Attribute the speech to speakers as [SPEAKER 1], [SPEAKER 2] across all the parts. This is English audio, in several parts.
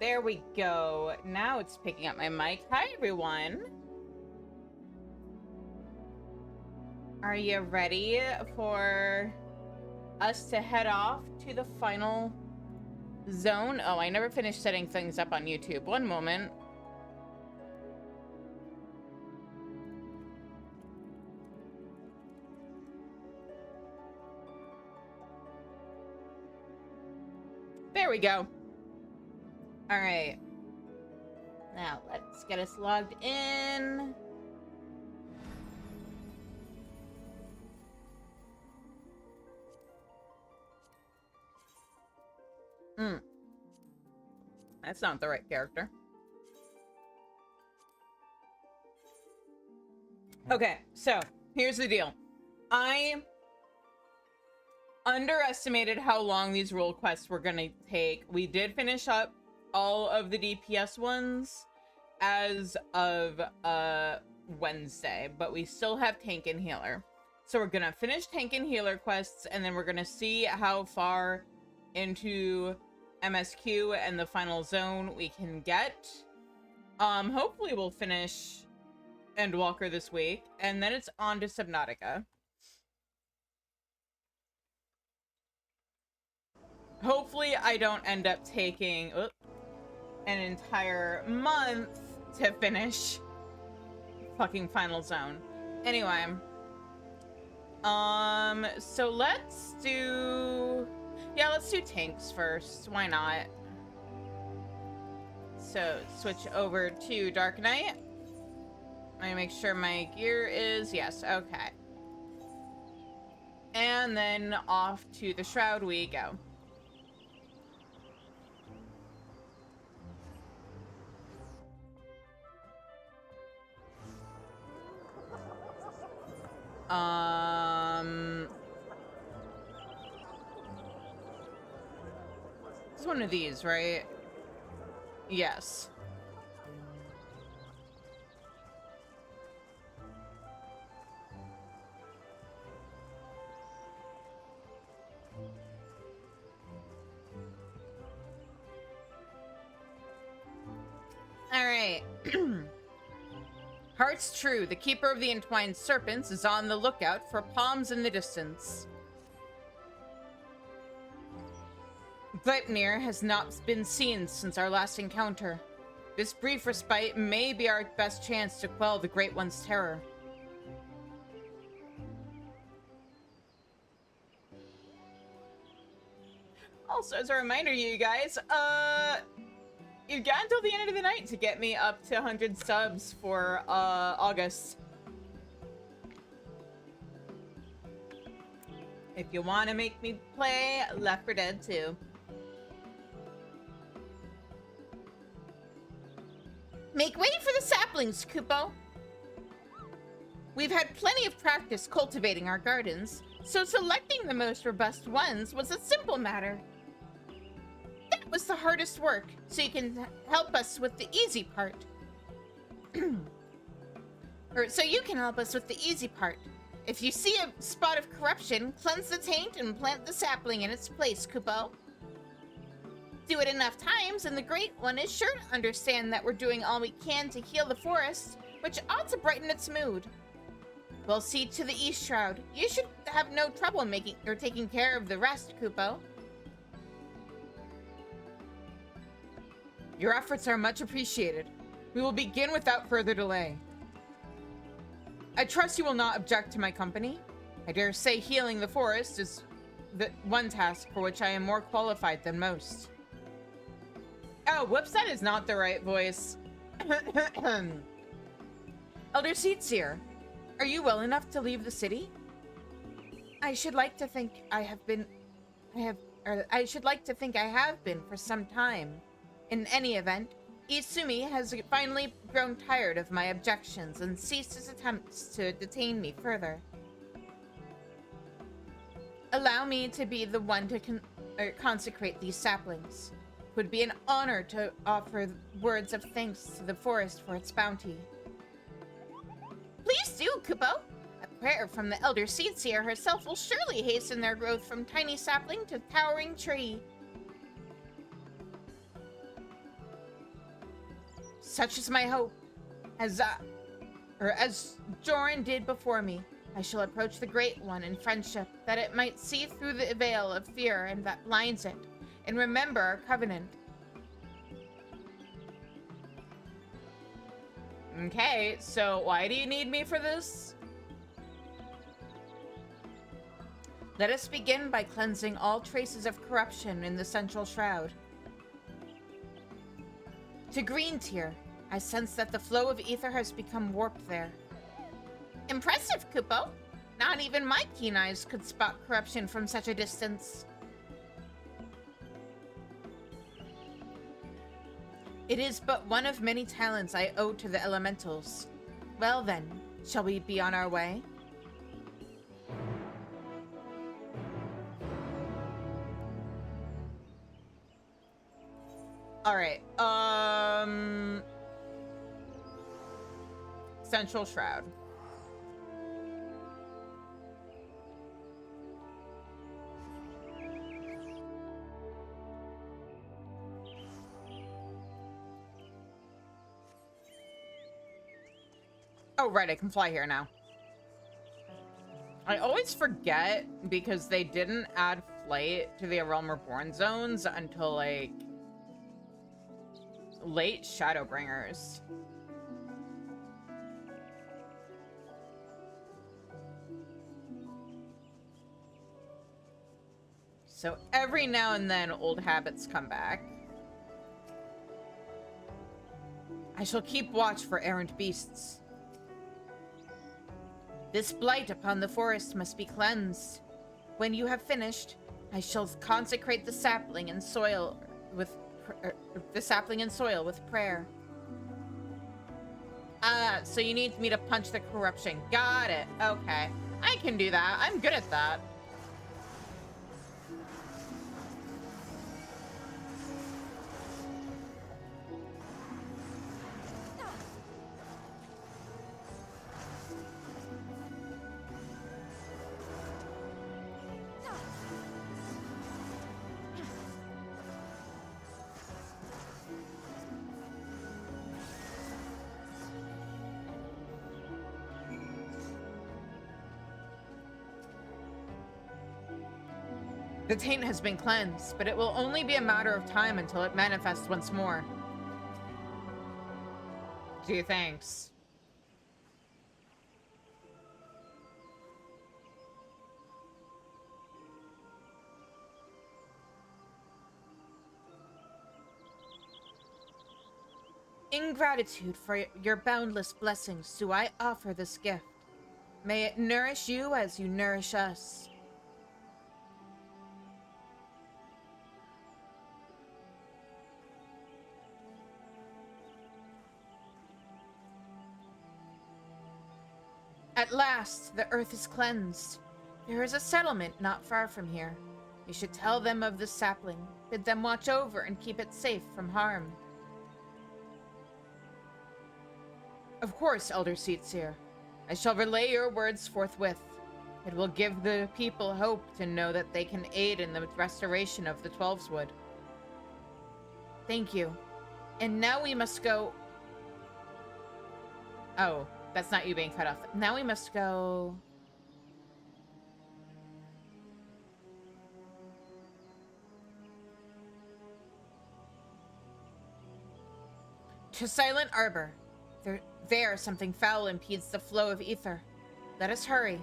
[SPEAKER 1] There we go. Now it's picking up my mic. Hi, everyone. Are you ready for us to head off to the final zone? Oh, I never finished setting things up on YouTube. One moment. There we go. All right. Now, let's get us logged in. That's not the right character. Okay, so here's the deal. I underestimated how long these role quests were gonna take. We did finish up all of the DPS ones as of Wednesday, but we still have tank and healer. So we're gonna finish tank and healer quests, and then we're gonna see how far into MSQ and the final zone we can get. Hopefully we'll finish Endwalker this week, and then it's on to Subnautica. Hopefully I don't end up taking an entire month to finish fucking final zone. Anyway, so let's do tanks first. Why not? So switch over to Dark Knight. Let me make sure my gear is yes. Okay, and then off to the Shroud we go. It's one of these, right? Yes. All right. Heart's true. The keeper of the entwined serpents is on the lookout for palms in the distance. Gleipnir has not been seen since our last encounter. This brief respite may be our best chance to quell the Great One's terror. Also, as a reminder, you guys, you've got until the end of the night to get me up to 100 subs for August. If you want to make me play Left 4 Dead 2. Make way for the saplings, Kupo. We've had plenty of practice cultivating our gardens, so selecting the most robust ones was a simple matter. That was the hardest work, so you can help us with the easy part. So you can help us with the easy part. If you see a spot of corruption, cleanse the taint and plant the sapling in its place, Kupo. Do it enough times, and the Great One is sure to understand that we're doing all we can to heal the forest, which ought to brighten its mood. We'll see to the East Shroud. You should have no trouble making or taking care of the rest, Kupo. Your efforts are much appreciated. We will begin without further delay. I trust you will not object to my company. I dare say healing the forest is the one task for which I am more qualified than most. Oh, whoops, that is not the right voice. Elder Seatsier, are you well enough to leave the city? I should like to think I have been for some time. In any event, Izumi has finally grown tired of my objections and ceased his attempts to detain me further. Allow me to be the one to consecrate these saplings. It would be an honor to offer words of thanks to the forest for its bounty. Please do, Kupo. A prayer from the Elder Seedseer herself will surely hasten their growth from tiny sapling to towering tree.
[SPEAKER 2] Such is my hope. As Joran did before me, I shall approach the Great One in friendship, that it might see through the veil of fear and that blinds it, and remember our covenant.
[SPEAKER 1] Okay, so why do you need me for this?
[SPEAKER 2] Let us begin by cleansing all traces of corruption in the Central Shroud. To Green Tier, I sense that the flow of ether has become warped there. Impressive, Kupo. Not even my keen eyes could spot corruption from such a distance. It is but one of many talents I owe to the elementals. Well then, shall we be on our way?
[SPEAKER 1] All right. Central Shroud. Oh, right, I can fly here now. I always forget because they didn't add flight to the Realm Reborn zones until, like, late Shadowbringers. So every now and then, old habits come back. I shall keep watch for errant beasts. This blight upon the forest must be cleansed. When you have finished, I shall consecrate the sapling and soil with prayer. So you need me to punch the corruption. Got it. Okay. I can do that. I'm good at that. The taint has been cleansed, but it will only be a matter of time until it manifests once more. Gee, thanks.
[SPEAKER 2] In gratitude for your boundless blessings do I offer this gift. May it nourish you as you nourish us. At last, the earth is cleansed. There is a settlement not far from here. You should tell them of the sapling, bid them watch over and keep it safe from harm.
[SPEAKER 1] Of course, Elder Seatsier. I shall relay your words forthwith. It will give the people hope to know that they can aid in the restoration of the Twelveswood.
[SPEAKER 2] Thank you. And now we must go...
[SPEAKER 1] Oh, that's not you being cut off.
[SPEAKER 2] Now we must go... to Silent Arbor. There, something foul impedes the flow of ether. Let us hurry.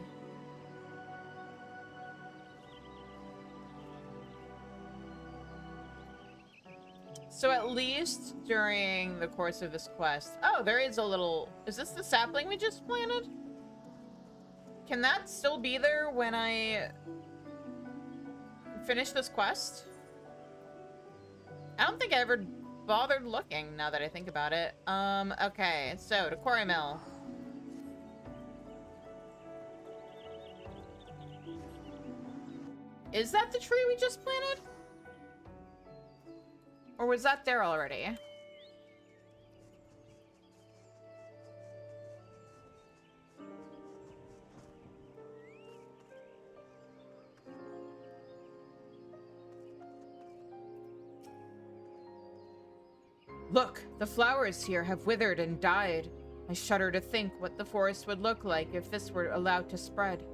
[SPEAKER 1] So at least during the course of this quest... Oh, there is a little... Is this the sapling we just planted? Can that still be there when I finish this quest? I don't think I ever bothered looking, now that I think about it. Okay, so to Quarry Mill. Is that the tree we just planted? Or was that there already?
[SPEAKER 2] Look, the flowers here have withered and died. I shudder to think what the forest would look like if this were allowed to spread.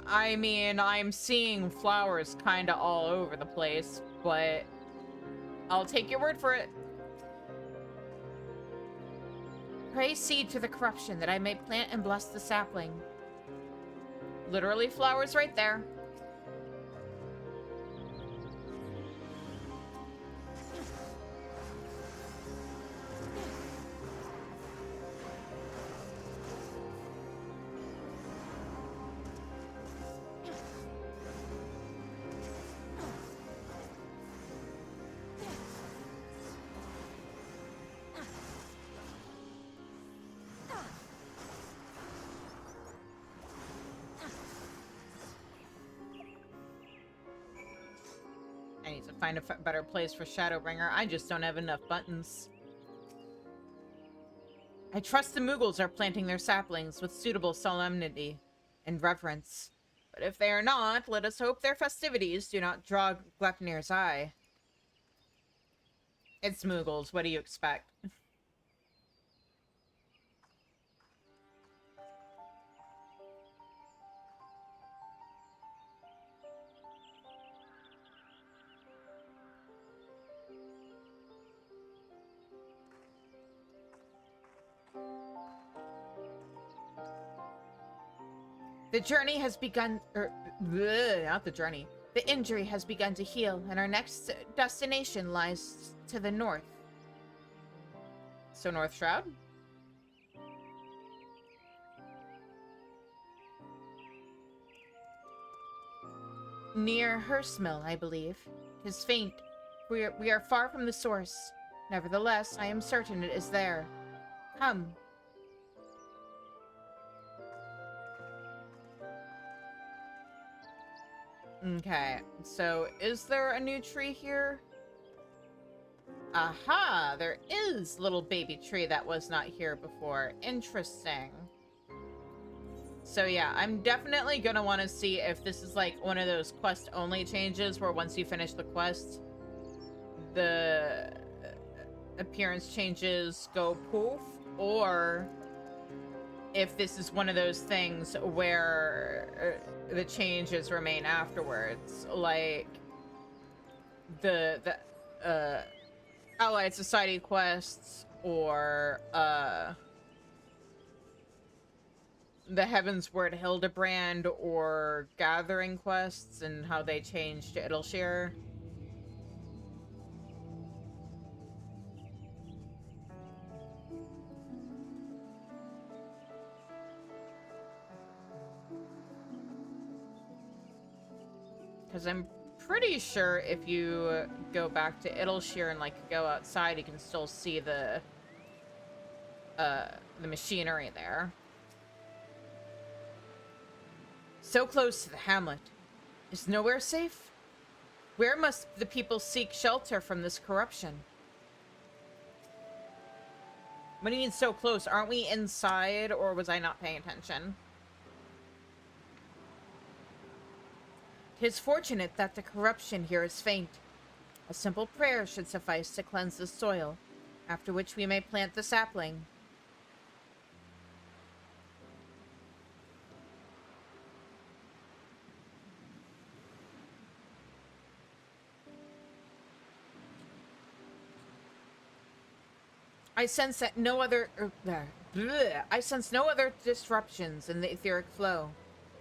[SPEAKER 1] I mean, I'm seeing flowers kind of all over the place, but I'll take your word for it.
[SPEAKER 2] Pray seed to the corruption that I may plant and bless the sapling.
[SPEAKER 1] Literally flowers right there. I need to find a better place for Shadowbringer. I just don't have enough buttons. I trust the Moogles are planting their saplings with suitable solemnity and reverence. But if they are not, let us hope their festivities do not draw Gleipnir's eye. It's Moogles. What do you expect?
[SPEAKER 2] The journey has begun, not the journey. The injury has begun to heal, and our next destination lies to the north.
[SPEAKER 1] So North Shroud?
[SPEAKER 2] Near Hersmill, I believe. 'Tis faint. We are far from the source. Nevertheless, I am certain it is there. Come.
[SPEAKER 1] Okay, so is there a new tree here? Aha, there is little baby tree that was not here before. Interesting. So yeah, I'm definitely gonna want to see if this is like one of those quest only changes where once you finish the quest, the appearance changes go poof, or if this is one of those things where the changes remain afterwards, like the Allied Society quests or the Heavensward Hildebrand or Gathering quests and how they changed to Idleshire. Because I'm pretty sure if you go back to Idleshire and like go outside, you can still see the machinery there.
[SPEAKER 2] So close to the hamlet. Is nowhere safe? Where must the people seek shelter from this corruption?
[SPEAKER 1] What do you mean so close? Aren't we inside, or was I not paying attention?
[SPEAKER 2] 'Tis fortunate that the corruption here is faint. A simple prayer should suffice to cleanse the soil, after which we may plant the sapling. I sense that no other I sense no other disruptions in the etheric flow,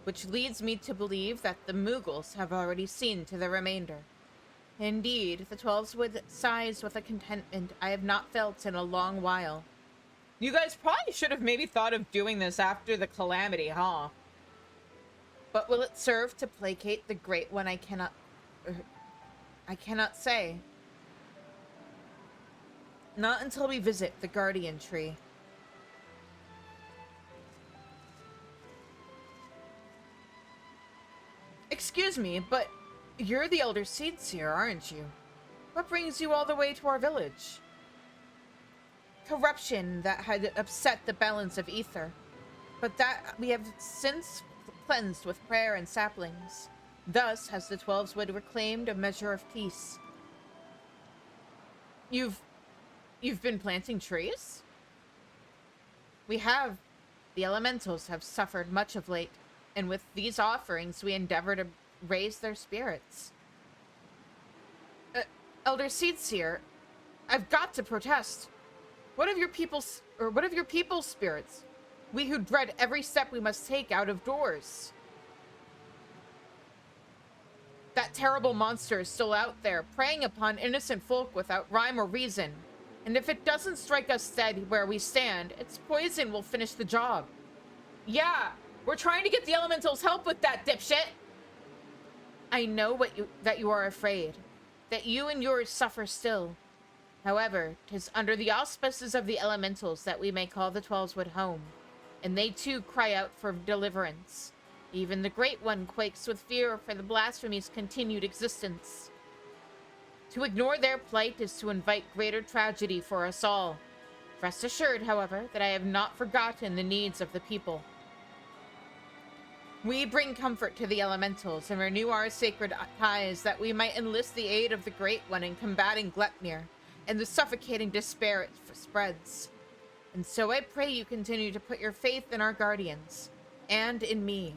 [SPEAKER 2] which leads me to believe that the Moogles have already seen to the remainder. Indeed, the 12s would sighs with a contentment I have not felt in a long while.
[SPEAKER 1] You guys probably should have maybe thought of doing this after the calamity, huh?
[SPEAKER 2] But will it serve to placate the Great One? I cannot say. Not until we visit the Guardian Tree. Excuse me, but you're the Elder Seedseer, aren't you? What brings you all the way to our village? Corruption that had upset the balance of ether, but that we have since cleansed with prayer and saplings. Thus has the 12s would reclaimed a measure of peace. You've been planting trees? We have. The elementals have suffered much of late, and with these offerings we endeavor to raise their spirits. Elder Seedseer, I've got to protest. What of your people's spirits? We who dread every step we must take out of doors. That terrible monster is still out there, preying upon innocent folk without rhyme or reason. And if it doesn't strike us dead where we stand, its poison will finish the job. Yeah, we're trying to get the elementals help with that, dipshit! I know that you are afraid, that you and yours suffer still. However, 'tis under the auspices of the elementals that we may call the Twelveswood home, and they too cry out for deliverance. Even the Great One quakes with fear for the blasphemy's continued existence. To ignore their plight is to invite greater tragedy for us all. Rest assured, however, that I have not forgotten the needs of the people. We bring comfort to the elementals and renew our sacred ties that we might enlist the aid of the Great One in combating Glepnir and the suffocating despair it spreads. And so I pray you continue to put your faith in our guardians, and in me.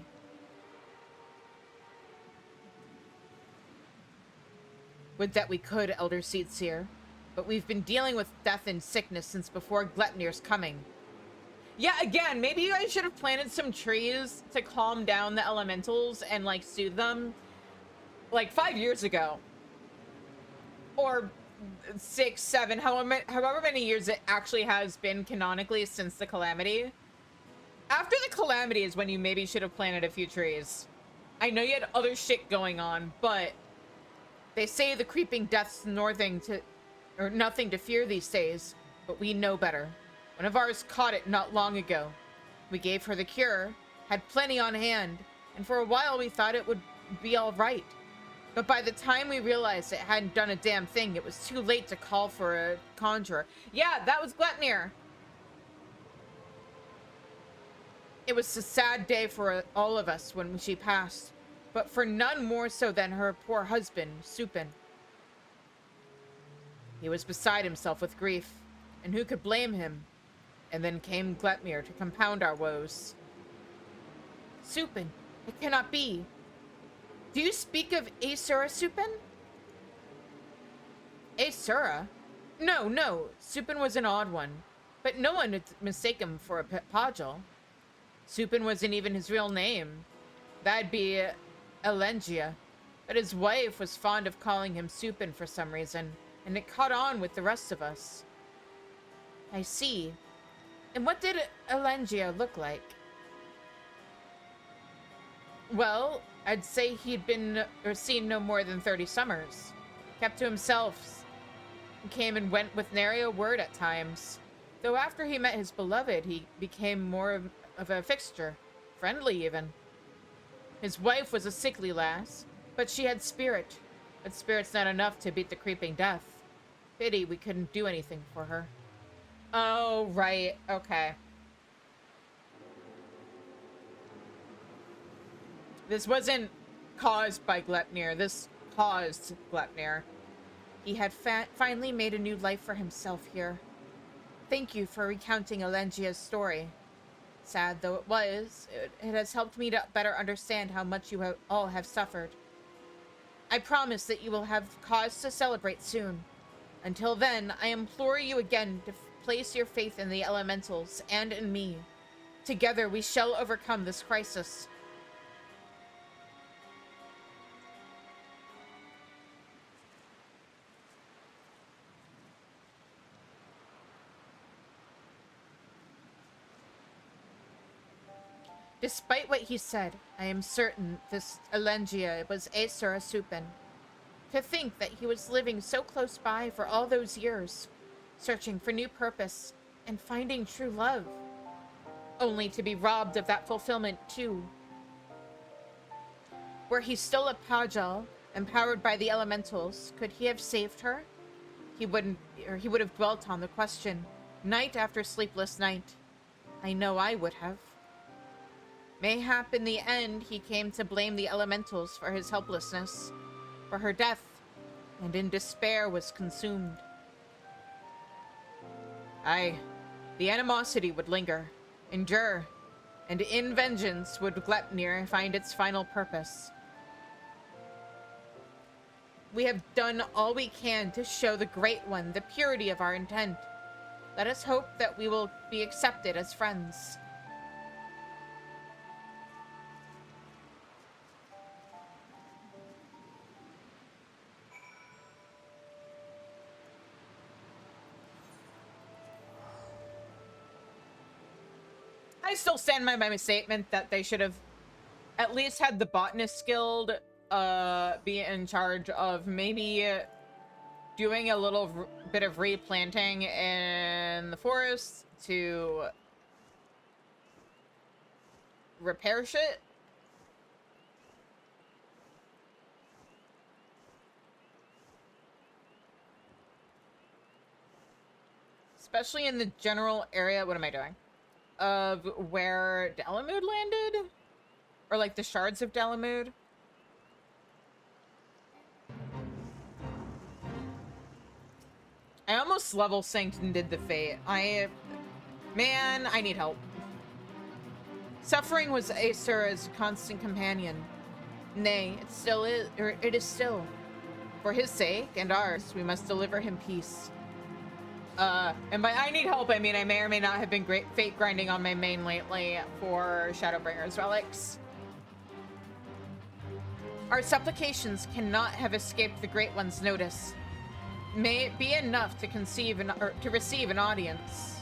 [SPEAKER 2] Would that we could, Elder Seedseer, but we've been dealing with death and sickness since before Glepnir's coming. Yeah, again, maybe you guys should have planted some trees to calm down the elementals and, like, soothe them, like, 5 years ago. Or 6, 7, however many years it actually has been canonically since the Calamity. After the Calamity is when you maybe should have planted a few trees. I know you had other shit going on, but they say the creeping death's nothing to fear these days, but we know better. One of ours caught it not long ago. We gave her the cure, had plenty on hand, and for a while we thought it would be all right. But by the time we realized it hadn't done a damn thing, it was too late to call for a conjurer. Yeah, that was Glepnir. It was a sad day for all of us when she passed, but for none more so than her poor husband, Supin. He was beside himself with grief, and who could blame him? And then came Glepnir to compound our woes. Supin, it cannot be. Do you speak of Asura Supin? Asura? No, Supin was an odd one, but no one would mistake him for a Pajal. Supin wasn't even his real name. That'd be Elengia, but his wife was fond of calling him Supin for some reason, and it caught on with the rest of us. I see. And what did Elengia look like? Well, I'd say he'd been or seen no more than 30 summers. Kept to himself. Came and went with nary a word at times. Though after he met his beloved, he became more of a fixture. Friendly, even. His wife was a sickly lass, but she had spirit. But spirit's not enough to beat the creeping death. Pity we couldn't do anything for her. Oh, right. Okay. This wasn't caused by Glepnir. This caused Glepnir. He had finally made a new life for himself here. Thank you for recounting Elengia's story. Sad though it was, it has helped me to better understand how much you all have suffered. I promise that you will have cause to celebrate soon. Until then, I implore you again to place your faith in the elementals and in me. Together we shall overcome this crisis. Despite what he said, I am certain this Elengia was Asura Supin. To think that he was living so close by for all those years, searching for new purpose and finding true love, only to be robbed of that fulfillment too. Were he still a Pajal, empowered by the elementals, could he have saved her? He would have dwelt on the question, night after sleepless night. I know I would have. Mayhap in the end he came to blame the elementals for his helplessness, for her death, and in despair was consumed. Aye, the animosity would linger, endure, and in vengeance would Gleipnir find its final purpose. We have done all we can to show the Great One the purity of our intent. Let us hope that we will be accepted as friends. I still stand by my statement that they should have at least had the botanist guild be in charge of maybe doing a little bit of replanting in the forest to repair shit. Especially in the general area, what am I doing? Of where Dalamud landed? Or like the shards of Dalamud? I almost level synced and did the fate. Man, I need help. Suffering was Aesura's constant companion. Nay, it still is, or it is still. For his sake and ours, we must deliver him peace. And by I need help, I mean I may or may not have been fate grinding on my main lately for Shadowbringer's relics. Our supplications cannot have escaped the Great One's notice. May it be enough to conceive or to receive an audience.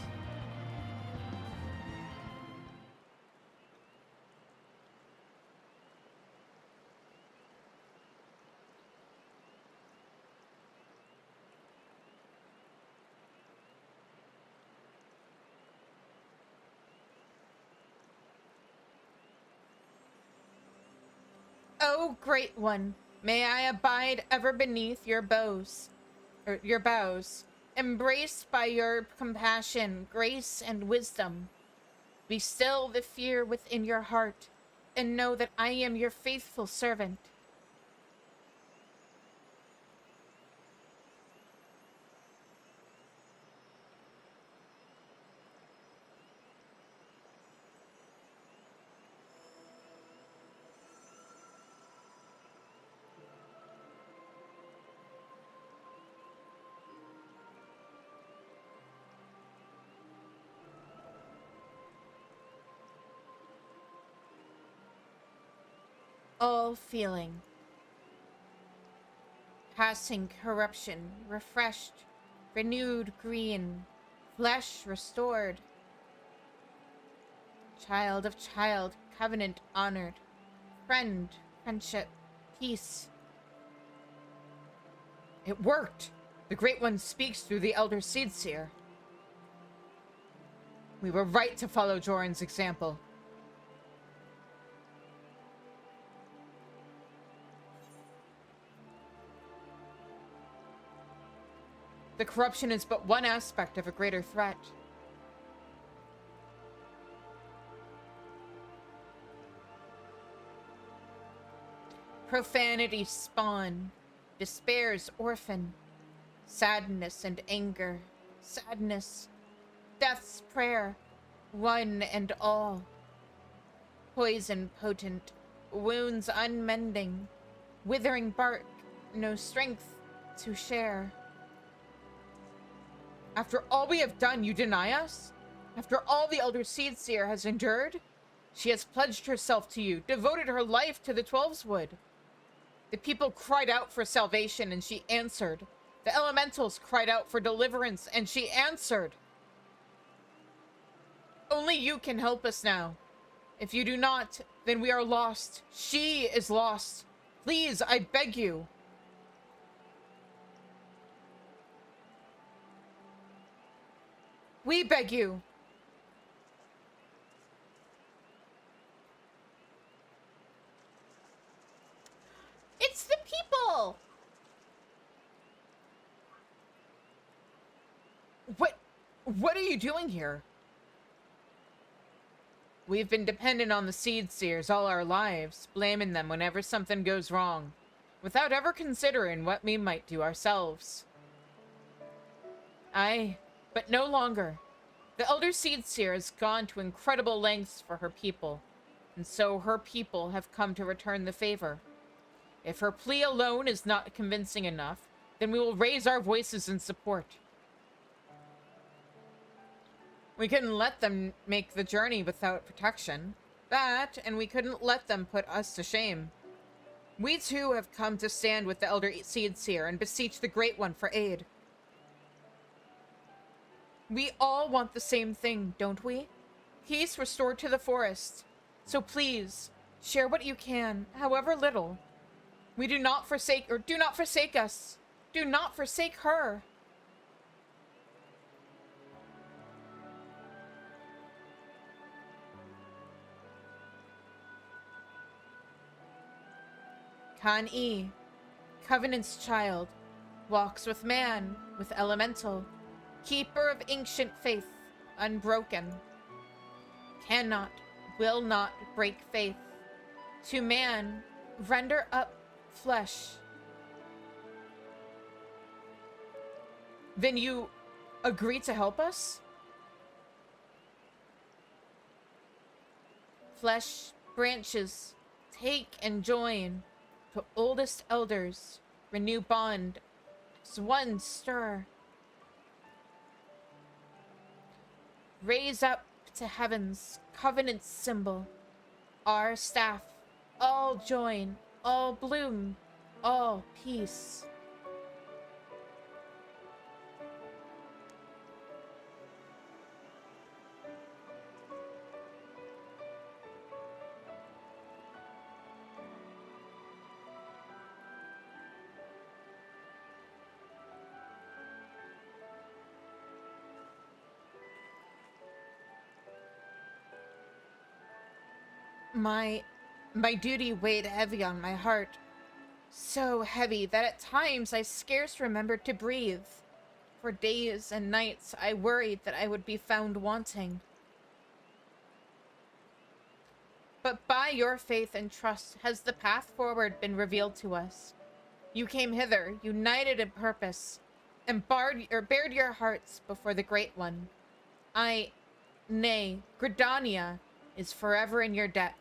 [SPEAKER 2] O Great One, may I abide ever beneath your boughs, embraced by your compassion, grace, and wisdom. Be still the fear within your heart, and know that I am your faithful servant. All feeling, passing corruption, refreshed, renewed green, flesh restored. Child of child, covenant honored, friend, friendship, peace. It worked! The Great One speaks through the Elder Seedseer. We were right to follow Joran's example. The corruption is but one aspect of a greater threat. Profanity spawn, despair's orphan, sadness and anger, sadness, death's prayer, one and all. Poison potent, wounds unmending, withering bark, no strength to share. After all we have done, you deny us? After all the Elder Seedseer has endured? She has pledged herself to you, devoted her life to the Twelveswood. The people cried out for salvation, and she answered. The elementals cried out for deliverance, and she answered. Only you can help us now. If you do not, then we are lost. She is lost. Please, I beg you. We beg you. It's the people. What are you doing here? We've been dependent on the Seedseers all our lives, blaming them whenever something goes wrong, without ever considering what we might do ourselves. Aye, But no longer. The Elder Seed Seer has gone to incredible lengths for her people, and so her people have come to return the favor. If her plea alone is not convincing enough, then we will raise our voices in support. We couldn't let them make the journey without protection. That, and we couldn't let them put us to shame. We too have come to stand with the Elder Seed Seer and beseech the Great One for aid. We all want the same thing, don't we? Peace restored to the forest. So please, share what you can, however little. We do not forsake us. Do not forsake her. Kan-E, Covenant's child, walks with man, with elemental, keeper of ancient faith, unbroken. Cannot, will not break faith. To man, render up flesh. Then you agree to help us? Flesh, branches, take and join. To oldest elders, renew bond as one stir. Raise up to heaven's covenant symbol. Our staff, all join, all bloom, all peace. My duty weighed heavy on my heart. So heavy that at times I scarce remembered to breathe. For days and nights I worried that I would be found wanting. But by your faith and trust has the path forward been revealed to us. You came hither, united in purpose, and bared your hearts before the Great One. Nay, Gridania is forever in your debt.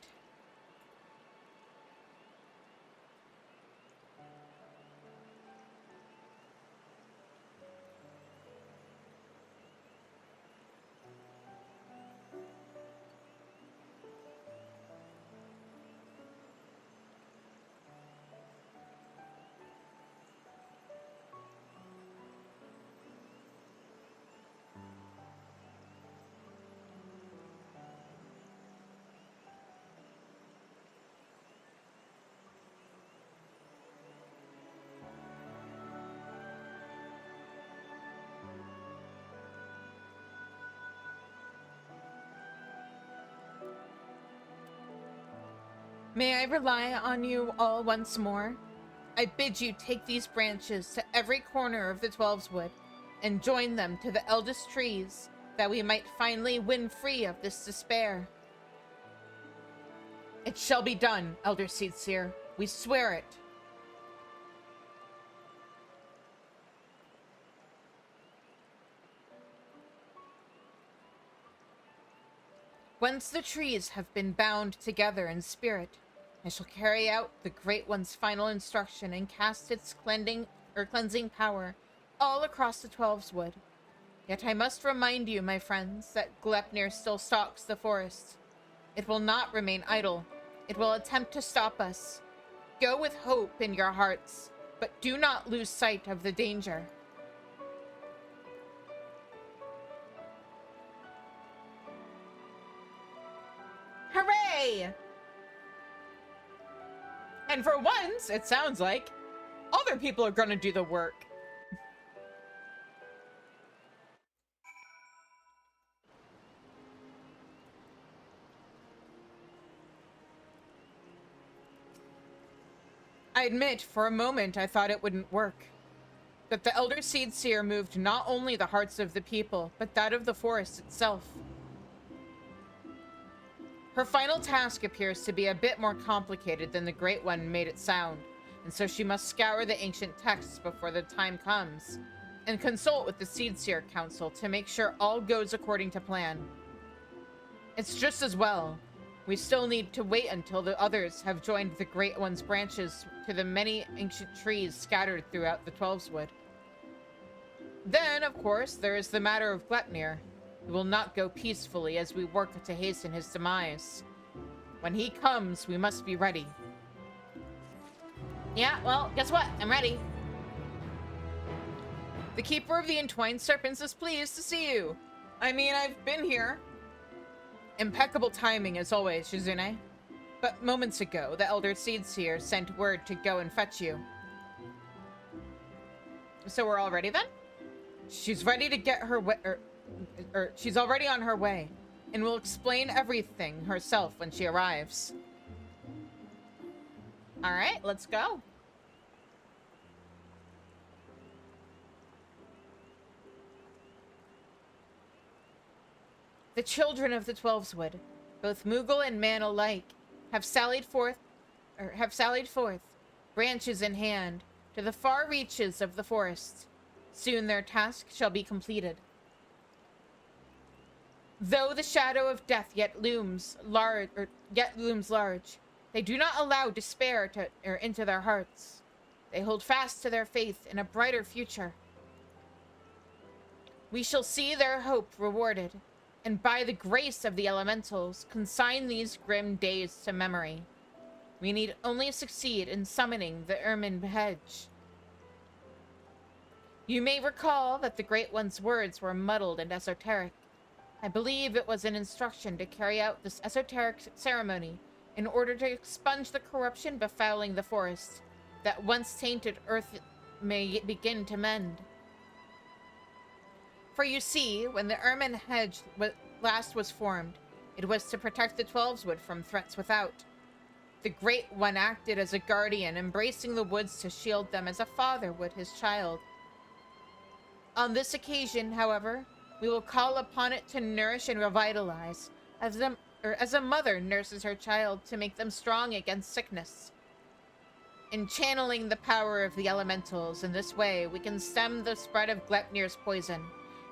[SPEAKER 2] May I rely on you all once more? I bid you take these branches to every corner of the Twelveswood and join them to the eldest trees, that we might finally win free of this despair. It shall be done, Elder Seedseer. We swear it. Once the trees have been bound together in spirit, I shall carry out the Great One's final instruction and cast its cleansing power all across the Twelveswood. Yet I must remind you, my friends, that Gleipnir still stalks the forest. It will not remain idle. It will attempt to stop us. Go with hope in your hearts, but do not lose sight of the danger. Hooray! And for once, it sounds like other people are going to do the work. I admit, for a moment, I thought it wouldn't work. That the Elder Seedseer moved not only the hearts of the people, but that of the forest itself. Her final task appears to be a bit more complicated than the Great One made it sound, and so she must scour the ancient texts before the time comes. and consult with the Seedseer Council to make sure all goes according to plan. It's just as well. We still need to wait until the others have joined the Great One's branches to the many ancient trees scattered throughout the Twelveswood. Then, of course, there is the matter of Glepnir. He will not go peacefully as we work to hasten his demise. When he comes, we must be ready. Yeah, well, guess what? I'm ready. The Keeper of the Entwined Serpents is pleased to see you.
[SPEAKER 1] I mean, I've been here.
[SPEAKER 2] Impeccable timing as always, Shizune. But moments ago, the Elder Seedseer sent word to go and fetch you.
[SPEAKER 1] So we're all ready then?
[SPEAKER 2] She's ready to get her way, she's already on her way, and will explain everything herself when she arrives.
[SPEAKER 1] All right, let's go.
[SPEAKER 2] The children of the Twelveswood, both Moogle and man alike, have sallied forth, branches in hand, to the far reaches of the forest. Soon their task shall be completed. Though the shadow of death yet looms large, they do not allow despair to enter into their hearts. They hold fast to their faith in a brighter future. We shall see their hope rewarded, and by the grace of the elementals, consign these grim days to memory. We need only succeed in summoning the Ermine Hedge. You may recall that the Great One's words were muddled and esoteric. I believe it was an instruction to carry out this esoteric ceremony in order to expunge the corruption befouling the forest, that once tainted earth may begin to mend. For you see, when the Ermine Hedge last was formed, it was to protect the Twelveswood from threats without. The Great One acted as a guardian, embracing the woods to shield them as a father would his child. On this occasion, however, we will call upon it to nourish and revitalize, as a mother nurses her child to make them strong against sickness. In channeling the power of the elementals in this way, we can stem the spread of Glepnir's poison,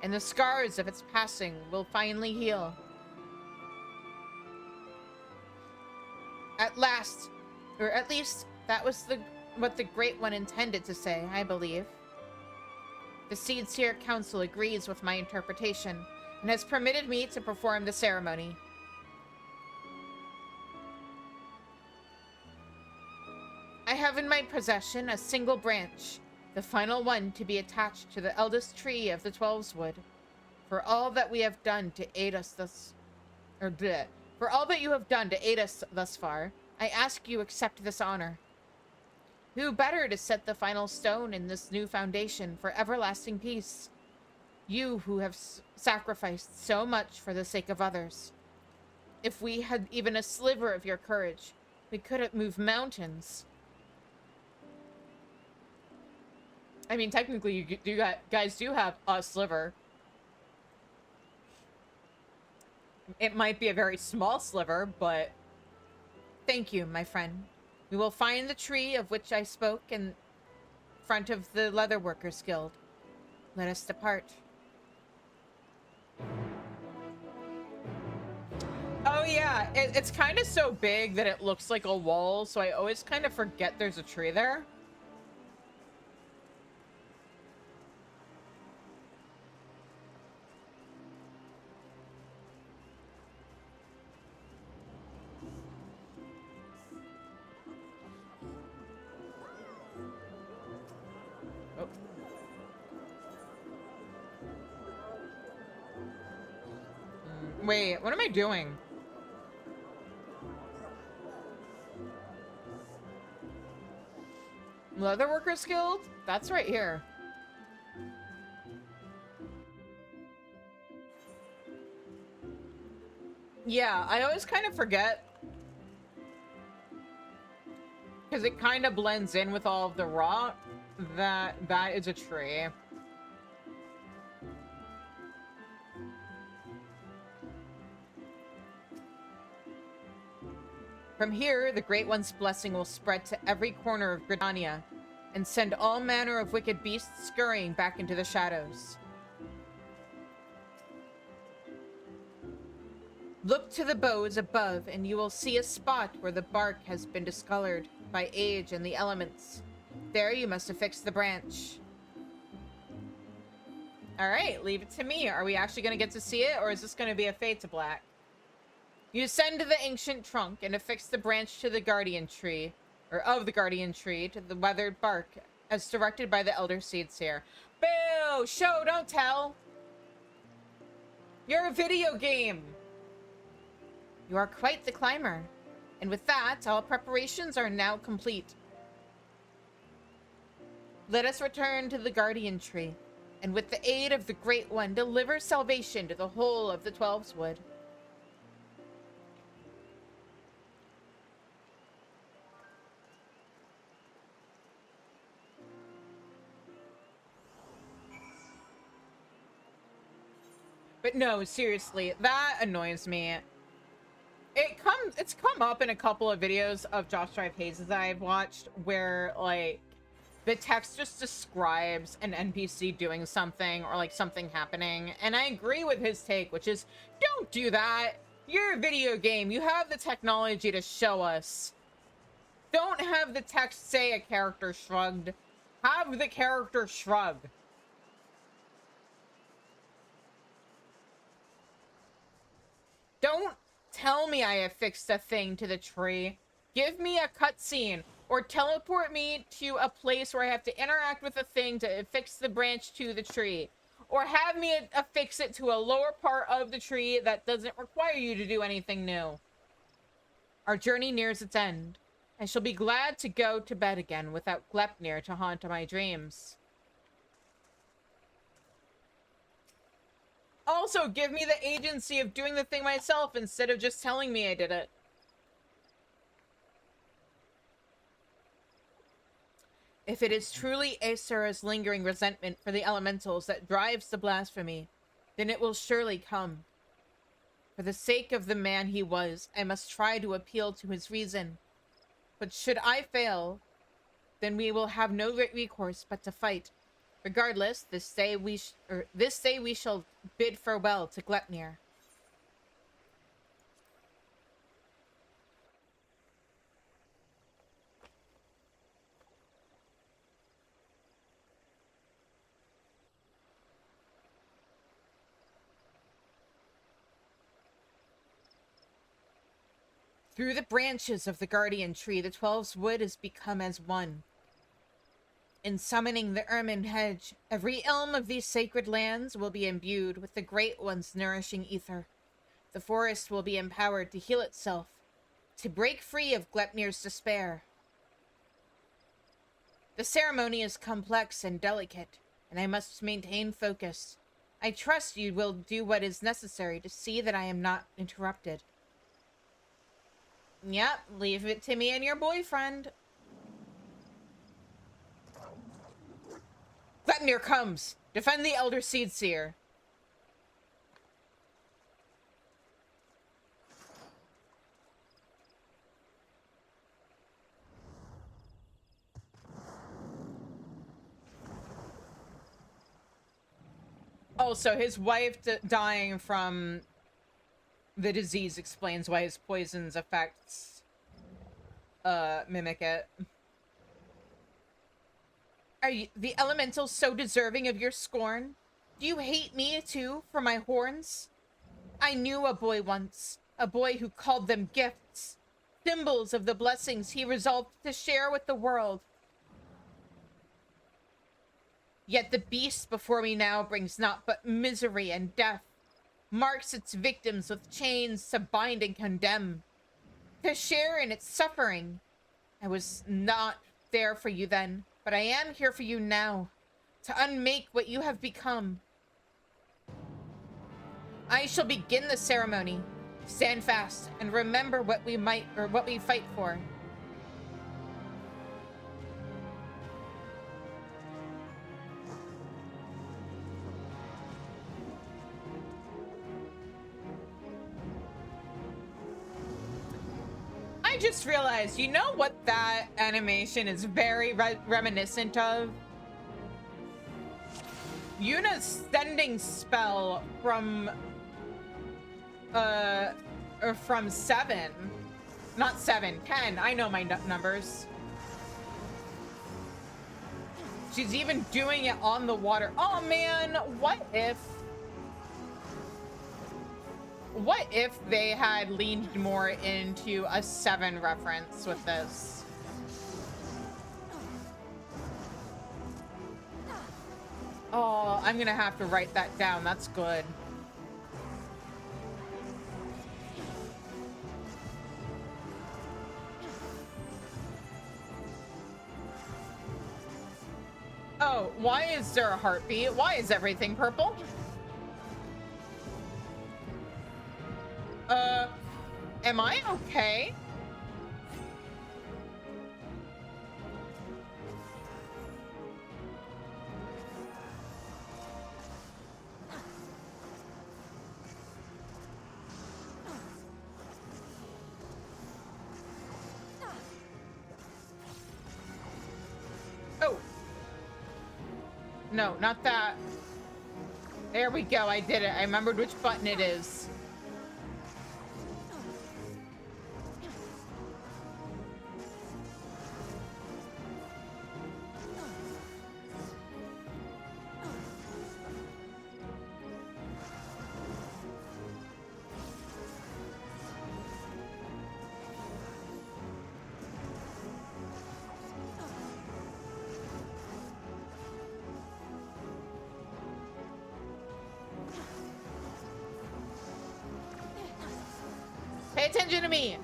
[SPEAKER 2] and the scars of its passing will finally heal. At last, or at least that was what the Great One intended to say, I believe. The Seedseer Council agrees with my interpretation and has permitted me to perform the ceremony. I have in my possession a single branch, the final one to be attached to the eldest tree of the Twelveswood. For all that you have done to aid us thus far, I ask you accept this honor. Who better to set the final stone in this new foundation for everlasting peace? You who have sacrificed so much for the sake of others. If we had even a sliver of your courage, we could have moved mountains.
[SPEAKER 1] I mean, technically, you guys do have a sliver. It might be a very small sliver, but...
[SPEAKER 2] Thank you, my friend. We will find the tree of which I spoke in front of the Leatherworkers Guild. Let us depart.
[SPEAKER 1] Oh yeah, it's kind of so big that it looks like a wall, so I always kind of forget there's a tree there. Wait, what am I doing? Leatherworkers Guild? That's right here. Yeah, I always kind of forget. Because it kind of blends in with all of the rock. That is a tree. From here, the Great One's blessing will spread to every corner of Gridania.
[SPEAKER 2] and send all manner of wicked beasts scurrying back into the shadows. Look to the boughs above, and you will see a spot where the bark has been discolored by age and the elements. There you must affix the branch. Alright, leave it to me. Are we actually going to get to see it, or is this going to be a fade to black? You ascend to the ancient trunk and affix the branch to the guardian tree, or of the guardian tree, to the weathered bark, as directed by the elder seeds here. Boo! Show, don't tell! You're a video game! You are quite the climber. And with that, all preparations are now complete. Let us return to the guardian tree, and with the aid of the Great One, deliver salvation to the whole of the 12's Wood. But no, seriously, that annoys me. It's come up in a couple of videos of Josh Drive Hazes that I've watched where, like, the text just describes an NPC doing something or, like, something happening. And I agree with his take, which is, don't do that. You're a video game. You have the technology to show us. Don't have the text say a character shrugged. Have the character shrug. Don't tell me I affixed a thing to the tree. Give me a cutscene, or teleport me to a place where I have to interact with a thing to affix the branch to the tree. Or have me affix it to a lower part of the tree that doesn't require you to do anything new. Our journey nears its end. I shall be glad to go to bed again without Gleipnir to haunt my dreams. Also, give me the agency of doing the thing myself instead of just telling me I did it. If it is truly Aesir's lingering resentment for the elementals that drives the blasphemy, then it will surely come. For the sake of the man he was, I must try to appeal to his reason. But should I fail, then we will have no recourse but to fight. Regardless, this day we shall bid farewell to Gleipnir. Through the branches of the guardian tree, the 12's Wood has become as one. In summoning the ermine hedge, every elm of these sacred lands will be imbued with the Great One's nourishing ether. The forest will be empowered to heal itself, to break free of Gleipnir's despair. The ceremony is complex and delicate, and I must maintain focus. I trust you will do what is necessary to see that I am not interrupted. Yep, leave it to me and your boyfriend. Gleipnir comes! Defend the Elder Seedseer! Also, his wife dying from the disease explains why his poison's effects mimic it. Are you, the elementals so deserving of your scorn? Do you hate me, too, for my horns? I knew a boy once, a boy who called them gifts, symbols of the blessings he resolved to share with the world. Yet the beast before me now brings naught but misery and death, marks its victims with chains to bind and condemn, to share in its suffering. I was not there for you then, but I am here for you now, to unmake what you have become. I shall begin the ceremony. Stand fast and remember what we fight for. I
[SPEAKER 1] just realized, you know what that animation is very reminiscent of? Yuna's sending spell from 7. Not 7, 10. I know my numbers. She's even doing it on the water. Oh man, what if they had leaned more into a 7 reference with this? Oh, I'm gonna have to write that down. That's good. Oh, why is there a heartbeat? Why is everything purple? Am I okay? Oh. No, not that. There we go. I did it. I remembered which button it is. Pay attention to me.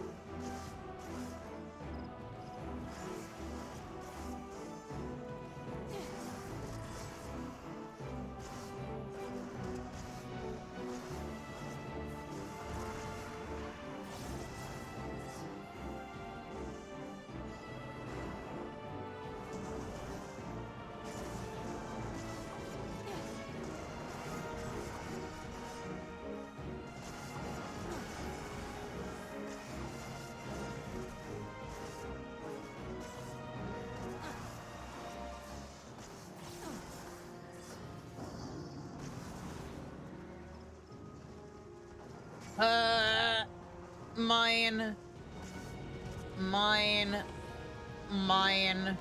[SPEAKER 1] Mine.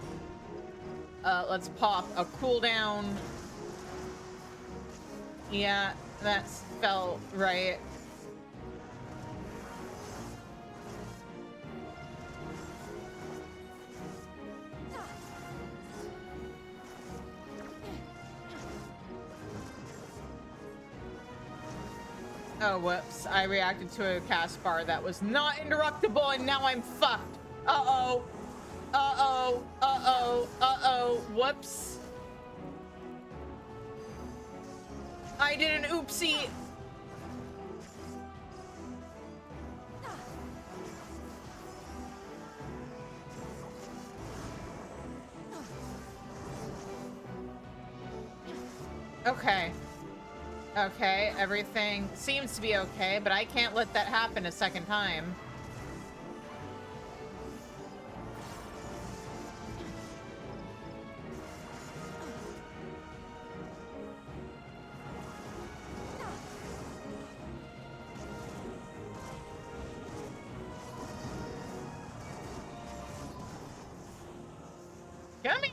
[SPEAKER 1] Let's pop a cooldown. Yeah, that felt right. Oh, whoops. I reacted to a cast bar that was not interruptible, and now I'm fucked. Uh-oh. Uh-oh. Uh-oh. Uh-oh. Whoops. I did an oopsie. Okay. Okay, everything seems to be okay, but I can't let that happen a second time. Come here.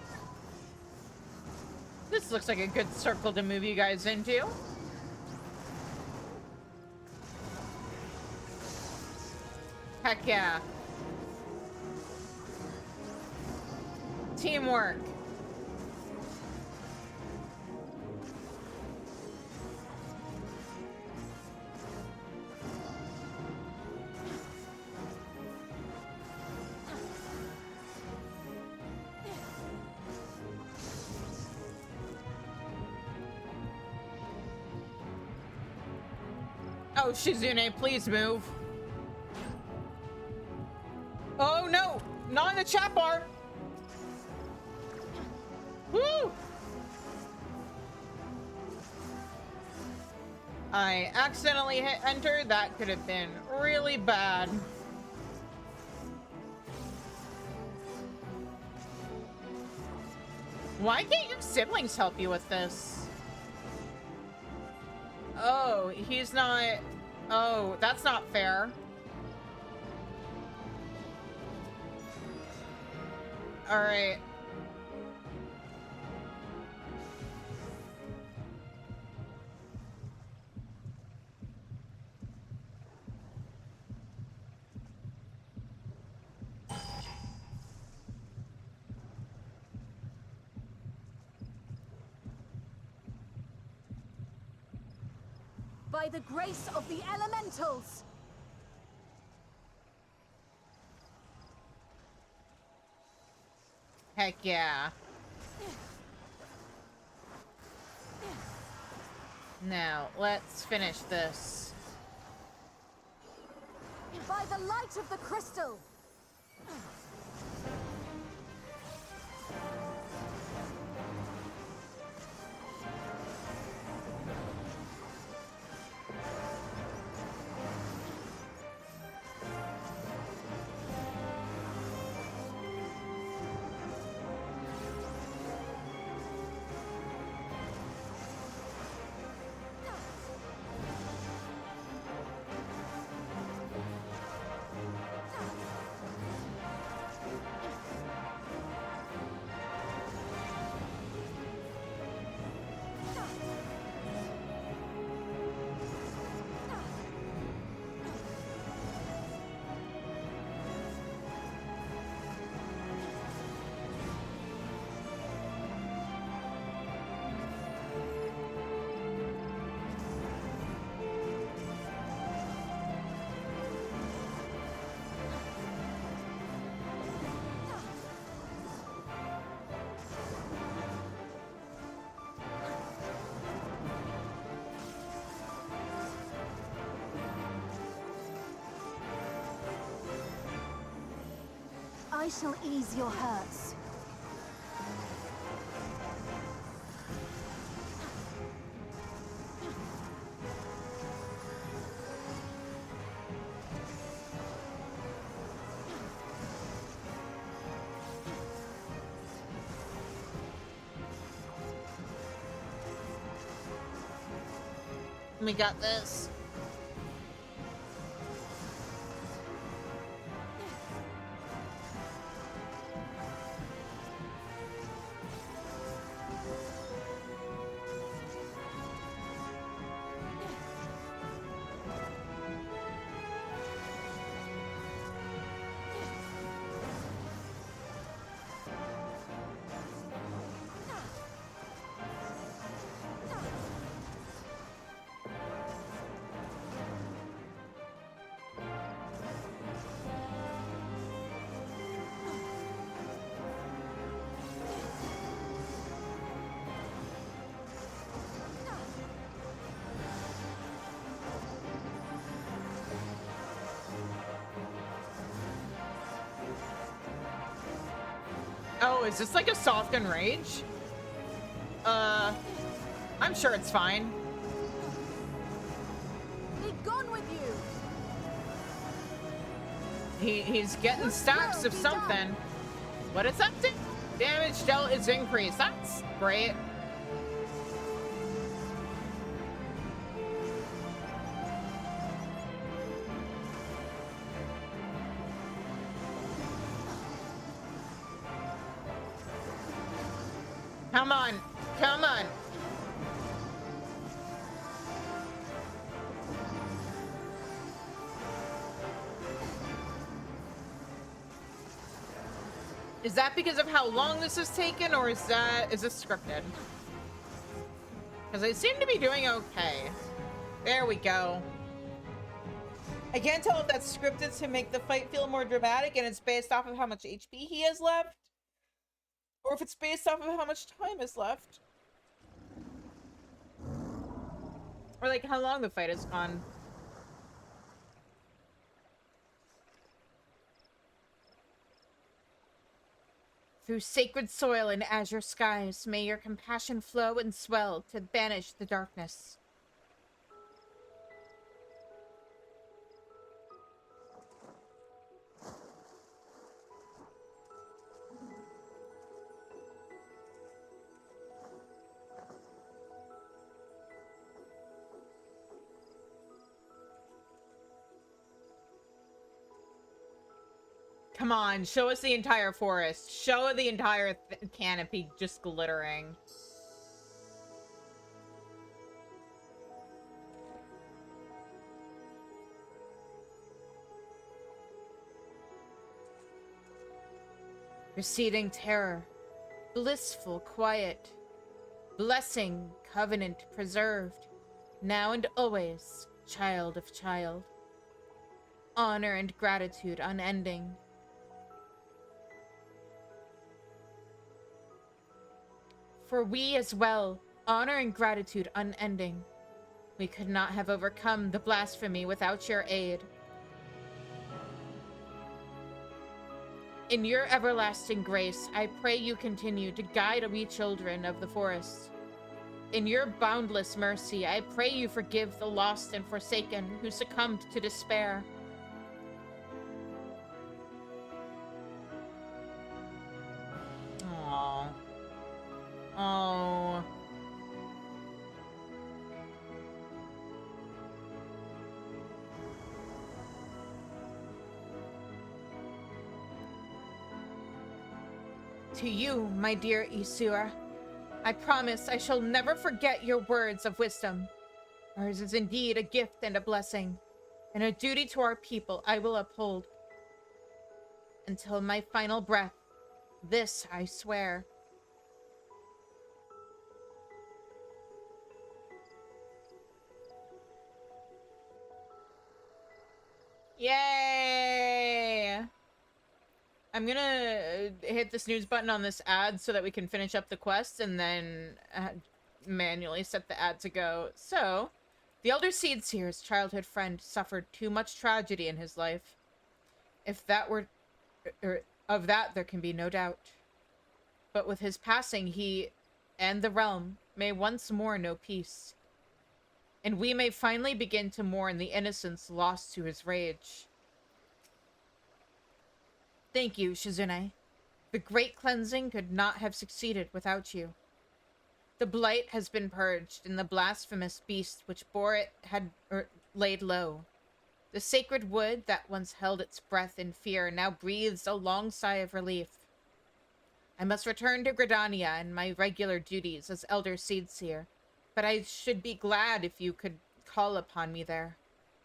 [SPEAKER 1] This looks like a good circle to move you guys into. Heck yeah. Teamwork. Oh, Shizune, please move. Oh no, not in the chat bar. Woo! I accidentally hit enter. That could have been really bad.
[SPEAKER 2] Why can't your siblings help you with this? Oh, he's not... Oh, that's not fair. Alright.
[SPEAKER 3] By the grace of the elementals!
[SPEAKER 2] Heck yeah. Now, let's finish this.
[SPEAKER 3] By the light of the crystal! I shall ease your hurts.
[SPEAKER 2] We got this. Oh, is this like a soft and rage? I'm sure it's fine.
[SPEAKER 3] Be gone with you!
[SPEAKER 2] He's getting stacks of something. What is that do? Damage dealt is increased. That's great. Come on. Come on. Is that because of how long this has taken, or is this scripted? Because I seem to be doing okay. There we go. I can't tell if that's scripted to make the fight feel more dramatic and it's based off of how much HP he has left, or if it's based off of how much time is left. Or like how long the fight has gone. Through sacred soil and azure skies, may your compassion flow and swell to banish the darkness.
[SPEAKER 1] come on, show us the entire forest. Show the entire canopy just glittering.
[SPEAKER 2] Receding terror, blissful quiet, blessing, covenant preserved, now and always, child of child. Honor and gratitude unending. For we as well, honor and gratitude unending. We could not have overcome the blasphemy without your aid. In your everlasting grace, I pray you continue to guide we children of the forest. In your boundless mercy, I pray you forgive the lost and forsaken who succumbed to despair.
[SPEAKER 1] Aww. Oh.
[SPEAKER 2] To you, my dear Isura, I promise I shall never forget your words of wisdom. Ours is indeed a gift and a blessing, and a duty to our people I will uphold. Until my final breath, this I swear.
[SPEAKER 1] Yay! I'm gonna hit the snooze button on this ad so that we can finish up the quest and then manually set the ad to go. So, the Elder Seedseer's childhood friend suffered too much tragedy in his life. If that were... of that there can be no doubt. But with his passing, he and the realm may once more know peace. And we may finally begin to mourn the innocence lost to his rage.
[SPEAKER 2] Thank you, Shizune. The great cleansing could not have succeeded without you. The blight has been purged, and the blasphemous beast which bore it had laid low. The sacred wood that once held its breath in fear now breathes a long sigh of relief. I must return to Gridania and my regular duties as Elder Seedseer, but I should be glad if you could call upon me there.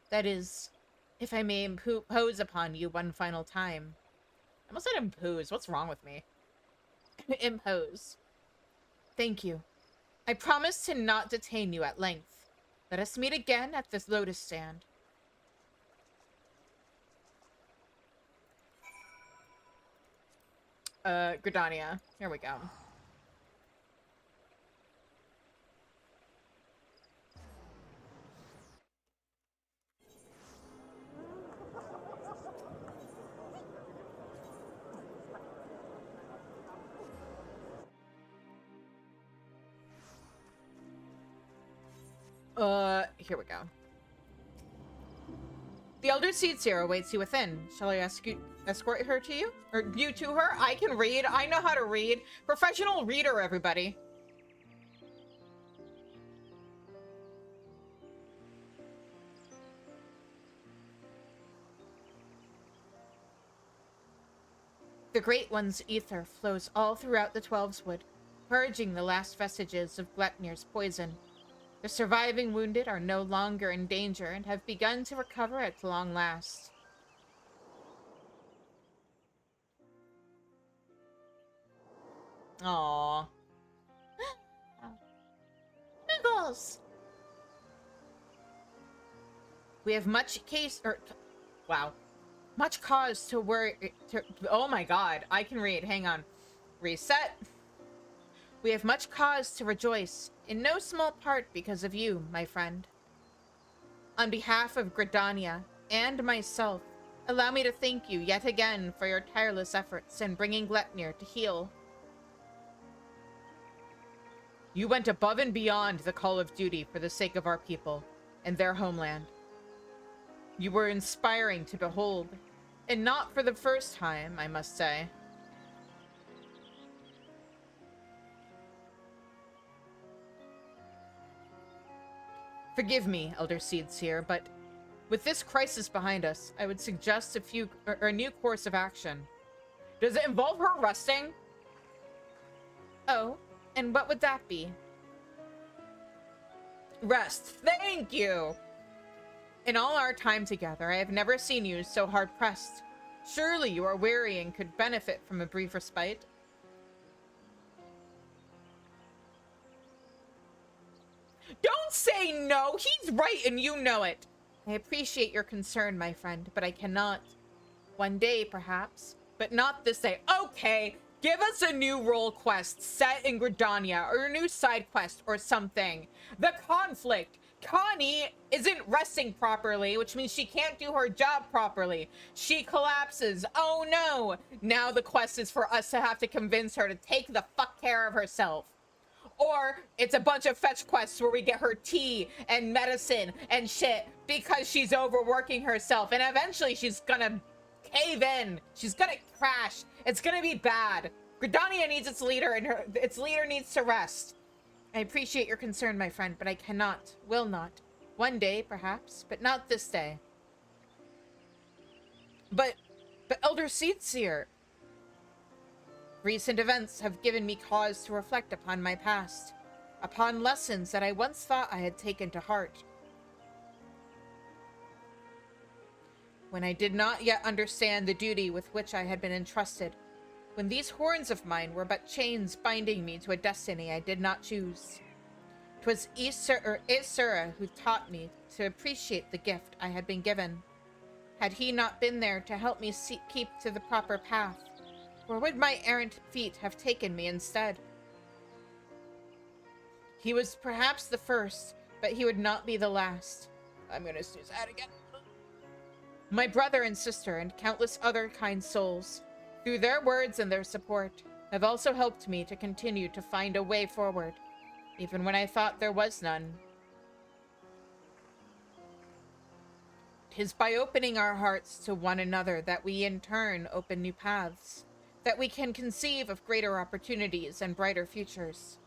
[SPEAKER 2] That is, if I may impose upon you one final time.
[SPEAKER 1] I almost said impose. What's wrong with me?
[SPEAKER 2] Impose. Thank you. I promise to not detain you at length. Let us meet again at this lotus stand.
[SPEAKER 1] Gridania. Here we go. Here we go. The Elder Seedseer awaits you within. Shall I escort her to you? Or you to her? I can read. I know how to read. Professional reader, everybody.
[SPEAKER 2] The Great One's ether flows all throughout the Twelveswood, purging the last vestiges of Gletnir's poison. The surviving wounded are no longer in danger and have begun to recover at long last.
[SPEAKER 1] Aww.
[SPEAKER 2] Niggles! We have much much cause to worry.
[SPEAKER 1] Oh my god, I can read. Hang on. Reset.
[SPEAKER 2] We have much cause to rejoice, in no small part because of you, my friend. On behalf of Gridania and myself, allow me to thank you yet again for your tireless efforts in bringing Gletnir to heal.
[SPEAKER 1] You went above and beyond the call of duty for the sake of our people and their homeland. You were inspiring to behold, and not for the first time, I must say. Forgive me, Elder Seedseer, but
[SPEAKER 2] With this crisis behind us, I would suggest a new course of action.
[SPEAKER 1] Does it involve her resting?
[SPEAKER 2] Oh, and what would that be?
[SPEAKER 1] Rest. Thank you.
[SPEAKER 2] In all our time together, I have never seen you so hard-pressed. Surely you are weary and could benefit from a brief respite.
[SPEAKER 1] Don't say no! He's right and you know it!
[SPEAKER 2] I appreciate your concern, my friend, but I cannot. One day, perhaps, but not this day.
[SPEAKER 1] Okay, give us a new role quest set in Gridania, or a new side quest or something. The conflict. Connie isn't resting properly, which means she can't do her job properly. She collapses. Oh no! Now the quest is for us to have to convince her to take the fuck care of herself. Or it's a bunch of fetch quests where we get her tea and medicine and shit because she's overworking herself, and eventually she's gonna cave in. She's gonna crash. It's gonna be bad. Gridania needs its leader, and its leader needs to rest.
[SPEAKER 2] I appreciate your concern, my friend, but I cannot, will not. One day, perhaps, but not this day.
[SPEAKER 1] But
[SPEAKER 2] Elder Seedseer, recent events have given me cause to reflect upon my past, upon lessons that I once thought I had taken to heart. When I did not yet understand the duty with which I had been entrusted, when these horns of mine were but chains binding me to a destiny I did not choose. 'Twas Isura who taught me to appreciate the gift I had been given. Had he not been there to help me keep to the proper path, where would my errant feet have taken me instead? He was perhaps the first, but he would not be the last.
[SPEAKER 1] I'm gonna snooze that again.
[SPEAKER 2] My brother and sister and countless other kind souls, through their words and their support, have also helped me to continue to find a way forward, even when I thought there was none. 'Tis by opening our hearts to one another that we in turn open new paths, that we can conceive of greater opportunities and brighter futures.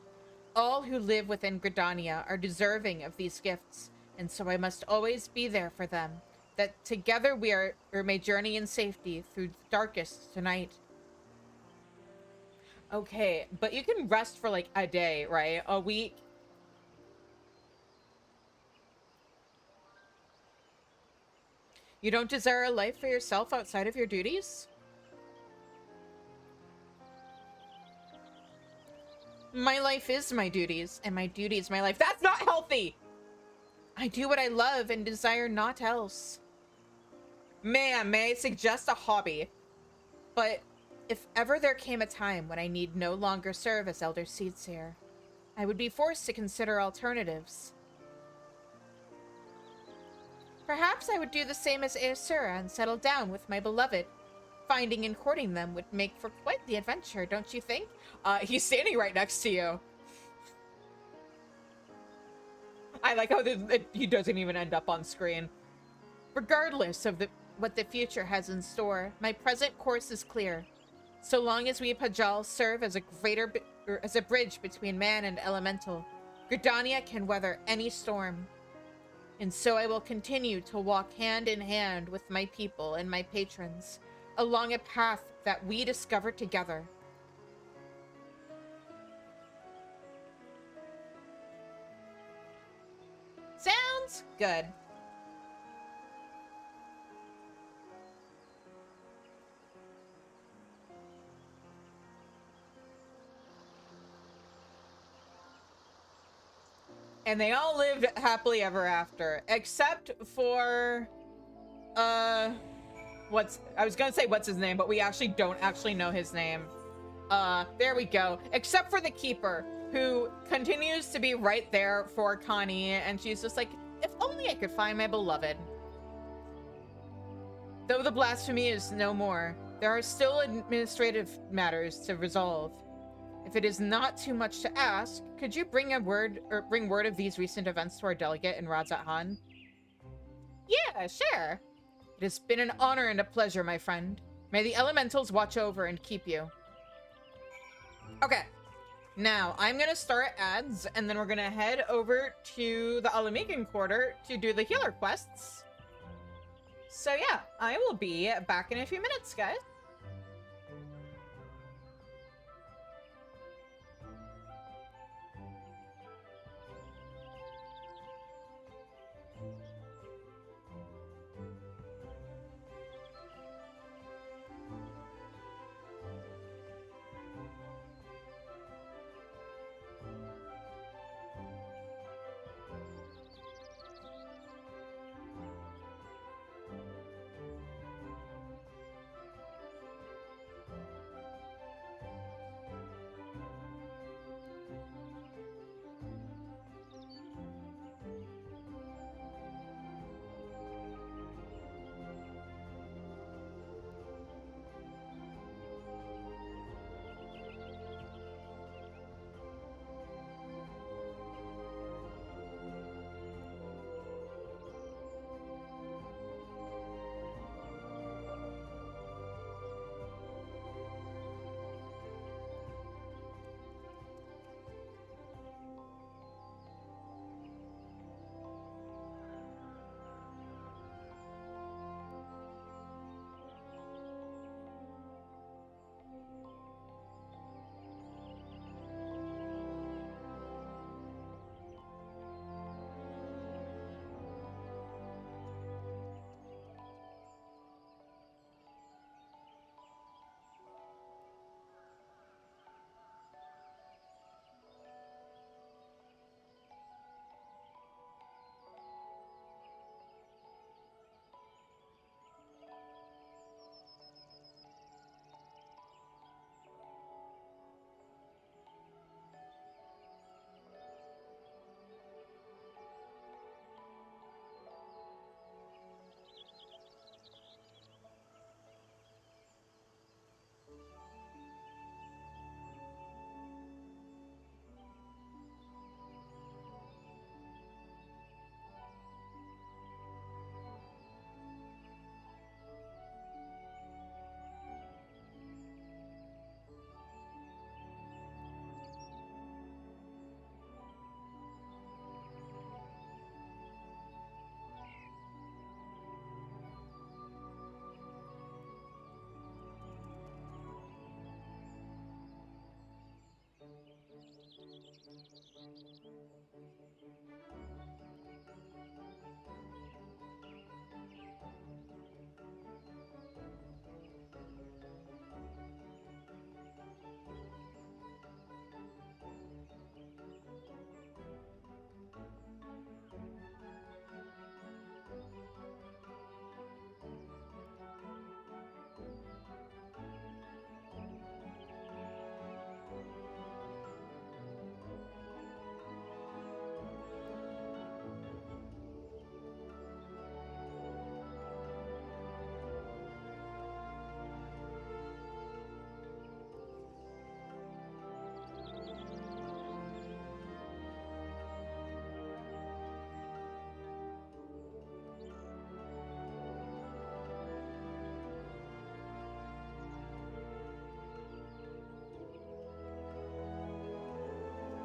[SPEAKER 2] All who live within Gridania are deserving of these gifts, and so I must always be there for them, that together we may journey in safety through the darkest tonight.
[SPEAKER 1] Okay, but you can rest for like a day, right? A week?
[SPEAKER 2] You don't desire a life for yourself outside of your duties? My life is my duties, and my duty is my life.
[SPEAKER 1] That's not healthy!
[SPEAKER 2] I do what I love and desire naught else.
[SPEAKER 1] Ma'am, may I suggest a hobby?
[SPEAKER 2] But if ever there came a time when I need no longer serve as Elder Seedseer, I would be forced to consider alternatives. Perhaps I would do the same as Aesura and settle down with my beloved. Finding and courting them would make for quite the adventure, don't you think?
[SPEAKER 1] He's standing right next to you. I like how he doesn't even end up on screen.
[SPEAKER 2] Regardless of what the future has in store, my present course is clear. So long as we Pajal serve as a bridge between man and elemental, Gridania can weather any storm. And so I will continue to walk hand in hand with my people and my patrons, along a path that we discover together.
[SPEAKER 1] Sounds good. And they all lived happily ever after, except for, I was gonna say what's his name, but we actually don't actually know his name. There we go. Except for the Keeper, who continues to be right there for Connie, and she's just like, if only I could find my beloved. Though the blasphemy is no more, there are still administrative matters to resolve. If it is not too much to ask, could you bring word of these recent events to our delegate in Radzat Han? Yeah, sure.
[SPEAKER 2] It has been an honor and a pleasure, my friend. May the elementals watch over and keep you.
[SPEAKER 1] Okay. Now, I'm gonna start ads, and then we're gonna head over to the Alamigan Quarter to do the healer quests. So yeah, I will be back in a few minutes, guys.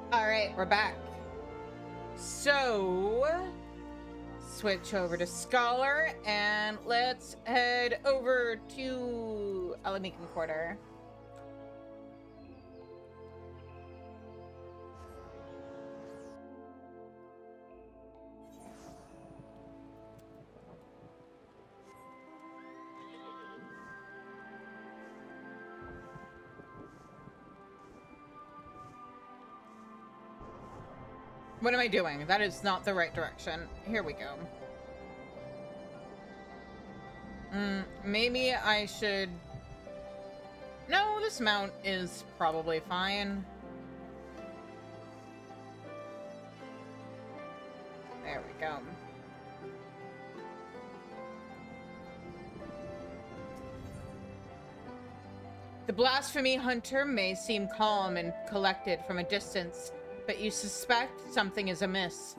[SPEAKER 1] All right, we're back. So, switch over to Scholar, and let's head over to Alamican Quarter. What am I doing? That is not the right direction. Here we go. Maybe I should... No, this mount is probably fine. There we go. The blasphemy hunter may seem calm and collected from a distance, but you suspect something is amiss.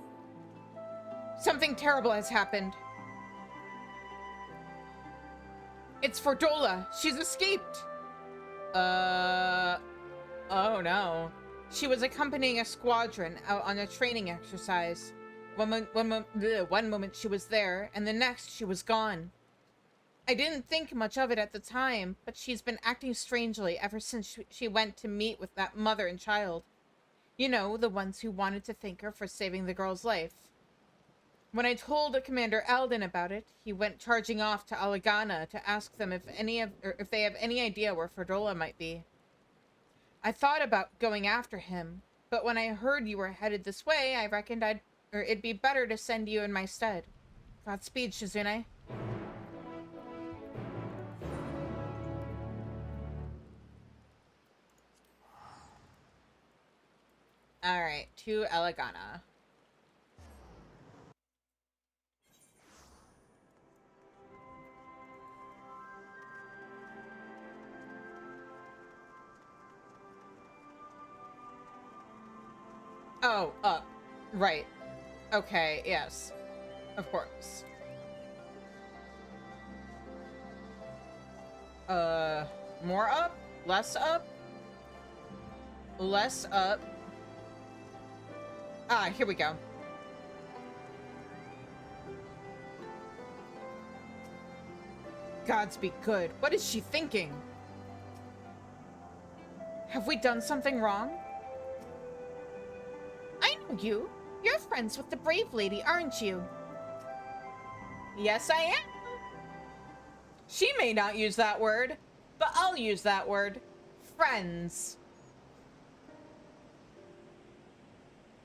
[SPEAKER 1] Something terrible has happened. It's Fordola. She's escaped. Oh no. She was accompanying a squadron out on a training exercise. One moment she was there, and the next she was gone.
[SPEAKER 2] I didn't think much of it at the time, but she's been acting strangely ever since she went to meet with that mother and child. You know, the ones who wanted to thank her for saving the girl's life. When I told Commander Alden about it, he went charging off to Alagana to ask them if they have any idea where Ferdola might be. I thought about going after him, but when I heard you were headed this way, I reckoned it'd be better to send you in my stead. Godspeed, Shizune. Alright, to Elegana. Oh, up. Right. Okay, yes. Of course. More up? Less up? Less up. Ah, here we go. Gods be good. What is she thinking? Have we done something wrong? I know you. You're friends with the brave lady, aren't you? Yes, I am. She may not use that word, but I'll use that word. Friends.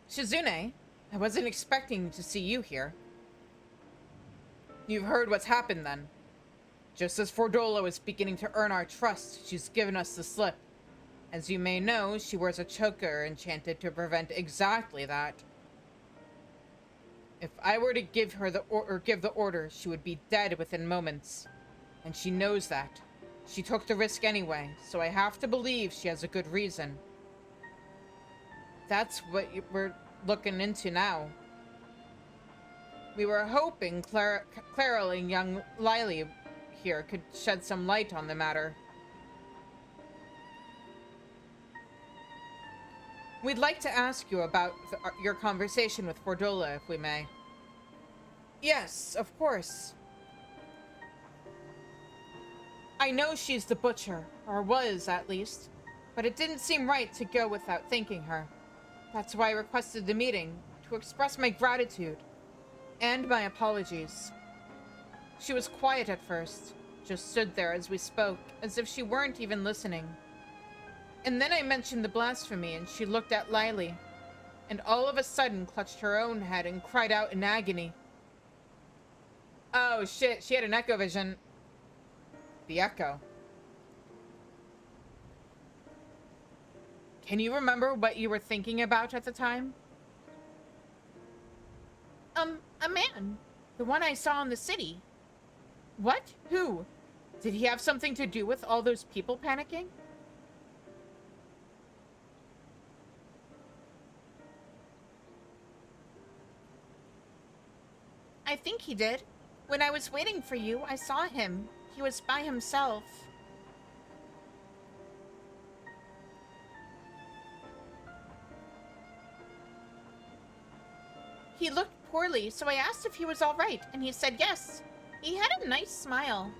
[SPEAKER 2] Shizune, I wasn't expecting to see you here. You've heard what's happened then. Just as Ferdola is beginning to earn our trust, she's given us the slip. As you may know, she wears a choker enchanted to prevent exactly that. If I were to give her the order, she would be dead within moments. And she knows that. She took the risk anyway, so I have to believe she has a good reason. That's what we're looking into now. We were hoping Clara and young Lily here could shed some light on the matter. We'd like to ask you about your conversation with Ferdola, if we may. Yes, of course. I know she's the butcher, or was at least, but it didn't seem right to go without thanking her. That's why I requested the meeting, to express my gratitude, and my apologies. She was quiet at first, just stood there as we spoke, as if she weren't even listening. And then I mentioned the blasphemy, and she looked at Lily, and all of a sudden clutched her own head and cried out in agony. Oh shit, she had an echo vision. The echo. Can you remember what you were thinking about at the time? A man. The one I saw in the city. What? Who? Did he have something to do with all those people panicking? I think he did. When I was waiting for you, I saw him. He was by himself. He looked poorly, so I asked if he was all right, and he said yes. He had a nice smile.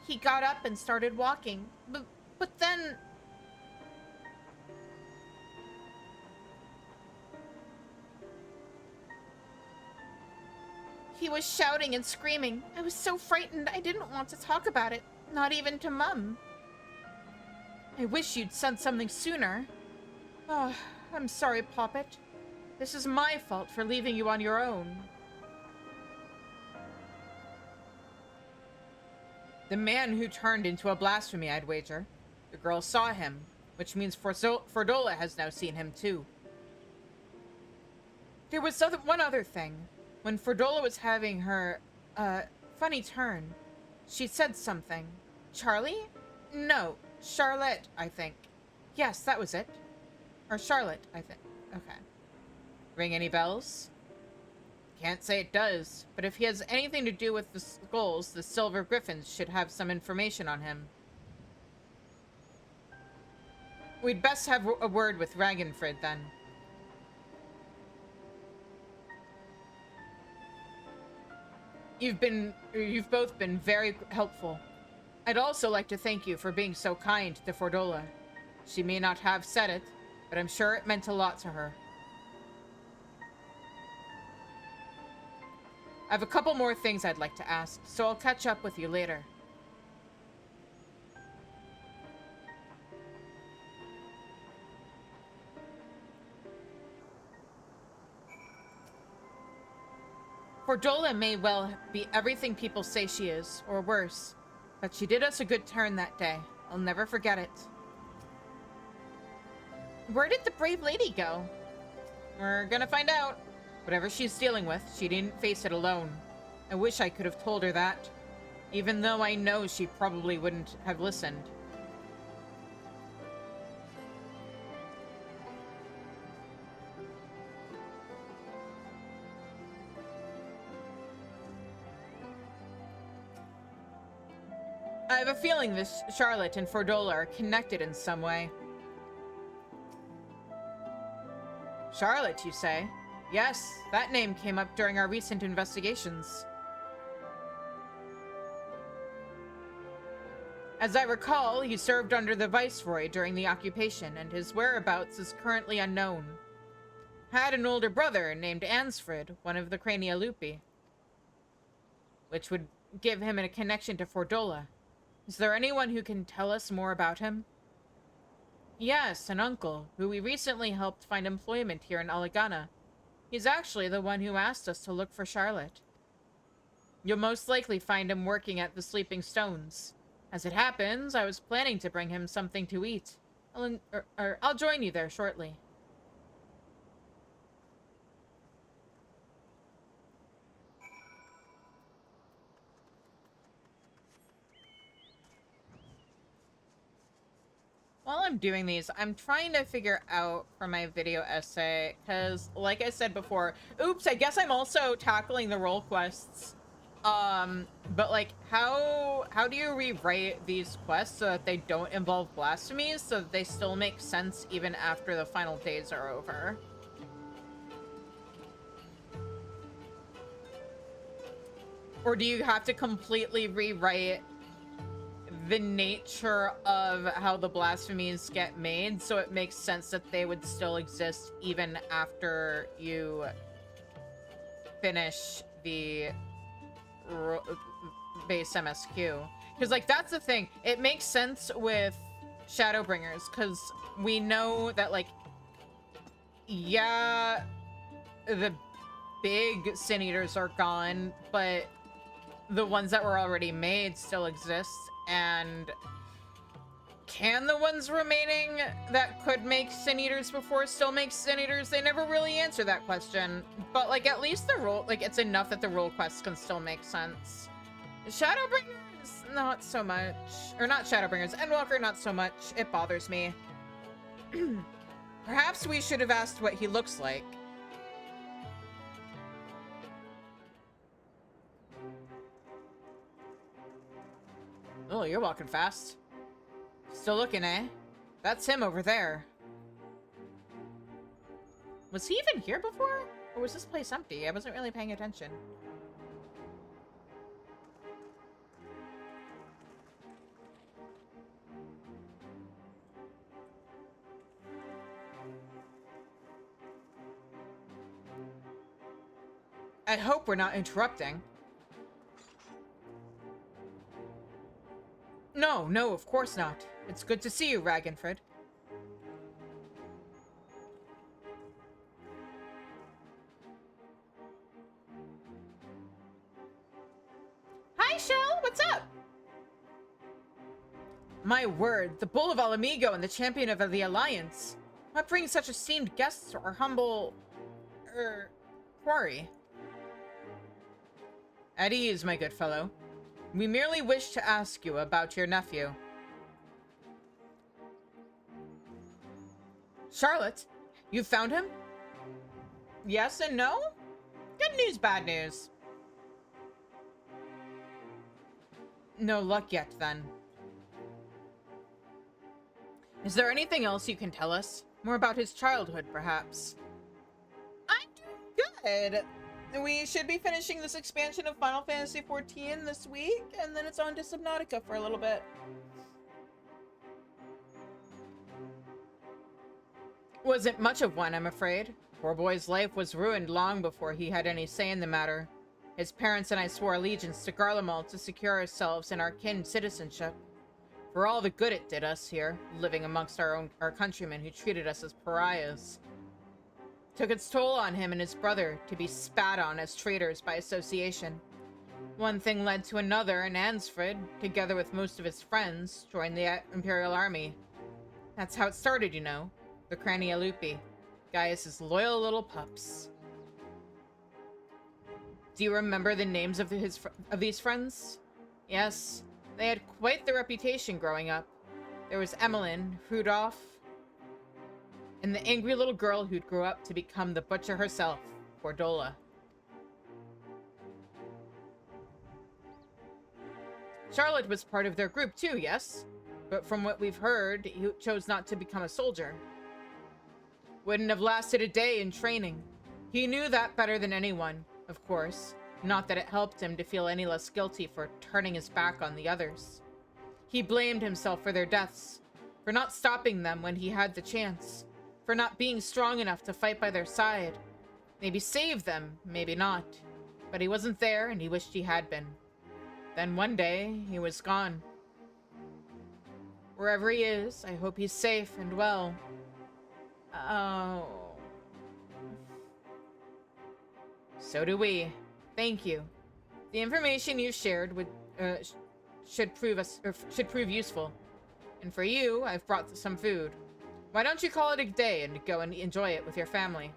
[SPEAKER 2] He got up and started walking, but then... He was shouting and screaming. I was so frightened I didn't want to talk about it, not even to Mum. I wish you'd said something sooner. Oh, I'm sorry, Poppet. This is my fault for leaving you on your own. The man who turned into a blasphemy, I'd wager. The girl saw him, which means Ferdola has now seen him too. There was one other thing. When Ferdola was having her, funny turn, she said something. Charlie? No, Charlotte, I think. Yes, that was it. Or Charlotte, I think. Okay. Ring any bells? Can't say it does, but if he has anything to do with the skulls, the Silver Griffins should have some information on him. We'd best have a word with Ragnfrid, then. You've both been very helpful. I'd also like to thank you for being so kind to Fordola. She may not have said it, but I'm sure it meant a lot to her. I have a couple more things I'd like to ask, so I'll catch up with you later. Fordola may well be everything people say she is, or worse, but she did us a good turn that day. I'll never forget it. Where did the brave lady go? We're gonna find out. Whatever she's dealing with, she didn't face it alone. I wish I could have told her that, even though I know she probably wouldn't have listened. I have a feeling this Charlotte and Fordola are connected in some way. Charlotte, you say? Yes, that name came up during our recent investigations. As I recall, he served under the Viceroy during the occupation, and his whereabouts is currently unknown. Had an older brother named Ansfrid, one of the Crania Lupi, which would give him a connection to Fordola. Is there anyone who can tell us more about him? Yes, an uncle, who we recently helped find employment here in Aligana. He's actually the one who asked us to look for Charlotte. You'll most likely find him working at the Sleeping Stones. As it happens, I was planning to bring him something to eat. I'll join you there shortly. While I'm doing these, I'm trying to figure out for my video essay, because like I said before, oops, I guess I'm also tackling the role quests. But like, how do you rewrite these quests so that they don't involve blasphemies, so that they still make sense even after the final days are over? Or do you have to completely rewrite the nature of how the blasphemies get made so it makes sense that they would still exist even after you finish the base MSQ? Because like, that's the thing, it makes sense with Shadowbringers, because we know that like, yeah, the big Sin Eaters are gone, but the ones that were already made still exist. And can the ones remaining that could make Sin Eaters before still make Sin Eaters? They never really answer that question. But like, at least the role, like, it's enough that the role quests can still make sense. Shadowbringers, not so much. Or not Shadowbringers, Endwalker, not so much. It bothers me. Perhaps we should have asked what he looks like. Oh, you're walking fast. Still looking, eh? That's him over there. Was he even here before? Or was this place empty? I wasn't really paying attention. I hope we're not interrupting. No, of course not. It's good to see you, Ragnfrid. Hi, Shell! What's up? My word, the Bull of Alamigo and the Champion of the Alliance. What brings such esteemed guests to our humble... quarry? At ease, my good fellow. We merely wish to ask you about your nephew. Charlotte, you found him? Yes and no? Good news, bad news. No luck yet, then. Is there anything else you can tell us? More about his childhood, perhaps? I'm doing good.
[SPEAKER 1] We should be finishing this expansion of Final Fantasy XIV this week, and then it's on to Subnautica for a little bit.
[SPEAKER 2] Wasn't much of one, I'm afraid. Poor boy's life was ruined long before he had any say in the matter. His parents and I swore allegiance to Garlemald to secure ourselves and our kin citizenship. For all the good it did us here, living amongst our countrymen who treated us as pariahs. Took its toll on him and his brother to be spat on as traitors by association. One thing led to another, and Ansfrid, together with most of his friends, joined the Imperial Army. That's how it started, you know. The Cranialupi, Gaius's loyal little pups. Do you remember the names of these friends? Yes, they had quite the reputation growing up. There was Emmeline, Rudolph, and the angry little girl who'd grow up to become the butcher herself, Fordola. Charlotte was part of their group too, yes? But from what we've heard, he chose not to become a soldier. Wouldn't have lasted a day in training. He knew that better than anyone, of course. Not that it helped him to feel any less guilty for turning his back on the others. He blamed himself for their deaths, for not stopping them when he had the chance, for not being strong enough to fight by their side. Maybe save them, maybe not. But he wasn't there, and he wished he had been. Then one day, he was gone. Wherever he is, I hope he's safe and well. Oh. So do we. Thank you. The information you shared should prove useful. And for you, I've brought some food. Why don't you call it a day and go and enjoy it with your family?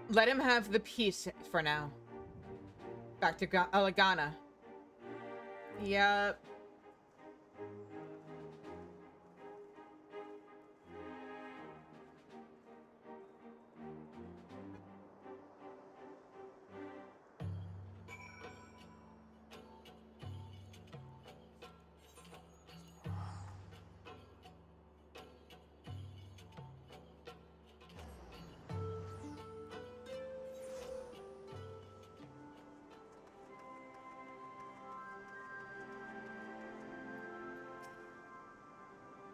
[SPEAKER 2] Let him have the peace for now. Back to Alagana. Yep.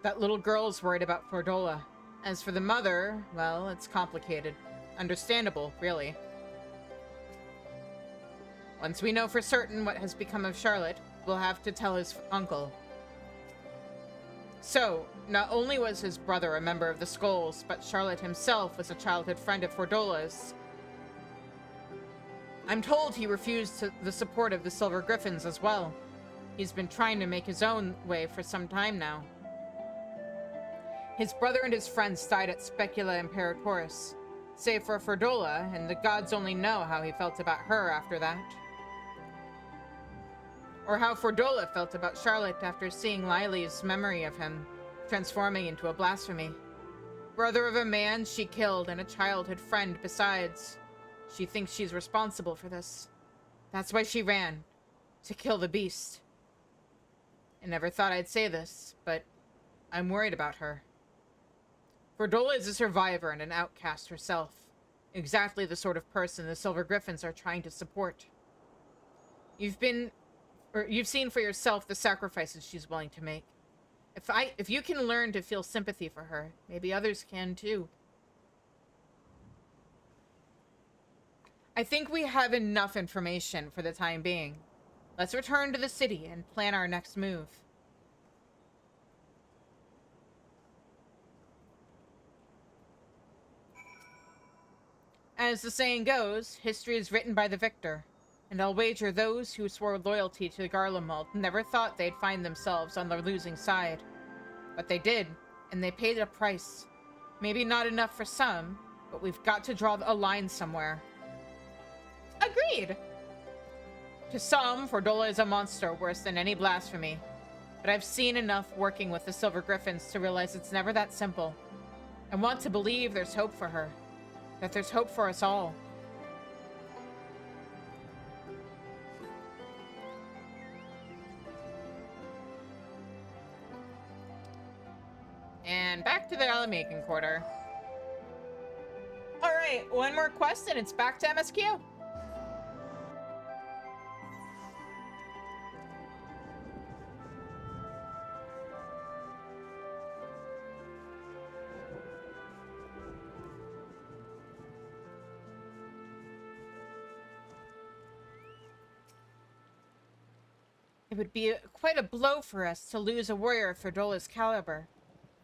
[SPEAKER 2] That little girl's worried about Fordola. As for the mother, well, it's complicated. Understandable, really. Once we know for certain what has become of Charlotte, we'll have to tell his uncle. So, not only was his brother a member of the Skulls, but Charlotte himself was a childhood friend of Fordola's. I'm told he refused the support of the Silver Griffins as well. He's been trying to make his own way for some time now. His brother and his friends died at Specula Imperatoris, save for Fordola, and the gods only know how he felt about her after that. Or how Fordola felt about Charlotte after seeing Lily's memory of him transforming into a blasphemy. Brother of a man she killed and a childhood friend besides. She thinks she's responsible for this. That's why she ran, to kill the beast. I never thought I'd say this, but I'm worried about her. Fordola is a survivor and an outcast herself. Exactly the sort of person the Silver Griffins are trying to support. You've seen for yourself the sacrifices she's willing to make. If you can learn to feel sympathy for her, maybe others can too. I think we have enough information for the time being. Let's return to the city and plan our next move. As the saying goes, history is written by the victor, and I'll wager those who swore loyalty to Garlemald never thought they'd find themselves on the losing side. But they did, and they paid a price. Maybe not enough for some, but we've got to draw a line somewhere. Agreed! To some, Fordola is a monster worse than any blasphemy. But I've seen enough working with the Silver Griffins to realize it's never that simple. I want to believe there's hope for her. That there's hope for us all.
[SPEAKER 1] And back to the Alamaken Quarter. Alright, one more quest and it's back to MSQ.
[SPEAKER 2] It would be quite a blow for us to lose a warrior of Ferdola's caliber.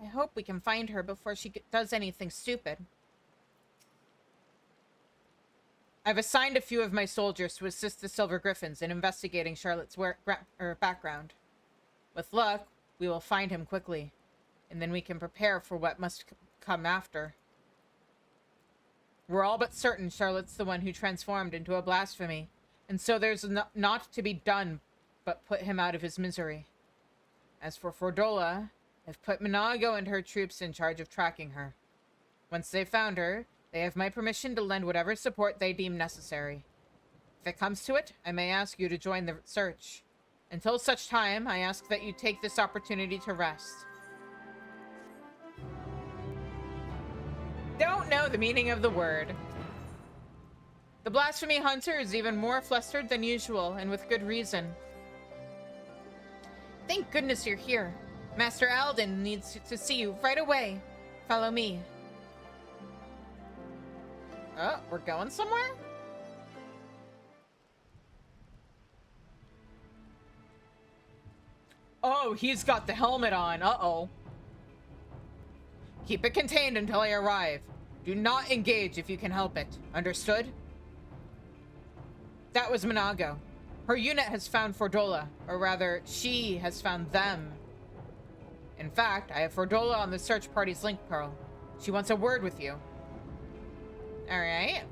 [SPEAKER 2] I hope we can find her before she does anything stupid. I've assigned a few of my soldiers to assist the Silver Griffins in investigating Charlotte's background. With luck, we will find him quickly, and then we can prepare for what must come after. We're all but certain Charlotte's the one who transformed into a blasphemy, and so there's naught to be done but put him out of his misery. As for Fordola, I've put Minago and her troops in charge of tracking her. Once they've found her, they have my permission to lend whatever support they deem necessary. If it comes to it, I may ask you to join the search. Until such time, I ask that you take this opportunity to rest.
[SPEAKER 1] Don't know the meaning of the word.
[SPEAKER 2] The Blasphemy Hunter is even more flustered than usual, and with good reason. Thank goodness you're here. Master Alden needs to see you right away. Follow me.
[SPEAKER 1] Oh, we're going somewhere? Oh, he's got the helmet on. Uh-oh. Keep it contained until I arrive. Do not engage if you can help it. Understood? That was Minago. Her unit has found Fordola, or rather, she has found them. In fact, I have Fordola on the search party's link pearl. She wants a word with you.
[SPEAKER 2] All right.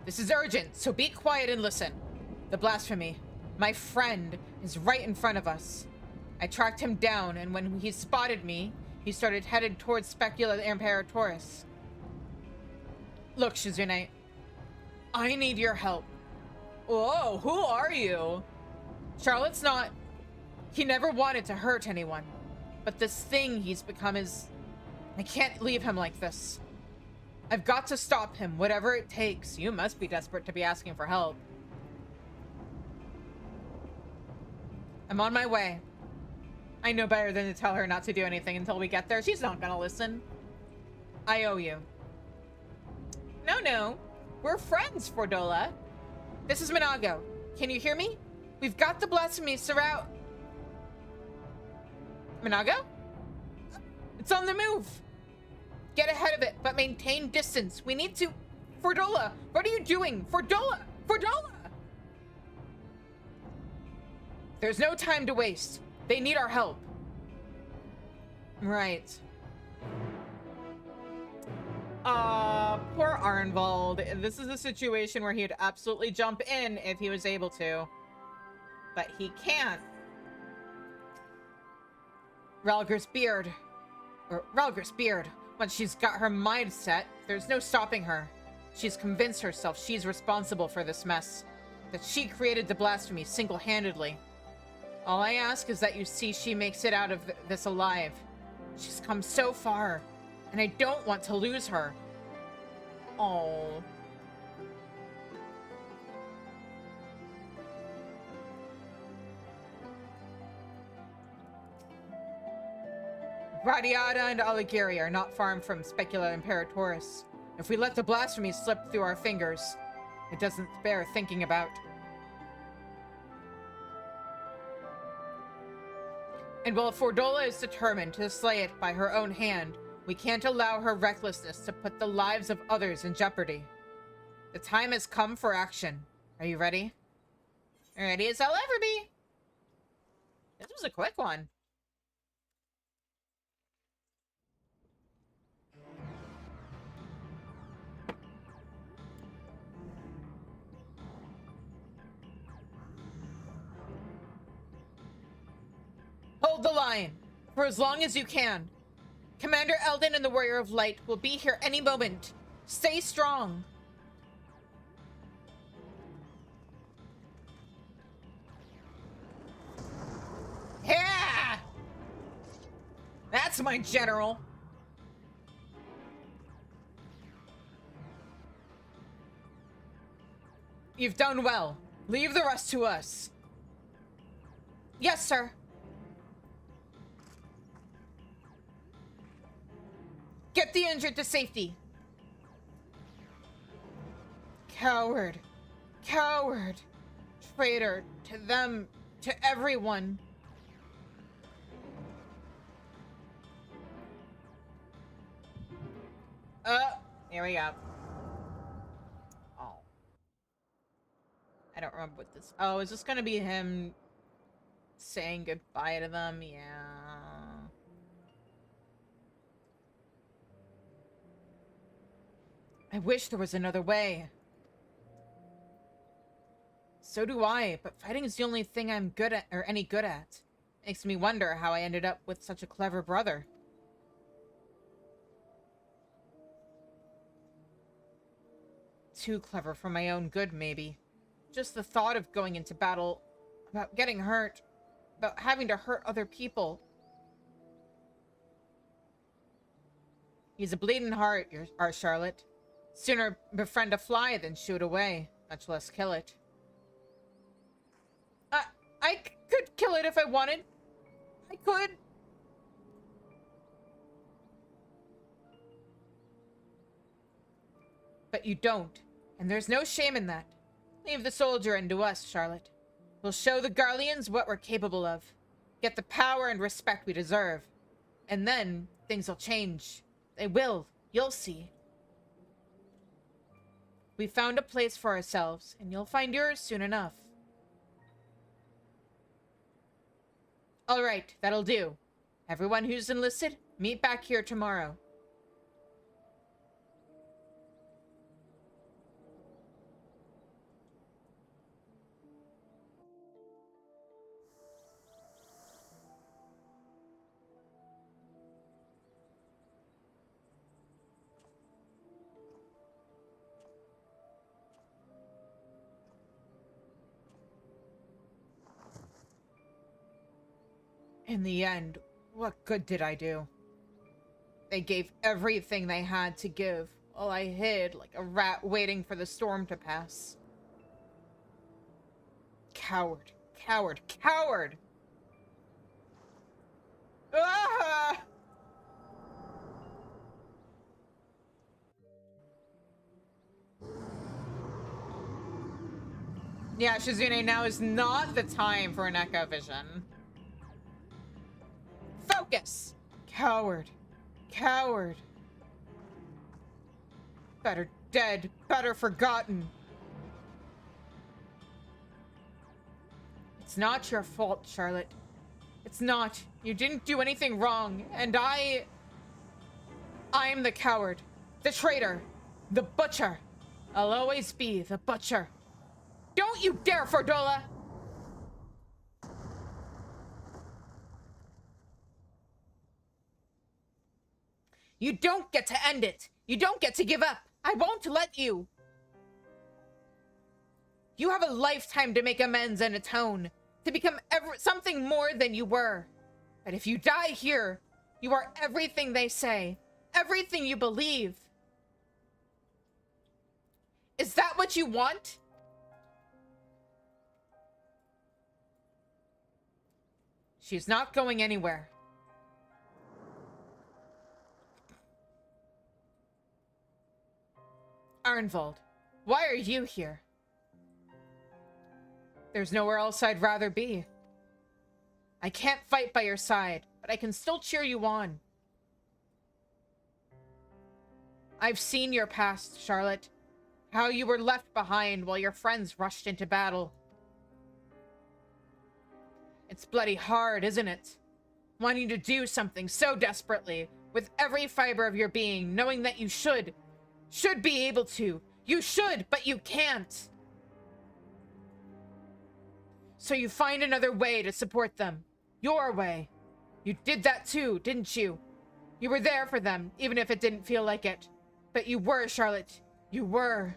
[SPEAKER 1] This is urgent, so be quiet and listen. The blasphemy, my friend, is right in front of us. I tracked him down, and when he spotted me, he started headed towards Specula Imperatoris. Look, Shizune, I need your help. Whoa, who are you? Charlotte's not... He never wanted to hurt anyone. But this thing he's become is... I can't leave him like this. I've got to stop him, whatever it takes. You must be desperate to be asking for help. I'm on my way. I know better than to tell her not to do anything until we get there. She's not gonna listen. I owe you. No. We're friends, Fordola. This is Minago. Can you hear me? We've got the blasphemy surround... Minago? It's on the move. Get ahead of it, but maintain distance. We need to... Fordola, what are you doing? Fordola! There's no time to waste. They need our help. Right. Poor Arnvald. This is a situation where he'd absolutely jump in if he was able to. But he can't. Ralger's beard. Once she's got her mind set, there's no stopping her. She's convinced herself she's responsible for this mess. That she created the blasphemy single-handedly. All I ask is that you see she makes it out of this alive. She's come so far, and I don't want to lose her. Oh. Radiata and Aligiri are not far from Specula Imperatoris. If we let the blasphemy slip through our fingers, it doesn't bear thinking about. And while Fordola is determined to slay it by her own hand, we can't allow her recklessness to put the lives of others in jeopardy. The time has come for action. Are you ready? Ready as I'll ever be. This was a quick one. Hold the line, for as long as you can. Commander Eldon and the Warrior of Light will be here any moment. Stay strong.
[SPEAKER 2] That's my general. You've done well. Leave the rest to us. Yes, sir. Get the injured to safety. Coward. Coward. Traitor to them, to everyone. Here we go. Oh. I don't remember what this... Oh, is this gonna be him saying goodbye to them? Yeah. I wish there was another way. So do I, but fighting is the only thing I'm good at, or any good at. Makes me wonder how I ended up with such a clever brother. Too clever for my own good, maybe. Just the thought of going into battle, about getting hurt, about having to hurt other people. He's a bleeding heart, our Charlotte. Sooner befriend a fly than shoot away, much less kill it. I could kill it if I wanted. I could. But you don't, and there's no shame in that. Leave the soldier into us, Charlotte. We'll show the Garleans what we're capable of. Get the power and respect we deserve. And then, things will change. They will. You'll see. We found a place for ourselves, and you'll find yours soon enough. All right, that'll do. Everyone who's enlisted, meet back here tomorrow. In the end, what good did I do? They gave everything they had to give, while I hid like a rat waiting for the storm to pass. Coward, coward, coward! Ah! Yeah, Shizune, now is not the time for an echo vision. Focus! Coward. Coward. Better dead. Better forgotten. It's not your fault, Charlotte. It's not. You didn't do anything wrong. And I'm the coward. The traitor. The butcher. I'll always be the butcher. Don't you dare, Fordola! You don't get to end it. You don't get to give up. I won't let you. You have a lifetime to make amends and atone, to become something more than you were. But if you die here, you are everything they say, everything you believe. Is that what you want? She's not going anywhere. Arnvold, why are you here? There's nowhere else I'd rather be. I can't fight by your side, but I can still cheer you on. I've seen your past, Charlotte. How you were left behind while your friends rushed into battle. It's bloody hard, isn't it? Wanting to do something so desperately, with every fiber of your being, knowing that you should be able to. You should, but you can't. So you find another way to support them. Your way. You did that too, didn't you? You were there for them, even if it didn't feel like it. But you were, Charlotte. You were.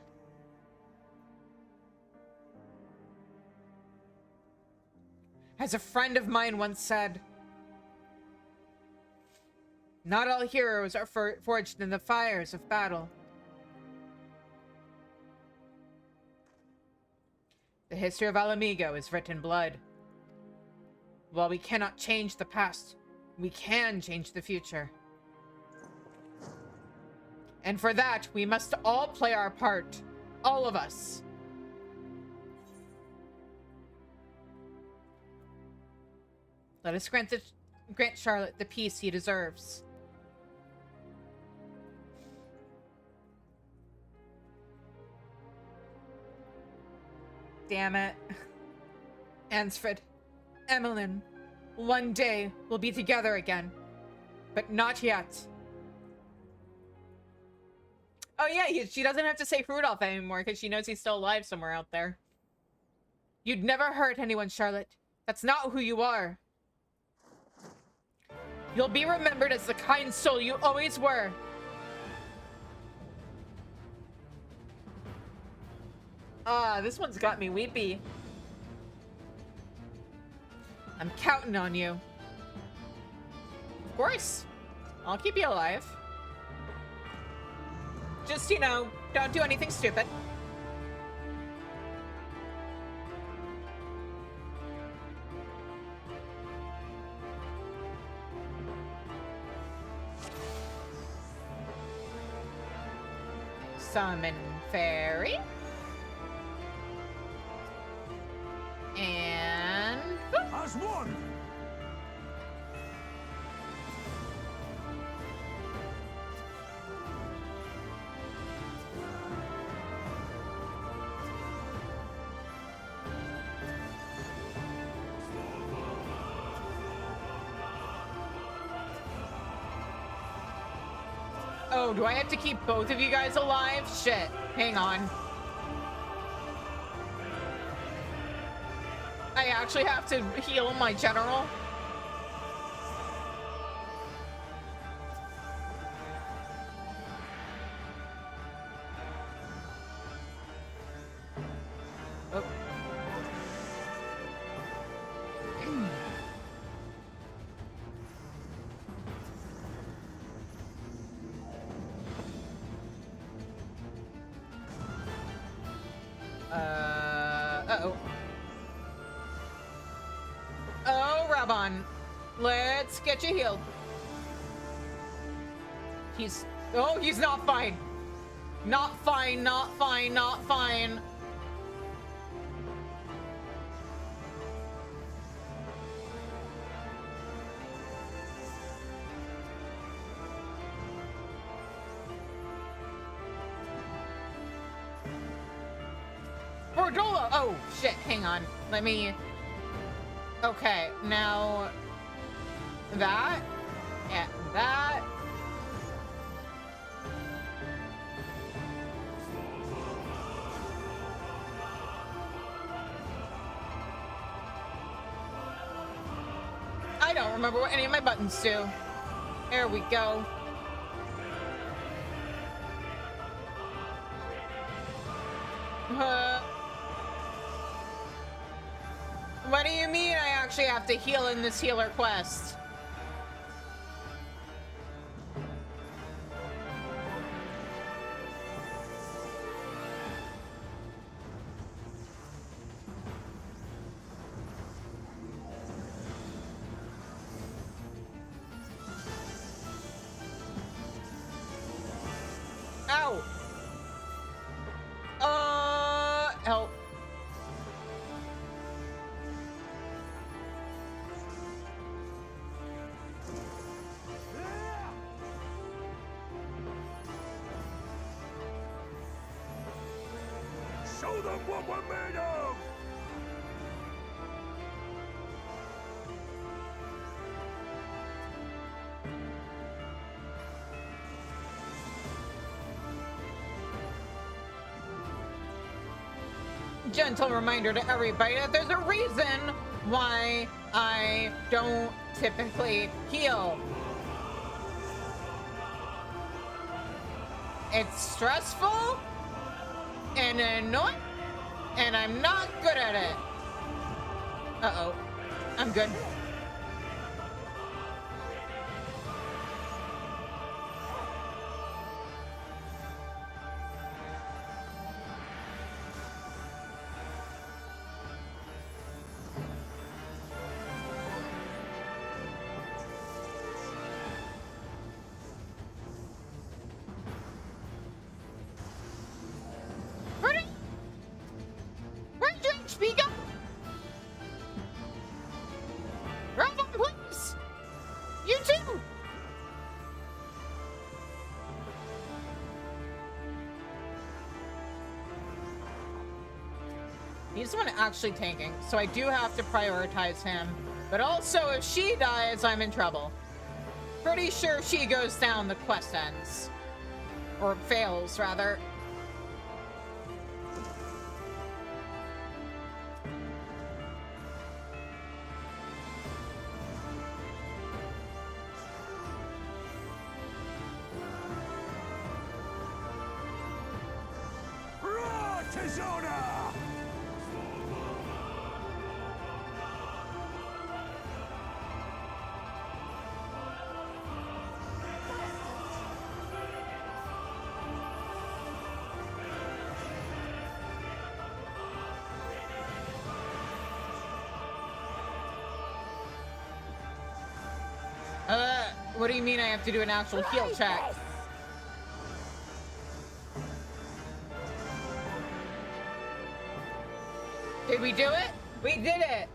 [SPEAKER 2] As a friend of mine once said, Not all heroes are forged in the fires of battle. The history of Alamigo is written in blood. While we cannot change the past, we can change the future. And for that, we must all play our part. All of us. Let us grant Charlotte the peace he deserves. Damn it. Ansfred, Emmeline, one day we'll be together again. But not yet. Oh yeah, she doesn't have to say Rudolph anymore because she knows he's still alive somewhere out there. You'd never hurt anyone, Charlotte. That's not who you are. You'll be remembered as the kind soul you always were. This one's got me weepy. I'm counting on you. Of course. I'll keep you alive. Just, you know, don't do anything stupid. Summon fairy. And...
[SPEAKER 4] As one!
[SPEAKER 2] Oh, do I have to keep both of you guys alive? Shit. Hang on. I actually have to heal my general. Oh. Uh-oh. Oh, Rabon. Let's get you healed. He's... Oh, he's not fine. Not fine, not fine, not fine. Bordola! Oh, shit, hang on. Let me... Okay, now... That. And that. I don't remember what any of my buttons do. There we go. What do you mean I actually have to heal in this healer quest? Ow! Help.
[SPEAKER 4] Show them what we're made of!
[SPEAKER 2] Gentle reminder to everybody that there's a reason why I don't typically heal. It's stressful and annoying, and I'm not good at it. Uh-oh. I'm good. He's the one actually tanking, so I do have to prioritize him. But also, if she dies, I'm in trouble. Pretty sure she goes down, the quest ends. Or fails, rather.
[SPEAKER 4] Tizona!
[SPEAKER 2] What do you mean I have to do an actual heal check? Did we do it? We did it!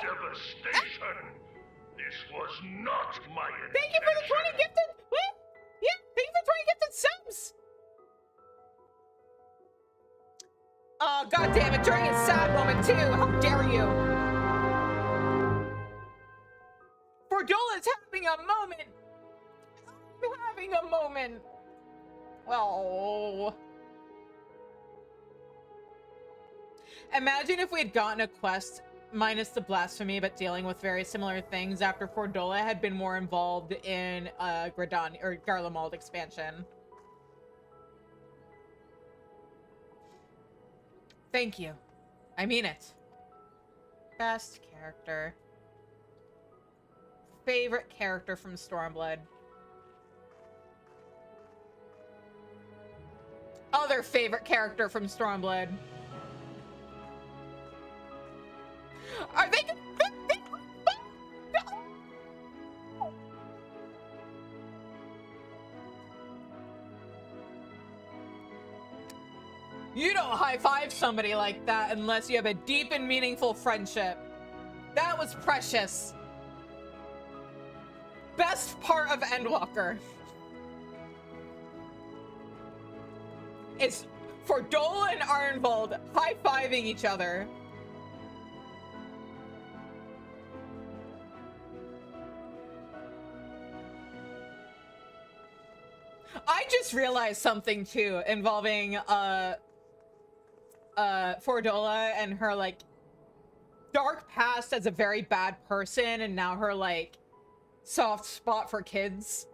[SPEAKER 4] Devastation! This was not my intention.
[SPEAKER 2] Thank you for the 20 gifted... What? Yeah, thank you for 20 gifted subs! Oh, goddammit, during a sad moment, too! How dare you! Fordola's having a moment! I'm having a moment! Oh... Imagine if we had gotten a quest minus the blasphemy, but dealing with very similar things after Fordola had been more involved in Gradani or Garlemald expansion. Thank you. I mean it. Best character. Favorite character from Stormblood. Other favorite character from Stormblood. Are they? You don't high-five somebody like that unless you have a deep and meaningful friendship. That was precious. Best part of Endwalker. It's Fordola and Arnvold high-fiving each other. I just realized something too involving Fordola and her like dark past as a very bad person and now her like soft spot for kids.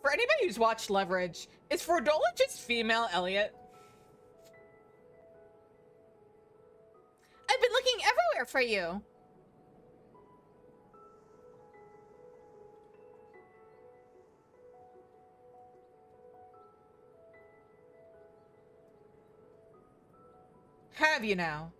[SPEAKER 2] For anybody who's watched Leverage, is Fordola just female Elliot? I've been looking everywhere for you. Have you now?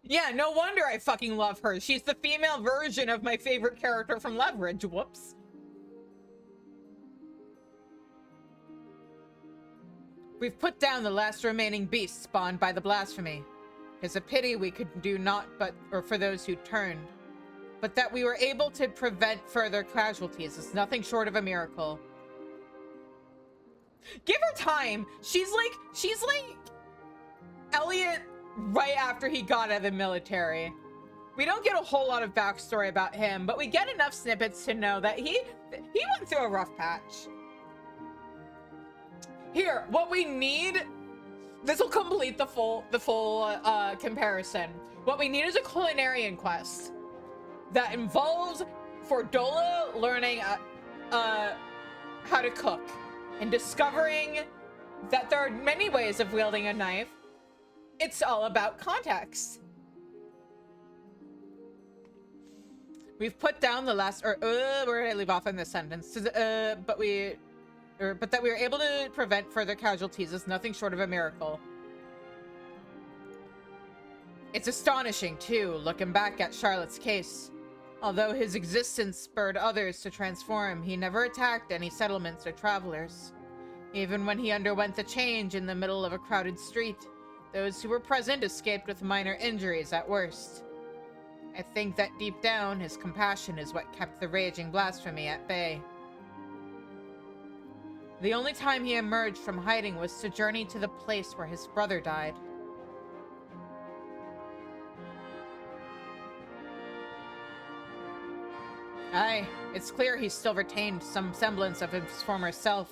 [SPEAKER 2] Yeah, no wonder I fucking love her. She's the female version of my favorite character from Leverage. Whoops. We've put down the last remaining beast spawned by the blasphemy. It's a pity we could do naught but for those who turned. But that we were able to prevent further casualties is nothing short of a miracle. Give her time. She's like Elliot right after he got out of the military. We don't get a whole lot of backstory about him, but we get enough snippets to know that he went through a rough patch. Here, what we need, this will complete the full comparison. What we need is a culinarian quest that involves Fordola learning how to cook.
[SPEAKER 1] and discovering that there are many ways of wielding a knife. It's all about context. We've put down the last, where did I leave off in this sentence? But that we were able to prevent further casualties is nothing short of a miracle. It's astonishing, too, looking back at Charlotte's case. Although his existence spurred others to transform, he never attacked any settlements or travelers. Even when he underwent the change in the middle of a crowded street, those who were present escaped with minor injuries at worst. I think that deep down, his compassion is what kept the raging blasphemy at bay. The only time he emerged from hiding was to journey to the place where his brother died. Aye, it's clear he still retained some semblance of his former self.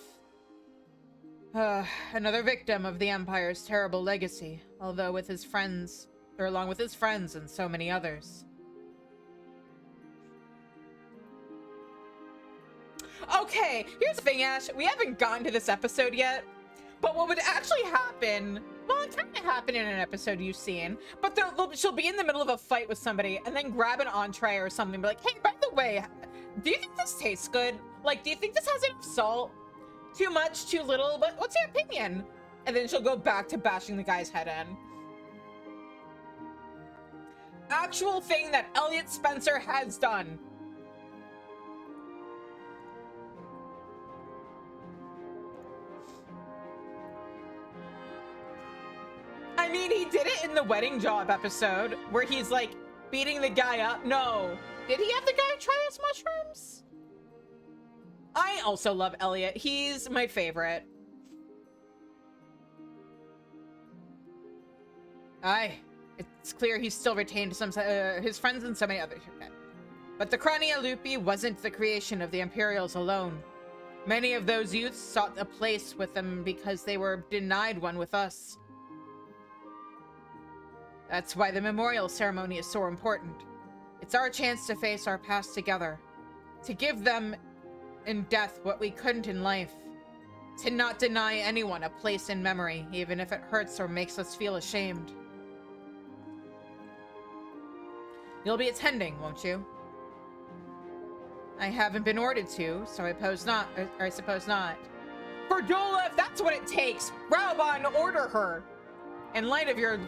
[SPEAKER 1] Another victim of the Empire's terrible legacy, along with his friends and so many others. Okay, here's the thing, Ash. We haven't gotten to this episode yet, but what would actually happen... Well, it kind of happened in an episode you've seen, but she'll be in the middle of a fight with somebody and then grab an entree or something and be like, hey, by the way, do you think this tastes good? Like, do you think this has enough salt? Too much? Too little? What's your opinion? And then she'll go back to bashing the guy's head in. Actual thing that Elliot Spencer has done. I mean, he did it in the wedding job episode where he's like beating the guy up. No. Did he have the guy try his mushrooms? I also love Elliot. He's my favorite. Aye. It's clear he's still retained some his friends and so many others. Okay. But the Crania Lupi wasn't the creation of the Imperials alone. Many of those youths sought a place with them because they were denied one with us. That's why the memorial ceremony is so important. It's our chance to face our past together. To give them in death what we couldn't in life. To not deny anyone a place in memory, even if it hurts or makes us feel ashamed. You'll be attending, won't you? I haven't been ordered to, so I suppose not. Fordola, if that's what it takes, Raubon, order her! In light of your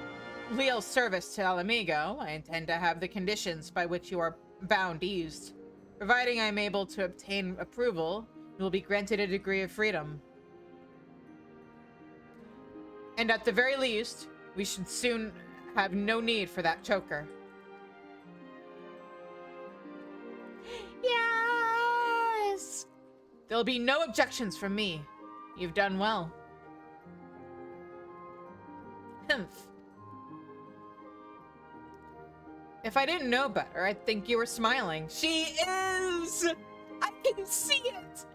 [SPEAKER 1] leal service to Alamigo, I intend to have the conditions by which you are bound eased. Providing I'm able to obtain approval, you will be granted a degree of freedom. And at the very least, we should soon have no need for that choker. Yes! There'll be no objections from me. You've done well. Humph. If I didn't know better, I'd think you were smiling. She is! I can see it!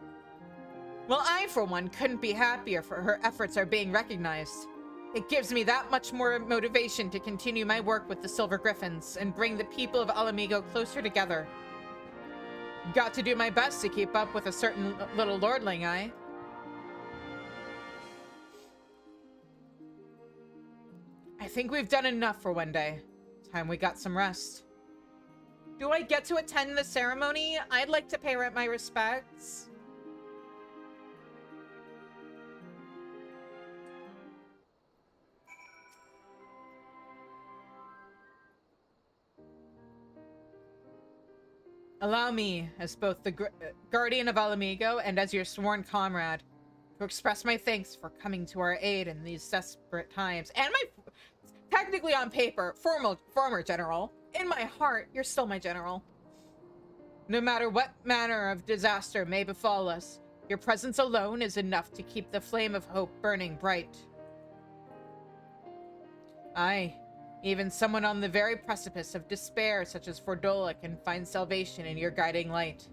[SPEAKER 1] Well, I, for one, couldn't be happier for her efforts are being recognized. It gives me that much more motivation to continue my work with the Silver Griffins and bring the people of Alamigo closer together. Got to do my best to keep up with a certain little lordling, I think we've done enough for one day. Time we got some rest. Do I get to attend the ceremony? I'd like to pay my respects. Allow me, as both the guardian of Alamigo and as your sworn comrade, to express my thanks for coming to our aid in these desperate times. And my, technically on paper, former general. In my heart, you're still my general. No matter what manner of disaster may befall us, your presence alone is enough to keep the flame of hope burning bright. Aye. Even someone on the very precipice of despair, such as Fordola, can find salvation in your guiding light.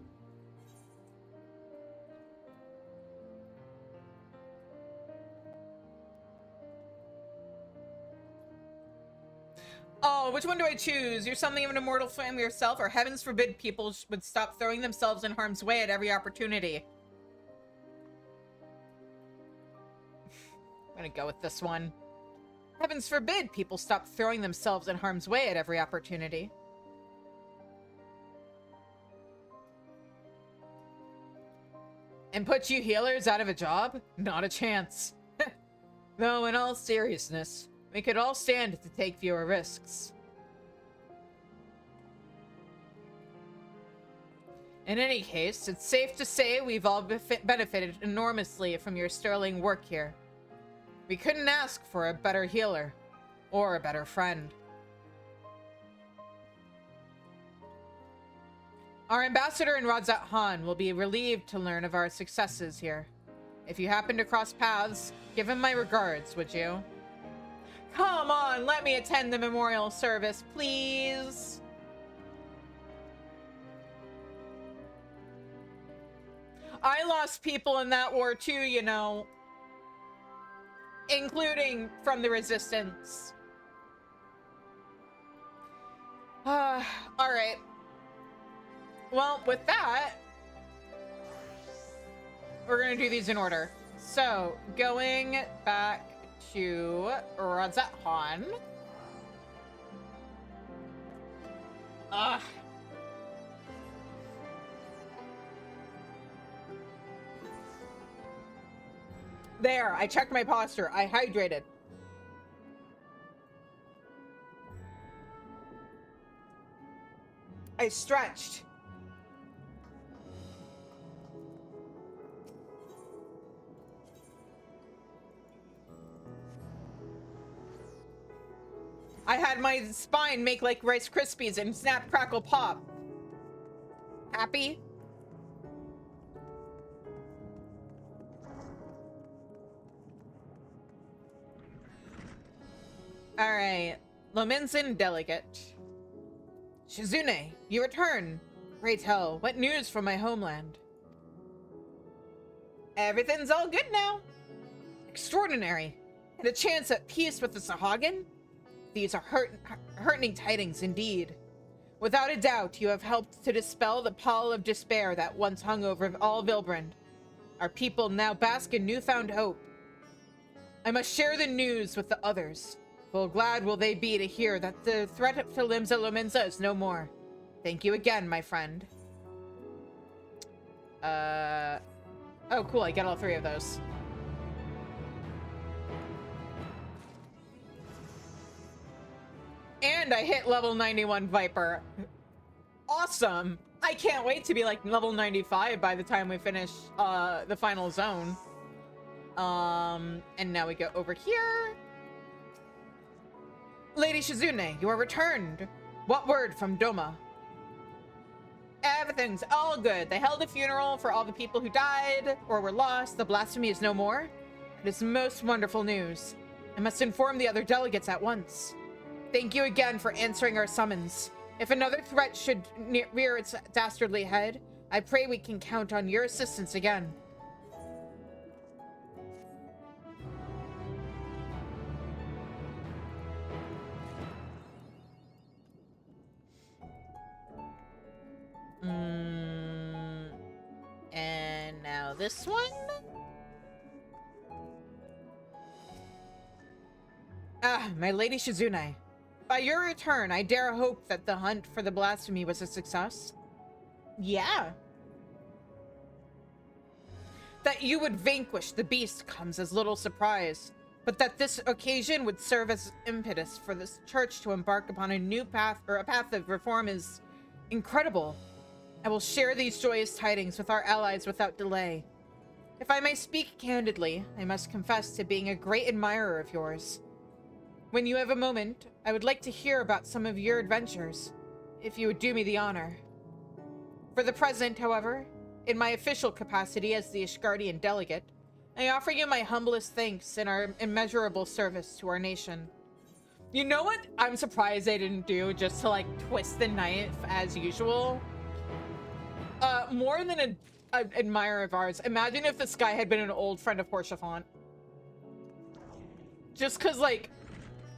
[SPEAKER 1] Oh, which one do I choose? You're something of an immortal flame yourself, or heavens forbid people would stop throwing themselves in harm's way at every opportunity.
[SPEAKER 2] I'm gonna go with this one. Heavens forbid people stop throwing themselves in harm's way at every opportunity. And put you healers out of a job? Not a chance. Though, in all seriousness, we could all stand to take fewer risks. In any case, it's safe to say we've all benefited enormously from your sterling work here. We couldn't ask for a better healer, or a better friend. Our ambassador in Radzat Han will be relieved to learn of our successes here. If you happen to cross paths, give him my regards, would you? Come on, let me attend the memorial service, please. I lost people in that war too, you know. Including from the Resistance. Alright. Well, with that, we're gonna do these in order. So, going back to Radzat Han. There, I checked my posture. I hydrated. I stretched. I had my spine make like Rice Krispies and snap, crackle, pop. Happy? Alright. Lominsan Delegate. Shizune, you return. Pray tell, what news from my homeland? Everything's all good now. Extraordinary. And a chance at peace with the Sahagin? These are heartening tidings indeed. Without a doubt, you have helped to dispel the pall of despair that once hung over all Vilbrand. Our people now bask in newfound hope. I must share the news with the others. Full glad will they be to hear that the threat to Limsa Lominsa is no more. Thank you again, my friend. Oh, cool, I get all three of those. And I hit level 91 Viper. Awesome! I can't wait to be like level 95 by the time we finish the final zone. And now we go over here. Lady Shizune, you are returned. What word from Doma? Everything's all good. They held a funeral for all the people who died or were lost. The blasphemy is no more. It is most wonderful news. I must inform the other delegates at once. Thank you again for answering our summons. If another threat should rear its dastardly head, I pray we can count on your assistance again. And now this one? Ah, my Lady Shizune. By your return, I dare hope that the hunt for the blasphemy was a success. Yeah. That you would vanquish the beast comes as little surprise, but that this occasion would serve as impetus for this church to embark upon a new path, or a path of reform, is incredible. I will share these joyous tidings with our allies without delay. If I may speak candidly, I must confess to being a great admirer of yours. When you have a moment, I would like to hear about some of your adventures, if you would do me the honor. For the present, however, in my official capacity as the Ishgardian delegate, I offer you my humblest thanks in our immeasurable service to our nation. You know what I'm surprised they didn't do just to like twist the knife as usual? More than an admirer of ours, imagine if this guy had been an old friend of Portia. Just cause like,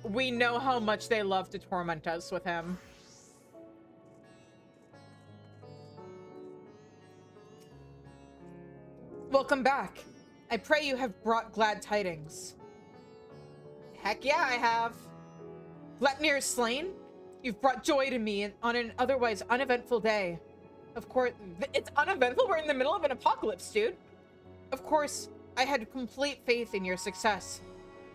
[SPEAKER 2] we know how much they love to torment us with him. Welcome back. I pray you have brought glad tidings. Heck yeah, I have. Gleipnir slain? You've brought joy to me on an otherwise uneventful day. Of course, it's uneventful? We're in the middle of an apocalypse, dude. Of course, I had complete faith in your success,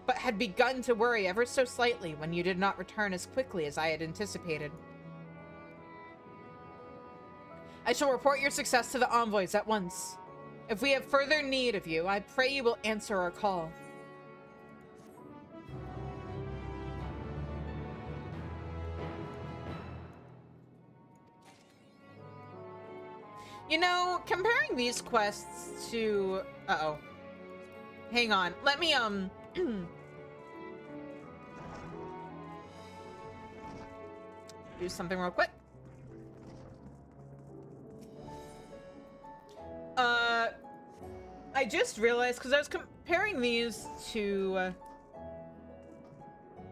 [SPEAKER 2] but had begun to worry ever so slightly when you did not return as quickly as I had anticipated. I shall report your success to the envoys at once. If we have further need of you, I pray you will answer our call. You know, comparing these quests to... Uh-oh. Hang on. Let me, do something real quick. I just realized, because I was comparing these to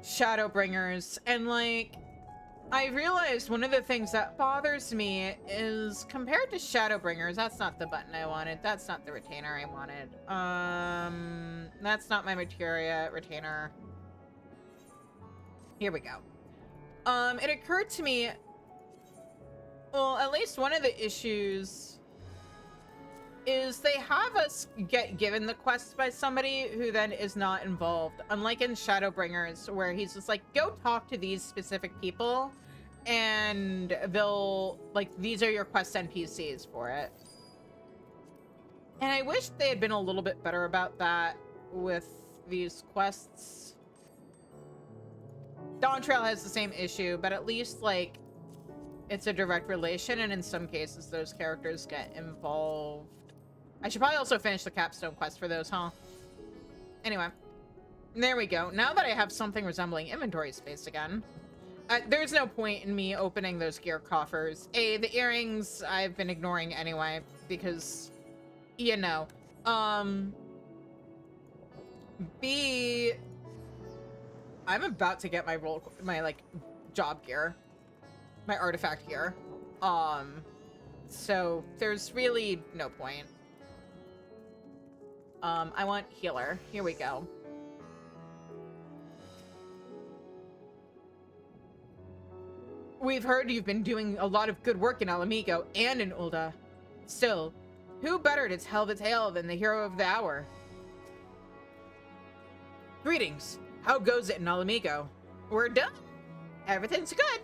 [SPEAKER 2] Shadowbringers, and, like, I realized one of the things that bothers me is compared to Shadowbringers, that's not the button I wanted. That's not the retainer I wanted. That's not my materia retainer. Here we go. It occurred to me, well, at least one of the issues is they have us get given the quest by somebody who then is not involved. Unlike in Shadowbringers, where he's just like, go talk to these specific people, and they'll, like, these are your quest NPCs for it. And I wish they had been a little bit better about that with these quests. Dawntrail has the same issue, but at least, like, it's a direct relation, and in some cases those characters get involved. I should probably also finish the capstone quest for those, huh? Anyway, there we go. Now that I have something resembling inventory space again, there's no point in me opening those gear coffers. A, the earrings I've been ignoring anyway, because, you know. B, I'm about to get my like job gear, my artifact gear. So there's really no point. I want healer. Here we go. We've heard you've been doing a lot of good work in Alamigo and in Ul'dah. Still, who better to tell the tale than the hero of the hour? Greetings. How goes it in Alamigo? We're done. Everything's good.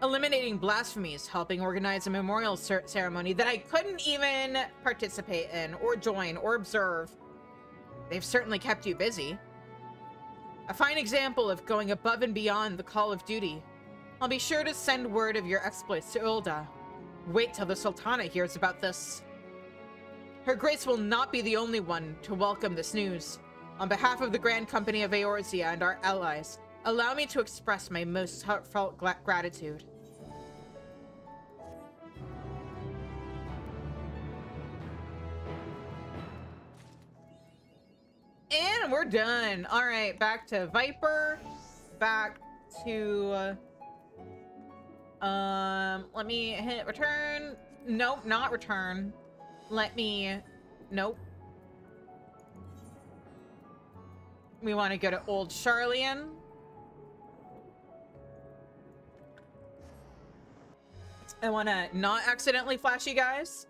[SPEAKER 2] Eliminating blasphemies, helping organize a memorial ceremony that I couldn't even participate in, or join, or observe. They've certainly kept you busy. A fine example of going above and beyond the call of duty. I'll be sure to send word of your exploits to Ul'dah. Wait till the Sultana hears about this. Her Grace will not be the only one to welcome this news. On behalf of the Grand Company of Eorzea and our allies, allow me to express my most heartfelt gratitude. And we're done. All right, back to Viper. Back to... let me hit return. Nope, not return. Let me... Nope. We want to go to Old Sharlayan. I want to not accidentally flash you guys.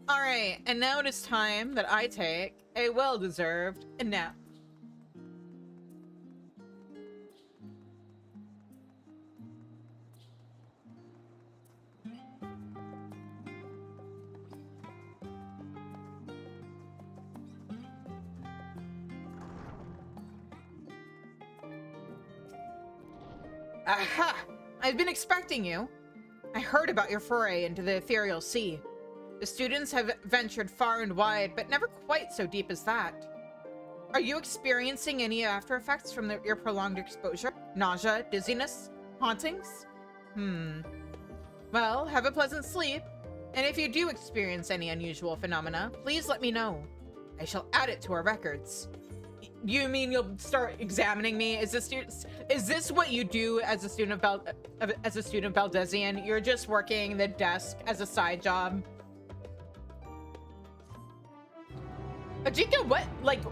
[SPEAKER 2] All right, and now it is time that I take a well-deserved nap. Aha! I've been expecting you. I heard about your foray into the ethereal sea. The students have ventured far and wide, but never quite so deep as that. Are you experiencing any after effects from your prolonged exposure? Nausea, dizziness, hauntings? Well, have a pleasant sleep. And if you do experience any unusual phenomena, please let me know. I shall add it to our records. You mean you'll start examining me? Is this what you do as a student of Baldesion? You're just working the desk as a side job?
[SPEAKER 1] Ajika,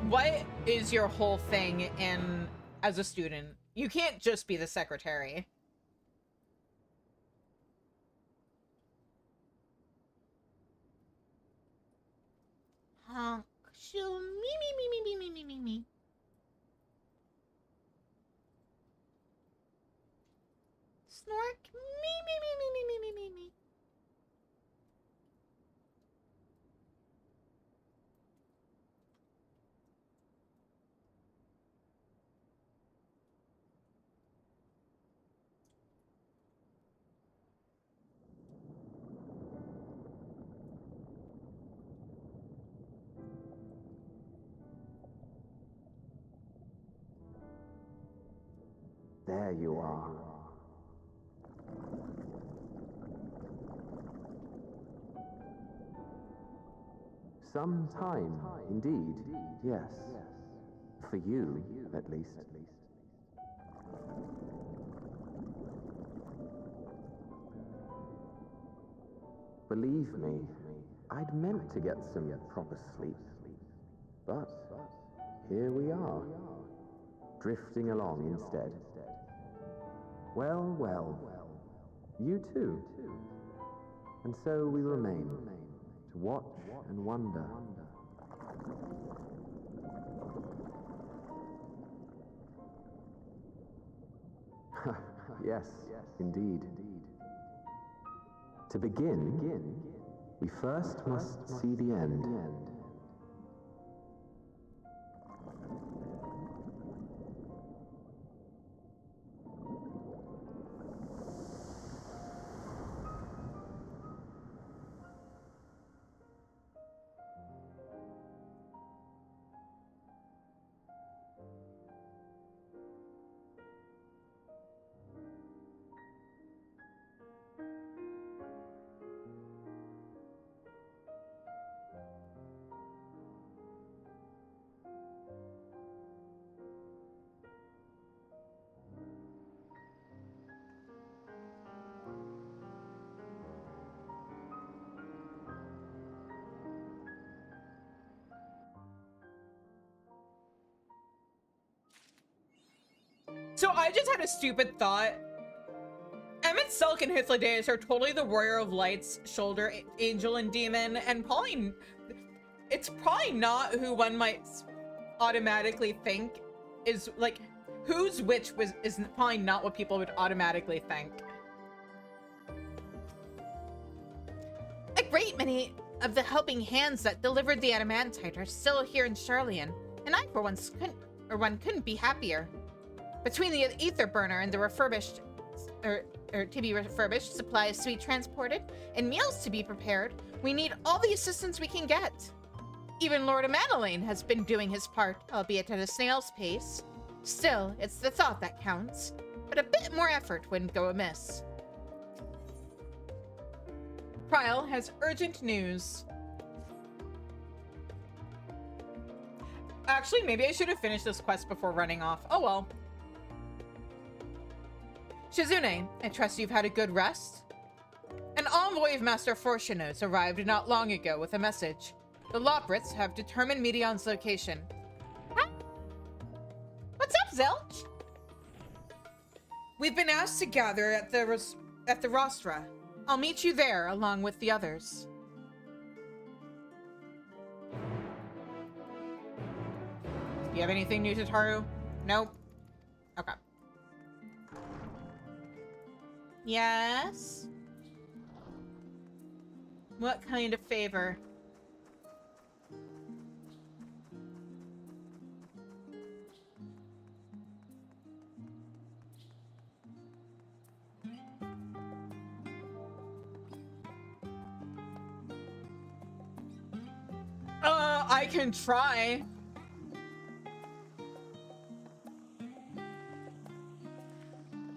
[SPEAKER 1] what is your whole thing in as a student? You can't just be the secretary.
[SPEAKER 2] Honk. Shoo. Me. Snork. Me.
[SPEAKER 5] There you are. Some time, indeed, yes. For you, at least. Believe me, I'd meant to get some proper sleep. But here we are, drifting along instead. Well, you too. And so we remain, to watch and wonder. Yes, indeed. To begin, we first must see the end.
[SPEAKER 1] So I just had a stupid thought. Emmett, Selk, and Hythlodaeus are totally the Warrior of Light's shoulder angel and demon, and probably it's probably not who one might automatically think is like who's which is probably not what people would automatically think.
[SPEAKER 2] A great many of the helping hands that delivered the adamantite are still here in Charlian, and I for once couldn't be happier. Between the ether burner and the refurbished, or to be refurbished, supplies to be transported, and meals to be prepared, we need all the assistance we can get. Even Lord Amadelaine has been doing his part, albeit at a snail's pace. Still, it's the thought that counts, but a bit more effort wouldn't go amiss.
[SPEAKER 1] Prial has urgent news. Actually, maybe I should have finished this quest before running off. Oh well.
[SPEAKER 2] Shizune, I trust you've had a good rest? An envoy of Master Fortunatos arrived not long ago with a message. The Loprits have determined Medion's location. Huh? What's up, Zelch? We've been asked to gather at the rostra. I'll meet you there along with the others.
[SPEAKER 1] Do you have anything new, Tataru? Nope. Okay.
[SPEAKER 2] Yes?
[SPEAKER 1] What kind of favor? I can try.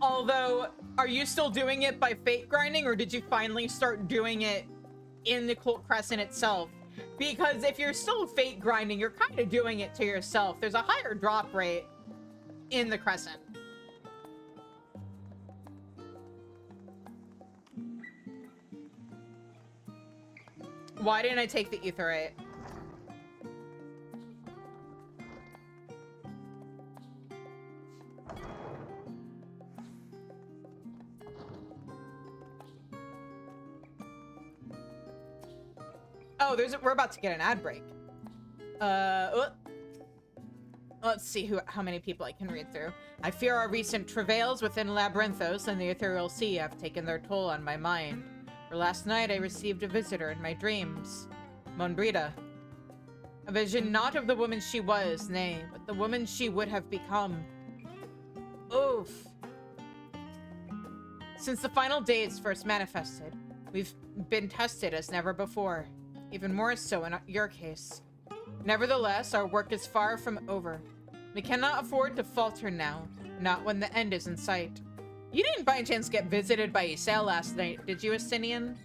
[SPEAKER 1] Although, are you still doing it by fate grinding, or did you finally start doing it in the Cult Crescent itself? Because if you're still fate grinding, you're kind of doing it to yourself. There's a higher drop rate in the Crescent. Why didn't I take the Aetheryte?
[SPEAKER 2] Oh, we're about to get an ad break. Let's see how many people I can read through. I fear our recent travails within Labyrinthos and the Ethereal Sea have taken their toll on my mind. For last night I received a visitor in my dreams. Monbrita. A vision not of the woman she was, nay, but the woman she would have become. Oof. Since the final days first manifested, we've been tested as never before. Even more so in your case. Nevertheless, our work is far from over. We cannot afford to falter now, not when the end is in sight. You didn't by chance get visited by Isel last night, did you, Estinian?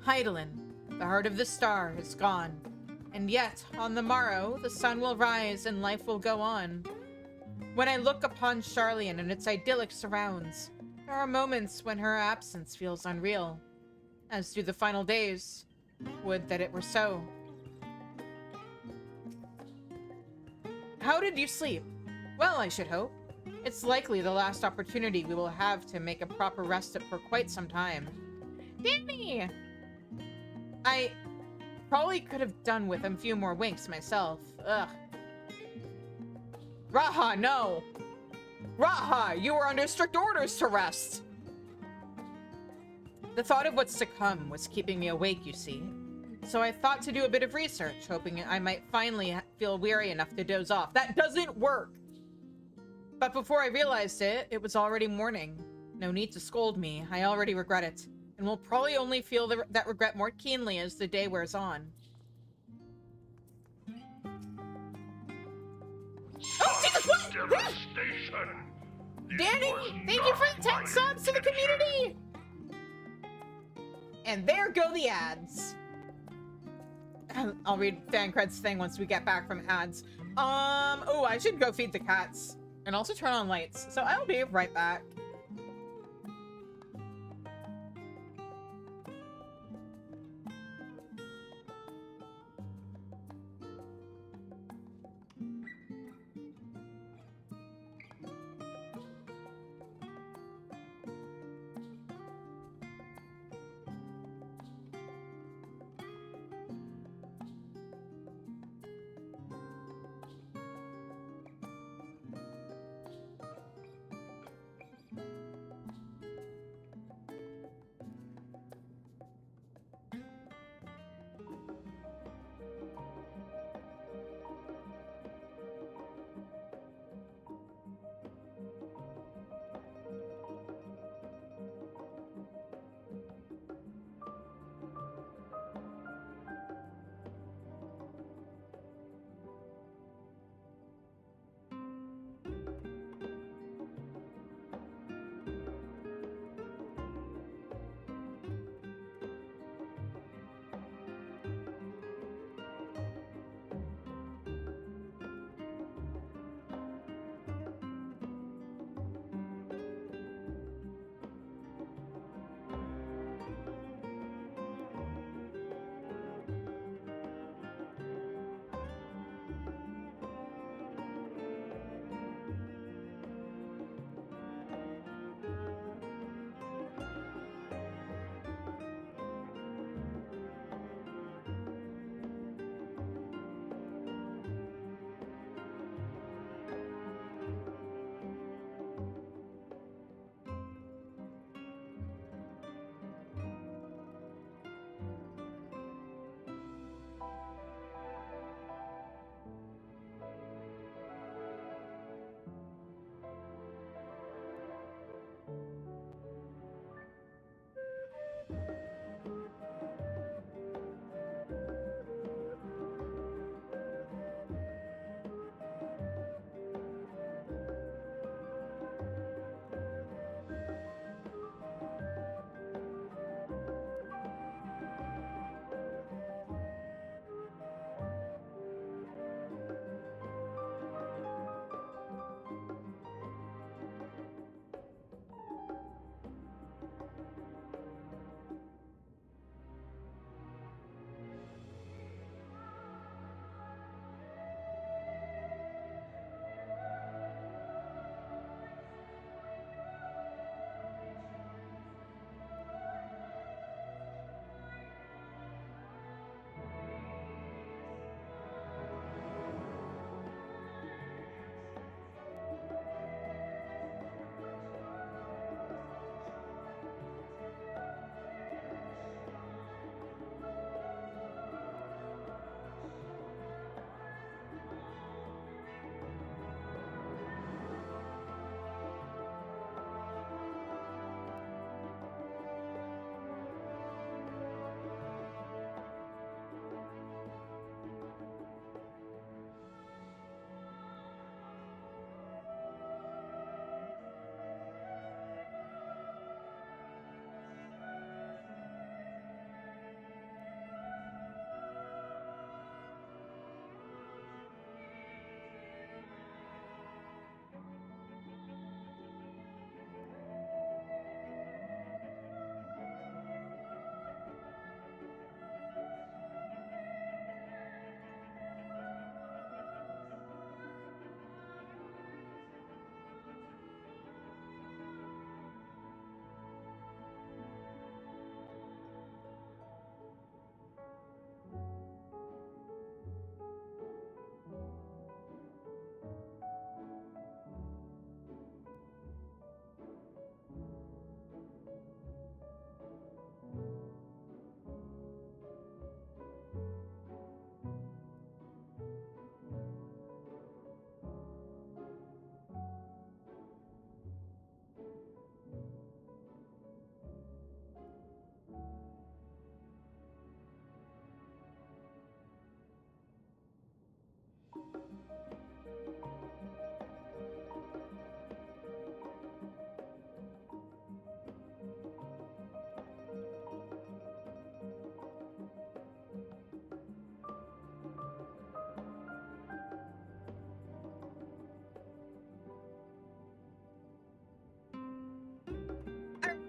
[SPEAKER 2] Heidelin, the heart of the star, is gone. And yet, on the morrow, the sun will rise and life will go on. When I look upon Charlian and its idyllic surrounds, there are moments when her absence feels unreal. As do the final days. Would that it were so. How did you sleep? Well, I should hope. It's likely the last opportunity we will have to make a proper rest for quite some time. Danny! I probably could have done with a few more winks myself. Ugh. Raha, no! Raha, you were under strict orders to rest! The thought of what's to come was keeping me awake, you see. So I thought to do a bit of research, hoping I might finally feel weary enough to doze off. That doesn't work! But before I realized it, it was already morning. No need to scold me, I already regret it. And will probably only feel that regret more keenly as the day wears on. Oh, Jesus, what?
[SPEAKER 4] Devastation.
[SPEAKER 2] Danny, thank you for the 10 subs to the community! And there go the ads. I'll read Fancred's thing once we get back from ads. Oh, I should go feed the cats. And also turn on lights. So I'll be right back.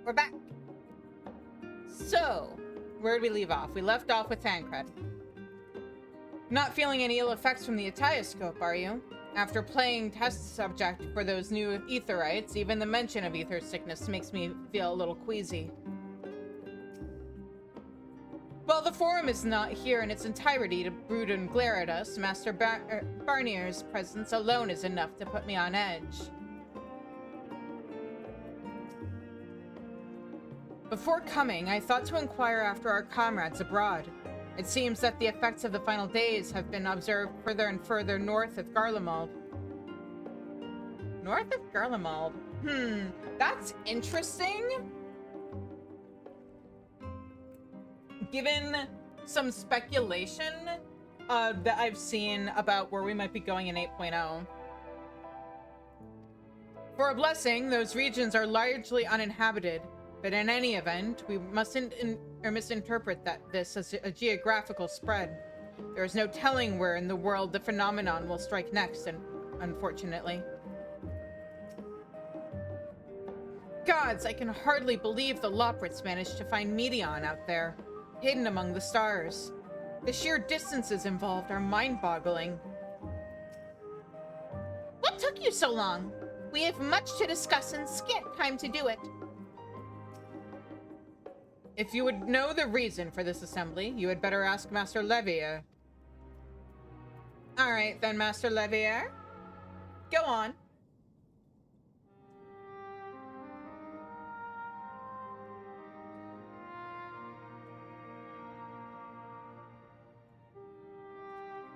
[SPEAKER 2] we're back. So, where did we leave off? We left off with Tancred. Not feeling any ill effects from the Etioscope, are you? After playing test subject for those new Aetherites, even the mention of ether sickness makes me feel a little queasy. Well, the forum is not here in its entirety to brood and glare at us. Master Barnier's presence alone is enough to put me on edge. Before coming, I thought to inquire after our comrades abroad. It seems that the effects of the final days have been observed further and further north of Garlemald. North of Garlemald? That's interesting. Given some speculation that I've seen about where we might be going in 8.0. For a blessing, those regions are largely uninhabited. But in any event, we mustn't misinterpret this as a geographical spread. There is no telling where in the world the phenomenon will strike next, and unfortunately. Gods, I can hardly believe the Loprits managed to find Meteon out there, hidden among the stars. The sheer distances involved are mind-boggling. What took you so long? We have much to discuss and scant time to do it. If you would know the reason for this assembly, you had better ask Master Levier. Alright then, Master Levier. Go on.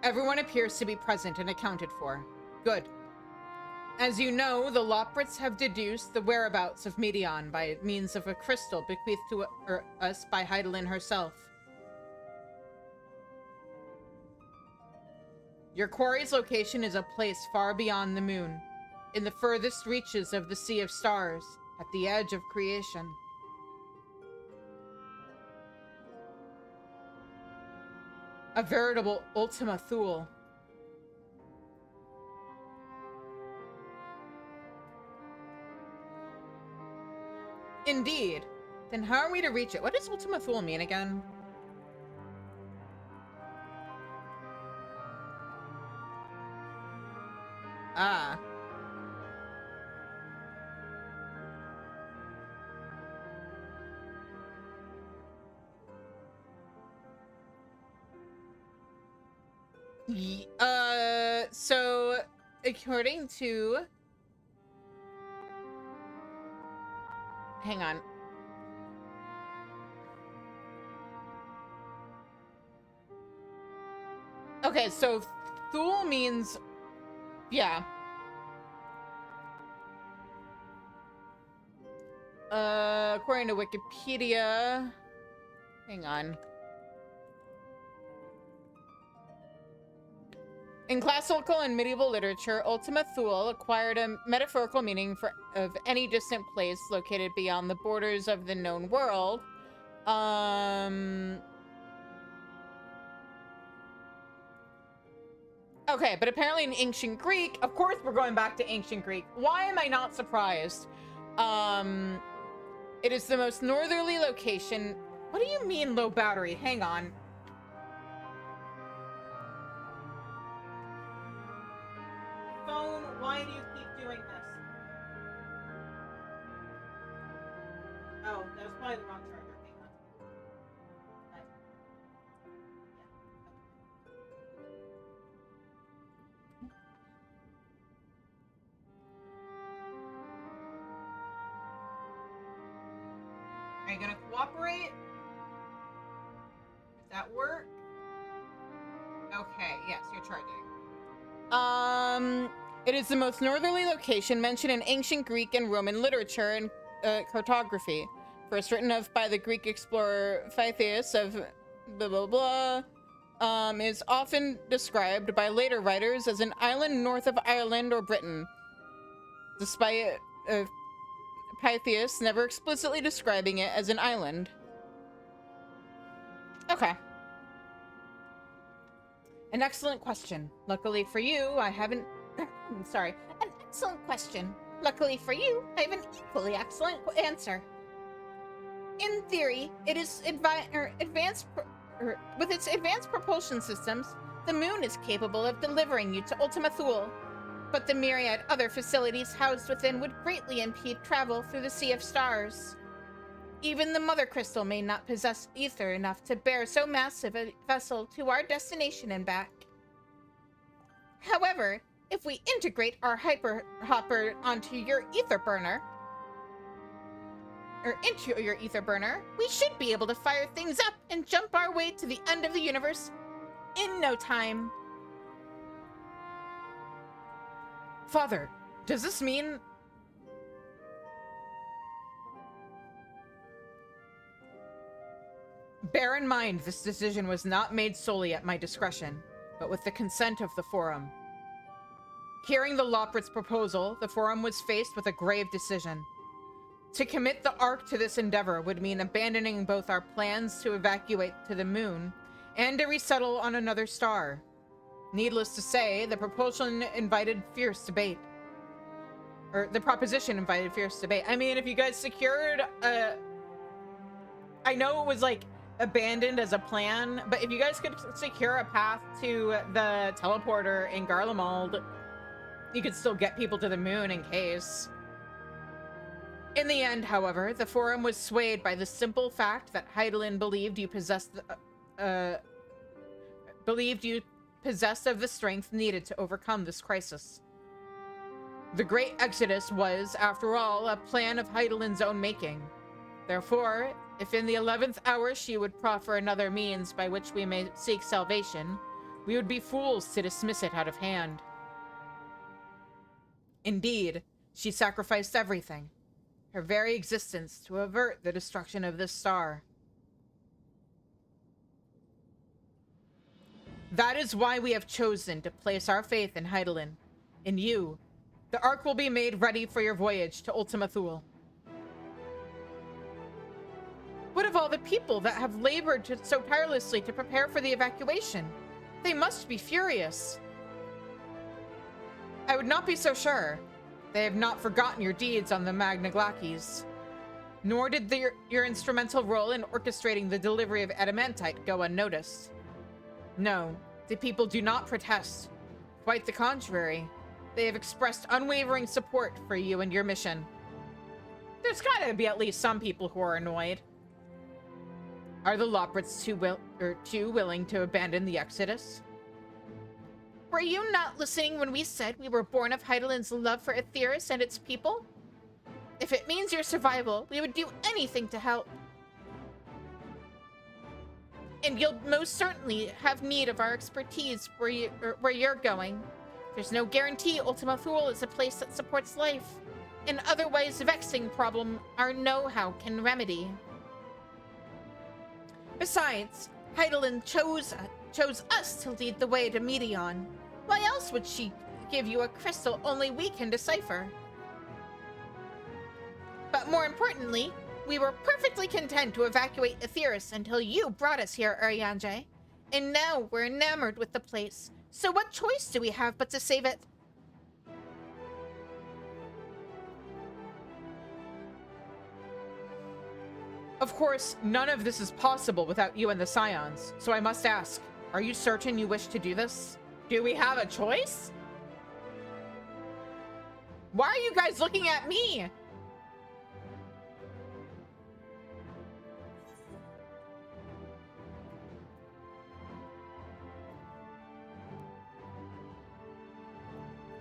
[SPEAKER 2] Everyone appears to be present and accounted for. Good. As you know, the Loprits have deduced the whereabouts of Meteon by means of a crystal bequeathed to us by Heidelin herself. Your quarry's location is a place far beyond the moon, in the furthest reaches of the Sea of Stars, at the edge of creation. A veritable Ultima Thule. Indeed. Then how are we to reach it? What does Ultima Thule mean again? Ah. So according to... Hang on. Okay, so Thule means... Yeah. According to Wikipedia... Hang on. In classical and medieval literature, Ultima Thule acquired a metaphorical meaning of any distant place located beyond the borders of the known world. Okay, but apparently in ancient Greek, of course we're going back to ancient Greek. Why am I not surprised? It is the most northerly location. What do you mean low battery? Hang on. Phone, why do you keep doing this? Oh, that was probably the wrong charger. Hang on. Are you gonna cooperate? Does that work? Okay, yes, you're charging. It is the most northerly location mentioned in ancient Greek and Roman literature and cartography. First written of by the Greek explorer Pythias of blah blah blah, is often described by later writers as an island north of Ireland or Britain, despite Pythias never explicitly describing it as an island. Okay. An excellent question. Luckily for you, I haven't... Sorry. An excellent question. Luckily for you, I have an equally excellent answer. theory, it is with its advanced propulsion systems, the moon is capable of delivering you to Ultima Thule. But the myriad other facilities housed within would greatly impede travel through the Sea of Stars. Even the Mother Crystal may not possess ether enough to bear so massive a vessel to our destination and back. However, if we integrate our hyper hopper into your ether burner, we should be able to fire things up and jump our way to the end of the universe in no time.
[SPEAKER 1] Father, does this mean... Bear in mind, this decision was not made solely at my discretion, but with the consent of the Forum. Hearing the Loprits' proposal, the Forum was faced with a grave decision. To commit the Ark to this endeavor would mean abandoning both our plans to evacuate to the moon and to resettle on another star. Needless to say, the proposition invited fierce debate. I mean, if you guys secured I know it was like abandoned as a plan, but if you guys could secure a path to the teleporter in Garlemald, you could still get people to the moon in case. In the end, however, the Forum was swayed by the simple fact that Hydaelyn believed you possessed of the strength needed to overcome this crisis. The Great Exodus was, after all, a plan of Hydaelyn's own making. Therefore, if in the 11th hour she would proffer another means by which we may seek salvation, we would be fools to dismiss it out of hand. Indeed, she sacrificed everything, her very existence, to avert the destruction of this star. That is why we have chosen to place our faith in Hydaelyn, in you. The Ark will be made ready for your voyage to Ultima Thule. What of all the people that have labored so tirelessly to prepare for the evacuation? They must be furious. I would not be so sure. They have not forgotten your deeds on the Magna Glacies. Nor did your instrumental role in orchestrating the delivery of adamantite go unnoticed. No, the people do not protest. Quite the contrary. They have expressed unwavering support for you and your mission. There's gotta be at least some people who are annoyed. Are the Loprits too willing to abandon the Exodus?
[SPEAKER 2] Were you not listening when we said we were born of Hydaelyn's love for Aetheris and its people? If it means your survival, we would do anything to help. And you'll most certainly have need of our expertise where you're going. There's no guarantee Ultima Thule is a place that supports life. An otherwise vexing problem our know-how can remedy. Besides, Hydaelyn chose us to lead the way to Meteon. Why else would she give you a crystal only we can decipher? But more importantly, we were perfectly content to evacuate Aetheris until you brought us here, Urianger. And now we're enamored with the place. So what choice do we have but to save it?
[SPEAKER 1] Of course, none of this is possible without you and the Scions, so I must ask, are you certain you wish to do this? Do we have a choice? Why are you guys looking at me?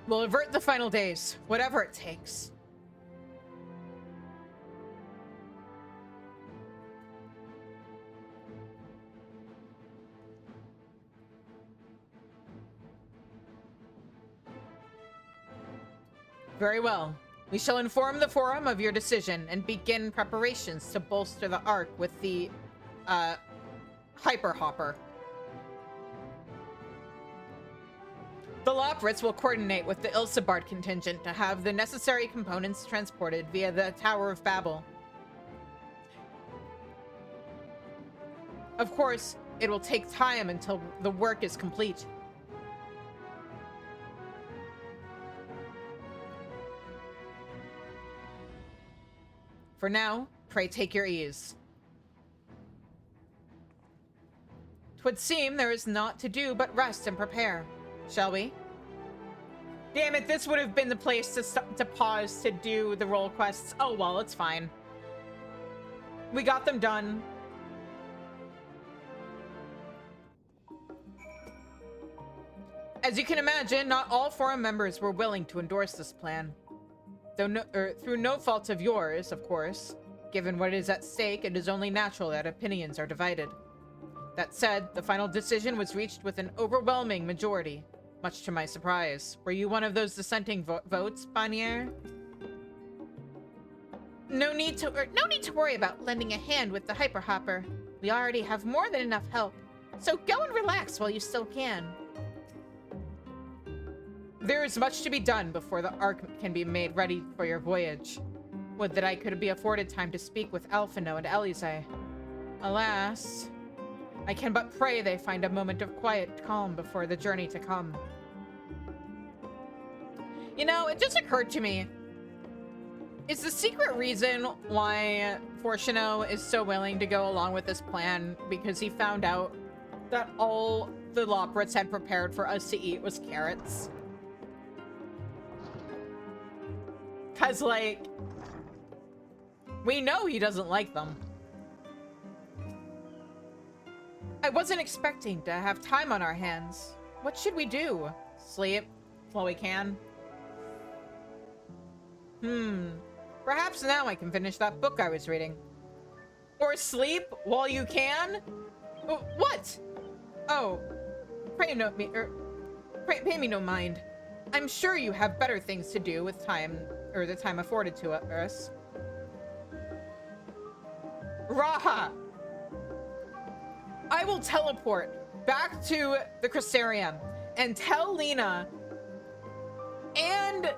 [SPEAKER 1] We'll avert the final days, whatever it takes. Very well. We shall inform the Forum of your decision and begin preparations to bolster the Ark with the, Hyper Hopper. The Loprits will coordinate with the Ilsebard contingent to have the necessary components transported via the Tower of Babel. Of course, it will take time until the work is complete. For now, pray take your ease.
[SPEAKER 2] 'Twould seem there is naught to do but rest and prepare. Shall we?
[SPEAKER 1] Damn it, this would have been the place to pause to do the role quests. Oh well, it's fine. We got them done.
[SPEAKER 2] As you can imagine, not all forum members were willing to endorse this plan. Though through no fault of yours, of course. Given what is at stake, it is only natural that opinions are divided. That said, the final decision was reached with an overwhelming majority, much to my surprise. Were you one of those dissenting votes, Banier? No need to worry about lending a hand with the hyperhopper. We already have more than enough help. So go and relax while you still can. There is much to be done before the Ark can be made ready for your voyage. Would that I could be afforded time to speak with Alphino and Elise. Alas, I can but pray they find a moment of quiet calm before the journey to come.
[SPEAKER 1] You know, it just occurred to me. Is the secret reason why Fortuno is so willing to go along with this plan because he found out that all the Loprits had prepared for us to eat was carrots? Because, like, we know he doesn't like them.
[SPEAKER 2] I wasn't expecting to have time on our hands. What should we do?
[SPEAKER 1] Sleep while we can.
[SPEAKER 2] Perhaps now I can finish that book I was reading.
[SPEAKER 1] Or sleep while you can?
[SPEAKER 2] What? Oh, pay me no mind. I'm sure you have better things to do with time, or the time afforded to us.
[SPEAKER 1] Raha! I will teleport back to the Crystarium and tell Lena and...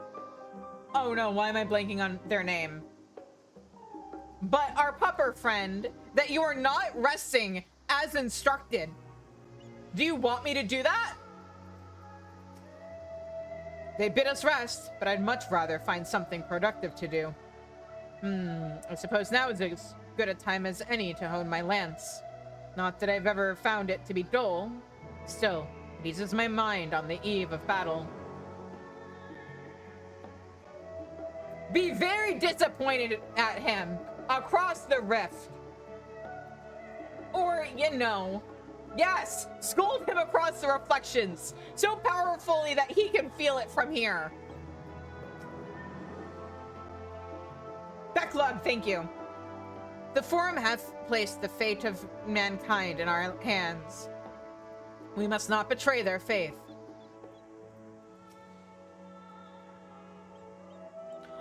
[SPEAKER 1] Oh no, why am I blanking on their name? But our pupper friend, that you are not resting as instructed. Do you want me to do that?
[SPEAKER 2] They bid us rest, but I'd much rather find something productive to do. I suppose now is as good a time as any to hone my lance. Not that I've ever found it to be dull. Still, it eases my mind on the eve of battle.
[SPEAKER 1] Be very disappointed at him across the rift. Or, you know, yes, scold him across the reflections so powerfully that he can feel it from here. Backlog, thank you.
[SPEAKER 2] The Forum hath placed the fate of mankind in our hands. We must not betray their faith.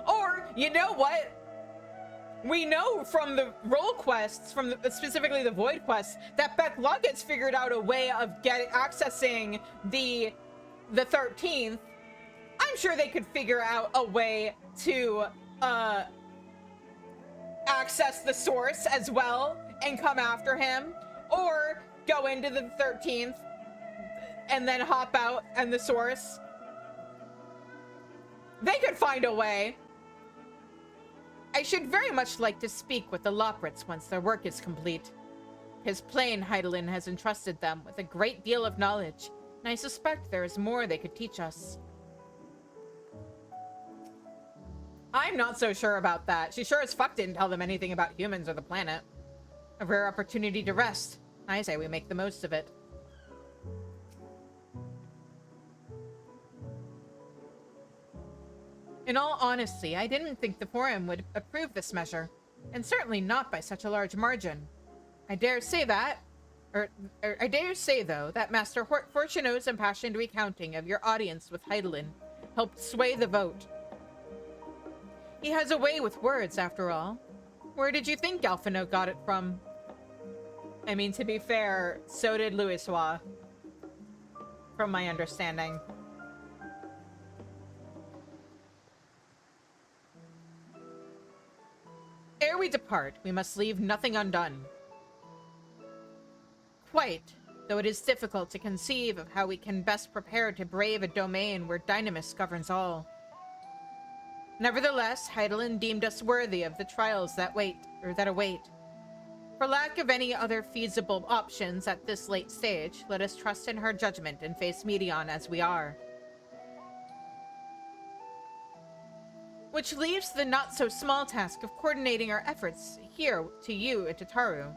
[SPEAKER 1] Or, you know what? We know from the role quests, from specifically the void quests, that Backlog has figured out a way of accessing the 13th. I'm sure they could figure out a way to access the source as well and come after him, or go into the 13th and then hop out and the source. They could find a way.
[SPEAKER 2] I should very much like to speak with the Loprits once their work is complete. His plane Heidelin has entrusted them with a great deal of knowledge, and I suspect there is more they could teach us.
[SPEAKER 1] I'm not so sure about that. She sure as fuck didn't tell them anything about humans or the planet.
[SPEAKER 2] A rare opportunity to rest. I say we make the most of it. In all honesty, I didn't think the Forum would approve this measure, and certainly not by such a large margin. I dare say, though, that Master Fortuno's impassioned recounting of your audience with Heidelin helped sway the vote. He has a way with words, after all. Where did you think Alphino got it from?
[SPEAKER 1] I mean, to be fair, so did Louisois, from my understanding.
[SPEAKER 2] Ere we depart, we must leave nothing undone. Quite, though it is difficult to conceive of how we can best prepare to brave a domain where Dynamis governs all. Nevertheless, Heidelin deemed us worthy of the trials that await. For lack of any other feasible options at this late stage, let us trust in her judgment and face Medion as we are. Which leaves the not-so-small task of coordinating our efforts here to you and Tataru.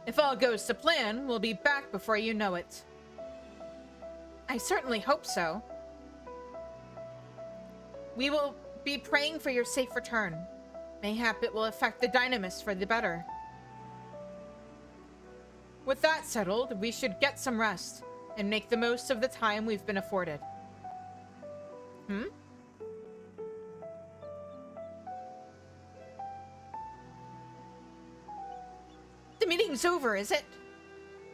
[SPEAKER 2] If all goes to plan, we'll be back before you know it. I certainly hope so. We will be praying for your safe return. Mayhap it will affect the Dynamis for the better. With that settled, we should get some rest and make the most of the time we've been afforded. The meeting's over, is it?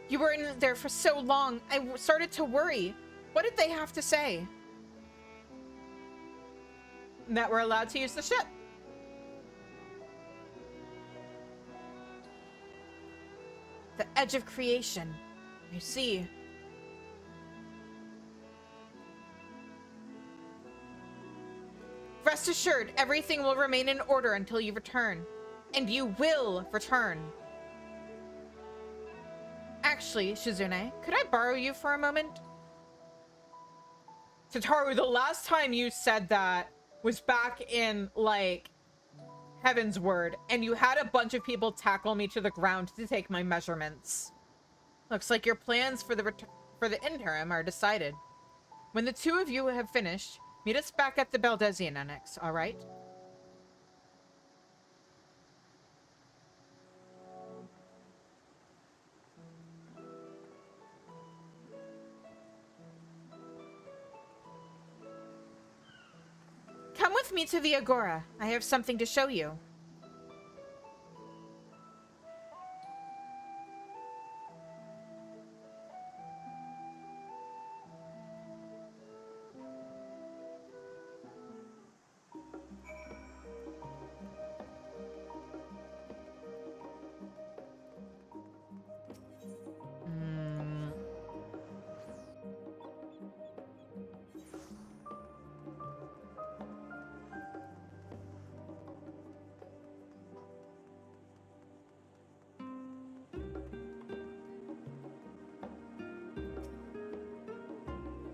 [SPEAKER 2] You were in there for so long, I started to worry. What did they have to say?
[SPEAKER 1] That we're allowed to use the ship.
[SPEAKER 2] The edge of creation. I see. Rest assured, everything will remain in order until you return. And you will return. Actually, Shizune, could I borrow you for a moment?
[SPEAKER 1] Tataru, the last time you said that was back in, like, Heaven's Word, and you had a bunch of people tackle me to the ground to take my measurements.
[SPEAKER 2] Looks like your plans for the interim are decided. When the two of you have finished, meet us back at the Baldesion Annex, all right? Come with me to the Agora. I have something to show you.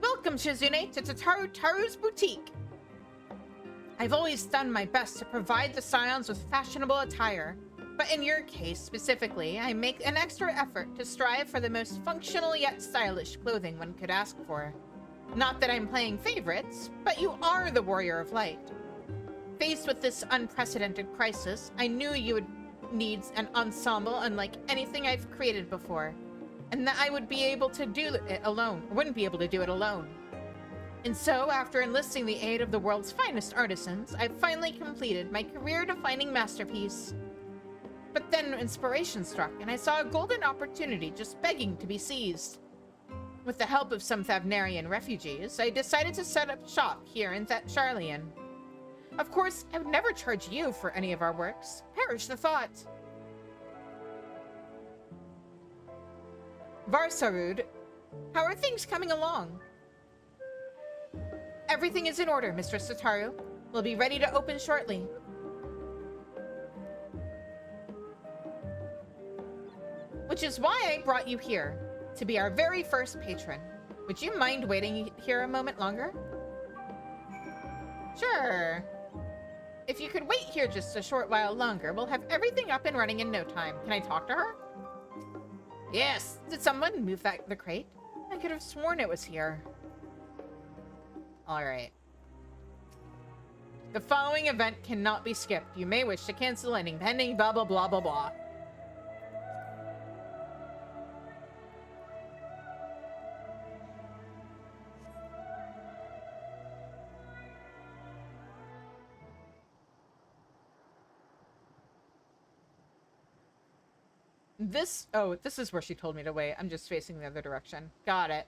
[SPEAKER 2] Welcome, Shizune, to Taru's boutique. I've always done my best to provide the Scions with fashionable attire, but in your case specifically, I make an extra effort to strive for the most functional yet stylish clothing one could ask for. Not that I'm playing favorites, but you are the Warrior of Light. Faced with this unprecedented crisis, I knew you would need an ensemble unlike anything I've created before, and that I would be able to do it alone, wouldn't be able to do it alone. And so, after enlisting the aid of the world's finest artisans, I finally completed my career-defining masterpiece. But then inspiration struck, and I saw a golden opportunity just begging to be seized. With the help of some Thavnarian refugees, I decided to set up shop here in Charlian. Of course, I would never charge you for any of our works. Perish the thought. Varsarud, how are things coming along? Everything is in order, Mistress Tataru. We'll be ready to open shortly. Which is why I brought you here, to be our very first patron. Would you mind waiting here a moment longer? Sure. If you could wait here just a short while longer, we'll have everything up and running in no time. Can I talk to her? Yes. Did someone move the crate? I could have sworn it was here. Alright. The following event cannot be skipped. You may wish to cancel any pending blah blah blah blah blah. This is where she told me to wait. I'm just facing the other direction. Got it.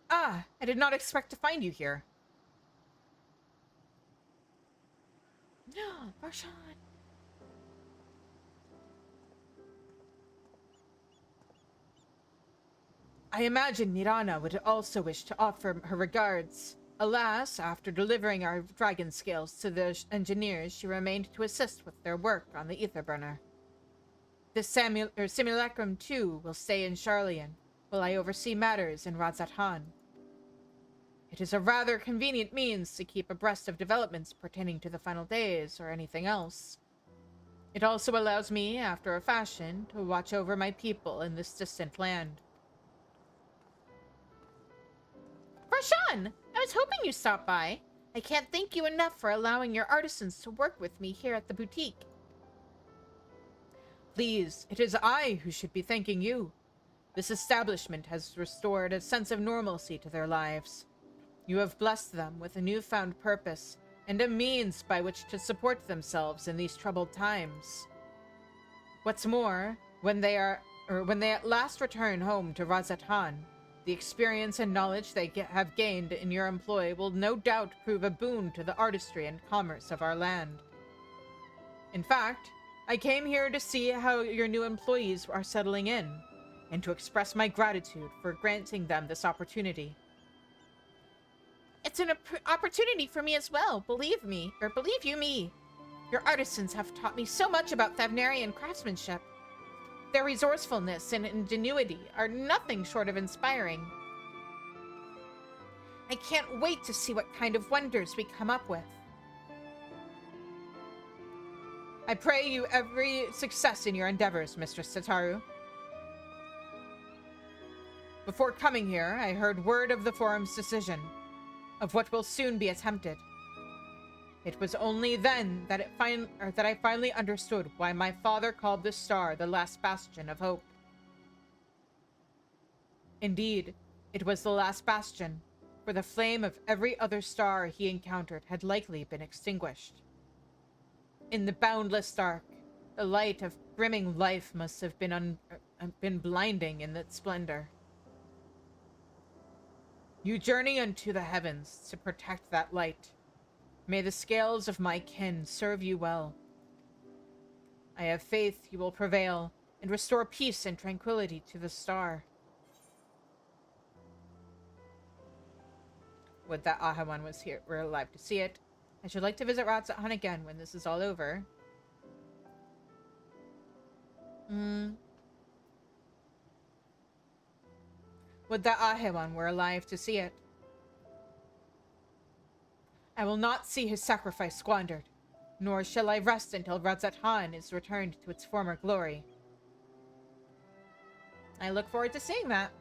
[SPEAKER 2] Ah, I did not expect to find you here. No, Varshan. I imagine Mirana would also wish to offer her regards. Alas, after delivering our dragon scales to the engineers, she remained to assist with their work on the ether burner. This simulacrum, too, will stay in Charlian, while I oversee matters in Radzat-Han. It is a rather convenient means to keep abreast of developments pertaining to the final days or anything else. It also allows me, after a fashion, to watch over my people in this distant land. Rashan! I was hoping you stopped by. I can't thank you enough for allowing your artisans to work with me here at the boutique. Please, it is I who should be thanking you. This establishment has restored a sense of normalcy to their lives. You have blessed them with a newfound purpose and a means by which to support themselves in these troubled times. What's more, when they at last return home to Radzat-Han, the experience and knowledge they have gained in your employ will no doubt prove a boon to the artistry and commerce of our land. In fact, I came here to see how your new employees are settling in, and to express my gratitude for granting them this opportunity. It's an opportunity for me as well, believe you me. Your artisans have taught me so much about Thavnarian craftsmanship. Their resourcefulness and ingenuity are nothing short of inspiring. I can't wait to see what kind of wonders we come up with. I pray you every success in your endeavors, Mistress Sataru. Before coming here, I heard word of the Forum's decision, of what will soon be attempted. It was only then that I finally understood why my father called this star the last bastion of hope. Indeed, it was the last bastion, for the flame of every other star he encountered had likely been extinguished. In the boundless dark, the light of brimming life must have been blinding in its splendor. You journey unto the heavens to protect that light. May the scales of my kin serve you well. I have faith you will prevail and restore peace and tranquility to the star. Would that Ahawan were alive to see it. I should like to visit Radzat-Han again when this is all over. Would that Ahawan were alive to see it. I will not see his sacrifice squandered, nor shall I rest until Radzat-Han is returned to its former glory. I look forward to seeing that.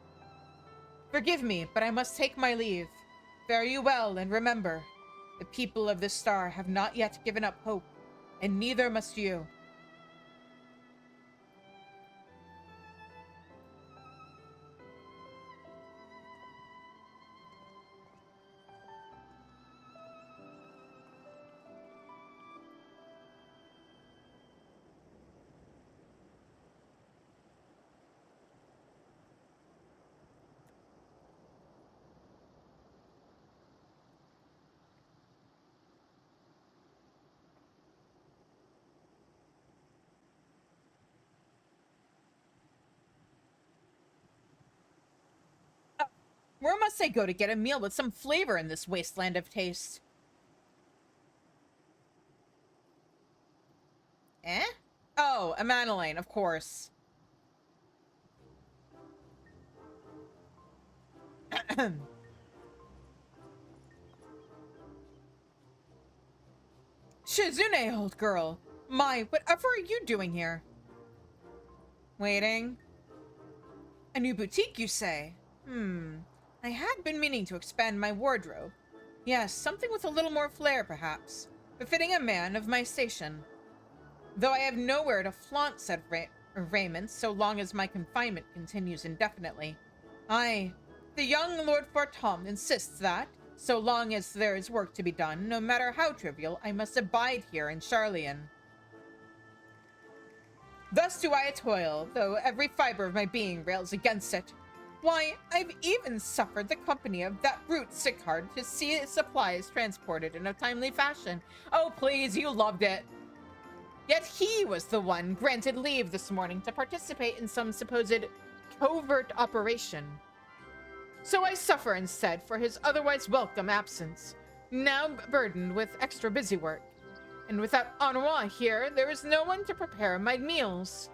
[SPEAKER 2] Forgive me, but I must take my leave. Fare you well, and remember, the people of this star have not yet given up hope, and neither must you. Where must I go to get a meal with some flavor in this wasteland of taste? Eh? Oh, a Madeleine, of course. Shizune, old girl. My, whatever are you doing here? Waiting. A new boutique, you say? I had been meaning to expand my wardrobe. Yes, something with a little more flair, perhaps, befitting a man of my station. Though I have nowhere to flaunt said raiment so long as my confinement continues indefinitely. The young Lord Fortom insists that, so long as there is work to be done, no matter how trivial, I must abide here in Charlian. Thus do I toil, though every fiber of my being rails against it. Why, I've even suffered the company of that brute Sickhard to see his supplies transported in a timely fashion. Oh, please, you loved it. Yet he was the one granted leave this morning to participate in some supposed covert operation. So I suffer instead for his otherwise welcome absence, now burdened with extra busy work. And without Ennui here, there is no one to prepare my meals.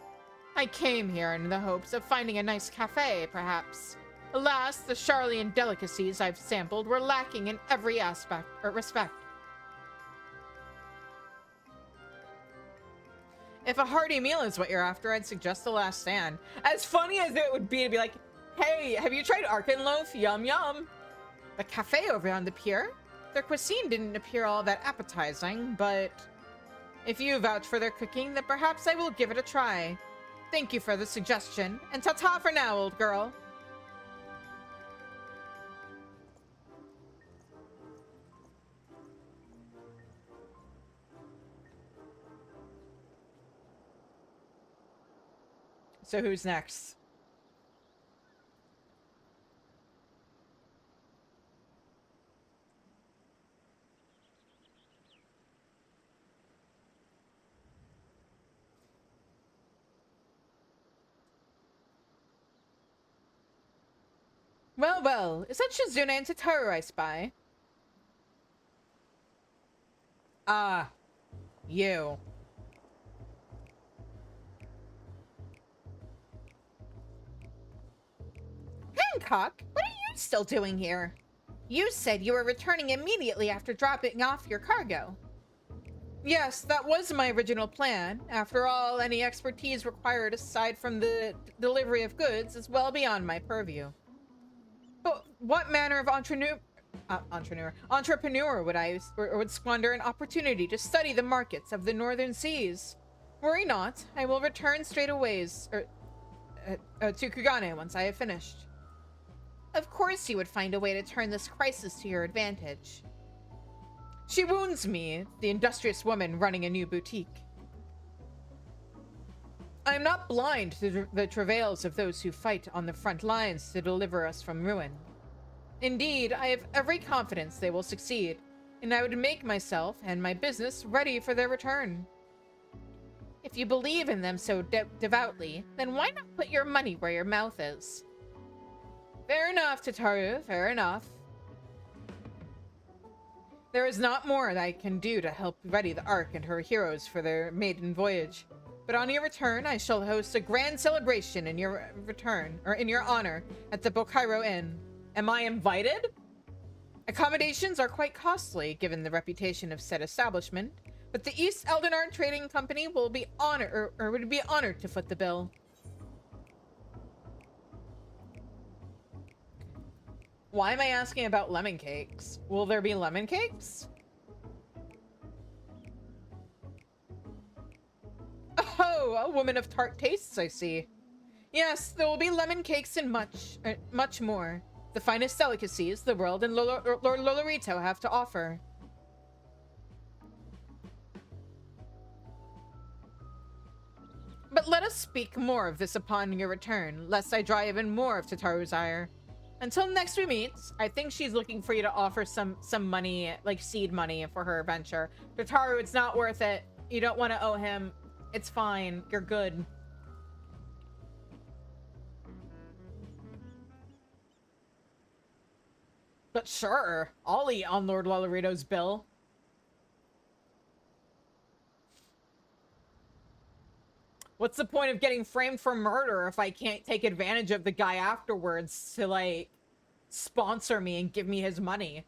[SPEAKER 2] I came here in the hopes of finding a nice cafe, perhaps. Alas, the Charlian delicacies I've sampled were lacking in every aspect or respect. If a hearty meal is what you're after, I'd suggest The Last Stand. As funny as it would be to be like, hey, have you tried Arkenloaf? Yum yum. The cafe over on the pier? Their cuisine didn't appear all that appetizing, but if you vouch for their cooking, then perhaps I will give it a try. Thank you for the suggestion, and ta-ta for now, old girl. So who's next? Well, well, is that Shizune and Tataru I spy? Ah, you. Hancock, what are you still doing here? You said you were returning immediately after dropping off your cargo. Yes, that was my original plan. After all, any expertise required aside from the delivery of goods is well beyond my purview. But what manner of entrepreneur would squander an opportunity to study the markets of the northern seas? Worry not, I will return straight away to Kugane once I have finished. Of course you would find a way to turn this crisis to your advantage. She wounds me, the industrious woman running a new boutique. I am not blind to the travails of those who fight on the front lines to deliver us from ruin. Indeed, I have every confidence they will succeed, and I would make myself and my business ready for their return. If you believe in them so devoutly, then why not put your money where your mouth is? Fair enough, Tataru, fair enough. There is not more that I can do to help ready the Ark and her heroes for their maiden voyage. But on your return, I shall host a grand celebration in your honor at the Bokairo Inn. Am I invited? Accommodations are quite costly, given the reputation of said establishment, but the East Eldenard Trading Company will be would be honored to foot the bill. Why am I asking about lemon cakes? Will there be lemon cakes? Oh, a woman of tart tastes, I see. Yes, there will be lemon cakes and much more. The finest delicacies the world and Lord Lolorito have to offer. But let us speak more of this upon your return, lest I draw even more of Tataru's ire. Until next we meet, I think she's looking for you to offer some money, like seed money for her venture. Tataru, it's not worth it. You don't want to owe him. It's fine. You're good. But sure, I'll eat on Lord Lolorito's bill. What's the point of getting framed for murder if I can't take advantage of the guy afterwards to, like, sponsor me and give me his money?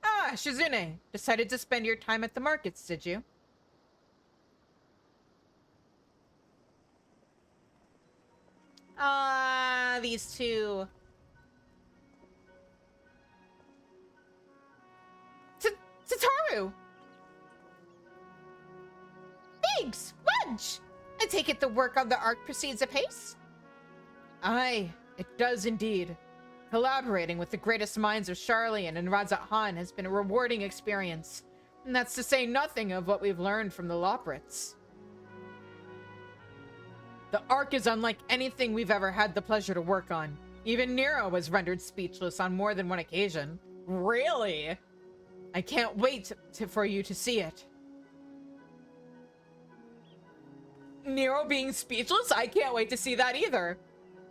[SPEAKER 2] Ah, Shizune, decided to spend your time at the markets, did you? Ah, these two. Tataru! Biggs! Wedge! I take it the work on the Ark proceeds apace? Aye, it does indeed. Collaborating with the greatest minds of Charlian and Razat Han has been a rewarding experience. And that's to say nothing of what we've learned from the Loprits. The Ark is unlike anything we've ever had the pleasure to work on. Even Nero was rendered speechless on more than one occasion. Really? I can't wait for you to see it. Nero being speechless? I can't wait to see that either.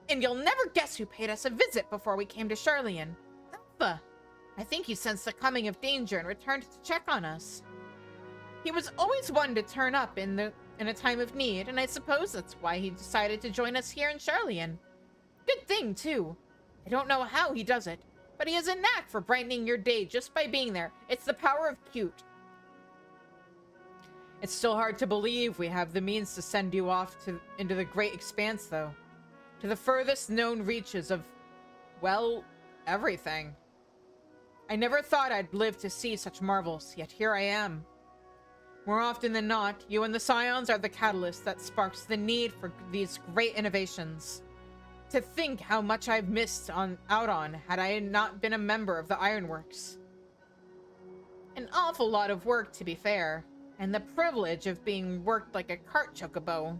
[SPEAKER 2] And you'll never guess who paid us a visit before we came to Charlian. Alpha. I think he sensed the coming of danger and returned to check on us. He was always one to turn up in a time of need, and I suppose that's why he decided to join us here in Charlian. Good thing, too. I don't know how he does it, but he has a knack for brightening your day just by being there. It's the power of cute. It's still hard to believe we have the means to send you off into the great expanse, though. To the furthest known reaches of, well, everything. I never thought I'd live to see such marvels, yet here I am. More often than not, you and the Scions are the catalyst that sparks the need for these great innovations. To think how much I've missed out on had I not been a member of the Ironworks. An awful lot of work, to be fair, and the privilege of being worked like a cart chocobo.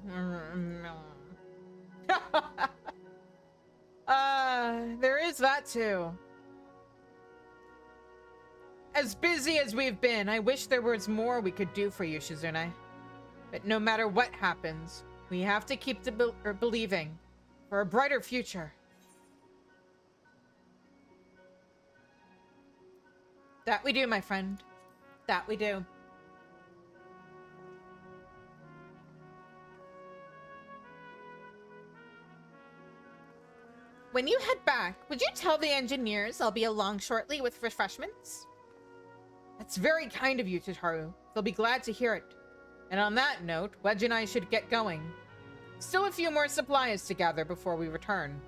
[SPEAKER 2] There is that too. As busy as we've been, I wish there was more we could do for you, Shizune. But no matter what happens, we have to keep believing for a brighter future. That we do, my friend. That we do. When you head back, would you tell the engineers I'll be along shortly with refreshments? That's very kind of you, Tataru. They'll be glad to hear it. And on that note, Wedge and I should get going. Still a few more supplies to gather before we return.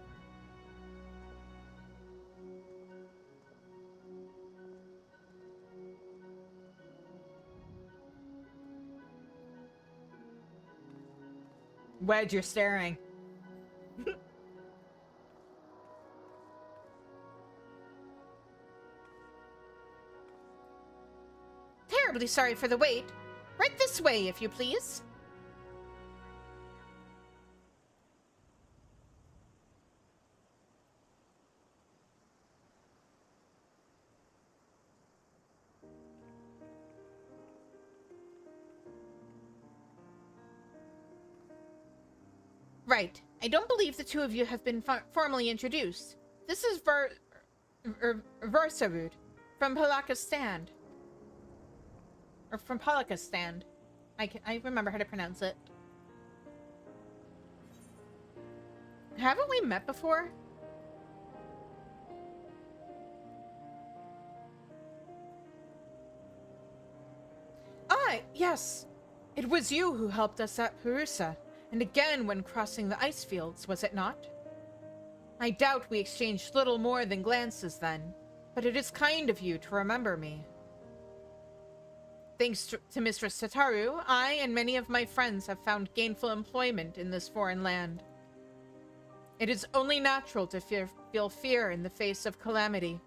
[SPEAKER 2] Wedge, you're staring. Terribly sorry for the wait. Right this way, if you please. Right. I don't believe the two of you have been formally introduced. This is Versarud from Palaka's Stand. Or from Palaka's Stand. I remember how to pronounce it. Haven't we met before? Ah, yes. It was you who helped us at Perusa, and again when crossing the ice fields, was it not? I doubt we exchanged little more than glances then, but it is kind of you to remember me. Thanks to Mistress Tataru, I and many of my friends have found gainful employment in this foreign land. It is only natural to feel fear in the face of calamity.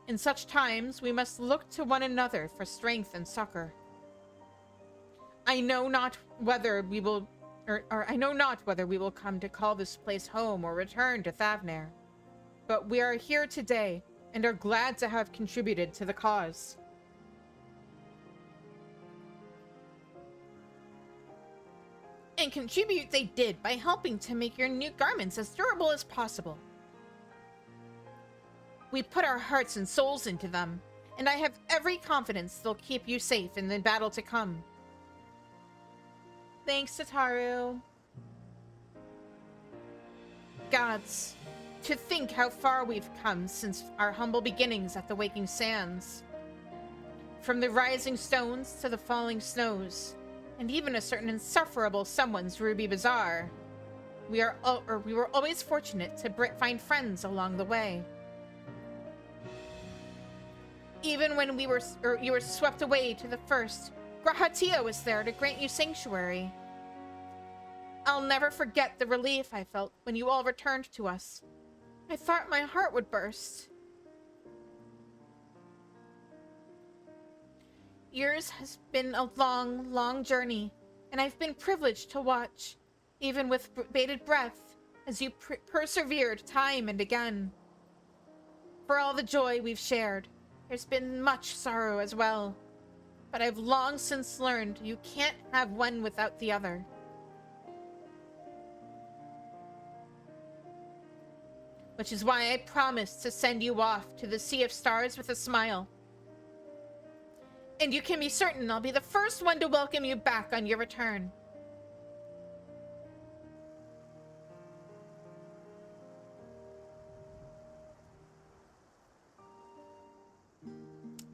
[SPEAKER 2] In such times, we must look to one another for strength and succor. I know not whether we will come to call this place home or return to Thavnair. But we are here today and are glad to have contributed to the cause. And contribute they did by helping to make your new garments as durable as possible. We put our hearts and souls into them, and I have every confidence they'll keep you safe in the battle to come. Thanks, Tataru. Gods, to think how far we've come since our humble beginnings at the Waking Sands. From the rising stones to the falling snows, and even a certain insufferable someone's Ruby Bazaar. We were always fortunate to find friends along the way. Even when you were swept away to the first, Grahatia was there to grant you sanctuary. I'll never forget the relief I felt when you all returned to us. I thought my heart would burst. Yours has been a long, long journey, and I've been privileged to watch, even with bated breath, as you persevered time and again. For all the joy we've shared, there's been much sorrow as well. But I've long since learned you can't have one without the other. which is why I promised to send you off to the Sea of Stars with a smile. And you can be certain I'll be the first one to welcome you back on your return.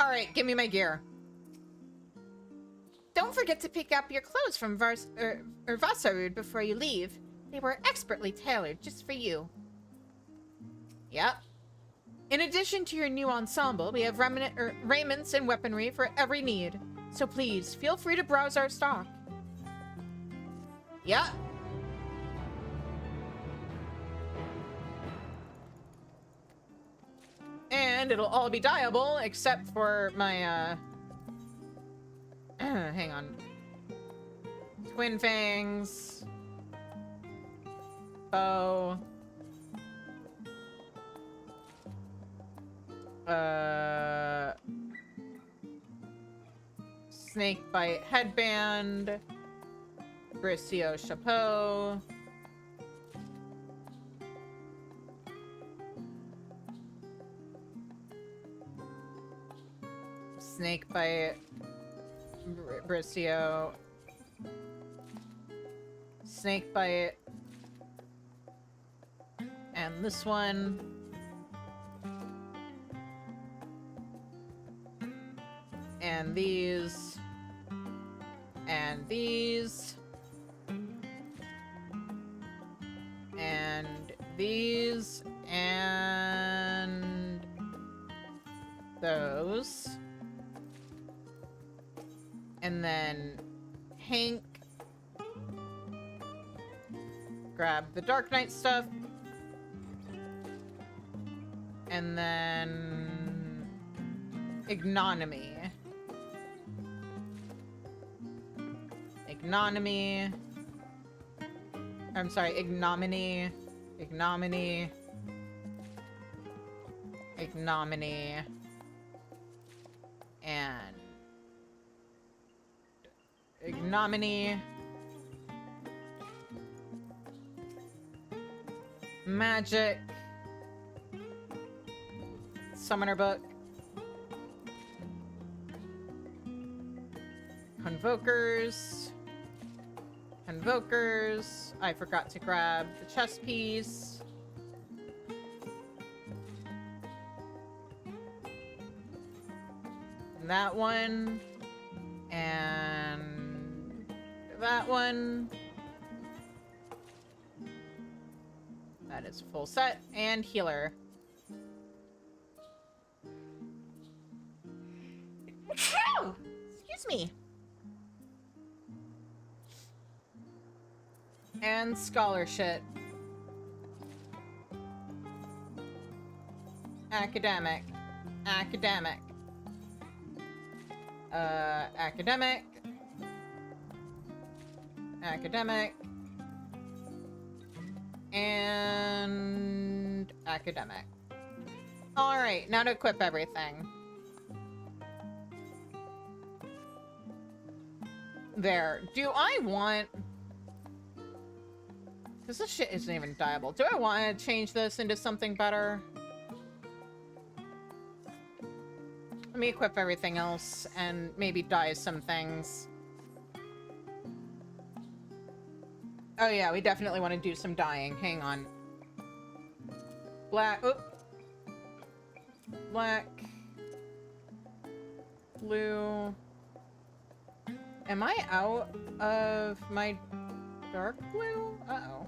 [SPEAKER 2] Alright, give me my gear. Don't forget to pick up your clothes from Vassarud before you leave. They were expertly tailored just for you. Yep. In addition to your new ensemble, we have raiments and weaponry for every need. So please, feel free to browse our stock. Yep. And it'll all be dyeable, except for my, hang on. Twin fangs. Bow. Snakebite headband. Bricio chapeau. Snakebite. Bricio. Snakebite. And this one. And these. And these. And these. And those. And then Hank. Grab the Dark Knight stuff. And then ignominy. Ignominy. I'm sorry, ignominy. Ignominy. Ignominy. And ignominy. Magic. Summoner book. Convokers. Convokers. I forgot to grab the chess piece. That one. And that one. That is full set. And healer. Excuse me. And scholarship. Academic. Academic. Academic. Academic. And academic. Alright, now to equip everything. There. Do I want... Because this shit isn't even dyeable. Do I want to change this into something better? Let me equip everything else and maybe dye some things. Oh yeah, we definitely want to do some dyeing. Hang on. Black. Oop. Black. Blue. Am I out of my dark blue? Uh-oh.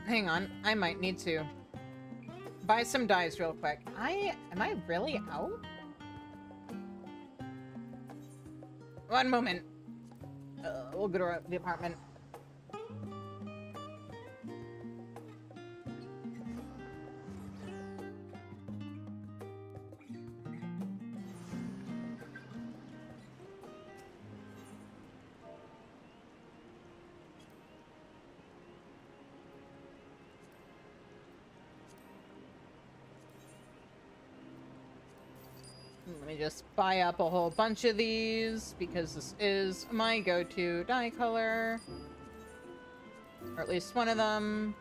[SPEAKER 2] Hang on, I might need to buy some dyes real quick. Am I really out? One moment. We'll go to the apartment.
[SPEAKER 1] Let me just buy up a whole bunch of these because this is my go-to dye color. Or at least one of them.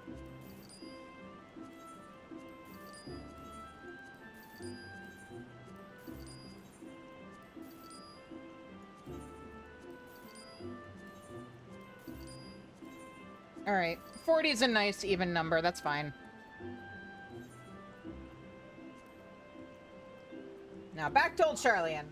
[SPEAKER 1] Alright, 40 is a nice even number, that's fine. Now back to old Charlian.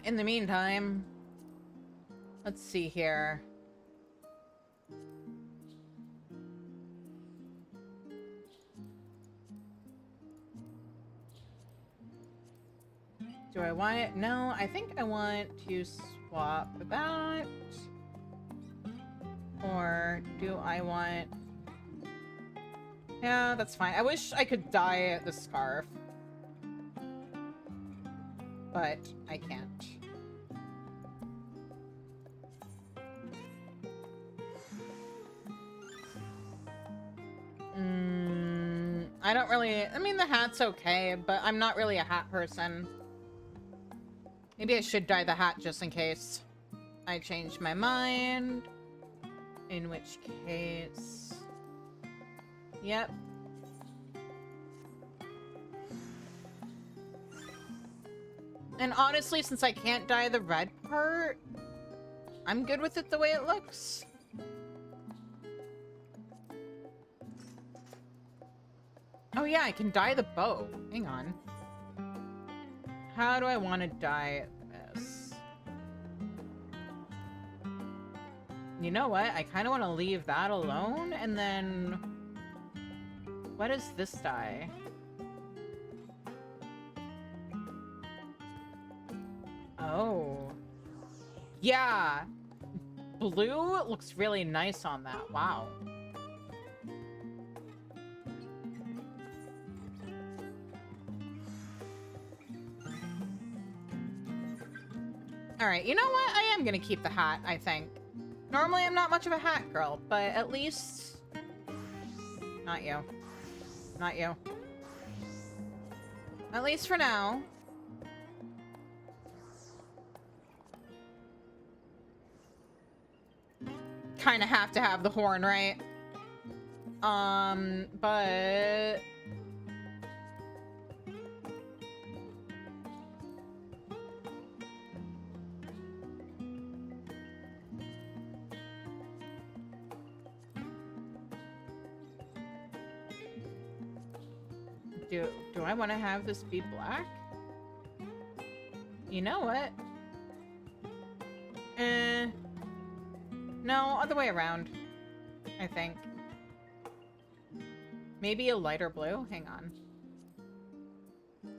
[SPEAKER 1] In the meantime, let's see here. Do I want it? No, I think I want to swap that. Or do I want... Yeah, that's fine. I wish I could dye the scarf. But I can't. I don't really... I mean, the hat's okay, but I'm not really a hat person. Maybe I should dye the hat just in case I change my mind. In which case... Yep. And honestly, since I can't dye the red part, I'm good with it the way it looks. Oh yeah, I can dye the bow. Hang on. How do I want to dye this? You know what? I kind of want to leave that alone, and then... What is this dye? Oh. Yeah. Blue looks really nice on that. Wow. Alright, you know what? I am gonna keep the hat, I think. Normally I'm not much of a hat girl, but at least... Not you. Not you. At least for now. Kind of have to have the horn, right? But... Do I want to have this be black? You know what? No, other way around, I think. Maybe a lighter blue? Hang on.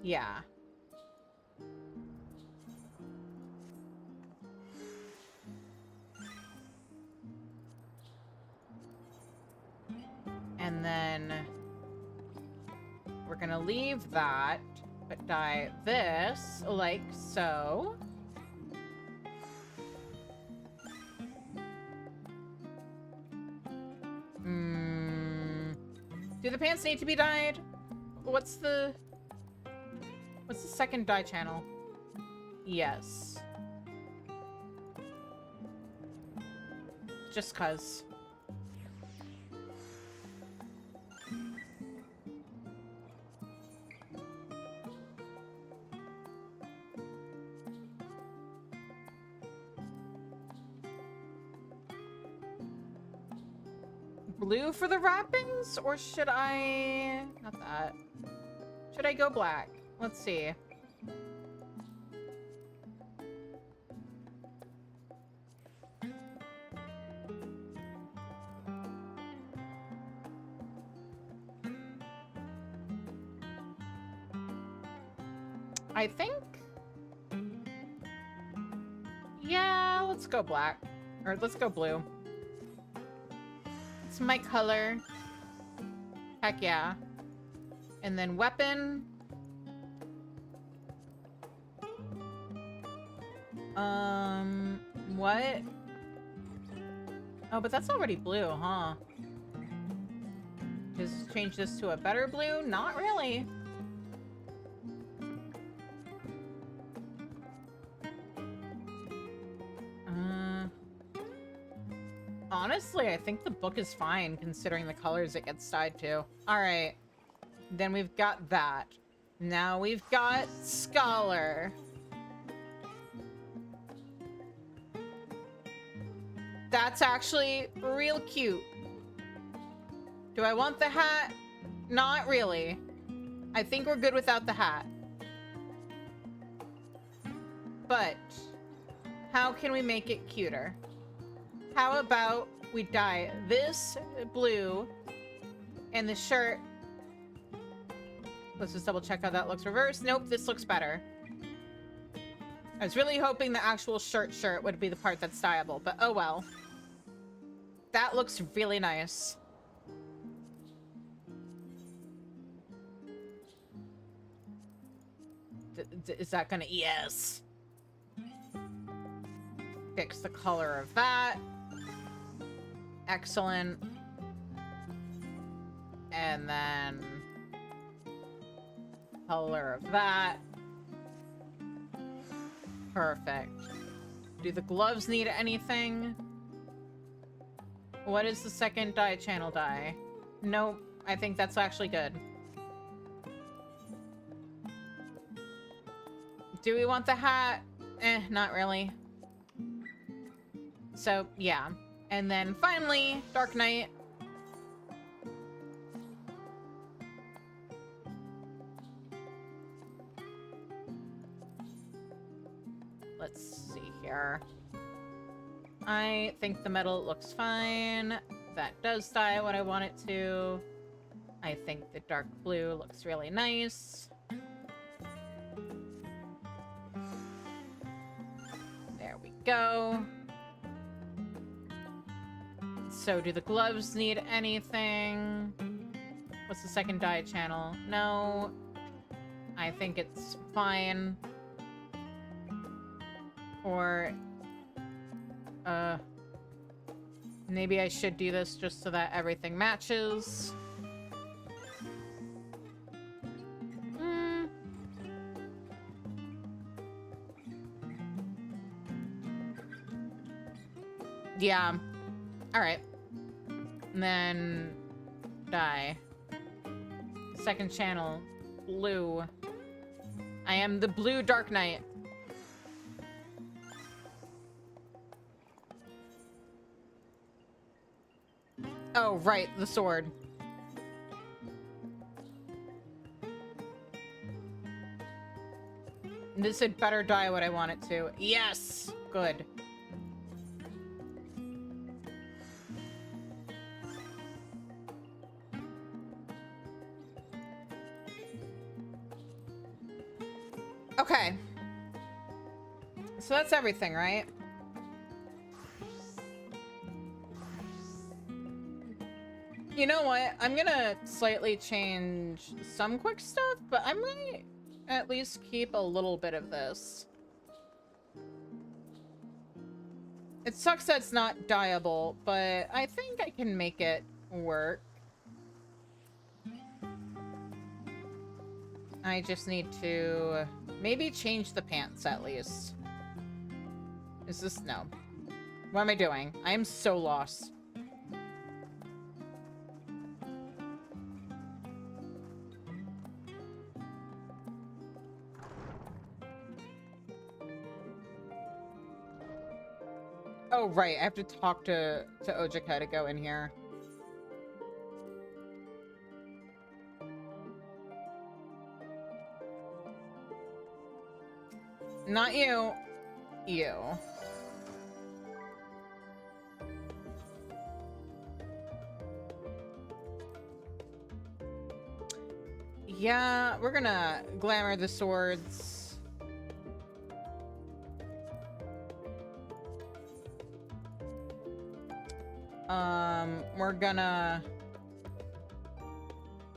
[SPEAKER 1] Yeah. And then we're gonna leave that, but dye this like so. Do the pants need to be dyed? What's the second dye channel? Yes. Just 'cause. Blue for the wrappings? Or should I... Not that. Should I go black? Let's see. I think... Yeah, let's go black. Or let's go blue. It's my color. Heck yeah. And then weapon. What? Oh, but that's already blue, huh? Just change this to a better blue? Not really. Honestly, I think the book is fine considering the colors it gets tied to. Alright. Then we've got that. Now we've got Scholar. That's actually real cute. Do I want the hat? Not really. I think we're good without the hat. But how can we make it cuter? How about we dye this blue and the shirt? Let's just double check how that looks reversed. Nope, this looks better. I was really hoping the actual shirt would be the part that's dyeable, but oh well. That looks really nice. Is that gonna... Yes. Fix the color of that. Excellent. And then color of that. Perfect. Do the gloves need anything? What is the second dye channel dye? Nope. I think that's actually good. Do we want the hat? Not really. So, yeah. And then finally, Dark Knight. Let's see here. I think the metal looks fine. That does dye what I want it to. I think the dark blue looks really nice. There we go. So do the gloves need anything? What's the second dye channel? No. I think it's fine. Or... maybe I should do this just so that everything matches. Yeah. Alright. And then... dye. Second channel. Blue. I am the blue Dark Knight. Oh, right, the sword. This had better dye what I want it to. Yes! Good. Okay. So that's everything, right? You know what? I'm gonna slightly change some quick stuff, but I'm gonna at least keep a little bit of this. It sucks that it's not dyeable, but I think I can make it work. I just need to maybe change the pants at least. Is this... no. What am I doing? I am so lost. Oh, right. I have to talk to Ojika to go in here. Not you. You. Yeah, we're gonna glamour the swords. We're gonna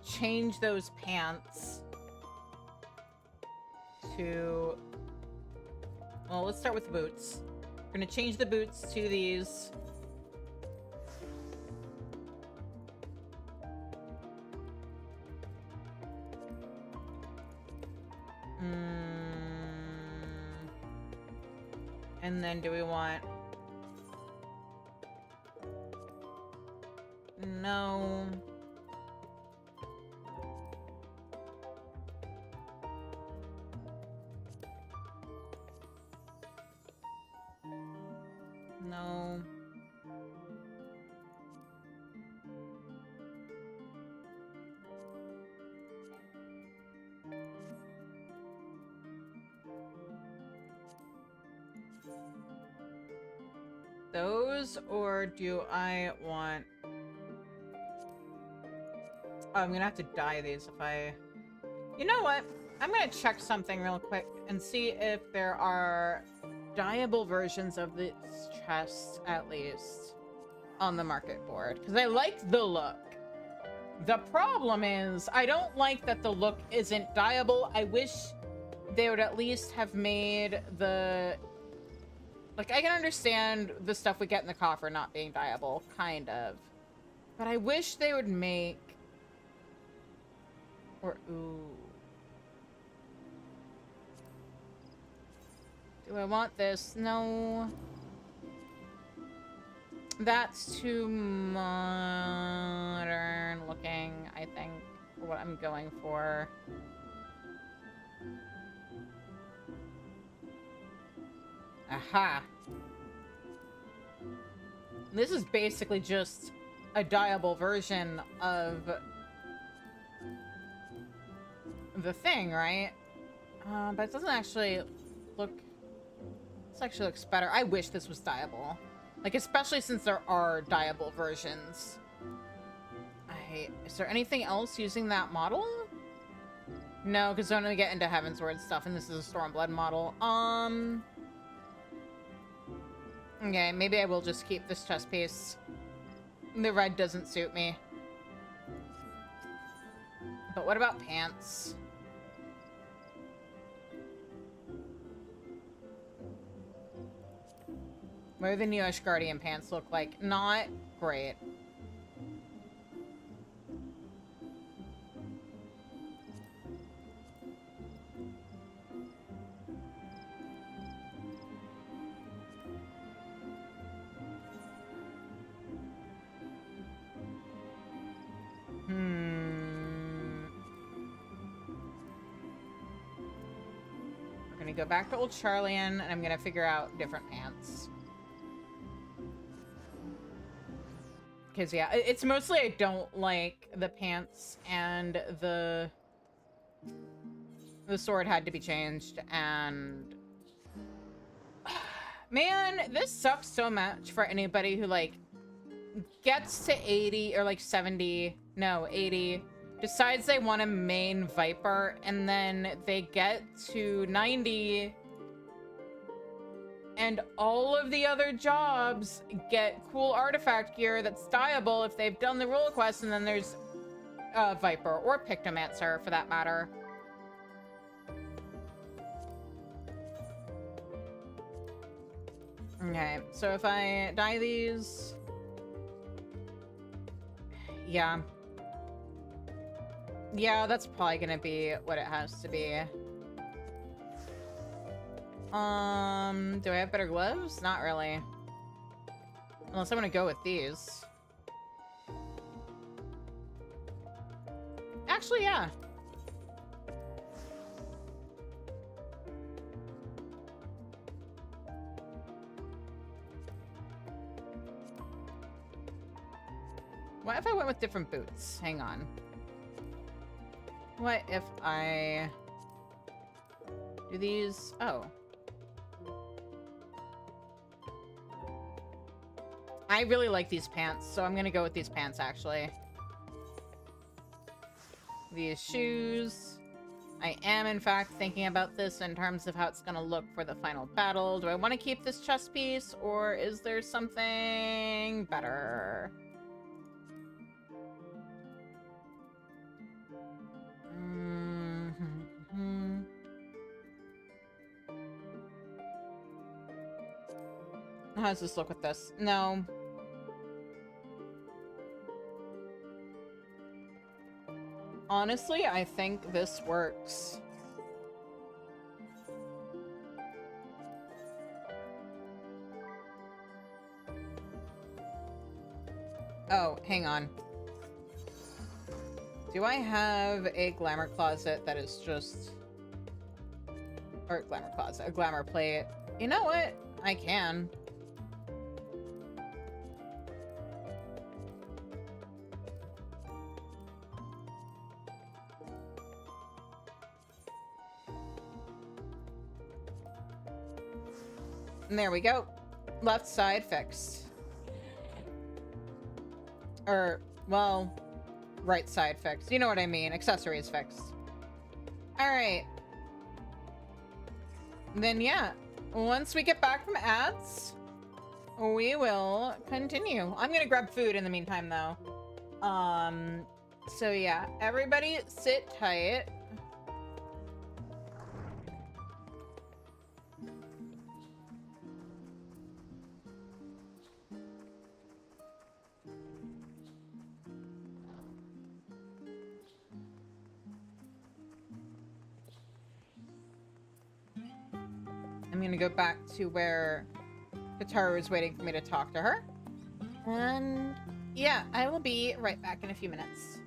[SPEAKER 1] change those pants to... well, let's start with the boots. gonna change the boots to these. And then do we want... No. No. Those, or do I want... Oh, I'm gonna have to dye these if I... You know what? I'm gonna check something real quick and see if there are dyeable versions of this chest, at least, on the market board. Because I like the look. The problem is, I don't like that the look isn't dyeable. I wish they would at least have made the... Like, I can understand the stuff we get in the coffer not being dyeable, kind of. But I wish they would make... Or, ooh. Do I want this? No. That's too modern looking, I think, for what I'm going for. Aha. This is basically just a dyeable version of the thing, right? But it doesn't actually look... This actually looks better. I wish this was dyeable. Like, especially since there are dyeable versions. Is there anything else using that model? No, because when we get into Heavensward stuff, and this is a Stormblood model. Okay, maybe I will just keep this chest piece. The red doesn't suit me. But what about pants? What do the new Ashgardian pants look like? Not great. We're gonna go back to Old Charlian, and I'm gonna figure out different pants. Because, yeah, it's mostly I don't like the pants, and the sword had to be changed, and... Man, this sucks so much for anybody who, like, gets to 80, or, like, 70, no, 80, decides they want to main Viper, and then they get to 90... and all of the other jobs get cool artifact gear that's dyeable if they've done the role quest, and then there's Viper, or Pictomancer, for that matter. Okay, so if I dye these... Yeah. Yeah, that's probably gonna be what it has to be. Do I have better gloves? Not really. Unless I'm gonna go with these. Actually, yeah. What if I went with different boots? Hang on. What if I do these? Oh. I really like these pants, so I'm gonna go with these pants, actually. These shoes. I am, in fact, thinking about this in terms of how it's gonna look for the final battle. Do I want to keep this chest piece, or is there something better? How does this look with this? No. Honestly, I think this works. Oh, hang on. Do I have a glamour closet that is just... Or glamour closet, a glamour plate. You know what? I can. And there we go. Left side fixed. Or, well, right side fixed. You know what I mean. Accessories fixed. Alright. Then, yeah. Once we get back from ads, we will continue. I'm gonna grab food in the meantime, though. So yeah. Everybody sit tight. I'm gonna go back to where Kataru is waiting for me to talk to her. And yeah, I will be right back in a few minutes.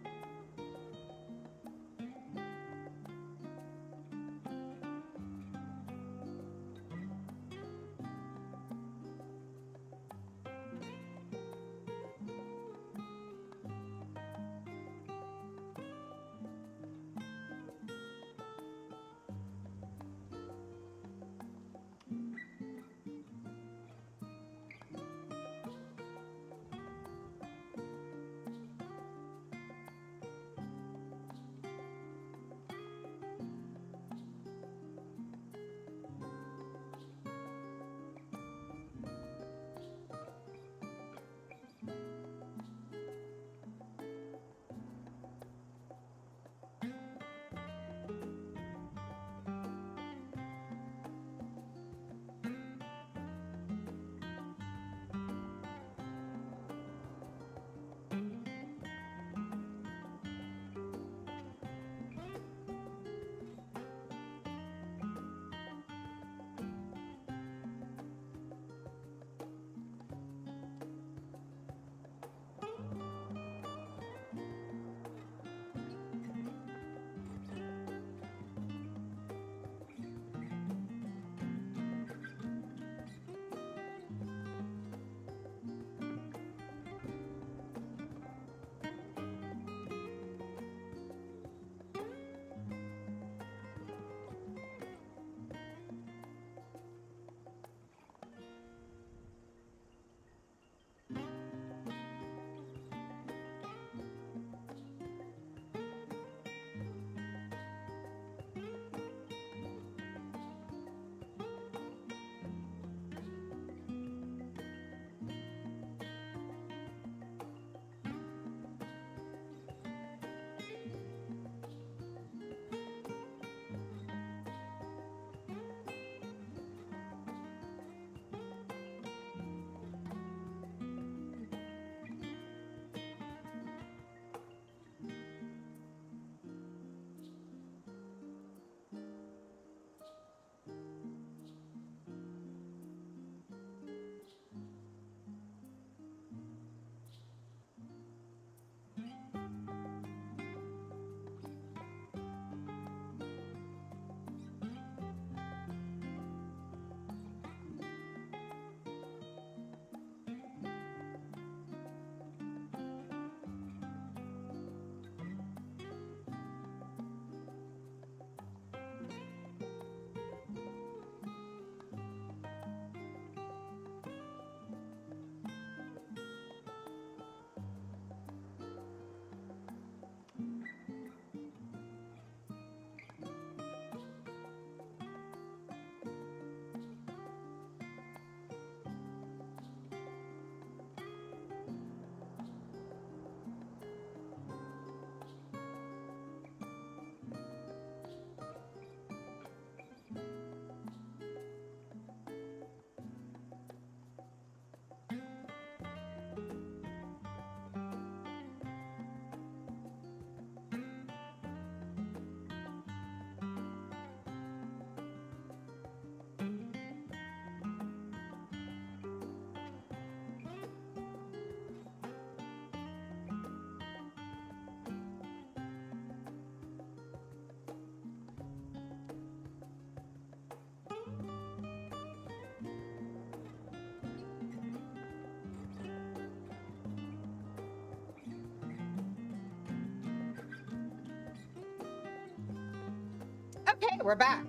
[SPEAKER 2] Okay, we're back.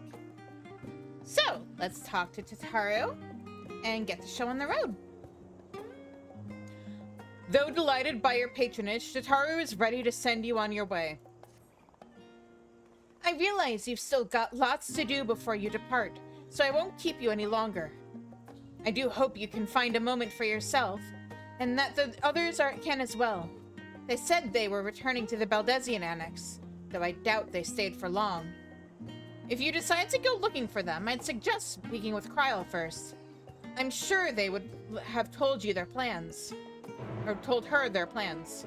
[SPEAKER 2] So, let's talk to Tataru and get the show on the road. Though delighted by your patronage, Tataru is ready to send you on your way. I realize you've still got lots to do before you depart, so I won't keep you any longer. I do hope you can find a moment for yourself, and that the others can as well. They said they were returning to the Baldesion Annex, though I doubt they stayed for long. If you decide to go looking for them, I'd suggest speaking with Kryl first. I'm sure they would have told you their plans. Or told her their plans.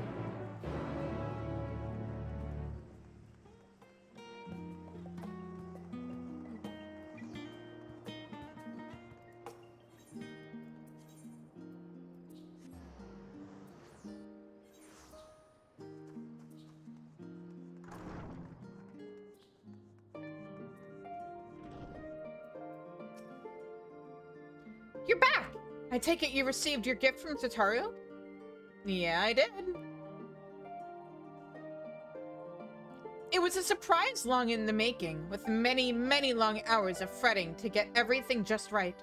[SPEAKER 2] You're back! I take it you received your gift from Tataru? Yeah, I did. It was a surprise long in the making, with many, many long hours of fretting to get everything just right.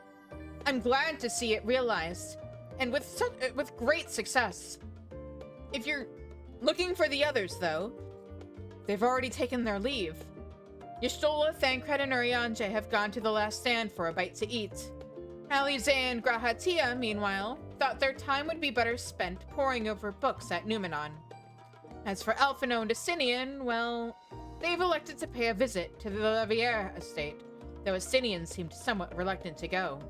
[SPEAKER 2] I'm glad to see it realized, and with great success. If you're looking for the others, though, they've already taken their leave. Y'shtola, Thancred, and Urianger have gone to the last stand for a bite to eat. Alize and Grahatia, meanwhile, thought their time would be better spent poring over books at Numenon. As for Alphino and Asinian, well, they've elected to pay a visit to the Levier estate, though Asinian seemed somewhat reluctant to go.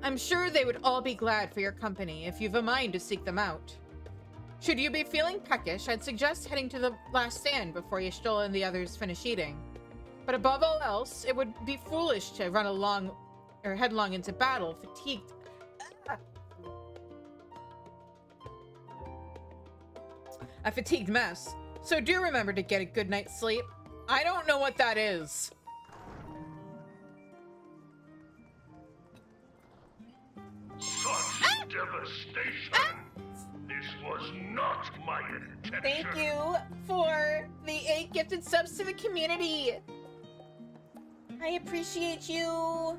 [SPEAKER 2] I'm sure they would all be glad for your company if you've a mind to seek them out. Should you be feeling peckish, I'd suggest heading to the last stand before Y'shtola and the others finish eating. But above all else, it would be foolish to run headlong into battle, fatigued. A fatigued mess. So do remember to get a good night's sleep. I don't know what that is.
[SPEAKER 4] Such devastation! This was not my intention!
[SPEAKER 2] Thank you for the 8 gifted subs to the community. I appreciate you.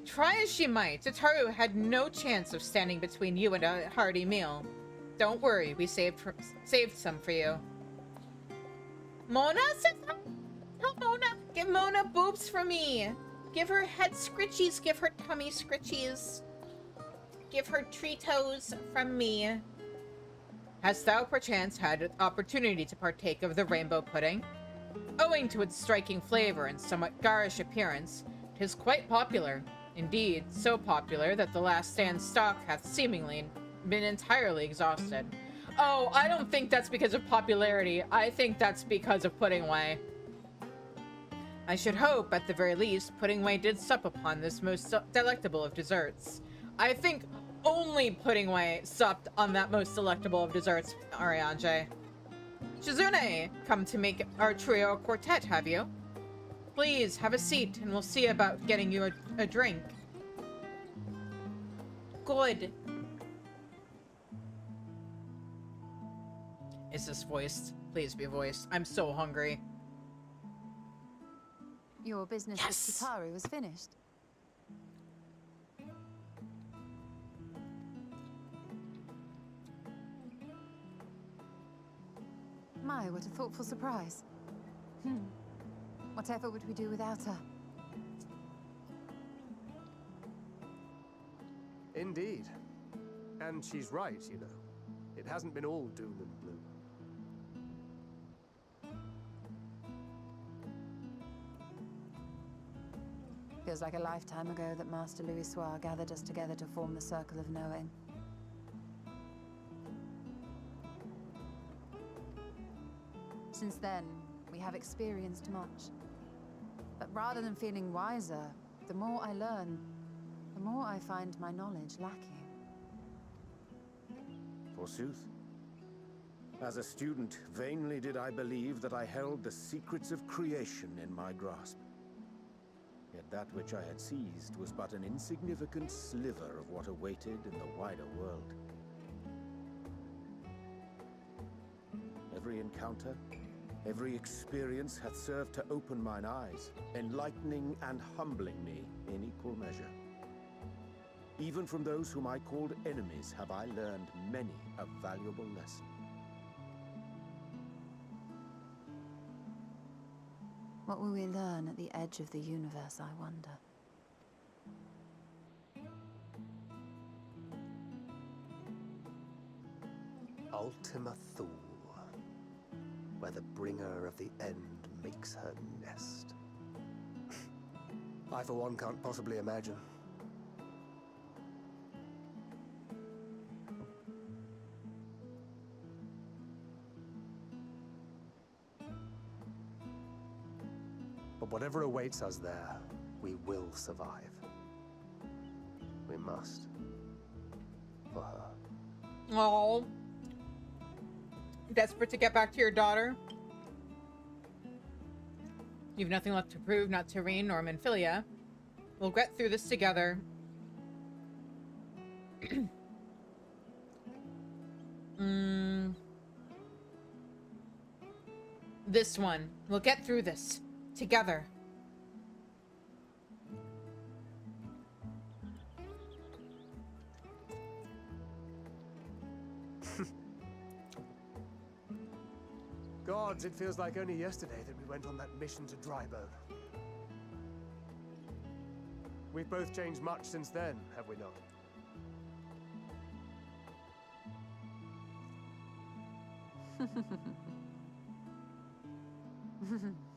[SPEAKER 2] Try as she might, Tataru had no chance of standing between you and a hearty meal. Don't worry, we saved some for you. Mona says, tell Mona, give Mona boobs for me. Give her head scritchies, give her tummy scritchies. Give her tree toes from me. Hast thou perchance had an opportunity to partake of the rainbow pudding? Owing to its striking flavor and somewhat garish appearance, 'tis quite popular. Indeed, so popular that the last stand stock hath seemingly been entirely exhausted. Oh, I don't think that's because of popularity. I think that's because of Puddingway. I should hope, at the very least, Puddingway did sup upon this most delectable of desserts. I think only Puddingway supped on that most delectable of desserts, Arianje. Shizune, come to make our trio quartet, have you? Please, have a seat, and we'll see about getting you a drink. Good. Is this voiced? Please be voiced. I'm so hungry.
[SPEAKER 3] Your business with Tataru is finished. My, what a thoughtful surprise. Whatever would we do without her?
[SPEAKER 6] Indeed. And she's right, you know. It hasn't been all doom and gloom.
[SPEAKER 3] Feels like a lifetime ago that Master Louis Soir gathered us together to form the Circle of Knowing. Since then, we have experienced much. But rather than feeling wiser, the more I learn, the more I find my knowledge lacking.
[SPEAKER 6] Forsooth. As a student, vainly did I believe that I held the secrets of creation in my grasp. Yet that which I had seized was but an insignificant sliver of what awaited in the wider world. Every encounter, every experience hath served to open mine eyes, enlightening and humbling me in equal measure. Even from those whom I called enemies have I learned many a valuable lesson.
[SPEAKER 3] What will we learn at the edge of the universe, I wonder?
[SPEAKER 6] Ultima Thule, where the bringer of the end makes her nest. I, for one, can't possibly imagine. But whatever awaits us there, we will survive. We must. For her.
[SPEAKER 1] Oh. Desperate to get back to your daughter? You've nothing left to prove, not to Reign nor Minfilia. We'll get through this together. This one. We'll get through this together.
[SPEAKER 6] Gods, it feels like only yesterday that we went on that mission to Drybone. We've both changed much since then, have we not?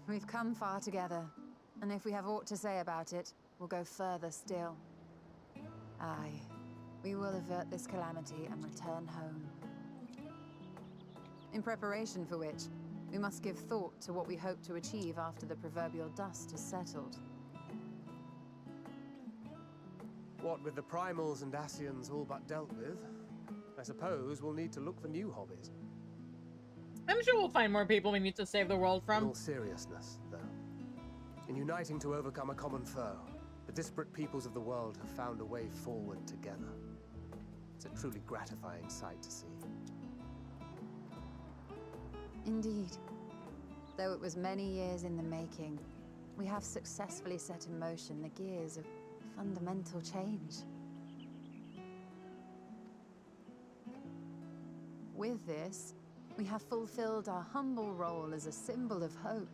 [SPEAKER 3] We've come far together, and if we have aught to say about it, we'll go further still. Aye, we will avert this calamity and return home. In preparation for which, we must give thought to what we hope to achieve after the proverbial dust has settled.
[SPEAKER 6] What with the primals and Ascians all but dealt with, I suppose we'll need to look for new hobbies.
[SPEAKER 1] I'm sure we'll find more people we need to save the world
[SPEAKER 6] In
[SPEAKER 1] from.
[SPEAKER 6] all seriousness, though, in uniting to overcome a common foe, the disparate peoples of the world have found a way forward together. It's a truly gratifying sight to see.
[SPEAKER 3] Indeed. Though it was many years in the making, we have successfully set in motion the gears of fundamental change. With this, we have fulfilled our humble role as a symbol of hope.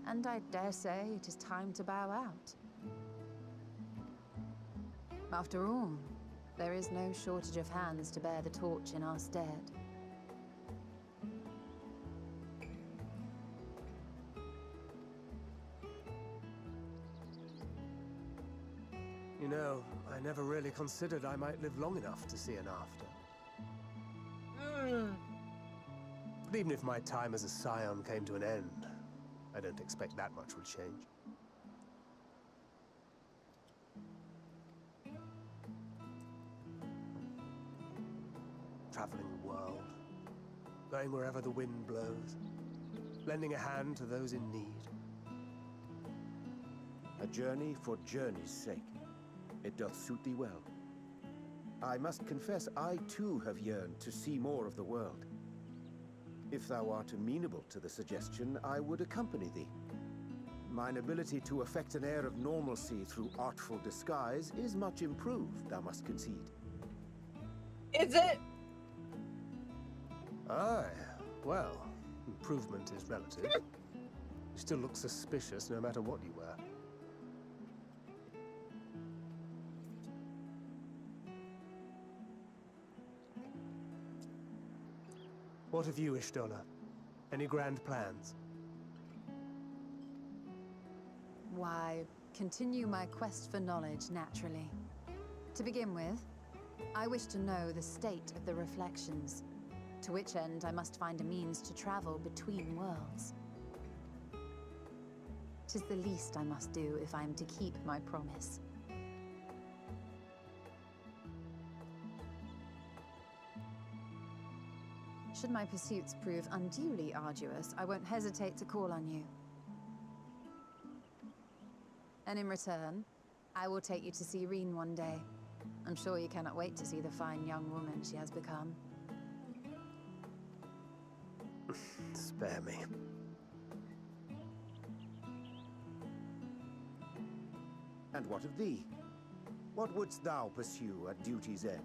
[SPEAKER 3] And I dare say it is time to bow out. After all, there is no shortage of hands to bear the torch in our stead.
[SPEAKER 6] You know, I never really considered I might live long enough to see an after. But even if my time as a scion came to an end, I don't expect that much would change. Traveling the world, going wherever the wind blows, lending a hand to those in need.
[SPEAKER 5] A journey for journey's sake. It doth suit thee well. I must confess, I too have yearned to see more of the world. If thou art amenable to the suggestion, I would accompany thee. Mine ability to affect an air of normalcy through artful disguise is much improved, thou must concede.
[SPEAKER 1] Is it?
[SPEAKER 6] Aye, well, improvement is relative. You still look suspicious no matter what you wear. What of you, Ishtola? Any grand plans?
[SPEAKER 3] Why, continue my quest for knowledge, naturally. To begin with, I wish to know the state of the reflections, to which end I must find a means to travel between worlds. 'Tis the least I must do if I am to keep my promise. Should my pursuits prove unduly arduous, I won't hesitate to call on you. And in return, I will take you to see Reen one day. I'm sure you cannot wait to see the fine young woman she has become.
[SPEAKER 5] Spare me. And what of thee? What wouldst thou pursue at duty's end?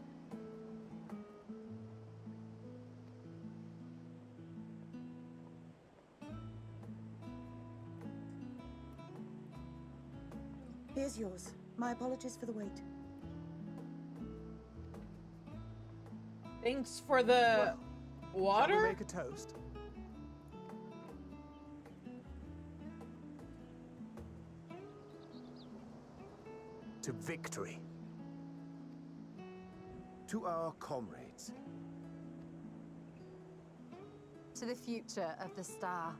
[SPEAKER 7] Here's yours. My apologies for the wait.
[SPEAKER 1] Thanks for the
[SPEAKER 6] Shall we
[SPEAKER 1] water?
[SPEAKER 6] make a toast? To victory.
[SPEAKER 5] To our comrades.
[SPEAKER 3] To the future of the star.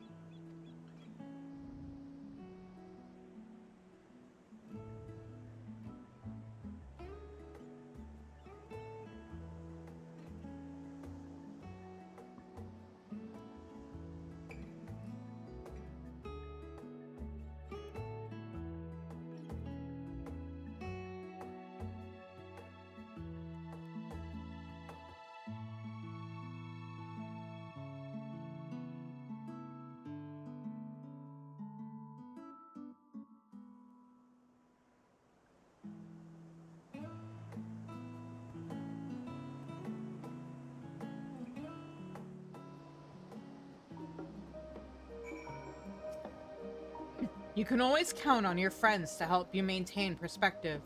[SPEAKER 1] You can always count on your friends to help you maintain perspective.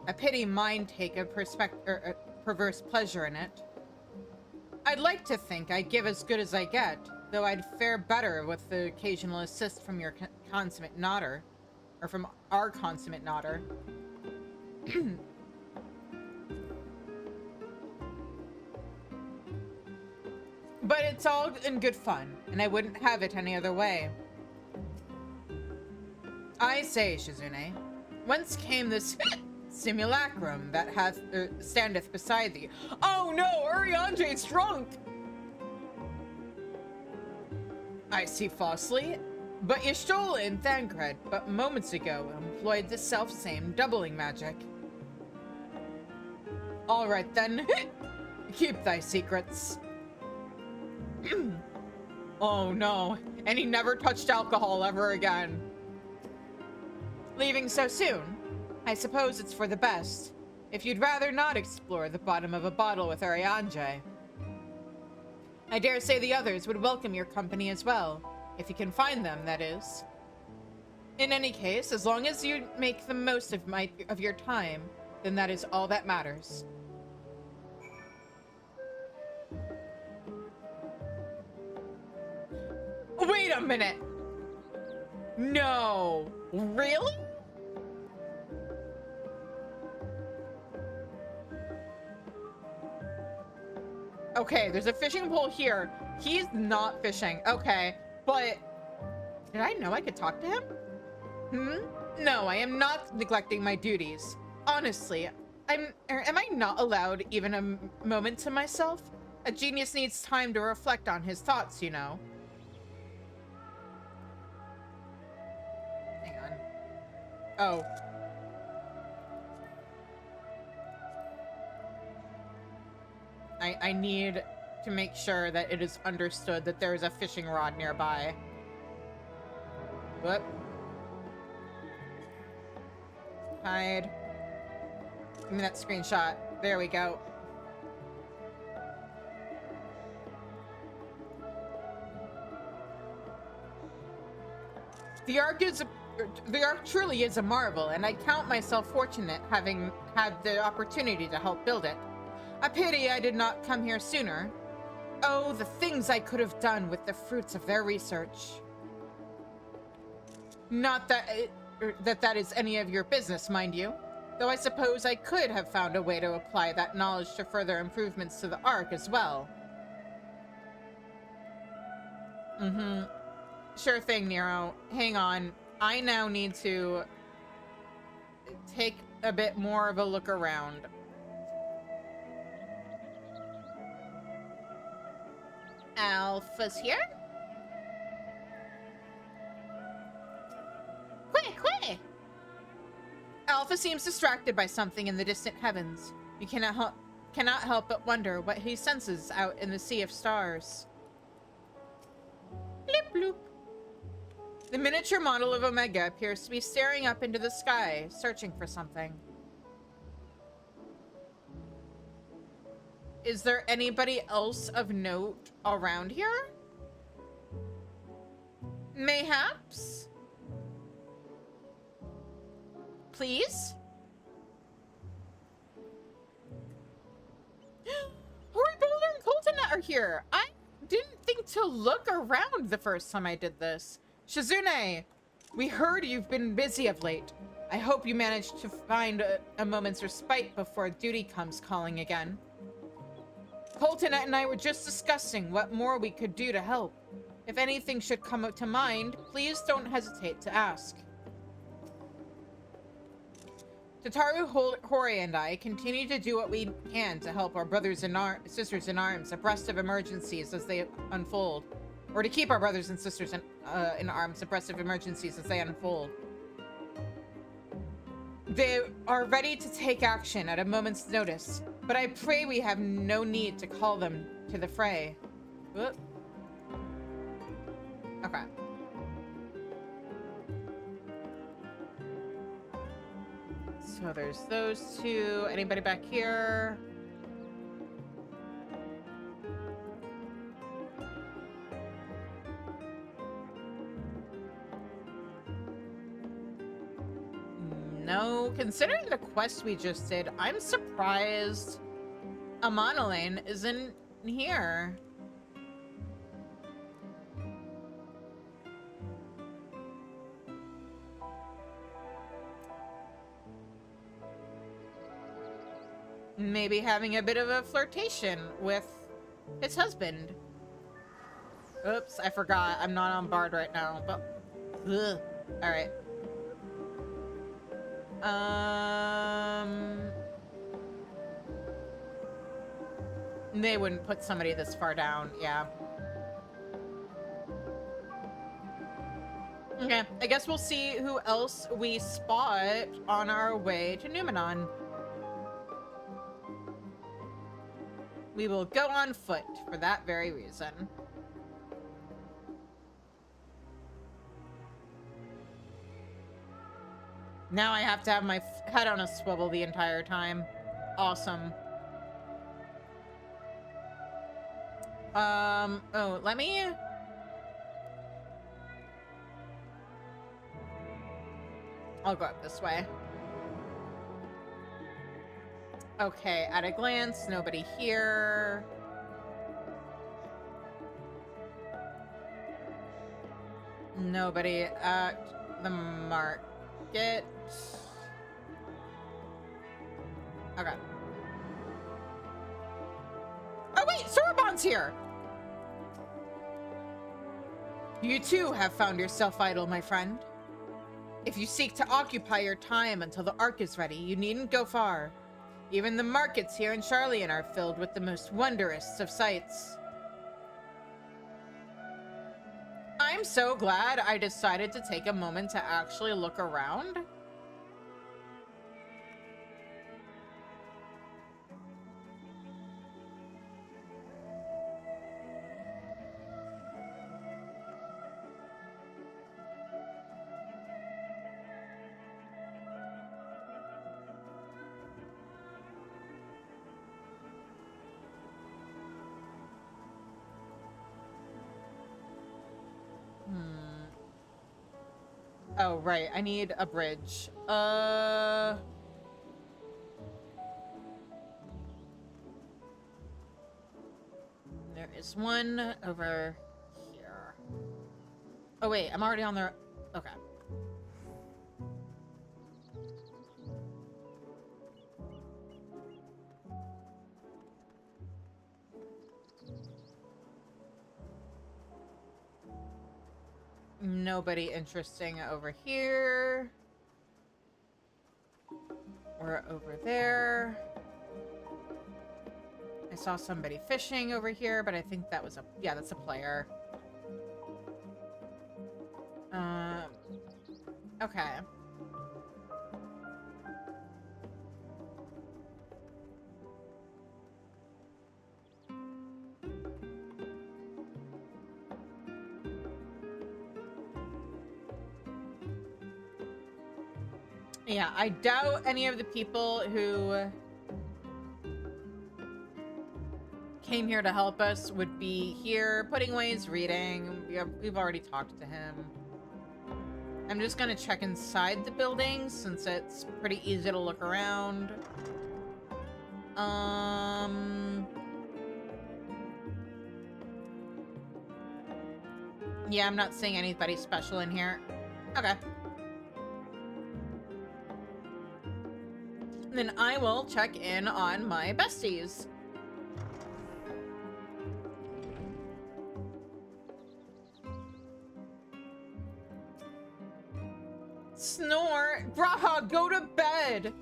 [SPEAKER 1] I pity mine take a perverse pleasure in it. I'd like to think I give as good as I get, though I'd fare better with the occasional assist from your consummate nodder. Or from our consummate nodder. But it's all in good fun, and I wouldn't have it any other way. I say, Shizune, whence came this simulacrum that standeth beside thee? Oh no, Urianje's drunk! I see falsely, but Y'shtola in Thancred, but moments ago, employed the self-same doubling magic. Alright then, keep thy secrets. Oh no, and he never touched alcohol ever again. Leaving so soon? I suppose it's for the best. If you'd rather not explore the bottom of a bottle with Urianje. I dare say the others would welcome your company as well. If you can find them, that is. In any case, as long as you make the most of your time, then that is all that matters. Wait a minute! No! Really? Okay, there's a fishing pole here. He's not fishing. Okay, but... Did I know I could talk to him? No, I am not neglecting my duties. Honestly, am I not allowed even a moment to myself? A genius needs time to reflect on his thoughts, you know. Hang on. Oh. I need to make sure that it is understood that there is a fishing rod nearby. Whoop. Hide. Give me that screenshot. There we go. The Ark truly is a marvel, and I count myself fortunate having had the opportunity to help build it. A pity I did not come here sooner. Oh, the things I could have done with the fruits of their research. Not that that is any of your business, mind you. Though I suppose I could have found a way to apply that knowledge to further improvements to the Ark as well. Sure thing, Nero. Hang on. I now need to take a bit more of a look around.
[SPEAKER 2] Alpha's here. Quick, quick! Alpha seems distracted by something in the distant heavens. You cannot help but wonder what he senses out in the sea of stars. Bloop, bloop. The miniature model of Omega appears to be staring up into the sky, searching for something. Is there anybody else of note around here? Mayhaps? Please? Hori Boulder and Colton are here. I didn't think to look around the first time I did this. Shizune, we heard you've been busy of late. I hope you managed to find a moment's respite before duty comes calling again. Colton and I were just discussing what more we could do to help. If anything should come to mind, please don't hesitate to ask. Tataru, Hori, and I continue to do what we can to help our sisters in arms abreast of emergencies as they unfold. Or to keep our brothers and sisters in arms abreast of emergencies as they unfold. They are ready to take action at a moment's notice, but I pray we have no need to call them to the fray. Whoop. Okay. So there's those two. Anybody back here? No, considering the quest we just did, I'm surprised Amanalane isn't here. Maybe having a bit of a flirtation with his husband. Oops, I forgot. I'm not on Bard right now, but... Ugh. All right. They wouldn't put somebody this far down, yeah. Okay, I guess we'll see who else we spot on our way to Numenon. We will go on foot for that very reason. Now I have to have my head on a swivel the entire time. Awesome. Oh, let me... I'll go up this way. Okay, at a glance, nobody here. Nobody at the market. Okay. Oh wait, Sorobon's here! You too have found yourself idle, my friend. If you seek to occupy your time until the Ark is ready, you needn't go far. Even the markets here in Charlian are filled with the most wondrous of sights. I'm so glad I decided to take a moment to actually look around. Oh, right. I need a bridge. There is one over here. Oh, wait. I'm already on there. Okay. Nobody interesting over here. Or over there. I saw somebody fishing over here, but I think that was a... Yeah, that's a player. Okay. Yeah, I doubt any of the people who came here to help us would be here putting away his reading. We've already talked to him. I'm just gonna check inside the building since it's pretty easy to look around. Yeah, I'm not seeing anybody special in here. Okay. Then I will check in on my besties. Snore! Braha, go to bed!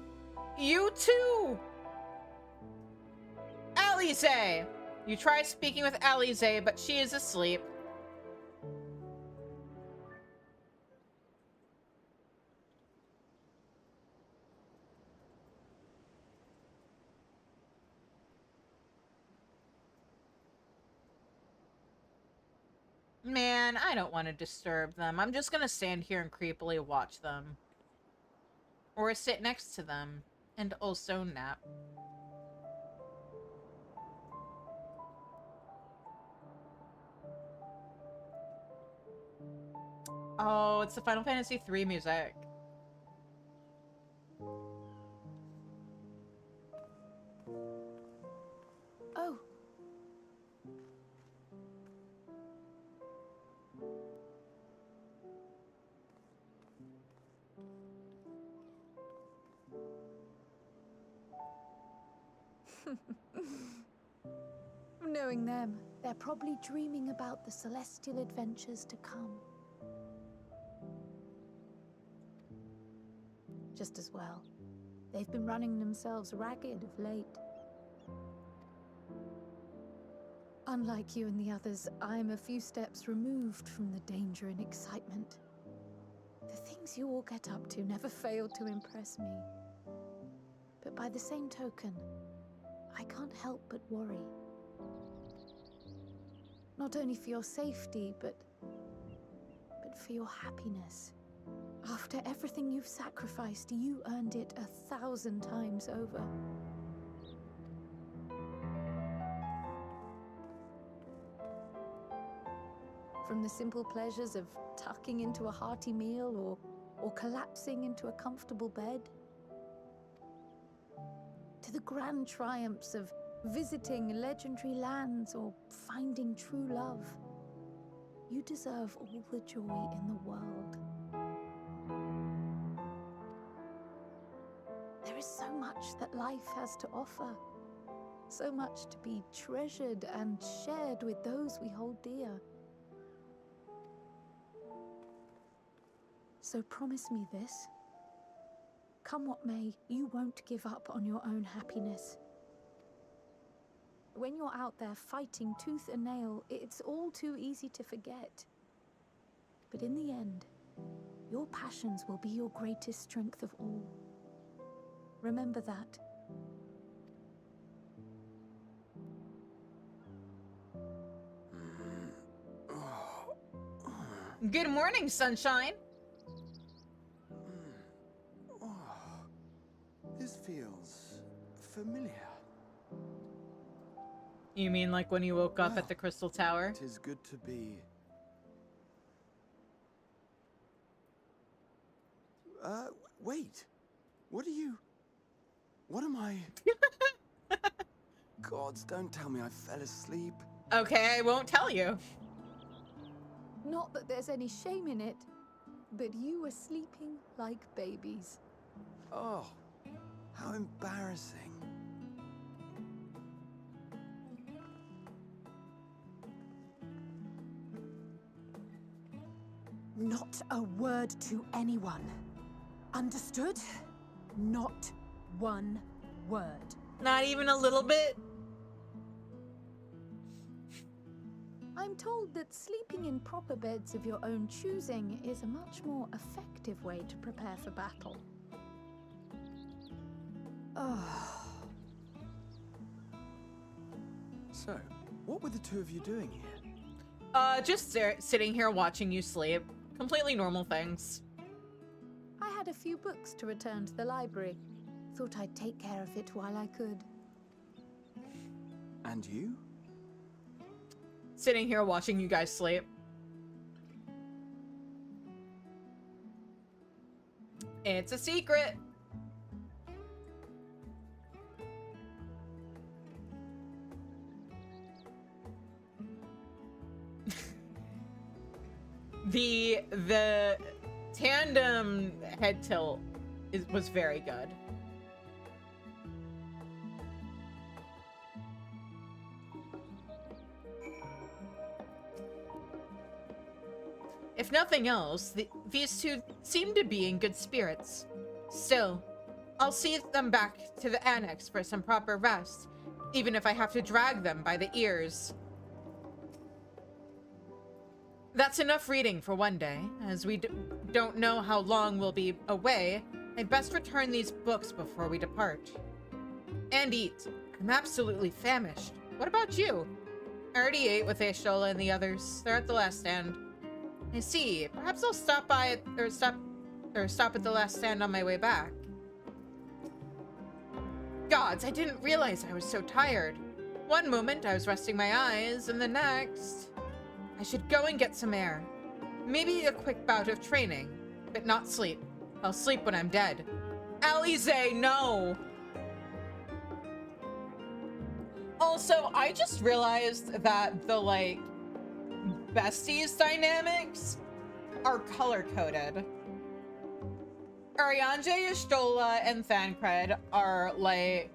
[SPEAKER 2] You too! Alize! You try speaking with Alize, but she is asleep. Man, I don't want to disturb them. I'm just gonna stand here and creepily watch them. Or sit next to them. And also nap. Oh, it's the Final Fantasy III music.
[SPEAKER 3] Oh. Knowing them, they're probably dreaming about the celestial adventures to come. Just as well. They've been running themselves ragged of late. Unlike you and the others, I'm a few steps removed from the danger and excitement. The things you all get up to never fail to impress me. But by the same token, I can't help but worry. Not only for your safety, but for your happiness. After everything you've sacrificed, you earned it 1,000 times over. From the simple pleasures of tucking into a hearty meal or collapsing into a comfortable bed, to the grand triumphs of visiting legendary lands or finding true love. You deserve all the joy in the world. There is so much that life has to offer. So much to be treasured and shared with those we hold dear. So promise me this. Come what may, you won't give up on your own happiness. When you're out there fighting tooth and nail, it's all too easy to forget. But in the end, your passions will be your greatest strength of all. Remember that.
[SPEAKER 2] Good morning, sunshine.
[SPEAKER 6] This feels familiar.
[SPEAKER 2] You mean like when you woke up at the Crystal Tower?
[SPEAKER 6] It is good to be... wait. What am I... Gods, don't tell me I fell asleep.
[SPEAKER 2] Okay, I won't tell you.
[SPEAKER 3] Not that there's any shame in it, but you were sleeping like babies.
[SPEAKER 6] Oh, how embarrassing.
[SPEAKER 3] Not a word to anyone. Understood? Not one word.
[SPEAKER 2] Not even a little bit?
[SPEAKER 8] I'm told that sleeping in proper beds of your own choosing is a much more effective way to prepare for battle.
[SPEAKER 3] Oh.
[SPEAKER 9] So, what were the two of you doing here?
[SPEAKER 2] Just sitting here watching you sleep. Completely normal things.
[SPEAKER 8] I had a few books to return to the library. Thought I'd take care of it while I could.
[SPEAKER 9] And you?
[SPEAKER 2] Sitting here watching you guys sleep. It's a secret. The tandem head tilt was very good. If nothing else, these two seem to be in good spirits. Still, I'll see them back to the annex for some proper rest, even if I have to drag them by the ears. That's enough reading for one day. As we don't know how long we'll be away, I'd best return these books before we depart. And eat. I'm absolutely famished. What about you? I already ate with Aishola and the others. They're at the last stand. I see. Perhaps I'll stop by or stop at the last stand on my way back. Gods, I didn't realize I was so tired. One moment I was resting my eyes, and the next... I should go and get some air. Maybe a quick bout of training, but not sleep. I'll sleep when I'm dead. Alize, no! Also, I just realized that the, like, besties dynamics are color-coded. Arianje, Y'shtola, and Thancred are, like,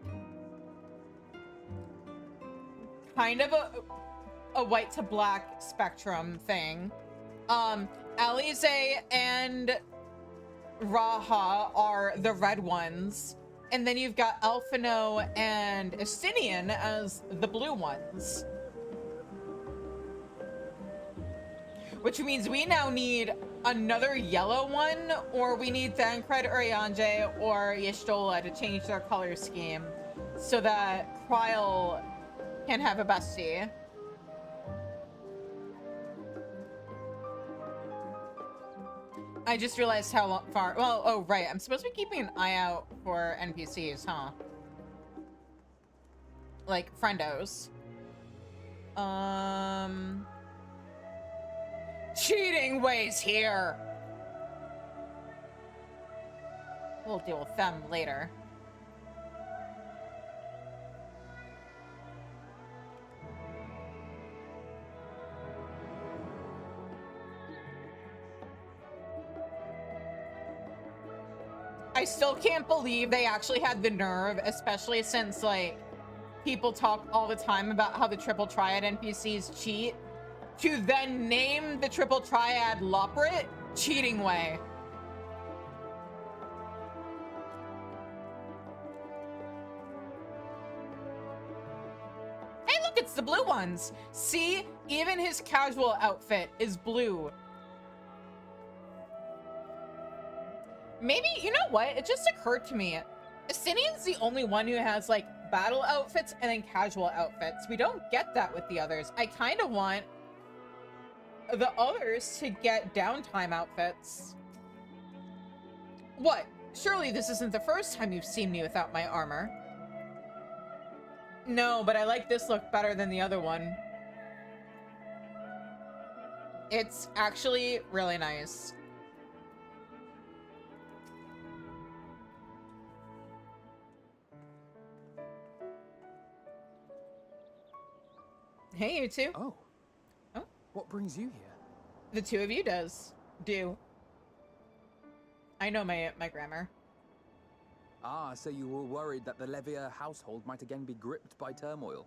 [SPEAKER 2] kind of a white to black spectrum thing. Alize and Raha are the red ones. And then you've got Alphino and Estinian as the blue ones. Which means we now need another yellow one, or we need Thancred, Arianje, or Y'shtola to change their color scheme so that Kryl can have a bestie. I just realized how far... Well, oh, right. I'm supposed to be keeping an eye out for NPCs, huh? Like, friendos. Cheating ways here! We'll deal with them later. I still can't believe they actually had the nerve, especially since, like, people talk all the time about how the Triple Triad NPCs cheat, to then name the Triple Triad Loprit Cheating Way. Hey, look, it's the blue ones. See, even his casual outfit is blue. Maybe, you know what? It just occurred to me. Estinian's the only one who has, like, battle outfits and then casual outfits. We don't get that with the others. I kind of want the others to get downtime outfits. What? Surely this isn't the first time you've seen me without my armor. No, but I like this look better than the other one. It's actually really nice. Hey, you two.
[SPEAKER 9] Oh.
[SPEAKER 2] Oh?
[SPEAKER 9] What brings you here?
[SPEAKER 2] The two of you do. I know my grammar.
[SPEAKER 9] Ah, so you were worried that the Levier household might again be gripped by turmoil.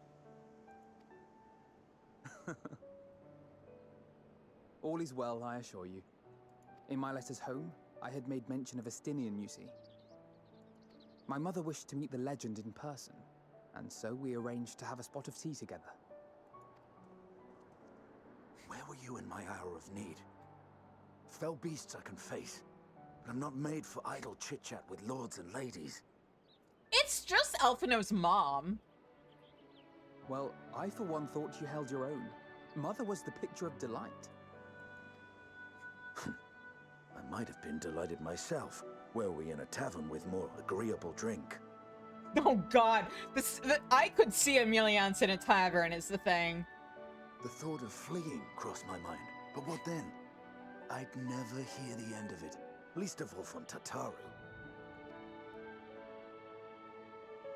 [SPEAKER 9] All is well, I assure you. In my letters home, I had made mention of Estinian, you see. My mother wished to meet the legend in person, and so we arranged to have a spot of tea together.
[SPEAKER 10] you in my hour of need. Fell beasts I can face, but I'm not made for idle chit-chat with lords and ladies.
[SPEAKER 1] It's just Elfino's mom.
[SPEAKER 9] Well, I for one thought you held your own. Mother was the picture of delight.
[SPEAKER 10] I might have been delighted myself, were we in a tavern with more agreeable drink.
[SPEAKER 1] Oh god, I could see Emeliance in a tavern is the thing.
[SPEAKER 10] The thought of fleeing crossed my mind, but what then? I'd never hear the end of it, least of all from Tataru.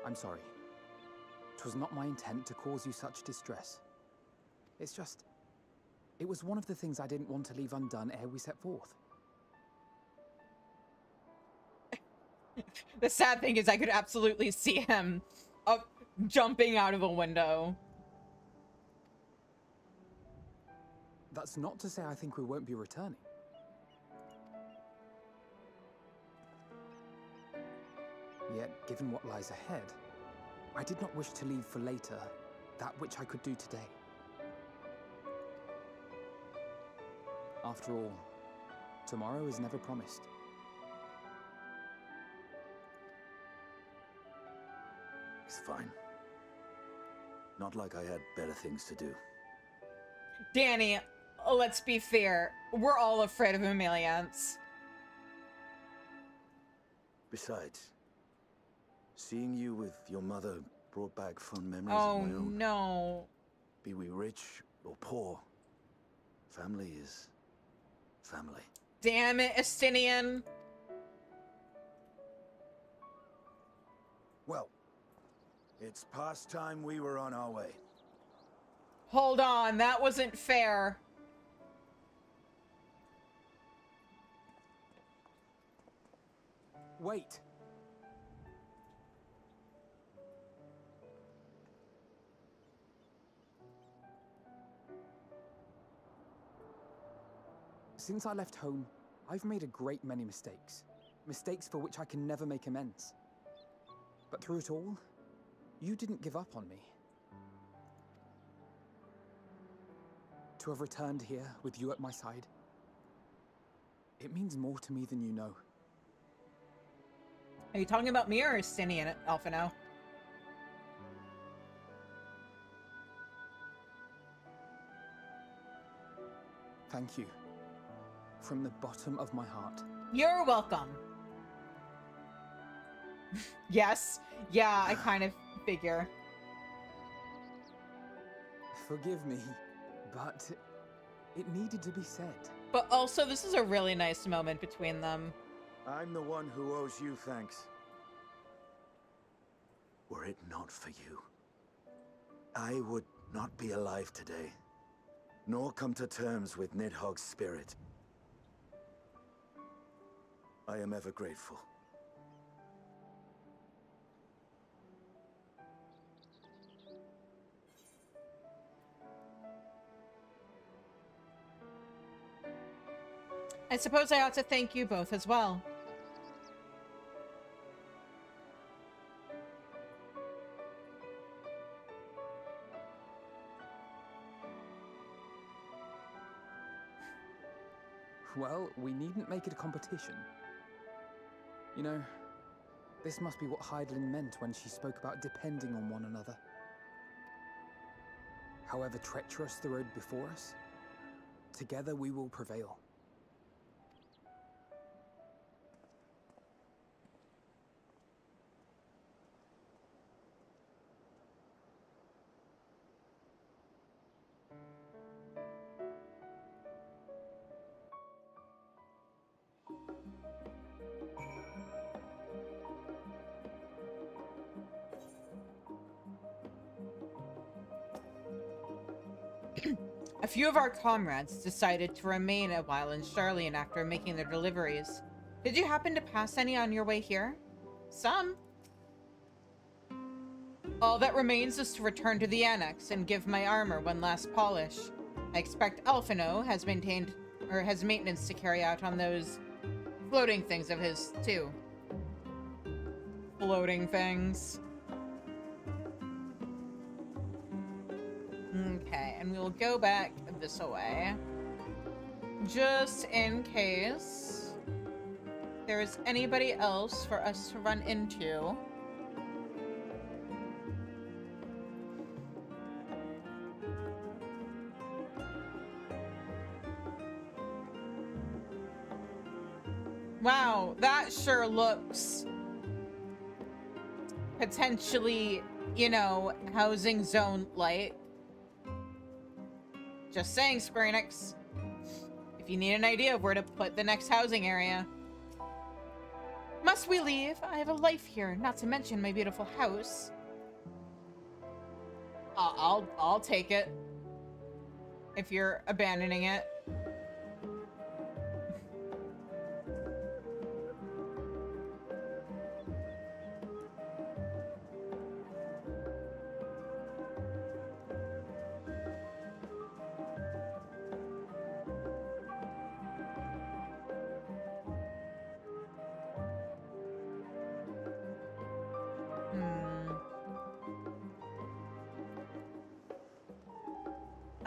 [SPEAKER 9] I'm sorry. 'Twas not my intent to cause you such distress. It's just... it was one of the things I didn't want to leave undone ere we set forth.
[SPEAKER 1] The sad thing is I could absolutely see him up, jumping out of a window.
[SPEAKER 9] That's not to say I think we won't be returning. Yet, given what lies ahead, I did not wish to leave for later that which I could do today. After all, tomorrow is never promised.
[SPEAKER 10] It's fine. Not like I had better things to do.
[SPEAKER 1] Danny, let's be fair. We're all afraid of Emeliance.
[SPEAKER 10] Besides, seeing you with your mother brought back fond memories
[SPEAKER 1] Oh
[SPEAKER 10] of my own.
[SPEAKER 1] no.
[SPEAKER 10] Be we rich or poor, family is family.
[SPEAKER 1] Damn it, Estinian.
[SPEAKER 10] Well, it's past time we were on our way.
[SPEAKER 1] Hold on, that wasn't fair.
[SPEAKER 9] Wait! Since I left home, I've made a great many mistakes. Mistakes for which I can never make amends. But through it all, you didn't give up on me. To have returned here with you at my side, it means more to me than you know.
[SPEAKER 1] Are you talking about me or Estinian, Elfino?
[SPEAKER 9] Thank you. From the bottom of my heart.
[SPEAKER 1] You're welcome. Yes. Yeah, I kind of figure.
[SPEAKER 9] Forgive me, but it needed to be said.
[SPEAKER 1] But also, this is a really nice moment between them.
[SPEAKER 10] I'm the one who owes you thanks. Were it not for you, I would not be alive today, nor come to terms with Nidhogg's spirit. I am ever grateful.
[SPEAKER 1] I suppose I ought to thank you both as well.
[SPEAKER 9] Well, we needn't make it a competition. You know, this must be what Hydaelyn meant when she spoke about depending on one another. However treacherous the road before us, together we will prevail.
[SPEAKER 1] A few of our comrades decided to remain a while in Charlene after making their deliveries. Did you happen to pass any on your way here? Some. All that remains is to return to the annex and give my armor one last polish. I expect Elfino has maintenance to carry out on those floating things of his, too. Floating things. Okay, and we'll go back this way. just in case there's anybody else for us to run into. Wow, that sure looks potentially, you know, housing zone light. Just saying, Square Enix. If you need an idea of where to put the next housing area. Must we leave? I have a life here, not to mention my beautiful house. I'll take it. If you're abandoning it.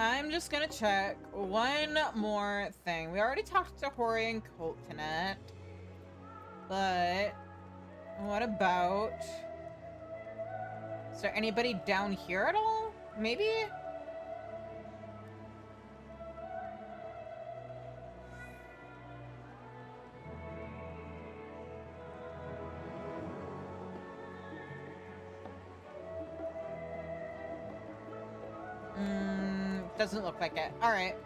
[SPEAKER 1] I'm just gonna check one more thing. We already talked to Hori and Coltonet, but what about... Is there anybody down here at all? Maybe? Doesn't look like it. All right.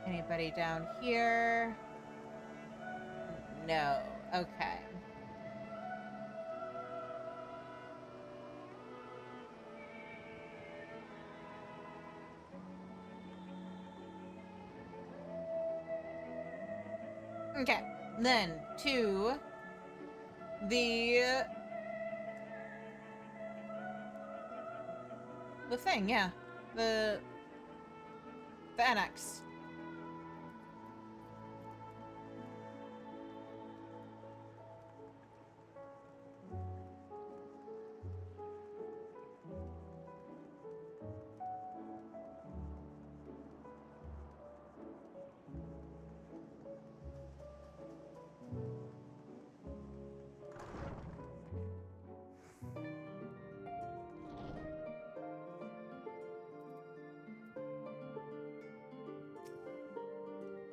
[SPEAKER 1] Anybody down here? No. Okay. Okay. Then to the thing, yeah. The annex.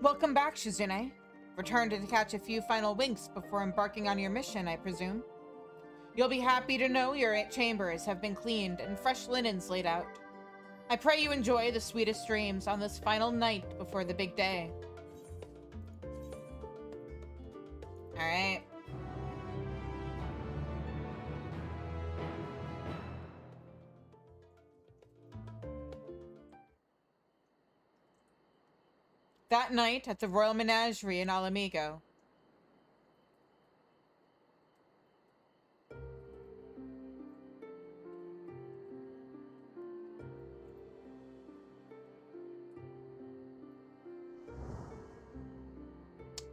[SPEAKER 1] Welcome back, Shizune. Returned to catch a few final winks before embarking on your mission, I presume. You'll be happy to know your chambers have been cleaned and fresh linens laid out. I pray you enjoy the sweetest dreams on this final night before the big day. Alright. That night at the Royal Menagerie in Alamigo.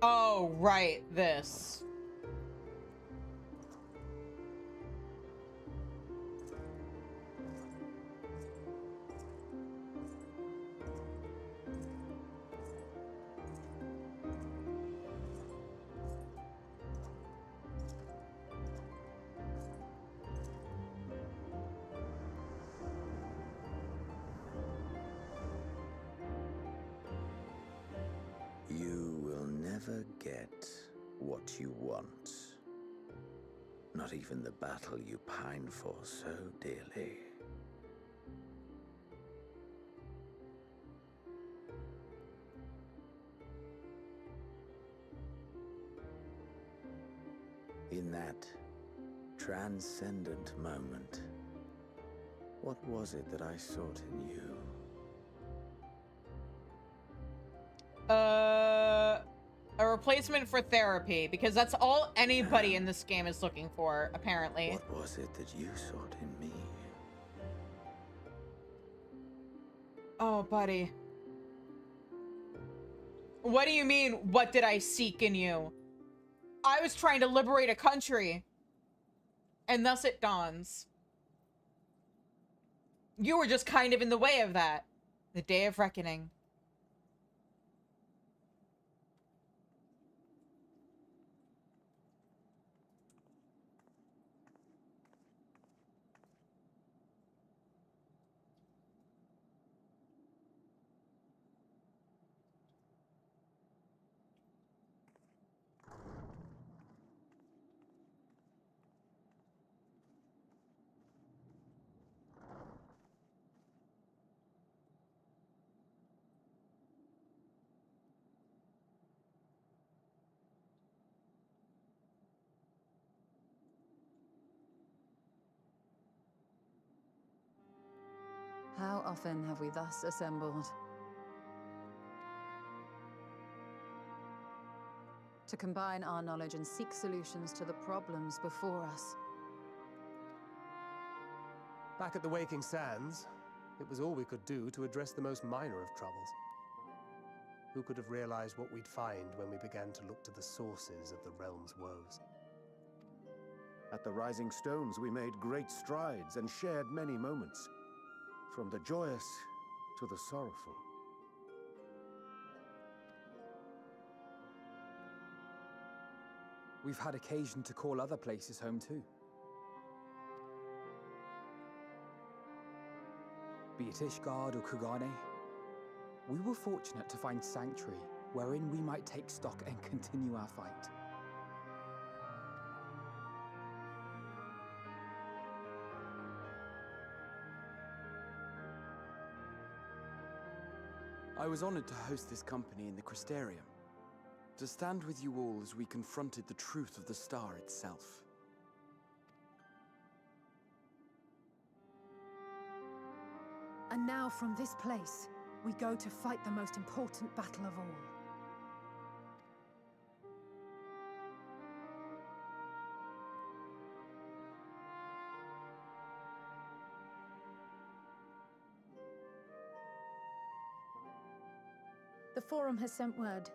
[SPEAKER 1] Oh, right, this.
[SPEAKER 10] You will never get what you want. Not even the battle you pine for so dearly. In that transcendent moment, what was it that I sought in you?
[SPEAKER 1] A replacement for therapy, because that's all anybody in this game is looking for, apparently.
[SPEAKER 10] What was it that you sought in me?
[SPEAKER 1] Oh, buddy. What do you mean, what did I seek in you? I was trying to liberate a country. And thus it dawns. You were just kind of in the way of that. The day of reckoning.
[SPEAKER 3] How often have we thus assembled? To combine our knowledge and seek solutions to the problems before us.
[SPEAKER 11] Back at the Waking Sands, it was all we could do to address the most minor of troubles. Who could have realized what we'd find when we began to look to the sources of the realm's woes?
[SPEAKER 5] At the Rising Stones, we made great strides and shared many moments. From the joyous to the sorrowful.
[SPEAKER 9] We've had occasion to call other places home too. Be it Ishgard or Kugane, we were fortunate to find sanctuary wherein we might take stock and continue our fight.
[SPEAKER 12] I was honored to host this company in the Crystarium, to stand with you all as we confronted the truth of the star itself.
[SPEAKER 13] And now from this place, we go to fight the most important battle of all.
[SPEAKER 8] The Forum has sent word.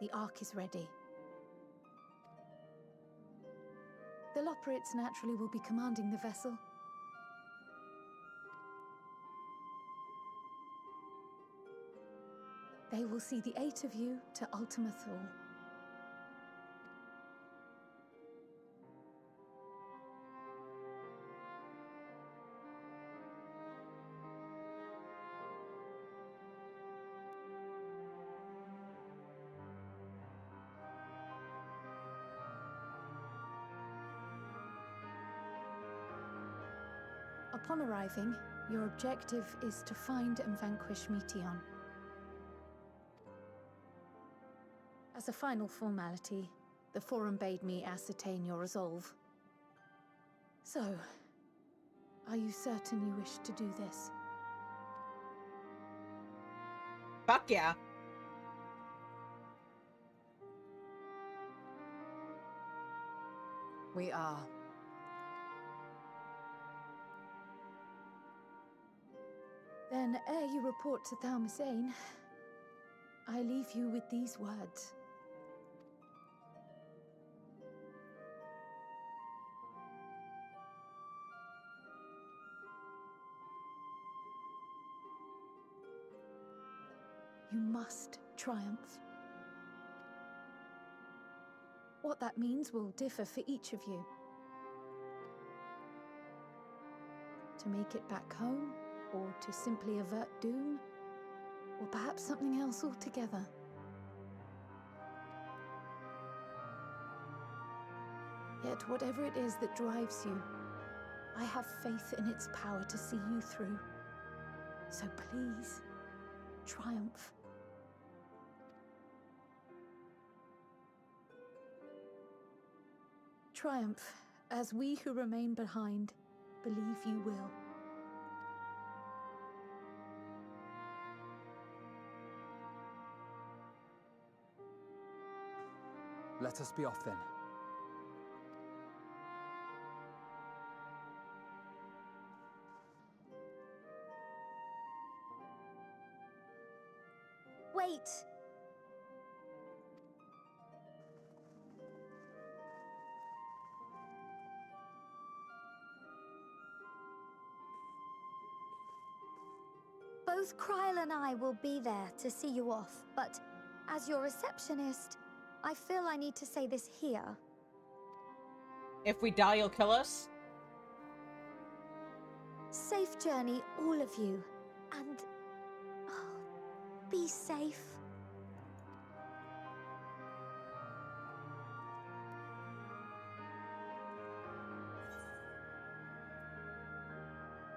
[SPEAKER 8] The Ark is ready. The Loporrits naturally will be commanding the vessel. They will see the 8 of you to Ultima Thule. Upon arriving, your objective is to find and vanquish Meteon. As a final formality, the Forum bade me ascertain your resolve. So, are you certain you wish to do this?
[SPEAKER 1] Fuck yeah.
[SPEAKER 3] We are.
[SPEAKER 8] Then, ere you report to Thalmasane, I leave you with these words. You must triumph. What that means will differ for each of you. To make it back home, or to simply avert doom, or perhaps something else altogether. Yet whatever it is that drives you, I have faith in its power to see you through. So please, triumph. Triumph, as we who remain behind believe you will.
[SPEAKER 9] Let us be off then.
[SPEAKER 14] Wait. Both Kryl and I will be there to see you off, but as your receptionist, I feel I need to say this here.
[SPEAKER 1] If we die, you'll kill us?
[SPEAKER 14] Safe journey, all of you, and be safe.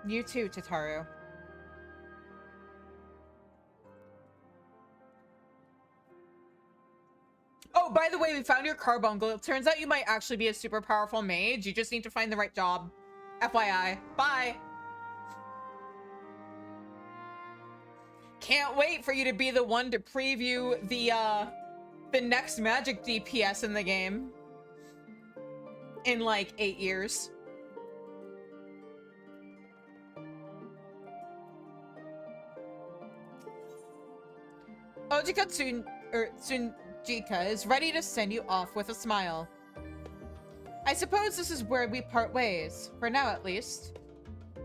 [SPEAKER 1] You too, Tataru. Oh, by the way, we found your carbuncle. It turns out you might actually be a super powerful mage. You just need to find the right job. FYI. Bye. Can't wait for you to be the one to preview the next magic DPS in the game. In like 8 years. Ojika Tsunjika is ready to send you off with a smile. I suppose this is where we part ways, for now at least.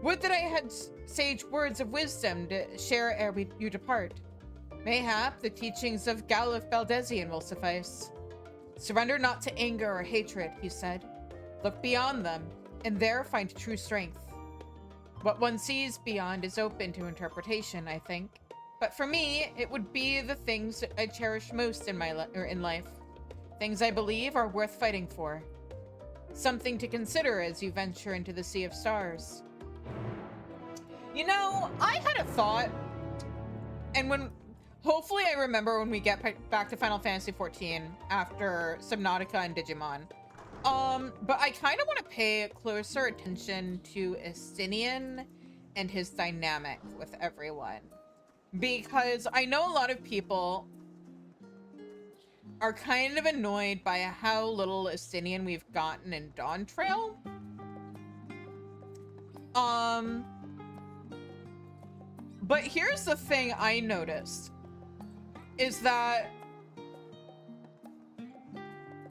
[SPEAKER 1] Would that I had sage words of wisdom to share ere you depart. Mayhap the teachings of Galuf Baldesion will suffice. Surrender not to anger or hatred, he said. Look beyond them, and there find true strength. What one sees beyond is open to interpretation, I think. But for me, it would be the things I cherish most in my life. Things I believe are worth fighting for. Something to consider as you venture into the Sea of Stars. You know, I had a thought, and hopefully I remember when we get back to Final Fantasy XIV after Subnautica and Digimon. But I kind of want to pay closer attention to Estinian and his dynamic with everyone. Because I know a lot of people are kind of annoyed by how little Estinian we've gotten in Dawn Trail. But here's the thing I noticed, is that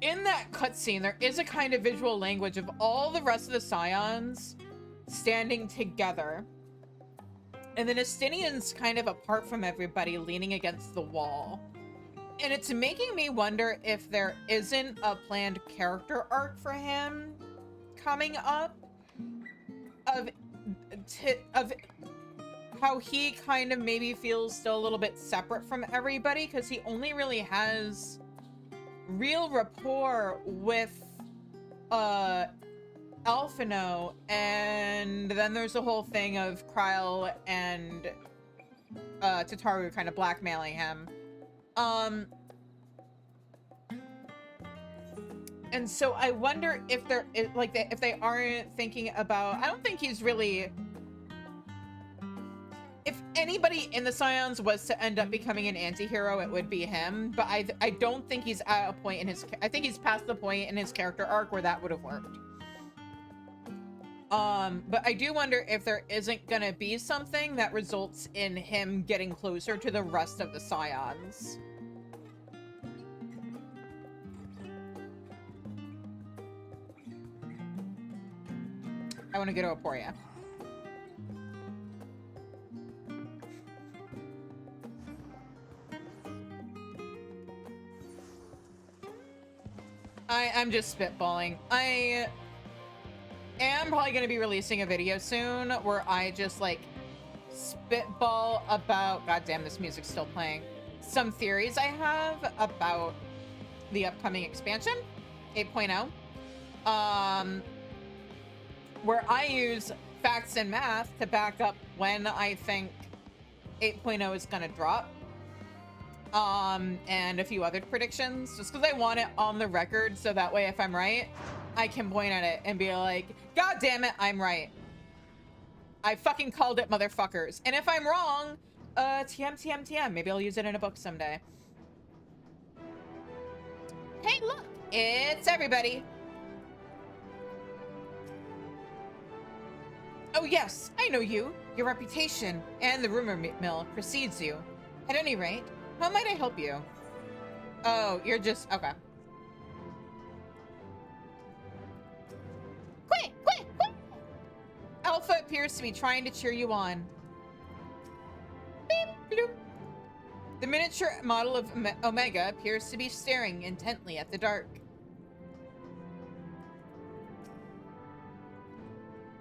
[SPEAKER 1] in that cutscene, there is a kind of visual language of all the rest of the Scions standing together. And then Estinian's kind of apart from everybody, leaning against the wall. And it's making me wonder if there isn't a planned character arc for him coming up of how he kind of maybe feels still a little bit separate from everybody, because he only really has real rapport with Alphino, and then there's the whole thing of Kryl and Tataru kind of blackmailing him. And so I wonder if if they aren't thinking about, I don't think he's really, if anybody in the Scions was to end up becoming an anti-hero, it would be him, but I don't think he's at a point in his, I think he's past the point in his character arc where that would have worked. But I do wonder if there isn't gonna be something that results in him getting closer to the rest of the Scions. I want to go to Aporia. I'm just spitballing. I am probably going to be releasing a video soon where I just like spitball about, goddamn, this music's still playing, some theories I have about the upcoming expansion 8.0. Where I use facts and math to back up when I think 8.0 is going to drop. And a few other predictions, just because I want it on the record, so that way if I'm right, I can point at it and be like, God damn it, I'm right. I fucking called it, motherfuckers. And if I'm wrong, TM. Maybe I'll use it in a book someday. Hey, look!
[SPEAKER 2] It's everybody. Oh yes, I know you. Your reputation and the rumor mill precedes you. At any rate, how might I help you? Oh, you're just... okay. Quick, quick, quick! Alpha appears to be trying to cheer you on. Beep, bloop. The miniature model of Omega appears to be staring intently at the dark.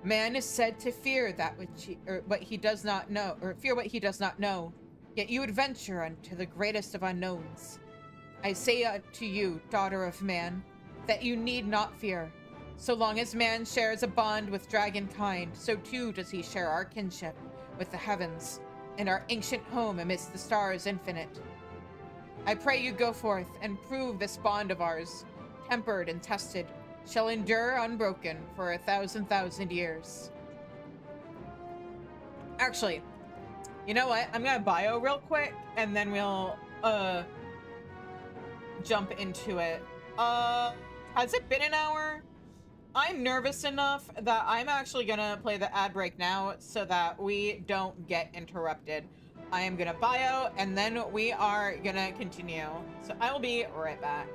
[SPEAKER 2] Man is said to fear that which what he does not know, or fear what he does not know. Yet you would venture unto the greatest of unknowns. I say to you, daughter of man, that you need not fear. So long as man shares a bond with dragonkind, so too does he share our kinship with the heavens, and our ancient home amidst the stars infinite. I pray you go forth and prove this bond of ours, tempered and tested, shall endure unbroken for 1,000,000 years. Actually, you know what? I'm gonna bio real quick, and then we'll, jump into it. Has it been an hour? I'm nervous enough that I'm actually gonna play the ad break now so that we don't get interrupted. I am gonna bio, and then we are gonna continue. So I will be right back.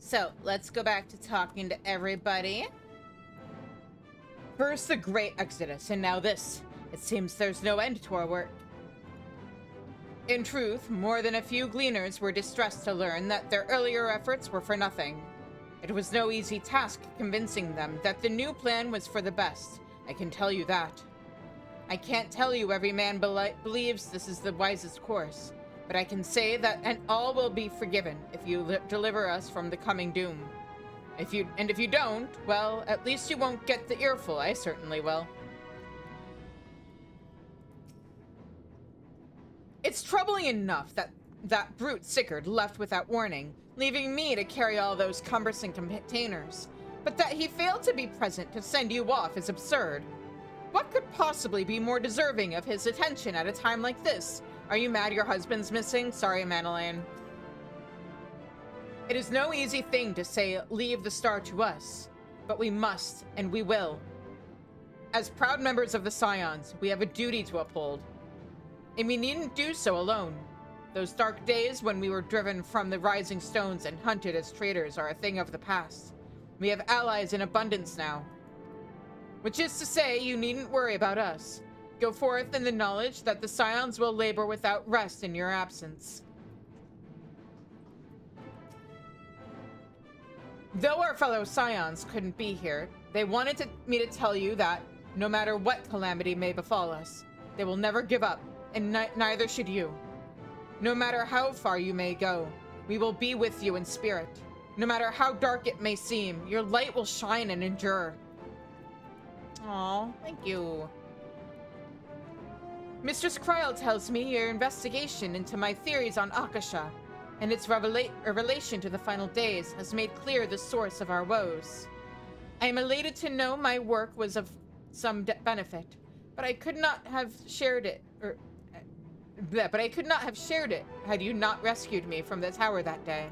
[SPEAKER 2] So, let's go back to talking to everybody. First the Great Exodus, and now this. It seems there's no end to our work. In truth, more than a few gleaners were distressed to learn that their earlier efforts were for nothing. It was no easy task convincing them that the new plan was for the best. I can tell you that. I can't tell you every man believes this is the wisest course, but I can say that all will be forgiven if you deliver us from the coming doom. If you don't, well, at least you won't get the earful. I certainly will. It's troubling enough that that brute Sigurd left without warning, leaving me to carry all those cumbersome containers. But that he failed to be present to send you off is absurd. What could possibly be more deserving of his attention at a time like this? Are you mad your husband's missing? Sorry, Manalaine. It is no easy thing to say, leave the star to us, but we must, and we will. As proud members of the Scions, we have a duty to uphold. And we needn't do so alone. Those dark days when we were driven from the rising stones and hunted as traitors are a thing of the past. We have allies in abundance now. Which is to say, you needn't worry about us. Go forth in the knowledge that the Scions will labor without rest in your absence. Though our fellow Scions couldn't be here, they wanted me to tell you that, no matter what calamity may befall us, they will never give up, and neither should you. No matter how far you may go, we will be with you in spirit. No matter how dark it may seem, your light will shine and endure. Aw, thank you. Mistress Kryl tells me your investigation into my theories on Akasha and its relation to the final days has made clear the source of our woes. I am elated to know my work was of some benefit, but I could not have shared it, had you not rescued me from the tower that day.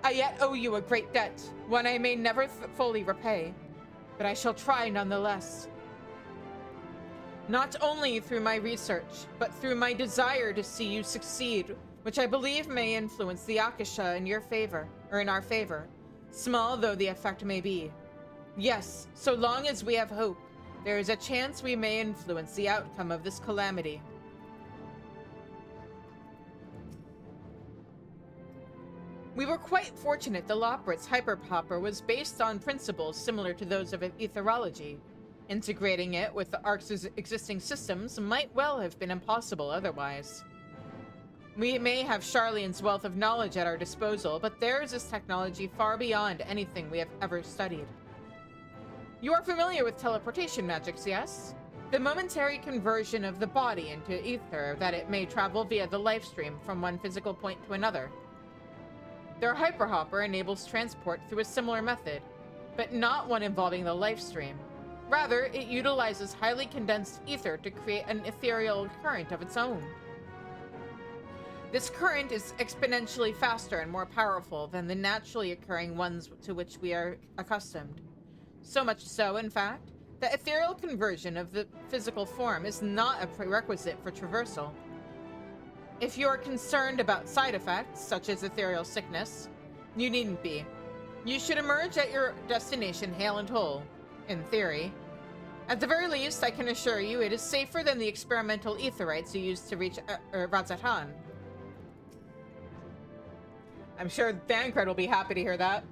[SPEAKER 2] I yet owe you a great debt, one I may never fully repay, but I shall try nonetheless. Not only through my research, but through my desire to see you succeed, which I believe may influence the Akasha in your favor, or in our favor, small though the effect may be. Yes, so long as we have hope, there is a chance we may influence the outcome of this calamity. We were quite fortunate the Loprit's hyperpopper was based on principles similar to those of etherology. Integrating it with the Ark's existing systems might well have been impossible otherwise. We may have Charlene's wealth of knowledge at our disposal, but theirs is technology far beyond anything we have ever studied. You are familiar with teleportation magics, yes? The momentary conversion of the body into ether that it may travel via the life stream from one physical point to another. Their hyperhopper enables transport through a similar method, but not one involving the life stream. Rather, it utilizes highly condensed ether to create an ethereal current of its own. This current is exponentially faster and more powerful than the naturally occurring ones to which we are accustomed. So much so, in fact, that ethereal conversion of the physical form is not a prerequisite for traversal. If you are concerned about side effects, such as ethereal sickness, you needn't be. You should emerge at your destination hale and whole, in theory. At the very least, I can assure you it is safer than the experimental etherites you used to reach Razatan. I'm sure Thancred will be happy to hear that.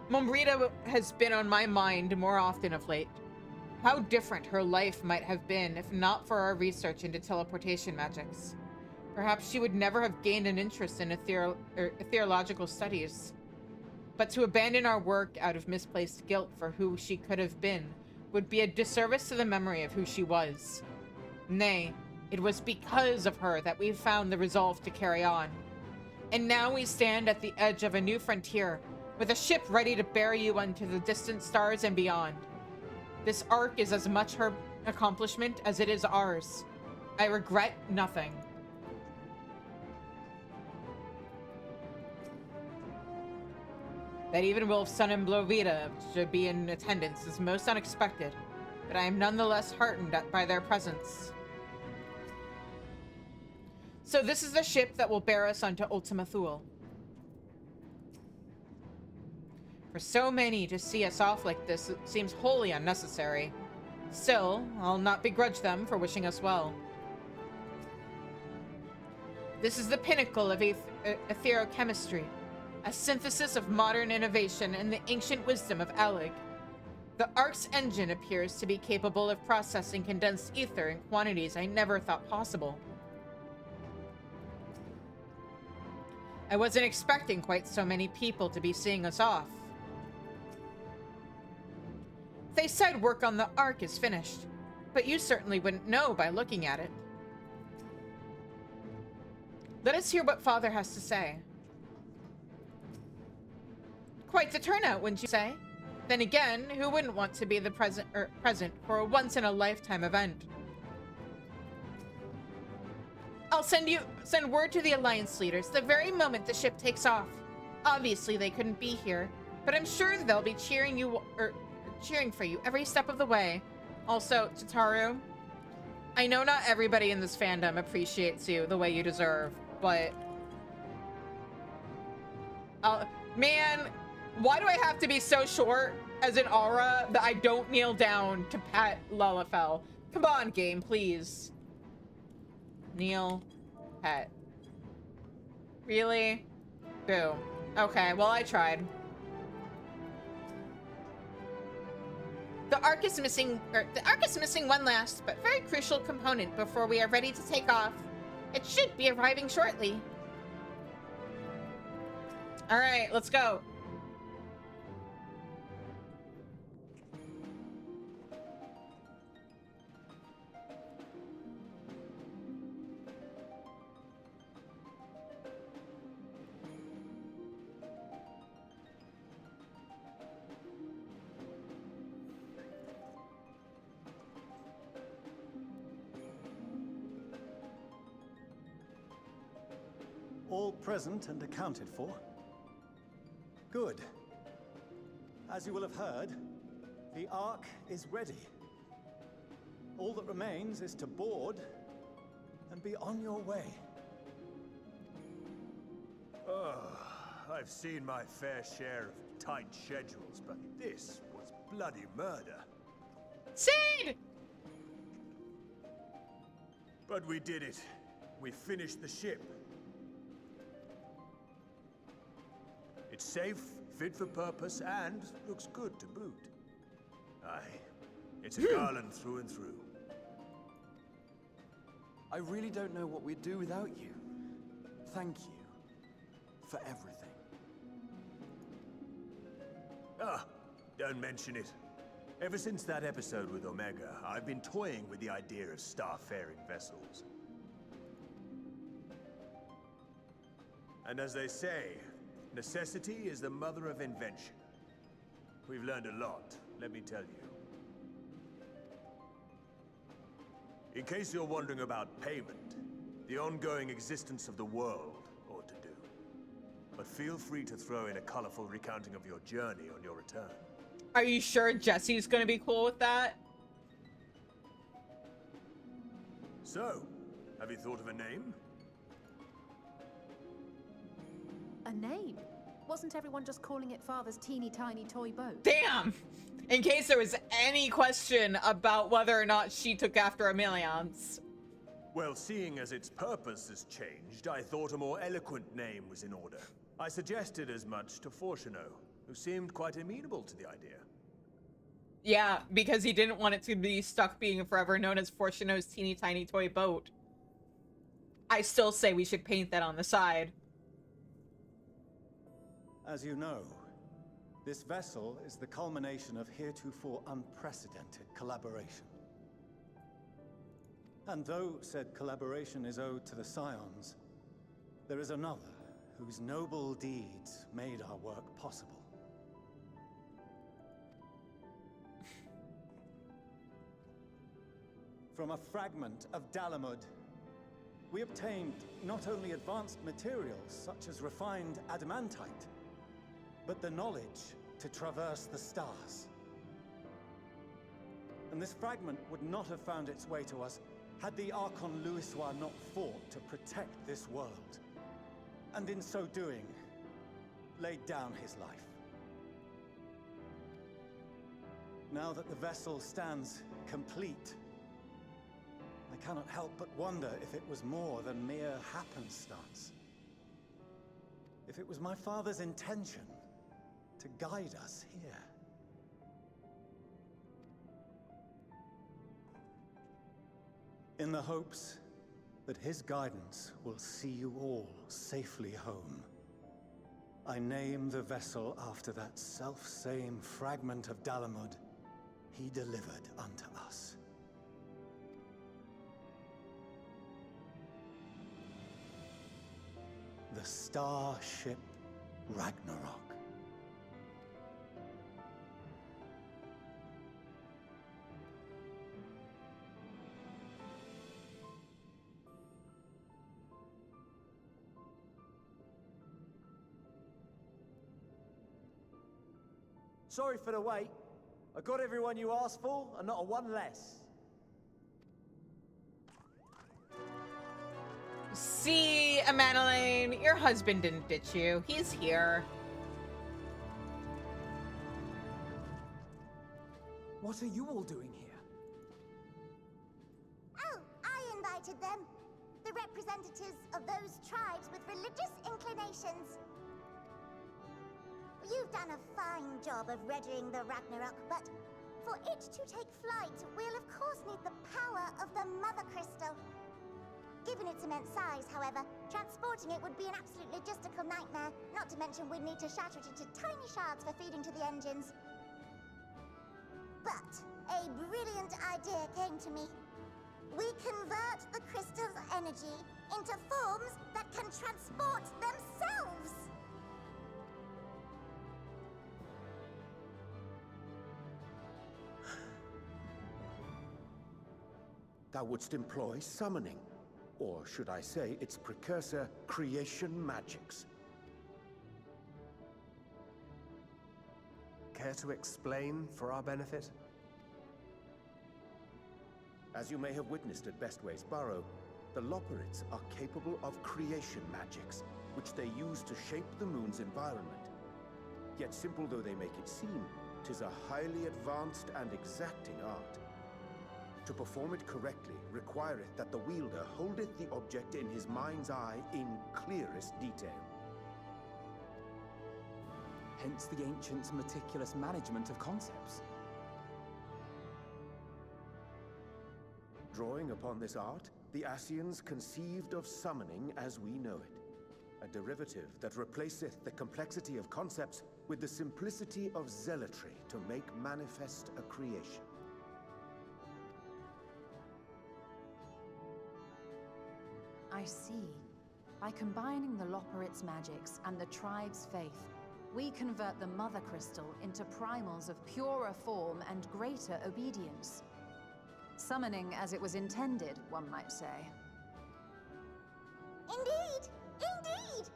[SPEAKER 2] Momrita has been on my mind more often of late. How different her life might have been if not for our research into teleportation magics. Perhaps she would never have gained an interest in ethereological studies. But to abandon our work out of misplaced guilt for who she could have been would be a disservice to the memory of who she was. Nay, it was because of her that we found the resolve to carry on. And now we stand at the edge of a new frontier, with a ship ready to bear you unto the distant stars and beyond. This arc is as much her accomplishment as it is ours. I regret nothing. That even Wolfson and Blovita should be in attendance is most unexpected, but I am nonetheless heartened by their presence. So this is the ship that will bear us onto Ultima Thule. For so many to see us off like this, it seems wholly unnecessary. Still, I'll not begrudge them for wishing us well. This is the pinnacle of etherochemistry, a synthesis of modern innovation and the ancient wisdom of Alig. The Ark's engine appears to be capable of processing condensed ether in quantities I never thought possible. I wasn't expecting quite so many people to be seeing us off. They said work on the Ark is finished, but you certainly wouldn't know by looking at it. Let us hear what Father has to say. Quite the turnout, wouldn't you say? Then again, who wouldn't want to be the present for a once-in-a-lifetime event? I'll send word to the Alliance leaders the very moment the ship takes off. Obviously, they couldn't be here, but I'm sure they'll be cheering for you every step of the way. Also, Tataru, I know not everybody in this fandom appreciates you the way you deserve, but... man, why do I have to be so short as an aura that I don't kneel down to pat Lalafell? Come on, game, please. Kneel, pet. Really? Boo. Okay, well, I tried. The Ark is missing one last but very crucial component before we are ready to take off. It should be arriving shortly. All right, let's go.
[SPEAKER 15] All present and accounted for? Good. As you will have heard, the Ark is ready. All that remains is to board and be on your way.
[SPEAKER 4] Oh, I've seen my fair share of tight schedules, but this was bloody murder.
[SPEAKER 2] Sid!
[SPEAKER 4] But we did it. We finished the ship. It's safe, fit for purpose, and looks good to boot. Aye, it's a garland through and through.
[SPEAKER 12] I really don't know what we'd do without you. Thank you for everything.
[SPEAKER 4] Ah, don't mention it. Ever since that episode with Omega, I've been toying with the idea of star-faring vessels. And as they say, necessity is the mother of invention. We've learned a lot, let me tell you. In case you're wondering about payment, the ongoing existence of the world ought to do. But feel free to throw in a colorful recounting of your journey on your return.
[SPEAKER 1] Are you sure Jesse's gonna be cool with that?
[SPEAKER 4] So, have you thought of a name?
[SPEAKER 13] A name? Wasn't everyone just calling it Father's teeny tiny toy boat?
[SPEAKER 1] Damn! In case there was any question about whether or not she took after Emilian's.
[SPEAKER 4] Well, seeing as its purpose has changed, I thought a more eloquent name was in order. I suggested as much to Fortuno, who seemed quite amenable to the idea.
[SPEAKER 1] Yeah, because he didn't want it to be stuck being forever known as Fortuno's teeny tiny toy boat. I still say we should paint that on the side.
[SPEAKER 15] As you know, this vessel is the culmination of heretofore unprecedented collaboration. And though said collaboration is owed to the Scions, there is another whose noble deeds made our work possible. From a fragment of Dalamud, we obtained not only advanced materials such as refined adamantite, but the knowledge to traverse the stars. And this fragment would not have found its way to us had the Archon Louisoix not fought to protect this world, and in so doing, laid down his life. Now that the vessel stands complete, I cannot help but wonder if it was more than mere happenstance. If it was my father's intention to guide us here. In the hopes that his guidance will see you all safely home, I name the vessel after that self-same fragment of Dalamud he delivered unto us. The starship Ragnarok.
[SPEAKER 16] Sorry for the wait. I got everyone you asked for, and not a one less.
[SPEAKER 1] See, Amandalane, your husband didn't ditch you. He's here.
[SPEAKER 9] What are you all doing here?
[SPEAKER 14] Oh, I invited them. The representatives of those tribes with religious inclinations. You've done a fine job of readying the Ragnarok, but for it to take flight, we'll of course need the power of the Mother Crystal. Given its immense size, however, transporting it would be an absolute logistical nightmare, not to mention we'd need to shatter it into tiny shards for feeding to the engines. But a brilliant idea came to me. We convert the crystal's energy into forms that can transport themselves!
[SPEAKER 5] Thou wouldst employ summoning, or should I say its precursor, creation magics.
[SPEAKER 11] Care to explain for our benefit?
[SPEAKER 5] As you may have witnessed at Bestway's Burrow, the Loporrits are capable of creation magics, which they use to shape the moon's environment. Yet simple though they make it seem, 'tis a highly advanced and exacting art. To perform it correctly requireth that the wielder holdeth the object in his mind's eye in clearest detail.
[SPEAKER 9] Hence the ancients' meticulous management of concepts.
[SPEAKER 5] Drawing upon this art, the Ascians conceived of summoning as we know it, a derivative that replaceth the complexity of concepts with the simplicity of zealotry to make manifest a creation.
[SPEAKER 3] I see. By combining the Loporrits' magics and the tribe's faith, we convert the Mother Crystal into primals of purer form and greater obedience. Summoning as it was intended, one might say.
[SPEAKER 14] Indeed! Indeed!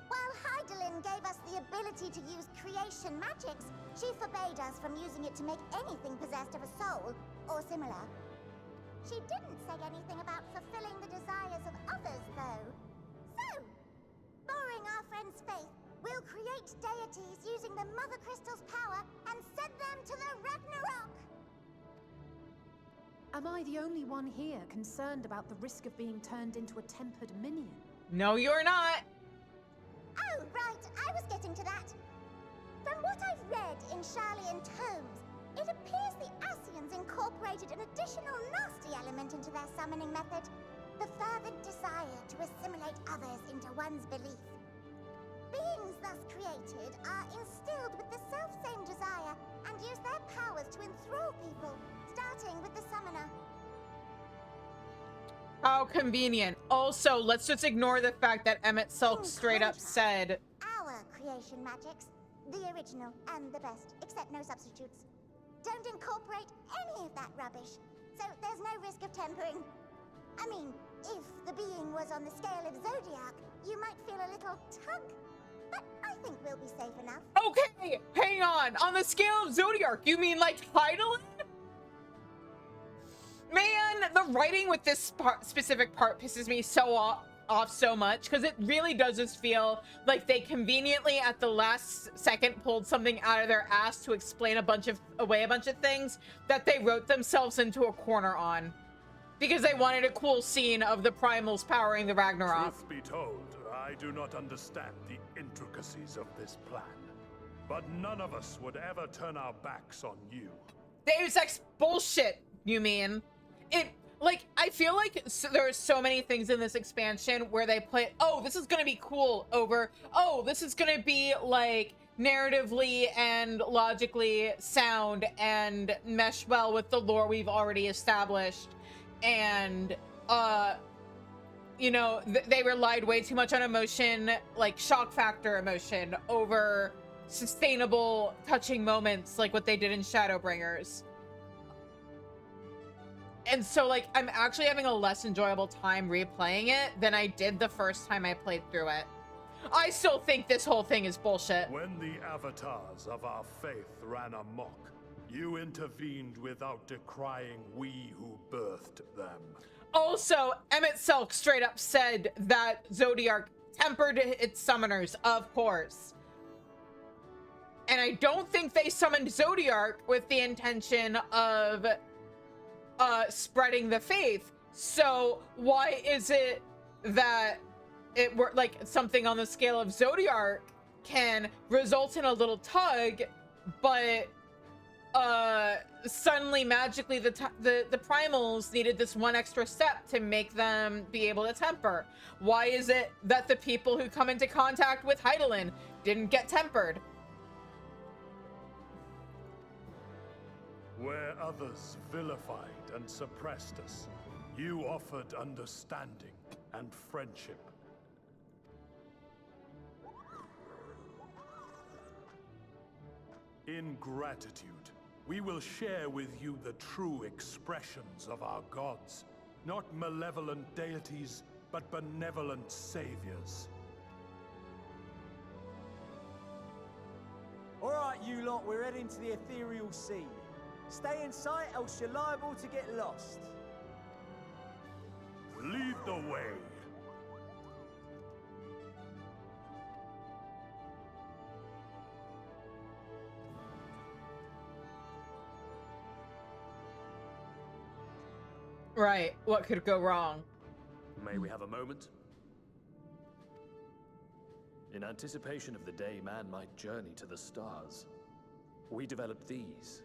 [SPEAKER 14] While Hydaelyn gave us the ability to use creation magics, she forbade us from using it to make anything possessed of a soul, or similar. She didn't say anything about fulfilling the desires of others, though. So, borrowing our friend's faith, we'll create deities using the Mother Crystal's power and send them to the Ragnarok!
[SPEAKER 8] Am I the only one here concerned about the risk of being turned into a tempered minion?
[SPEAKER 1] No, you're not!
[SPEAKER 14] Oh, right, I was getting to that. From what I've read in Sharlayan tomes, it appears the Ascians incorporated an additional nasty element into their summoning method. The fervent desire to assimilate others into one's belief. Beings thus created are instilled with the self-same desire and use their powers to enthrall people, starting with the summoner.
[SPEAKER 1] How convenient. Also, let's just ignore the fact that Emmett Sulk straight up said...
[SPEAKER 14] Our creation magics, the original and the best, except no substitutes, don't incorporate any of that rubbish, so there's no risk of tempering. I mean, if the being was on the scale of Zodiac, you might feel a little tug, but I think we'll be safe enough.
[SPEAKER 1] Okay, hang on. On the scale of Zodiac, you mean like Hydaelyn? Man, the writing with this specific part pisses me so off. off so much, because it really does just feel like they conveniently at the last second pulled something out of their ass to explain away a bunch of things that they wrote themselves into a corner on, because they wanted a cool scene of the primals powering the Ragnarok.
[SPEAKER 17] Truth be told, I do not understand the intricacies of this plan, but none of us would ever turn our backs on you.
[SPEAKER 1] Deus Ex bullshit, you mean? Like, I feel like there are so many things in this expansion where they put, oh, this is gonna be cool, over, oh, this is gonna be, like, narratively and logically sound and mesh well with the lore we've already established. And, you know, they relied way too much on emotion, like shock factor emotion, over sustainable, touching moments like what they did in Shadowbringers. And so, like, I'm actually having a less enjoyable time replaying it than I did the first time I played through it. I still think this whole thing is bullshit.
[SPEAKER 17] When the avatars of our faith ran amok, you intervened without decrying we who birthed them.
[SPEAKER 1] Also, Emmett Selk straight up said that Zodiark tempered its summoners, of course. And I don't think they summoned Zodiark with the intention of spreading the faith. So why is it that it were like something on the scale of Zodiark can result in a little tug, but suddenly magically the primals needed this one extra step to make them be able to temper? Why is it that the people who come into contact with Heidelin didn't get tempered?
[SPEAKER 17] Where others vilified and suppressed us, you offered understanding and friendship. In gratitude, we will share with you the true expressions of our gods. Not malevolent deities, but benevolent saviors.
[SPEAKER 16] All right, you lot, we're heading to the ethereal sea. Stay in sight, else you're liable to get lost.
[SPEAKER 17] Lead the way.
[SPEAKER 1] Right, what could go wrong?
[SPEAKER 18] May we have a moment? In anticipation of the day man might journey to the stars, we developed these.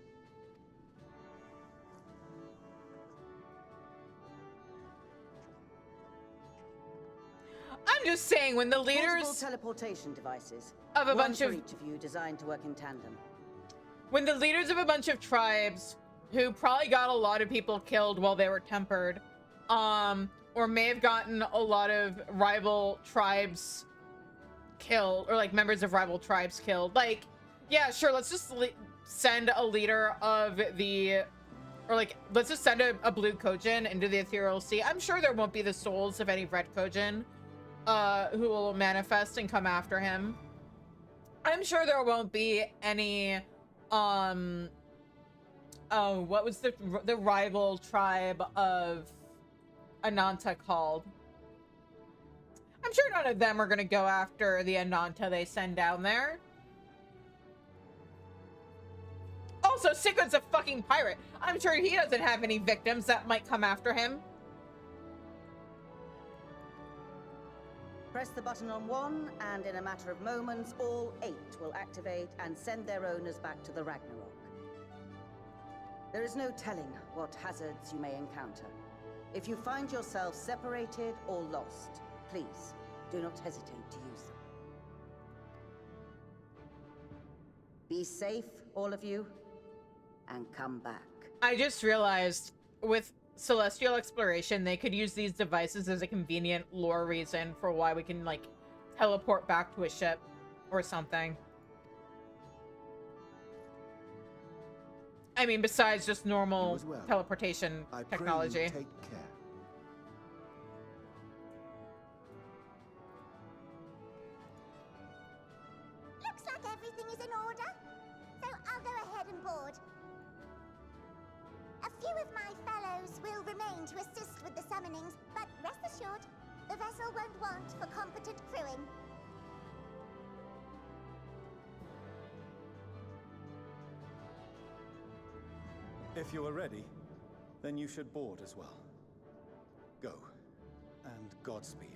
[SPEAKER 1] I'm just saying, when the leaders
[SPEAKER 19] Portable teleportation devices
[SPEAKER 1] of a
[SPEAKER 19] one
[SPEAKER 1] bunch
[SPEAKER 19] for
[SPEAKER 1] of
[SPEAKER 19] each of you designed to work in tandem.
[SPEAKER 1] when the leaders of a bunch of tribes who probably got a lot of people killed while they were tempered, or may have gotten a lot of rival tribes killed, or like members of rival tribes killed, like, yeah, sure, let's just send a leader of the, or like, let's just send a blue Kojin into the ethereal sea. I'm sure there won't be the souls of any red Kojin who will manifest and come after him. I'm sure there won't be any oh, what was the rival tribe of Ananta called? I'm sure none of them are gonna go after the Ananta they send down there. Also, Sigurd's a fucking pirate. I'm sure he doesn't have any victims that might come after him.
[SPEAKER 19] Press the button on one, and in a matter of moments, all 8 will activate and send their owners back to the Ragnarok. There is no telling what hazards you may encounter. If you find yourself separated or lost, please do not hesitate to use them. Be safe, all of you, and come back.
[SPEAKER 1] I just realized with celestial exploration, they could use these devices as a convenient lore reason for why we can, like, teleport back to a ship or something. I mean, besides just normal teleportation technology.
[SPEAKER 6] Take care.
[SPEAKER 14] Looks like everything is in order, so I'll go ahead and board. A few of my fellows will remain to assist with the summonings, but rest assured, the vessel vessel won't want for competent crewing.
[SPEAKER 15] If you are ready, then you should board as well. Go, and Godspeed.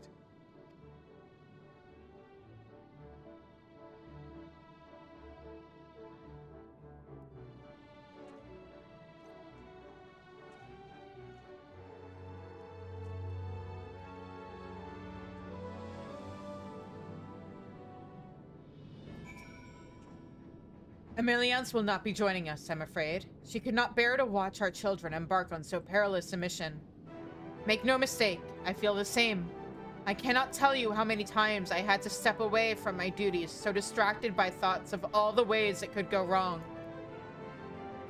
[SPEAKER 2] Emiliance will not be joining us, I'm afraid. She could not bear to watch our children embark on so perilous a mission. Make no mistake, I feel the same. I cannot tell you how many times I had to step away from my duties, so distracted by thoughts of all the ways it could go wrong.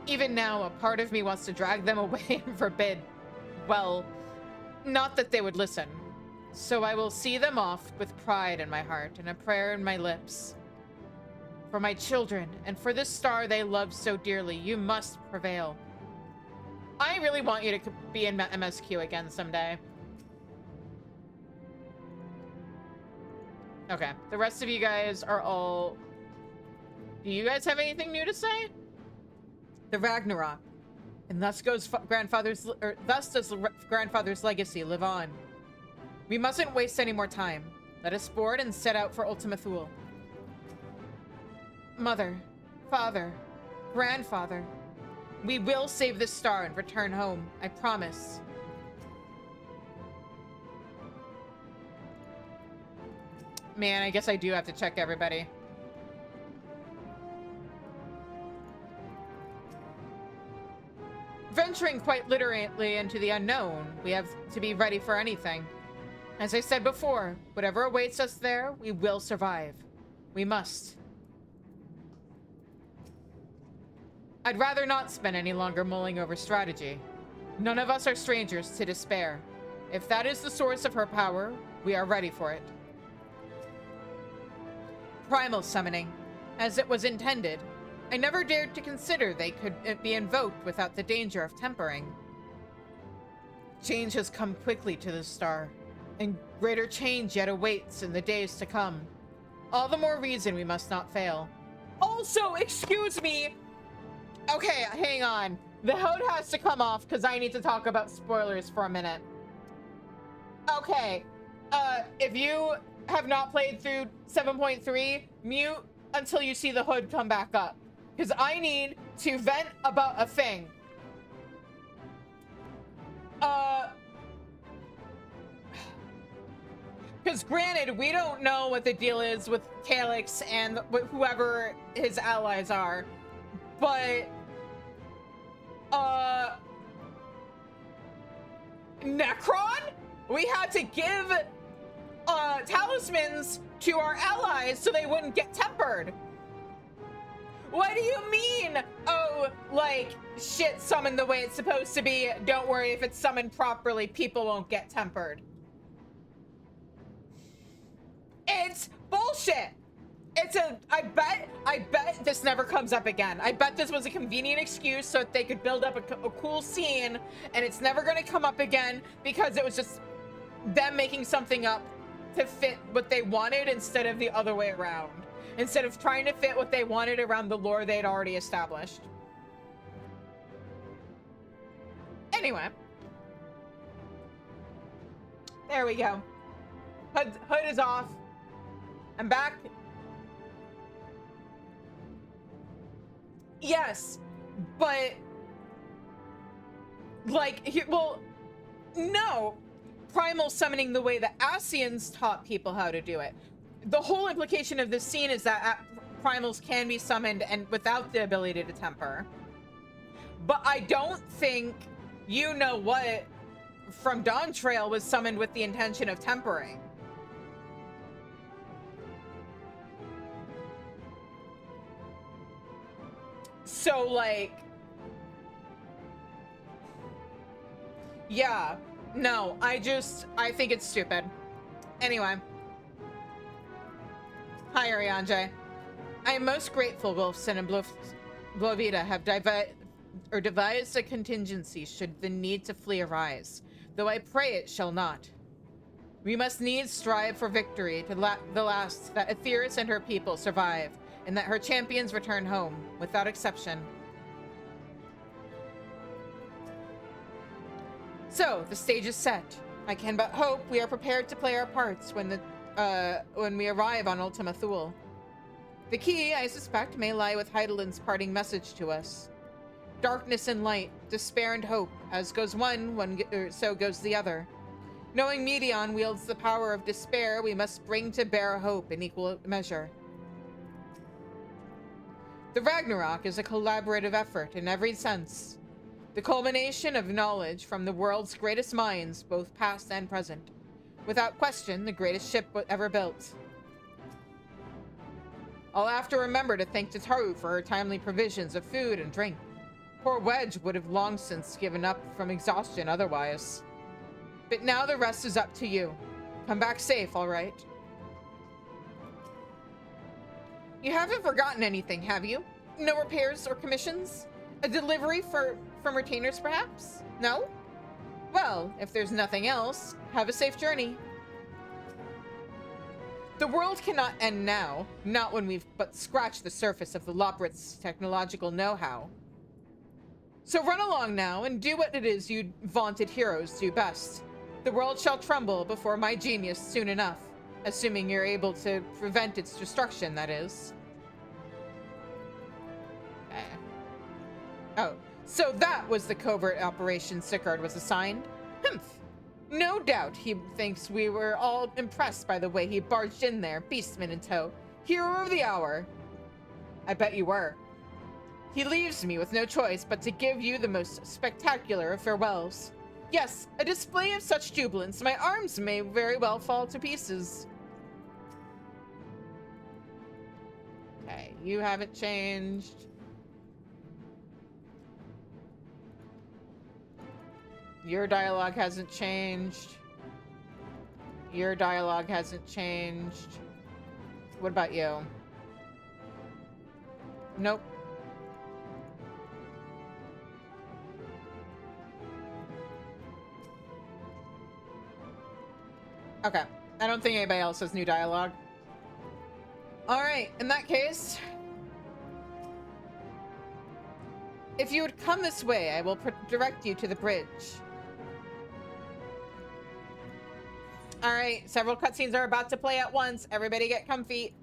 [SPEAKER 2] Even now, a part of me wants to drag them away and forbid, well, not that they would listen. So I will see them off with pride in my heart and a prayer in my lips. For my children, and for this star they love so dearly, you must prevail. I really want you to be in MSQ again someday. Okay, the rest of you guys are all... Do you guys have anything new to say? The Ragnarok. And thus goes thus does grandfather's legacy live on. We mustn't waste any more time. Let us board and set out for Ultima Thule. Mother, father, grandfather, we will save this star and return home. I promise. Man, I guess I do have to check everybody. Venturing quite literally into the unknown, we have to be ready for anything. As I said before, whatever awaits us there, we will survive. We must. I'd rather not spend any longer mulling over strategy. None of us are strangers to despair. If that is the source of her power, we are ready for it. Primal summoning, as it was intended. I never dared to consider they could be invoked without the danger of tempering. Change has come quickly to this star, and greater change yet awaits in the days to come. All the more reason we must not fail. Also, excuse me! Okay, hang on. The hood has to come off because I need to talk about spoilers for a minute. Okay, if you have not played through 7.3, mute until you see the hood come back up. Because I need to vent about a thing. Because granted, we don't know what the deal is with Calyx and whoever his allies are. But, Necron? We had to give, talismans to our allies so they wouldn't get tempered. What do you mean? Oh, like, shit summoned the way it's supposed to be. Don't worry, if it's summoned properly, people won't get tempered. It's bullshit. It's I bet this never comes up again. I bet this was a convenient excuse so that they could build up a cool scene, and it's never gonna come up again because it was just them making something up to fit what they wanted instead of the other way around. Instead of trying to fit what they wanted around the lore they'd already established. Anyway. There we go. Hood is off. I'm back. Yes, but like, well, no. Primal summoning the way the Ascians taught people how to do it. The whole implication of this scene is that primals can be summoned and without the ability to temper. But I don't think you know what from Dawn Trail was summoned with the intention of tempering. So, like, yeah, no, I think it's stupid. Anyway. Hi, Arianje. I am most grateful Wolfson and Blovita have devised a contingency should the need to flee arise, though I pray it shall not. We must needs strive for victory to the last, that Aetheris and her people survive, and that her champions return home, without exception. So, the stage is set. I can but hope we are prepared to play our parts when we arrive on Ultima Thule. The key, I suspect, may lie with Heidelin's parting message to us. Darkness and light, despair and hope, as goes one so goes the other. Knowing Medion wields the power of despair, we must bring to bear hope in equal measure. The Ragnarok is a collaborative effort in every sense. The culmination of knowledge from the world's greatest minds, both past and present. Without question, the greatest ship ever built. I'll have to remember to thank Tataru for her timely provisions of food and drink. Poor Wedge would have long since given up from exhaustion otherwise. But now the rest is up to you. Come back safe, all right? You haven't forgotten anything, have you? No repairs or commissions? A delivery from retainers, perhaps? No? Well, if there's nothing else, have a safe journey. The world cannot end now, not when we've but scratched the surface of the Loprits' technological know-how. So run along now and do what it is you vaunted heroes do best. The world shall tremble before my genius soon enough, assuming you're able to prevent its destruction, that is. Oh, so that was the covert operation Sicard was assigned? Humph. No doubt he thinks we were all impressed by the way he barged in there, beastman in tow. Hero of the hour. I bet you were. He leaves me with no choice but to give you the most spectacular of farewells. Yes, a display of such jubilance, my arms may very well fall to pieces. Okay, you haven't changed. Your dialogue hasn't changed. Your dialogue hasn't changed. What about you? Nope. Okay. I don't think anybody else has new dialogue. Alright, in that case, if you would come this way, I will direct you to the bridge. Alright, several cutscenes are about to play at once. Everybody get comfy.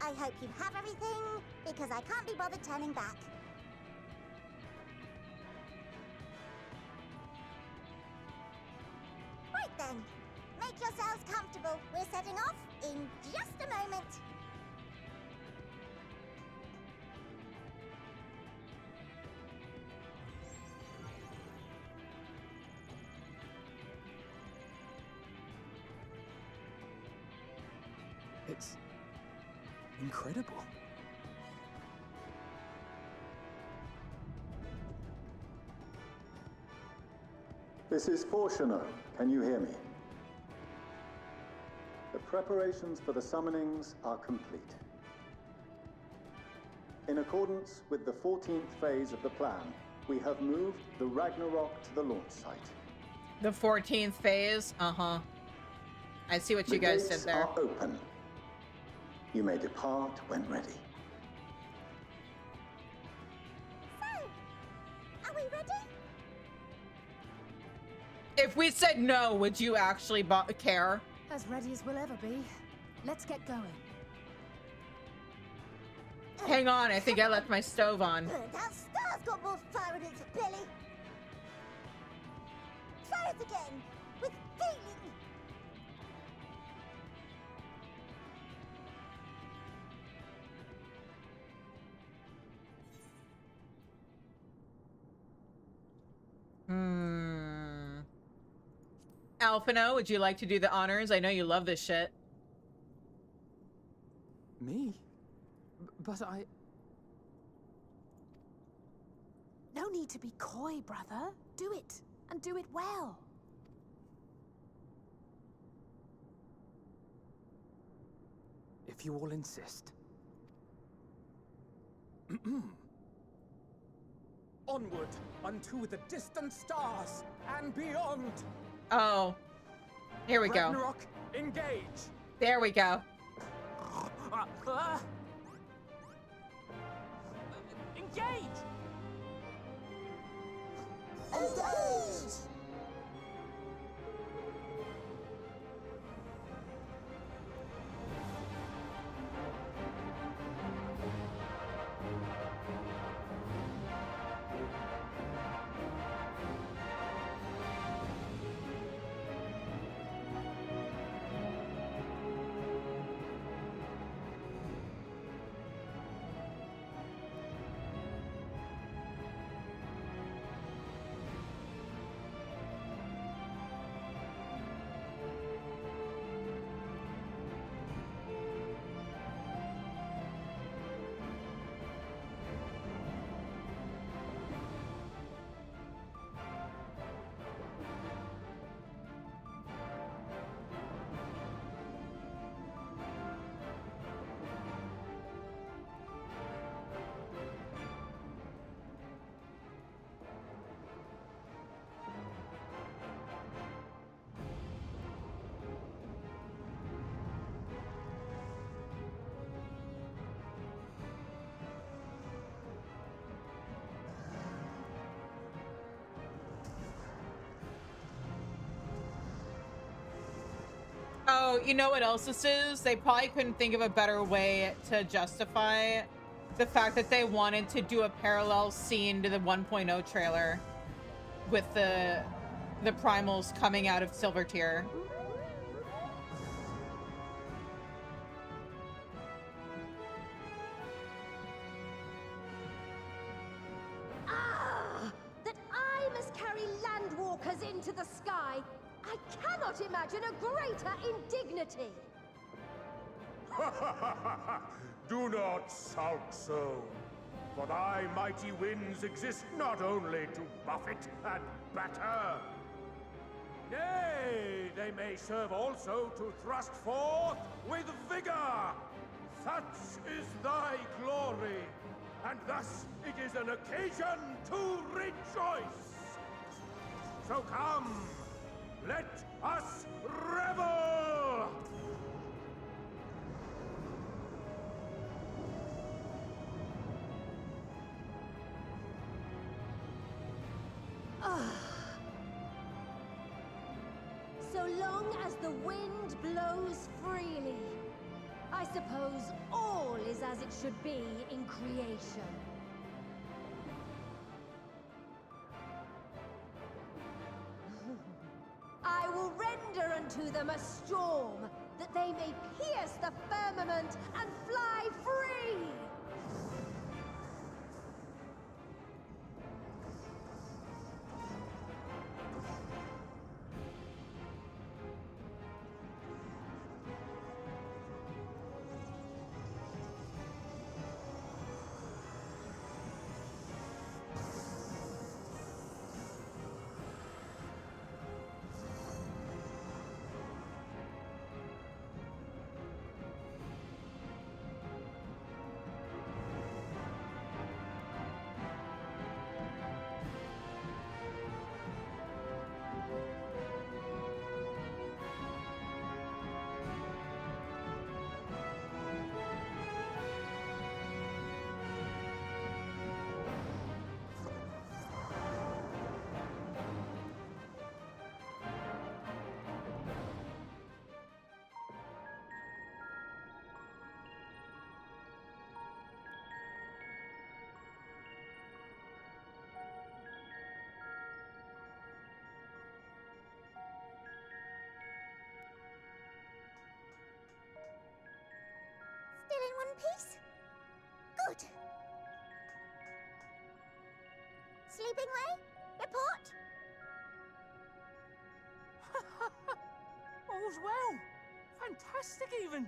[SPEAKER 14] I hope you have everything, because I can't be bothered turning back. Right then, make yourselves comfortable. We're setting off in just a moment.
[SPEAKER 9] It's incredible.
[SPEAKER 15] This is Fortuner. Can you hear me? The preparations for the summonings are complete. In accordance with the 14th phase of the plan, we have moved the Ragnarok to the launch site.
[SPEAKER 2] The 14th phase? Uh-huh. I see what you guys did there.
[SPEAKER 15] The gates are open. You may depart when ready.
[SPEAKER 14] So, are we ready?
[SPEAKER 2] If we said no, would you actually care?
[SPEAKER 13] As ready as we'll ever be. Let's get going.
[SPEAKER 2] Hang on, I think I left my stove on.
[SPEAKER 14] That star's got more fire in its belly. Try it again, with feeling.
[SPEAKER 1] Alphino, would you like to do the honors? I know you love this shit.
[SPEAKER 9] Me? But I...
[SPEAKER 13] No need to be coy, brother. Do it, and do it well.
[SPEAKER 9] If you all insist.
[SPEAKER 12] Onward unto the distant stars and beyond.
[SPEAKER 1] Oh, here we go.
[SPEAKER 12] Ragnarok, engage.
[SPEAKER 1] There we go.
[SPEAKER 12] Engage.
[SPEAKER 14] Engage!
[SPEAKER 1] Oh, you know what else this is? They probably couldn't think of a better way to justify the fact that they wanted to do a parallel scene to the 1.0 trailer with the primals coming out of Silvertier.
[SPEAKER 20] Ah! That I must carry landwalkers into the sky! I cannot imagine a greater indignity!
[SPEAKER 17] Do not sulk so, for thy mighty winds exist not only to buffet and batter. Nay, they may serve also to thrust forth with vigor. Such is thy glory, and thus it is an occasion to rejoice. So come, let us revel!
[SPEAKER 20] So long as the wind blows freely, I suppose all is as it should be in creation. I will render unto them a storm, that they may pierce the firmament and fly free!
[SPEAKER 14] Still in one piece? Good. Sleeping Way? Report?
[SPEAKER 21] primals well. Fantastic, even.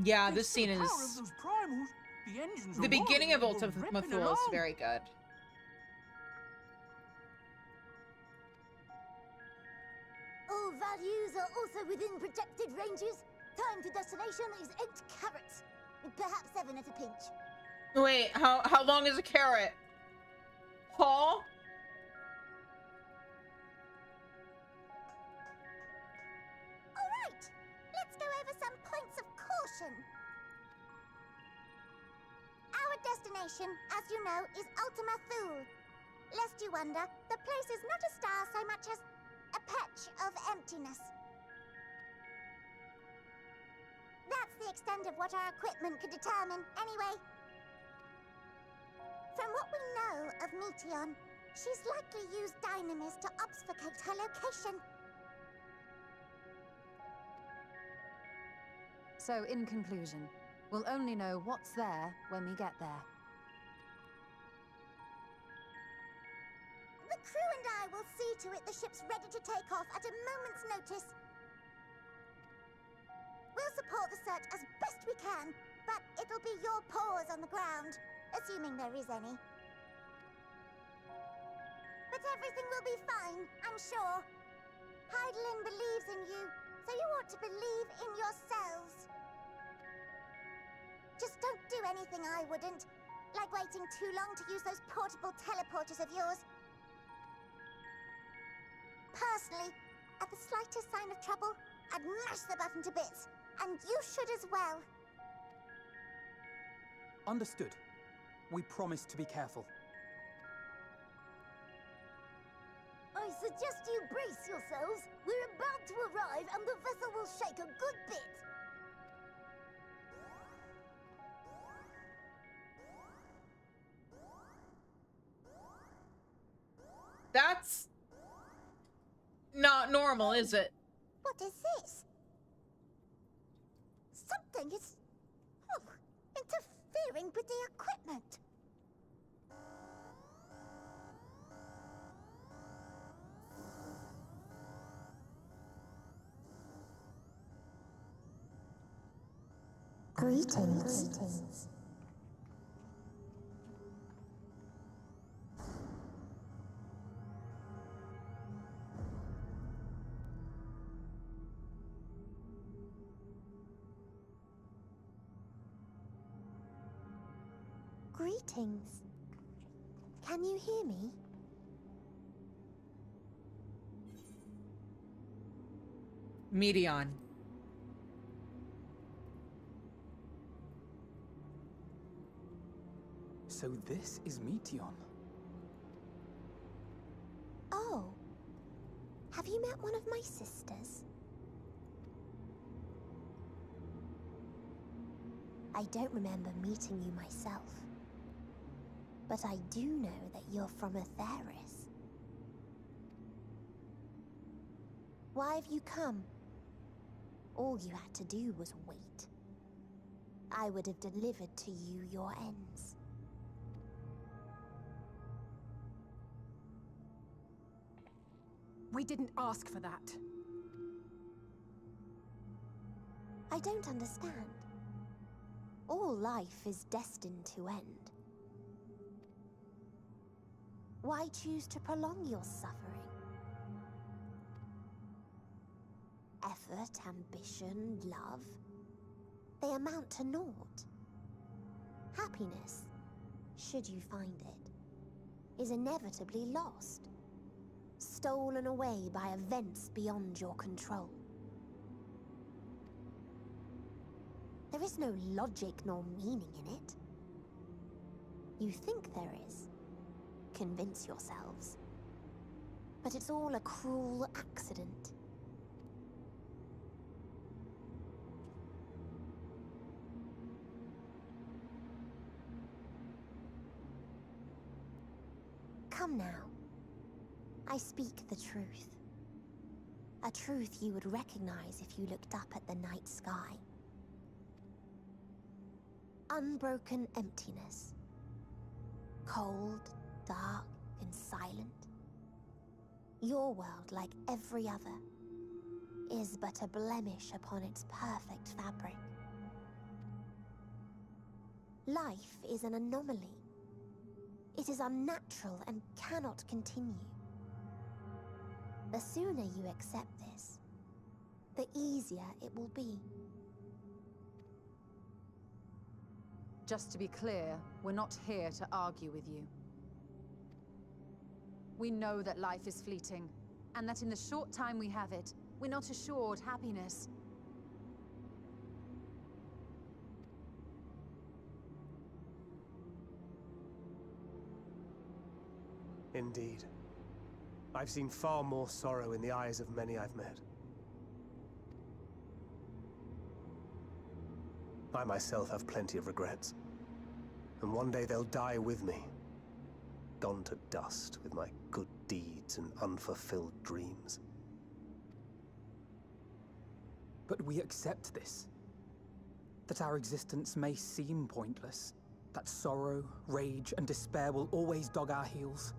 [SPEAKER 2] Yeah,
[SPEAKER 21] Thanks
[SPEAKER 2] this
[SPEAKER 21] to
[SPEAKER 2] scene
[SPEAKER 21] the
[SPEAKER 2] is...
[SPEAKER 21] power of those primals, the engines
[SPEAKER 2] The beginning of Ultima
[SPEAKER 21] ripping
[SPEAKER 2] Thule is
[SPEAKER 21] along.
[SPEAKER 2] very good.
[SPEAKER 20] All values are also within projected ranges. Time to destination is 8 carats. Perhaps 7 at a pinch.
[SPEAKER 2] Wait, how long is a carrot? Paul?
[SPEAKER 14] Alright, let's go over some points of caution. Our destination, as you know, is Ultima Thule. Lest you wonder, the place is not a star so much as a patch of emptiness. That's the extent of what our equipment could determine, anyway. From what we know of Meteon, she's likely used dynamis to obfuscate her location.
[SPEAKER 3] So, in conclusion, we'll only know what's there when we get there.
[SPEAKER 14] The crew and I will see to it the ship's ready to take off at a moment's notice. We'll support the search as best we can, but it'll be your paws on the ground, assuming there is any. But everything will be fine, I'm sure. Heidelin believes in you, so you ought to believe in yourselves. Just don't do anything I wouldn't, like waiting too long to use those portable teleporters of yours. Personally, at the slightest sign of trouble, I'd mash the button to bits. And you should as well.
[SPEAKER 9] Understood. We promise to be careful.
[SPEAKER 20] I suggest you brace yourselves. We're about to arrive and the vessel will shake a good bit.
[SPEAKER 2] That's not normal, is it?
[SPEAKER 14] What is this? Something is interfering with the equipment. Greetings. Greetings. Can you hear me?
[SPEAKER 2] Meteon.
[SPEAKER 9] So this is Meteon.
[SPEAKER 14] Oh. Have you met one of my sisters? I don't remember meeting you myself. But I do know that you're from Atheris. Why have you come? All you had to do was wait. I would have delivered to you your ends.
[SPEAKER 13] We didn't ask for that.
[SPEAKER 14] I don't understand. All life is destined to end. Why choose to prolong your suffering? Effort, ambition, love, they amount to naught. Happiness, should you find it, is inevitably lost, stolen away by events beyond your control. There is no logic nor meaning in it. You think there is. Convince yourselves. But it's all a cruel accident. Come now. I speak the truth. A truth you would recognize if you looked up at the night sky. Unbroken emptiness. Cold, dark, and silent.
[SPEAKER 7] Your world, like every other, is but a blemish upon its perfect fabric. Life is an anomaly. It is unnatural and cannot continue. The sooner you accept this, the easier it will be.
[SPEAKER 3] Just to be clear, we're not here to argue with you. We know that life is fleeting, and that in the short time we have it, we're not assured happiness.
[SPEAKER 11] Indeed. I've seen far more sorrow in the eyes of many I've met. I myself have plenty of regrets. And one day they'll die with me. Gone to dust with my good deeds and unfulfilled dreams.
[SPEAKER 9] But we accept this. That our existence may seem pointless. That sorrow, rage, and despair will always dog our heels.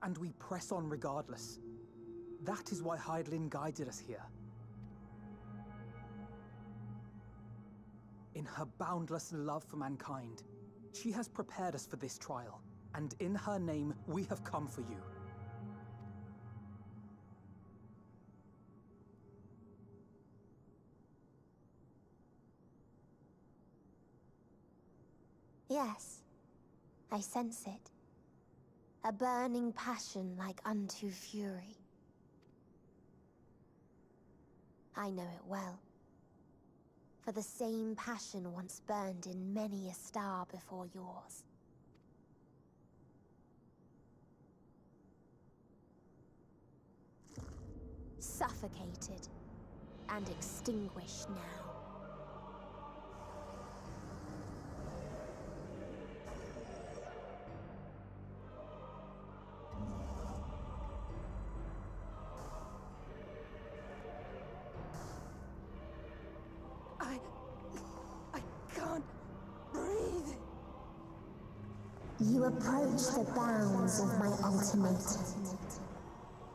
[SPEAKER 9] And we press on regardless. That is why Hydaelyn guided us here. In her boundless love for mankind, she has prepared us for this trial, and in her name, we have come for you.
[SPEAKER 7] Yes, I sense it. A burning passion like unto fury. I know it well. For the same passion once burned in many a star before yours. Suffocated and extinguished now.
[SPEAKER 13] I can't breathe.
[SPEAKER 7] You approach the bounds of my ultimatum,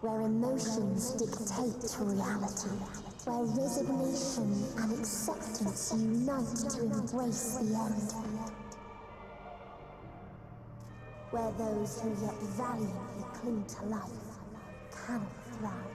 [SPEAKER 7] where emotions dictate reality, where resignation and acceptance unite to embrace the end, where those who yet valiantly cling to life cannot thrive.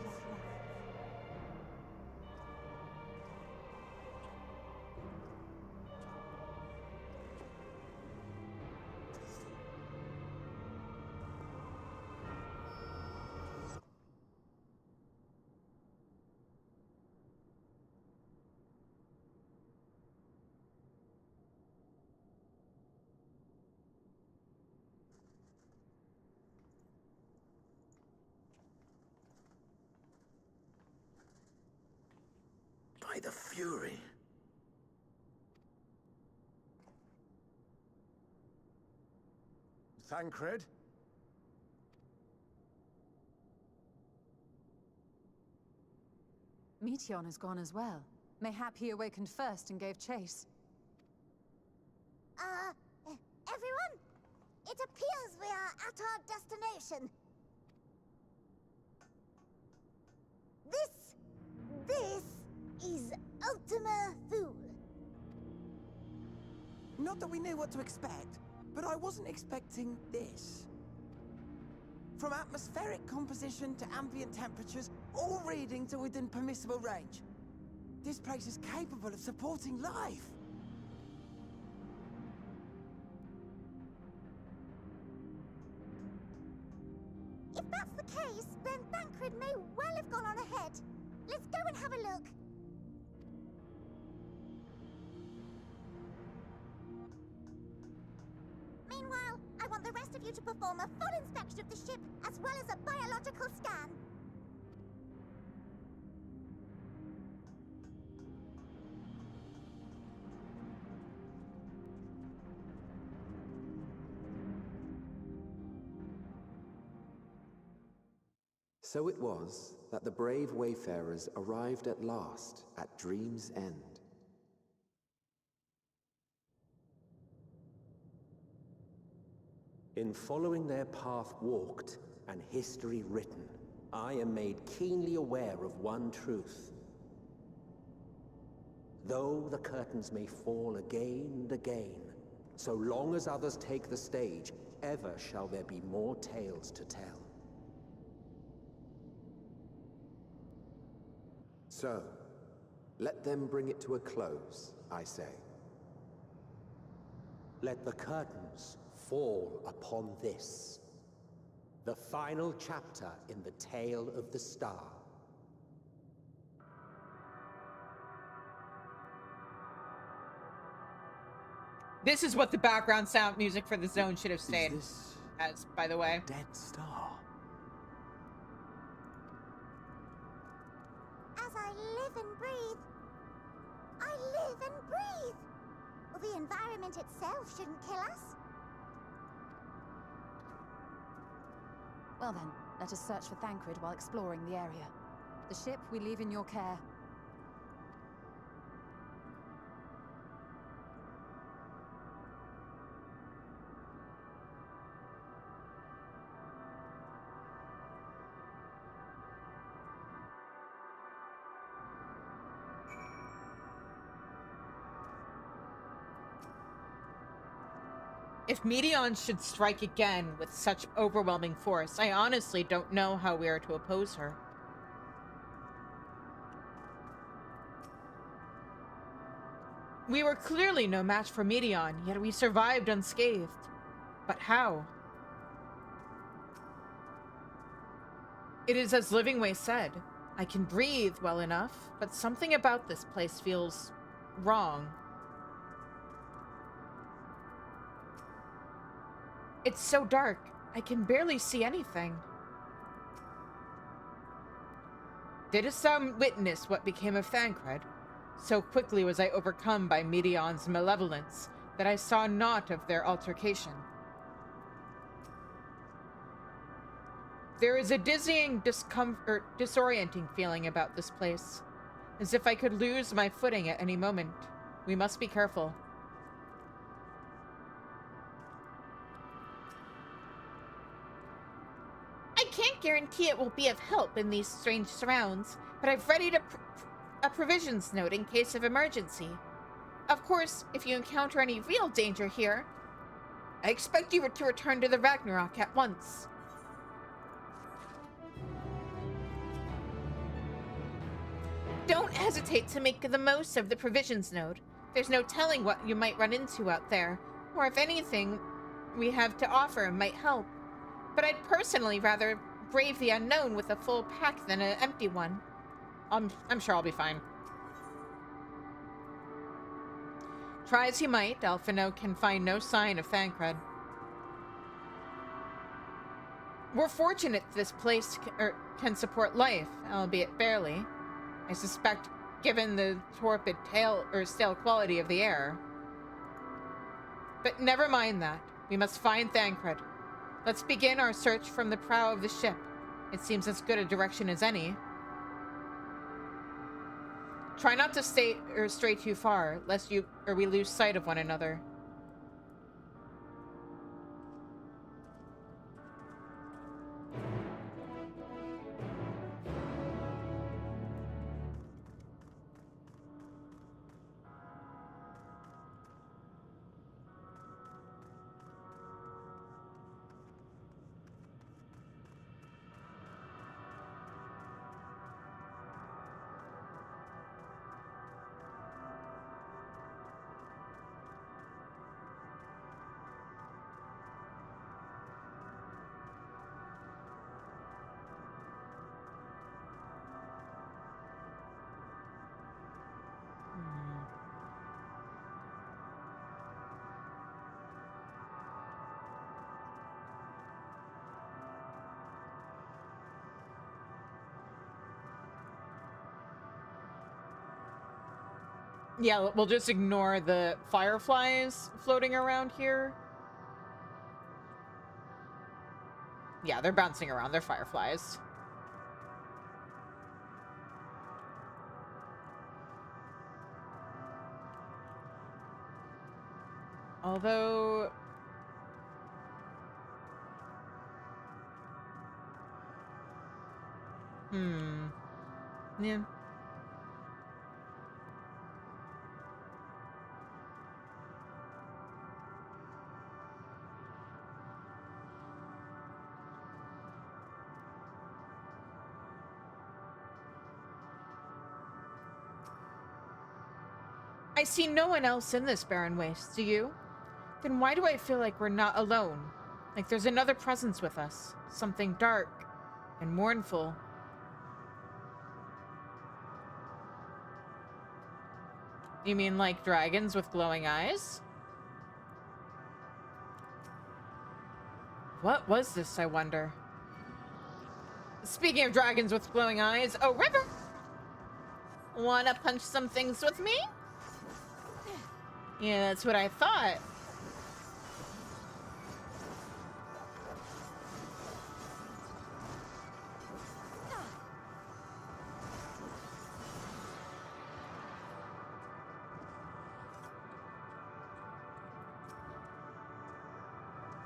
[SPEAKER 10] By the Fury.
[SPEAKER 5] Thancred?
[SPEAKER 3] Meteion has gone as well. Mayhap he awakened first and gave chase.
[SPEAKER 14] Everyone? It appears we are at our destination. This is Ultima Thule.
[SPEAKER 12] Not that we knew what to expect, but I wasn't expecting this. From atmospheric composition to ambient temperatures, all reading to within permissible range. This place is capable of supporting life.
[SPEAKER 14] If that's the case, then Thancred may well have gone on ahead. Let's go and have a look. Meanwhile, I want the rest of you to perform a full inspection of the ship, as well as a biological scan.
[SPEAKER 22] So it was that the brave wayfarers arrived at last at Dream's End.
[SPEAKER 23] In following their path walked
[SPEAKER 22] and history written, I am made keenly aware of one truth. Though the curtains may fall again and again, so long as others take the stage, ever shall there be more tales to tell. So, let them bring it to a close, I say. Let the curtains fall upon this, the final chapter in the tale of the star.
[SPEAKER 1] This is what the background sound music for the zone should have stayed as, by the way.
[SPEAKER 18] Dead star.
[SPEAKER 14] As I live and breathe, I live and breathe. Well, the environment itself shouldn't kill us.
[SPEAKER 3] Well then, let us search for Thancred while exploring the area. The ship we leave in your care.
[SPEAKER 1] If Medion should strike again with such overwhelming force, I honestly don't know how we are to oppose her. We were clearly no match for Medion, yet we survived unscathed. But how? It is as Livingway said, I can breathe well enough, but something about this place feels wrong. It's so dark, I can barely see anything. Didst thou witness what became of Thancred? So quickly was I overcome by Medion's malevolence that I saw naught of their altercation. There is a dizzying, disorienting feeling about this place, as if I could lose my footing at any moment. We must be careful.
[SPEAKER 2] I can't guarantee it will be of help in these strange surrounds, but I've readied a provisions note in case of emergency. Of course, if you encounter any real danger here, I expect you to return to the Ragnarok at once. Don't hesitate to make the most of the provisions note. There's no telling what you might run into out there, or if anything we have to offer might help. But I'd personally rather brave the unknown with a full pack than an empty one.
[SPEAKER 1] I'm sure I'll be fine.
[SPEAKER 2] Try as he might, Alphino can find no sign of Thancred.
[SPEAKER 1] We're fortunate this place can support life, albeit barely. I suspect, given the torpid stale quality of the air. But never mind that. We must find Thancred. Let's begin our search from the prow of the ship. It seems as good a direction as any. Try not to stray too far, lest we lose sight of one another. Yeah, we'll just ignore the fireflies floating around here. Yeah, they're bouncing around. They're fireflies. Although...
[SPEAKER 2] Yeah. I see no one else in this barren waste, do you? Then why do I feel like we're not alone? Like there's another presence with us. Something dark and mournful. You mean like dragons with glowing eyes? What was this, I wonder? Speaking of dragons with glowing eyes, oh, River! Wanna punch some things with me? Yeah, that's what I thought.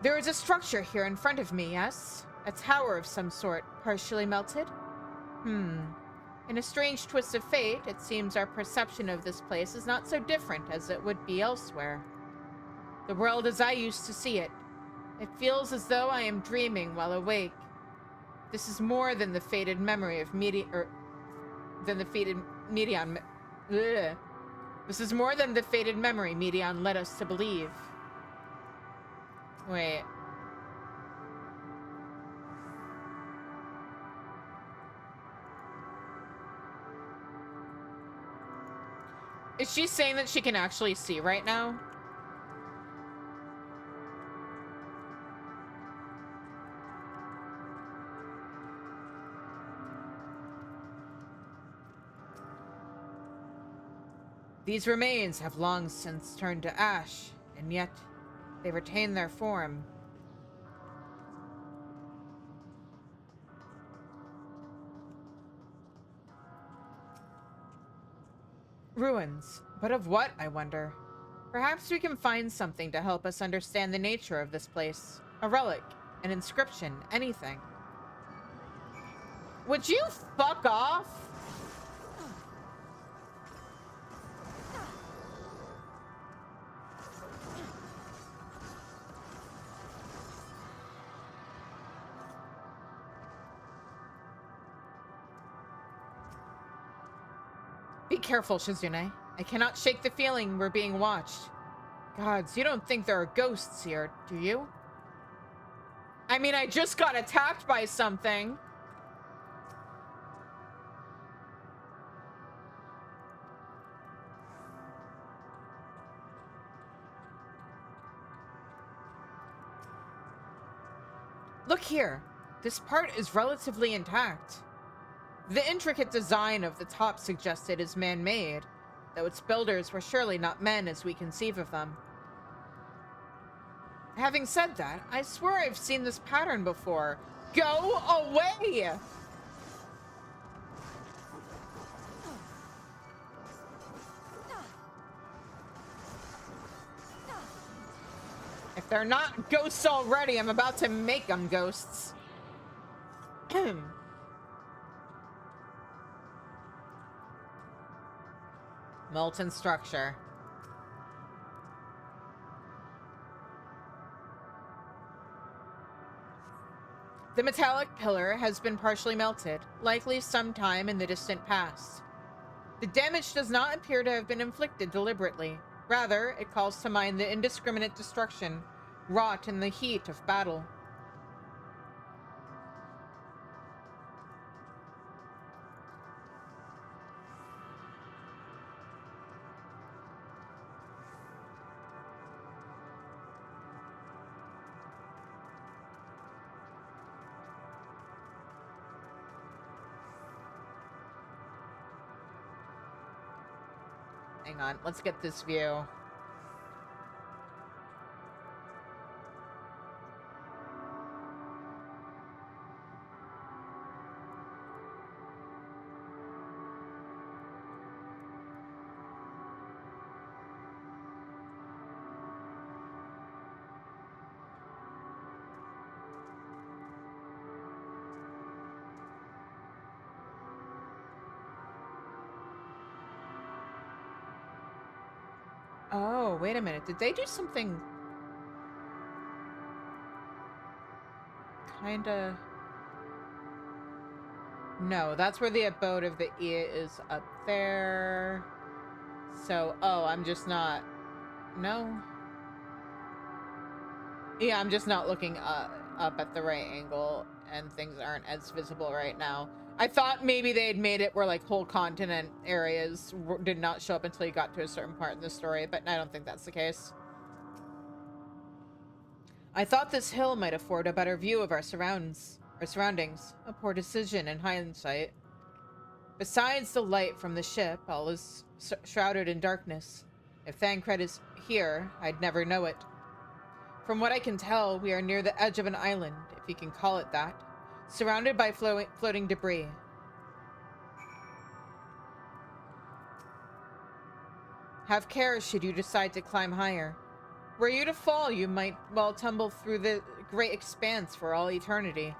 [SPEAKER 2] There is a structure here in front of me, yes? A tower of some sort, partially melted? In a strange twist of fate, it seems our perception of this place is not so different as it would be elsewhere. The world as I used to see it. It feels as though I am dreaming while awake. This is more than the faded memory of than the faded Medion. Ugh. This is more than the faded memory Medion led us to believe. Wait. Is she saying that she can actually see right now? These remains have long since turned to ash, and yet they retain their form. Ruins, but of what, I wonder? Perhaps we can find something to help us understand the nature of this place. A relic, an inscription, anything. Would you fuck off? Be careful, Shizune. I cannot shake the feeling we're being watched. Gods, you don't think there are ghosts here, do you? I mean, I just got attacked by something. Look here. This part is relatively intact. The intricate design of the top suggested is man-made, though its builders were surely not men as we conceive of them. Having said that, I swear I've seen this pattern before. Go away! If they're not ghosts already, I'm about to make them ghosts. Molten structure. The metallic pillar has been partially melted, likely sometime in the distant past. The damage does not appear to have been inflicted deliberately. Rather, it calls to mind the indiscriminate destruction wrought in the heat of battle. Hang on, let's get this view. Oh, wait a minute. Did they do something kinda... No, that's where the abode of the E is up there. So, oh, I'm just not... No. Yeah, I'm just not looking up at the right angle, and things aren't as visible right now. I thought maybe they had made it where, like, whole continent areas did not show up until you got to a certain part in the story, but I don't think that's the case. I thought this hill might afford a better view of our surroundings. A poor decision in hindsight. Besides the light from the ship, all is shrouded in darkness. If Thancred is here, I'd never know it. From what I can tell, we are near the edge of an island, if you can call it that, surrounded by floating debris. Have care should you decide to climb higher. Were you to fall, you might well tumble through the great expanse for all eternity.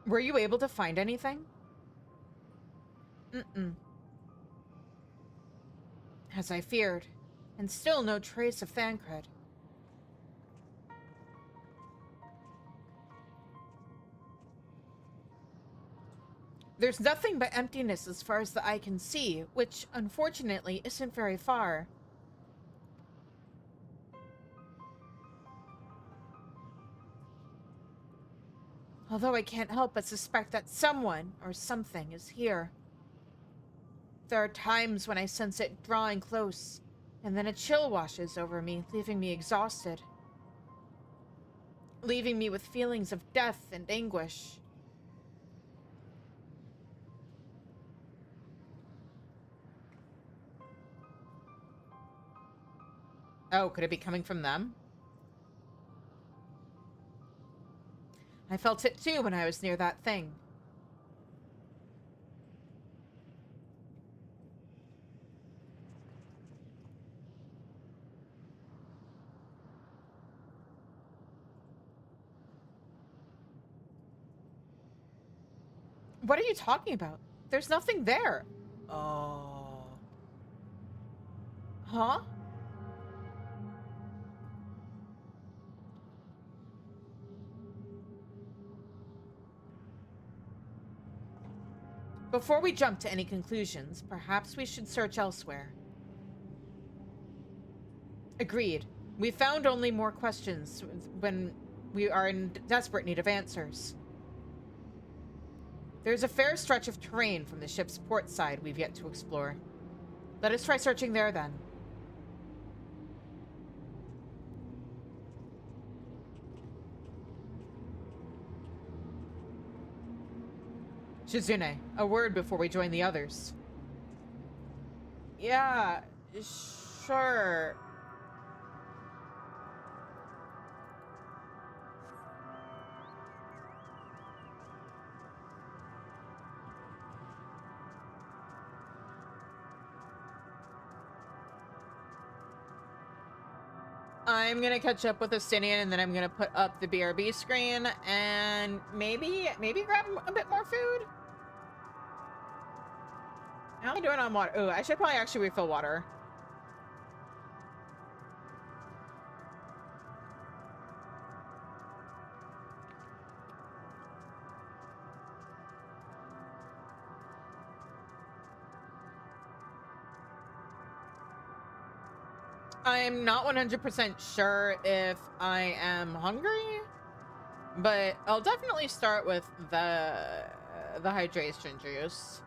[SPEAKER 2] Were you able to find anything? Mm-mm. As I feared, and still no trace of Thancred. There's nothing but emptiness as far as the eye can see, which, unfortunately, isn't very far. Although I can't help but suspect that someone or something is here. There are times when I sense it drawing close, and then a chill washes over me, leaving me exhausted. Leaving me with feelings of death and anguish. Oh, could it be coming from them? I felt it too when I was near that thing. What are you talking about? There's nothing there. Oh. Huh? Before we jump to any conclusions, perhaps we should search elsewhere. Agreed. We found only more questions when we are in desperate need of answers. There's a fair stretch of terrain from the ship's port side we've yet to explore. Let us try searching there then. Shizune, a word before we join the others. Yeah, sure. I'm gonna catch up with Astinian, and then I'm gonna put up the BRB screen and maybe grab a bit more food. How am I doing on water? Oh, I should probably actually refill water. I'm not 100% sure if I am hungry, but I'll definitely start with the hydration juice.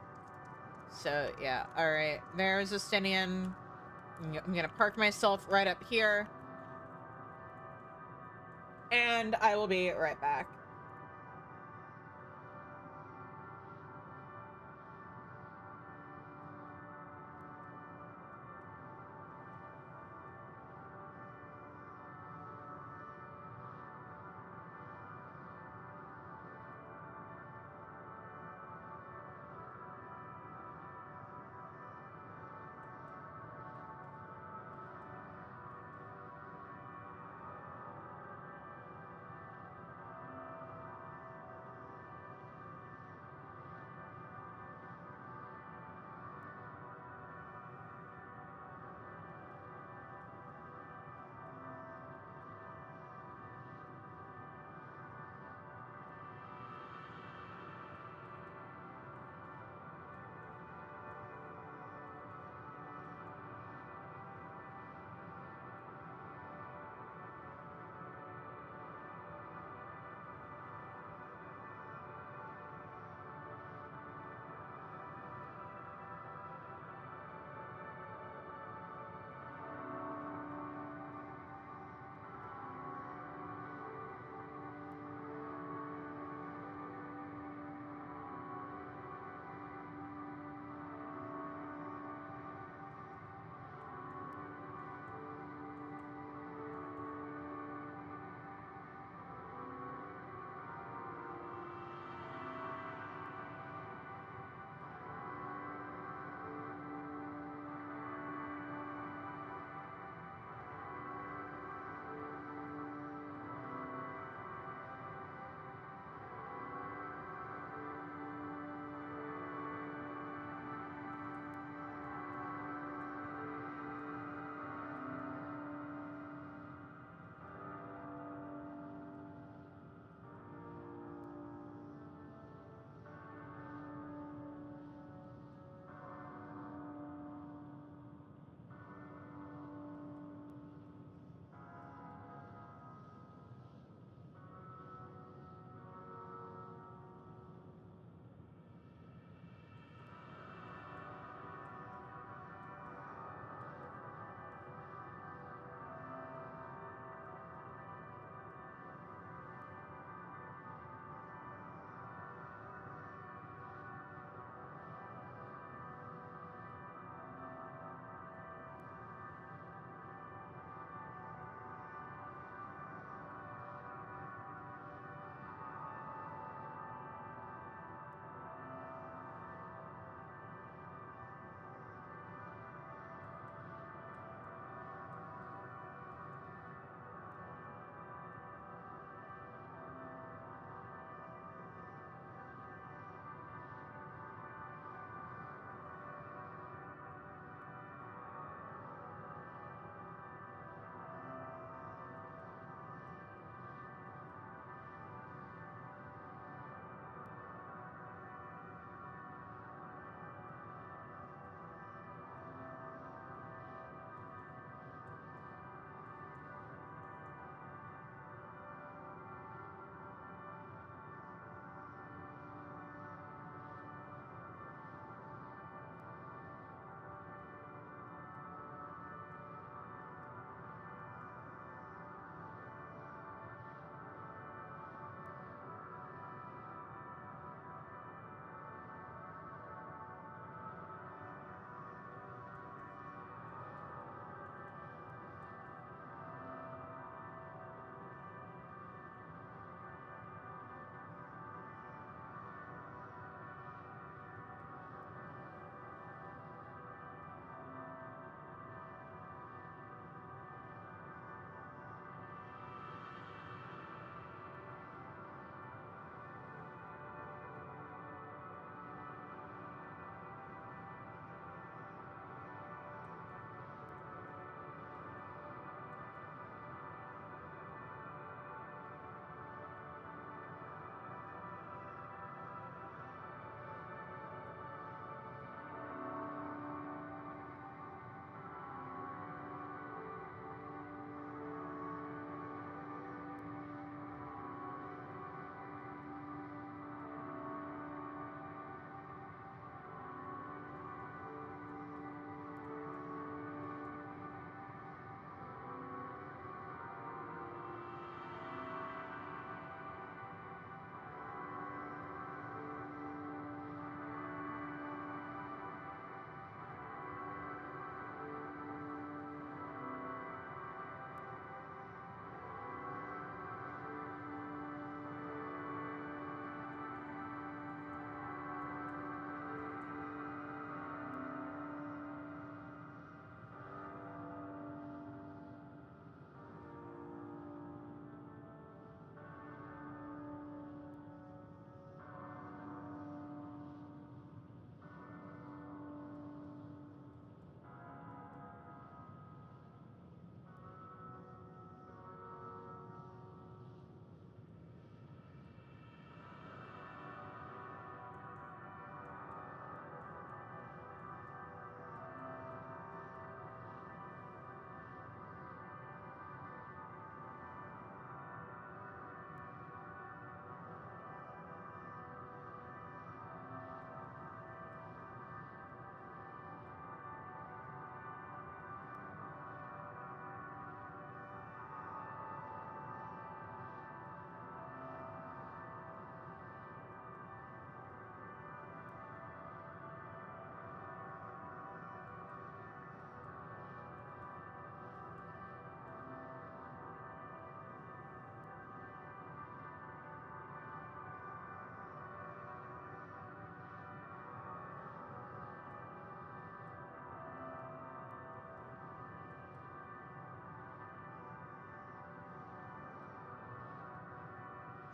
[SPEAKER 2] So yeah, all right. There's Astinian. I'm gonna park myself right up here, and I will be right back.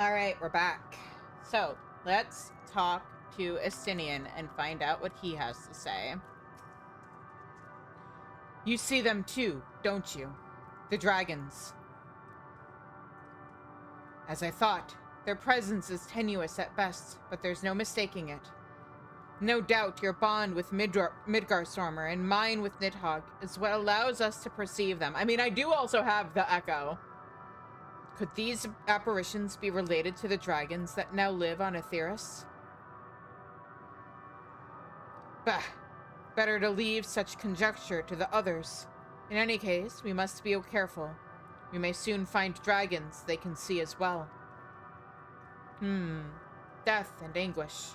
[SPEAKER 1] Alright, we're back. So, let's talk to Estinian and find out what he has to say. You see them too, don't you? The dragons. As I thought, their presence is tenuous at best, but there's no mistaking it. No doubt your bond with Midgarstormer and mine with Nidhogg is what allows us to perceive them. I mean, I do also have the Echo. Could these apparitions be related to the dragons that now live on Aetheris? Bah! Better to leave such conjecture to the others. In any case, we must be careful. We may soon find dragons they can see as well. Death and anguish.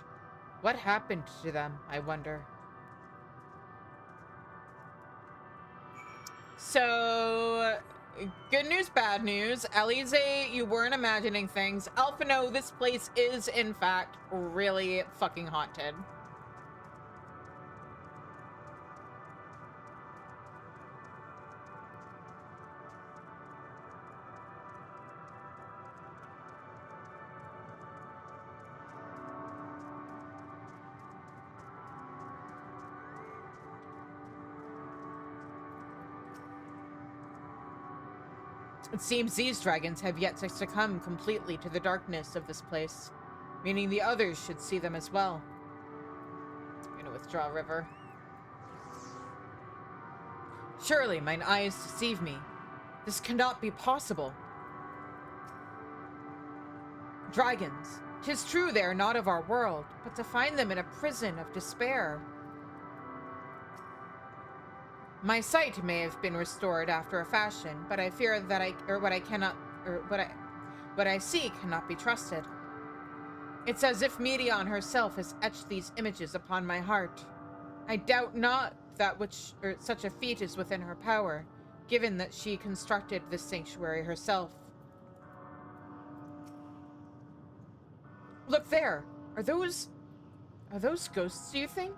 [SPEAKER 1] What happened to them, I wonder? So, good news, bad news. Elise, you weren't imagining things. Alphino, this place is, in fact, really fucking haunted. It seems these dragons have yet to succumb completely to the darkness of this place, meaning the others should see them as well. I'm gonna withdraw River. Surely mine eyes deceive me. This cannot be possible. Dragons. 'Tis true they are not of our world, but to find them in a prison of despair. My sight may have been restored after a fashion, but I fear that what I see cannot be trusted. It's as if Medion herself has etched these images upon my heart. I doubt not that such a feat is within her power, given that she constructed this sanctuary herself. Look there! Are those ghosts, do you think?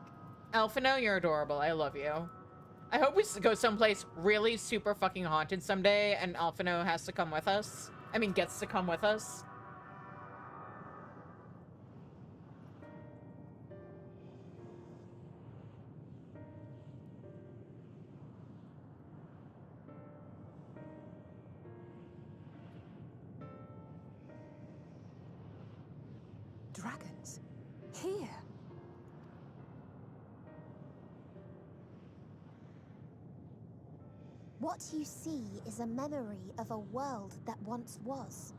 [SPEAKER 1] Alphino, you're adorable. I love you. I hope we go someplace really super fucking haunted someday and Alphino has to come with us. I mean, gets to come with us.
[SPEAKER 13] Dragons? Here?
[SPEAKER 7] What you see is a memory of a world that once was.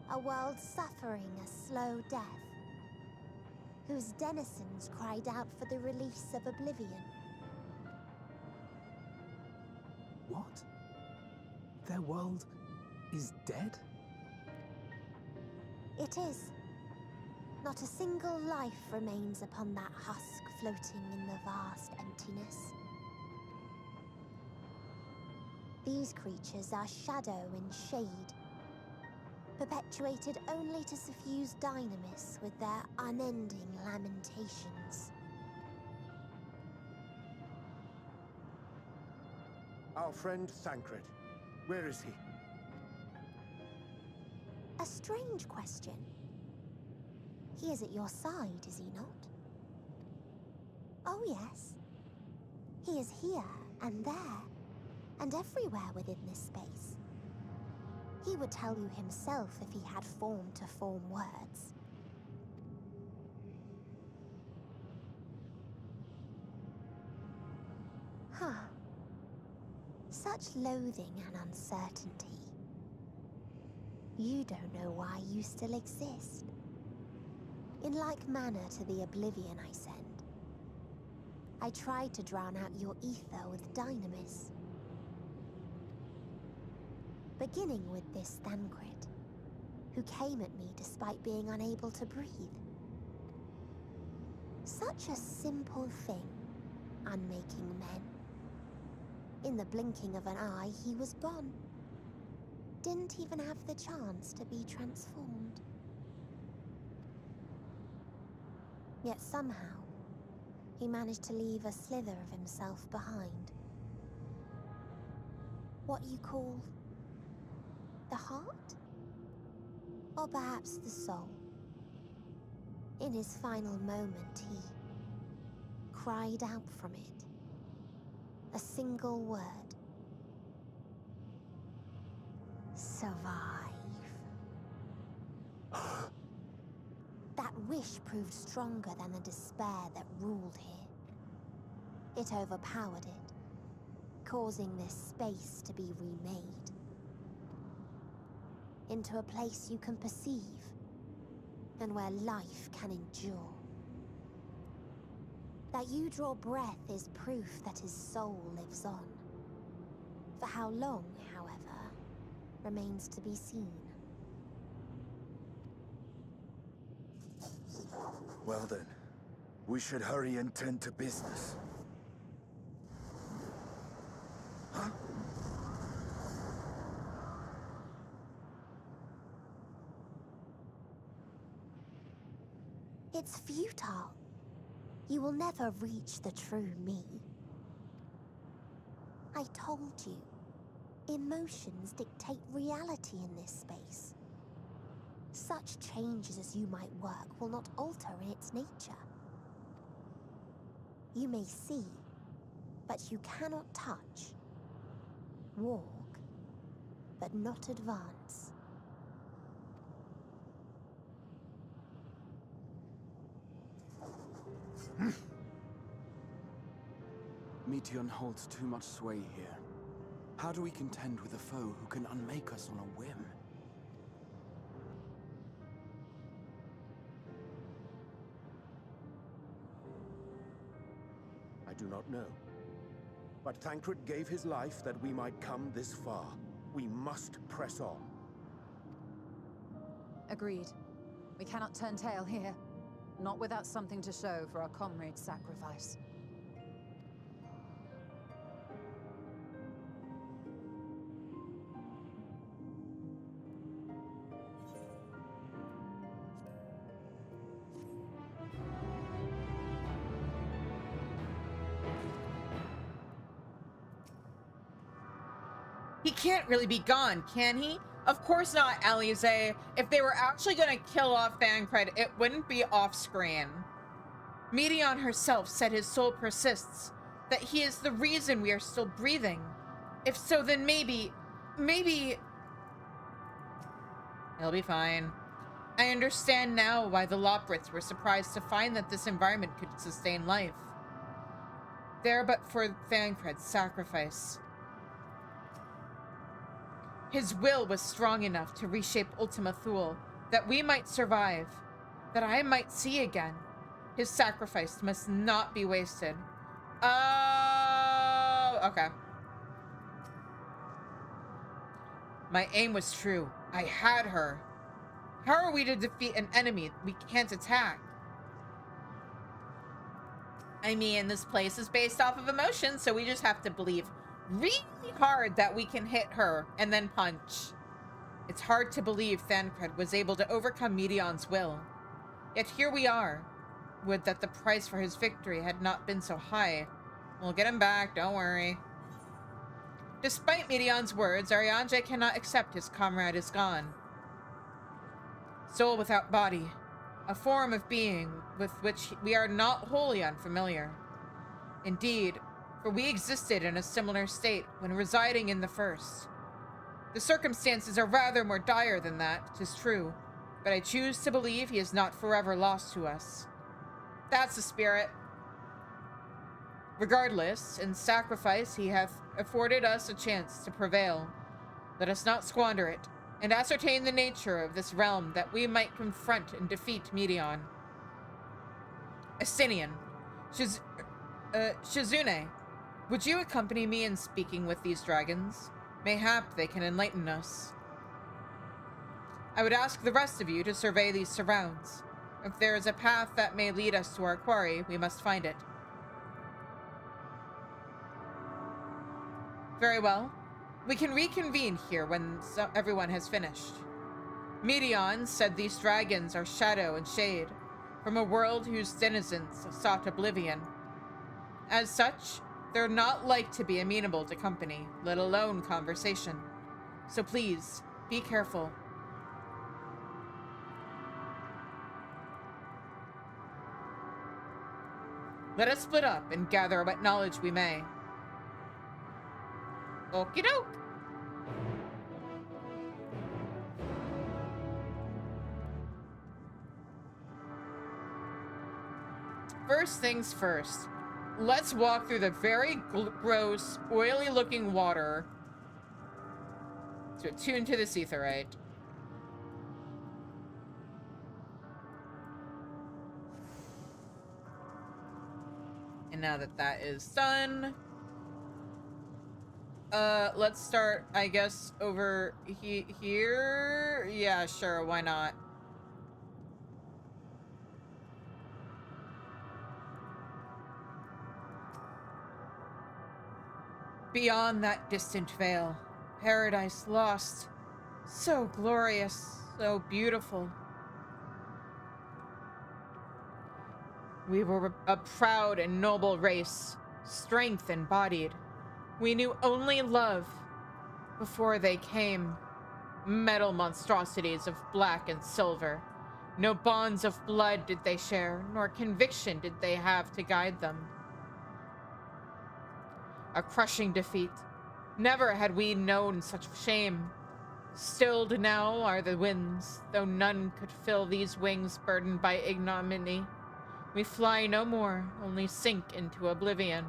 [SPEAKER 7] A world suffering a slow death, whose denizens cried out for the release of oblivion.
[SPEAKER 9] What? Their world is dead?
[SPEAKER 7] It is. Not a single life remains upon that husk floating in the vast emptiness. These creatures are shadow and shade, perpetuated only to suffuse dynamis with their unending lamentations.
[SPEAKER 5] Our friend Thancred, where is he?
[SPEAKER 7] A strange question. He is at your side, is he not? Oh yes. He is here and there, and everywhere within this space. He would tell you himself if he had form to form words. Huh. Such loathing and uncertainty. You don't know why you still exist. In like manner to the oblivion I send. I tried to drown out your ether with dynamis. Beginning with this Thancred, who came at me despite being unable to breathe. Such a simple thing, unmaking men. In the blinking of an eye, he was gone. Didn't even have the chance to be transformed. Yet somehow, he managed to leave a slither of himself behind. What you call the heart? Or perhaps the soul. In his final moment, he cried out from it. A single word. Survive. That wish proved stronger than the despair that ruled here. It overpowered it, causing this space to be remade. Into a place you can perceive, and where life can endure. That you draw breath is proof that his soul lives on. For how long, however, remains to be seen.
[SPEAKER 4] Well then, we should hurry and tend to business. Huh?
[SPEAKER 7] It's futile. You will never reach the true me. I told you, emotions dictate reality in this space. Such changes as you might work will not alter in its nature. You may see, but you cannot touch. Walk, but not advance.
[SPEAKER 9] Meteion holds too much sway here. How do we contend with a foe who can unmake us on a whim?
[SPEAKER 5] I do not know. But Thancred gave his life that we might come this far. We must press on.
[SPEAKER 3] Agreed. We cannot turn tail here. Not without something to show for our comrade's sacrifice.
[SPEAKER 2] He can't really be gone, can he? Of course not, Alize. If they were actually going to kill off Thancred, it wouldn't be off-screen. Meteion herself said his soul persists, that he is the reason we are still breathing. If so, then maybe... He'll be fine. I understand now why the Loprits were surprised to find that this environment could sustain life. There but for Thancred's sacrifice. His will was strong enough to reshape Ultima Thule, that we might survive, that I might see again. His sacrifice must not be wasted. Oh, okay. My aim was true. I had her. How are we to defeat an enemy we can't attack? I mean, this place is based off of emotion, so we just have to believe really hard that we can hit her and then punch. It's hard to believe Thancred was able to overcome Meteion's will. Yet here we are. Would that the price for his victory had not been so high. We'll get him back, don't worry. Despite Meteion's words, Arianje cannot accept his comrade is gone. Soul without body, a form of being with which we are not wholly unfamiliar. Indeed, for we existed in a similar state when residing in the First. The circumstances are rather more dire than that, 'tis true, but I choose to believe he is not forever lost to us. That's the spirit. Regardless, in sacrifice he hath afforded us a chance to prevail. Let us not squander it, and ascertain the nature of this realm that we might confront and defeat Meteion. Estinian, Shizune, would you accompany me in speaking with these dragons? Mayhap they can enlighten us. I would ask the rest of you to survey these surrounds. If there is a path that may lead us to our quarry, we must find it. Very well. We can reconvene here when everyone has finished. Meteion said these dragons are shadow and shade, from a world whose denizens sought oblivion. As such, they're not like to be amenable to company, let alone conversation. So please, be careful. Let us split up and gather what knowledge we may. Okie doke. First things first. Let's walk through the very gross, oily-looking water to attune to this aetherite. And now that that is done, let's start, I guess, over here. Yeah, sure, why not? Beyond that distant veil, paradise lost. So glorious, so beautiful. We were a proud and noble race, strength embodied. We knew only love before they came. Metal monstrosities of black and silver. No bonds of blood did they share, nor conviction did they have to guide them. A crushing defeat. Never had we known such shame. Stilled now are the winds, though none could fill these wings burdened by ignominy. We fly no more, only sink into oblivion.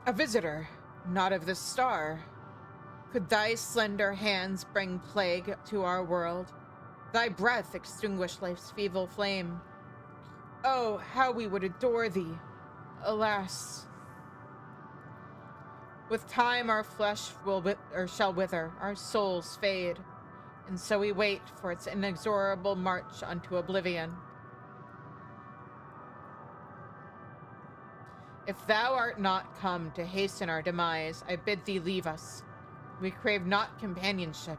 [SPEAKER 2] A visitor, not of this star. Could thy slender hands bring plague to our world? Thy breath extinguish life's feeble flame. Oh, how we would adore thee! Alas. With time our flesh shall wither, our souls fade, and so we wait for its inexorable march unto oblivion. If thou art not come to hasten our demise, I bid thee leave us. We crave not companionship,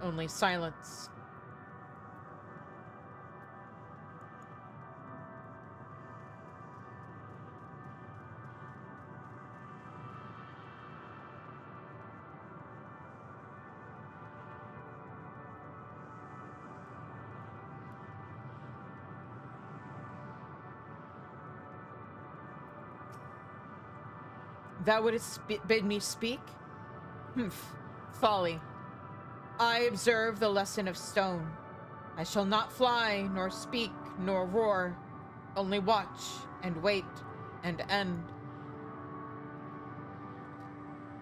[SPEAKER 2] only silence. Thou wouldst bid me speak? Humph, folly. I observe the lesson of stone. I shall not fly, nor speak, nor roar, only watch, and wait, and end.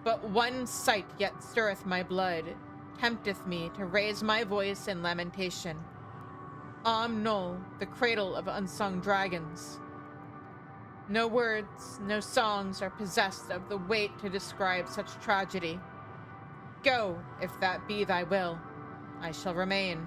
[SPEAKER 2] But one sight yet stirreth my blood, tempteth me to raise my voice in lamentation. Null, the cradle of unsung dragons. No words, no songs are possessed of the weight to describe such tragedy. Go, if that be thy will. I shall remain.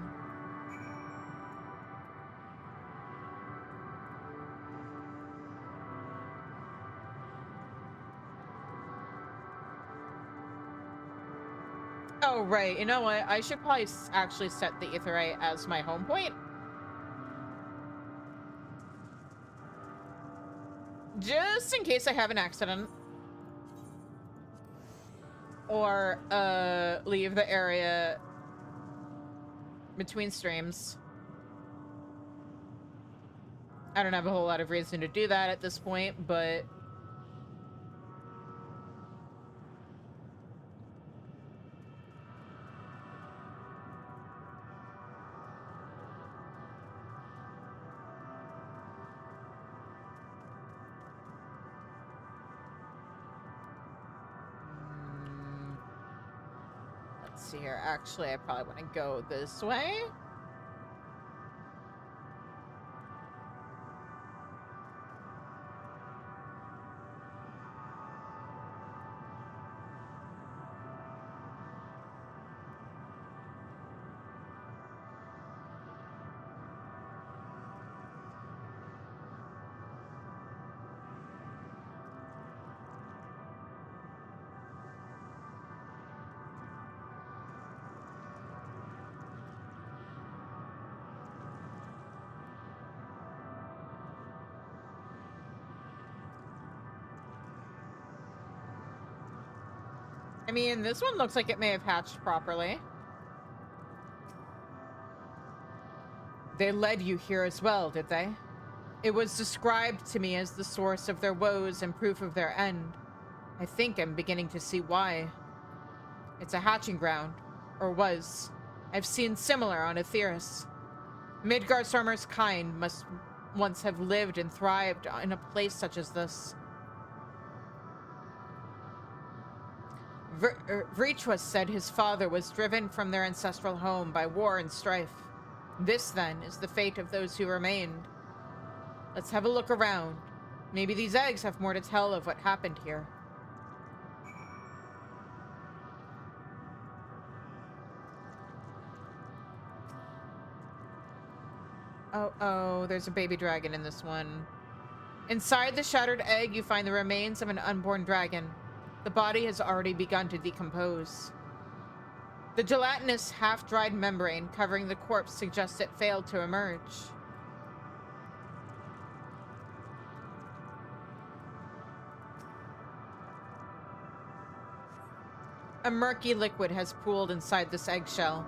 [SPEAKER 2] Oh, right. You know what? I should probably actually set the aetherite as my home point. Just in case I have an accident. Or, leave the area between streams. I don't have a whole lot of reason to do that at this point, but... Let's see here. Actually, I probably want to go this way. I mean, this one looks like it may have hatched properly. They led you here as well, did they? It was described to me as the source of their woes and proof of their end. I think I'm beginning to see why. It's a hatching ground. Or was. I've seen similar on Aetheris. Midgardsormr's kind must once have lived and thrived in a place such as this. Vrichwas said his father was driven from their ancestral home by war and strife. This, then, is the fate of those who remained. Let's have a look around. Maybe these eggs have more to tell of what happened here. Oh, there's a baby dragon in this one. Inside the shattered egg, you find the remains of an unborn dragon. The body has already begun to decompose. The gelatinous, half-dried membrane covering the corpse suggests it failed to emerge. A murky liquid has pooled inside this eggshell.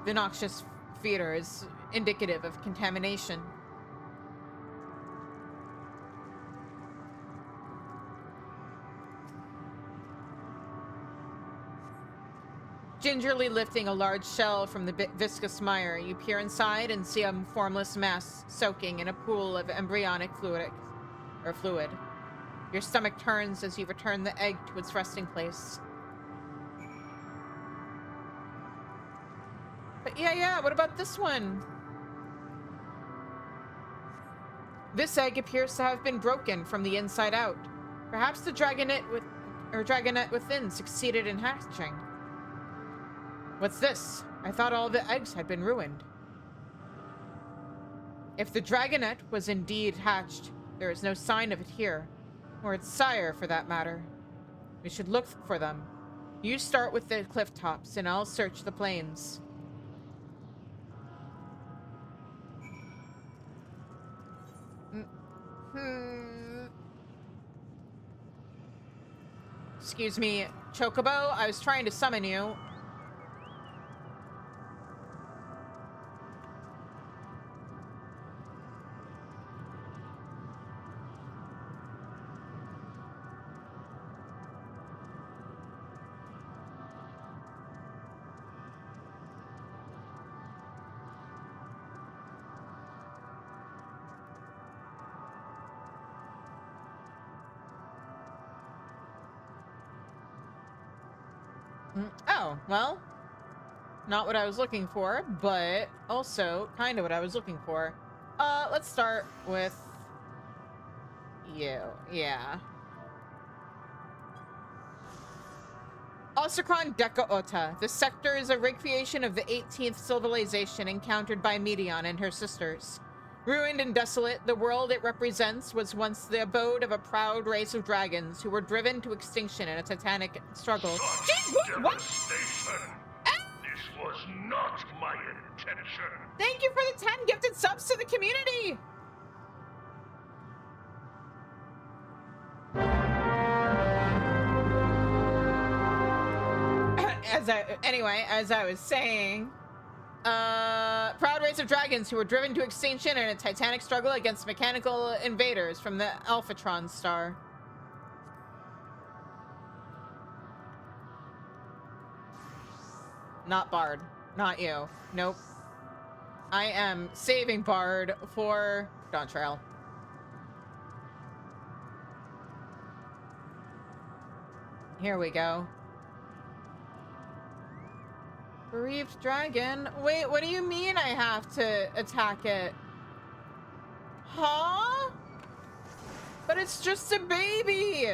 [SPEAKER 2] The noxious feeder is indicative of contamination. Gingerly lifting a large shell from the viscous mire, you peer inside and see a formless mass soaking in a pool of embryonic fluid. Your stomach turns as you return the egg to its resting place. But yeah, what about this one? This egg appears to have been broken from the inside out. Perhaps the dragonette within succeeded in hatching. What's this? I thought all the eggs had been ruined. If the dragonette was indeed hatched, there is no sign of it here, or its sire for that matter. We should look for them. You start with the cliff tops, and I'll search the plains. Excuse me, Chocobo, I was trying to summon you. Oh, well, not what I was looking for, but also kind of what I was looking for. Let's start with you. Yeah. Osicron Decaota. The sector is a recreation of the 18th civilization encountered by Medion and her sisters. Ruined and desolate, the world it represents was once the abode of a proud race of dragons who were driven to extinction in a titanic struggle. What?
[SPEAKER 17] This was not my intention.
[SPEAKER 2] Thank you for the 10 gifted subs to the community! As I was saying, proud race of dragons who were driven to extinction in a titanic struggle against mechanical invaders from the Alphatron star. Not Bard. Not you. Nope. I am saving Bard for Dawntrail. Here we go. Bereaved dragon? Wait, what do you mean I have to attack it? Huh? But it's just a baby!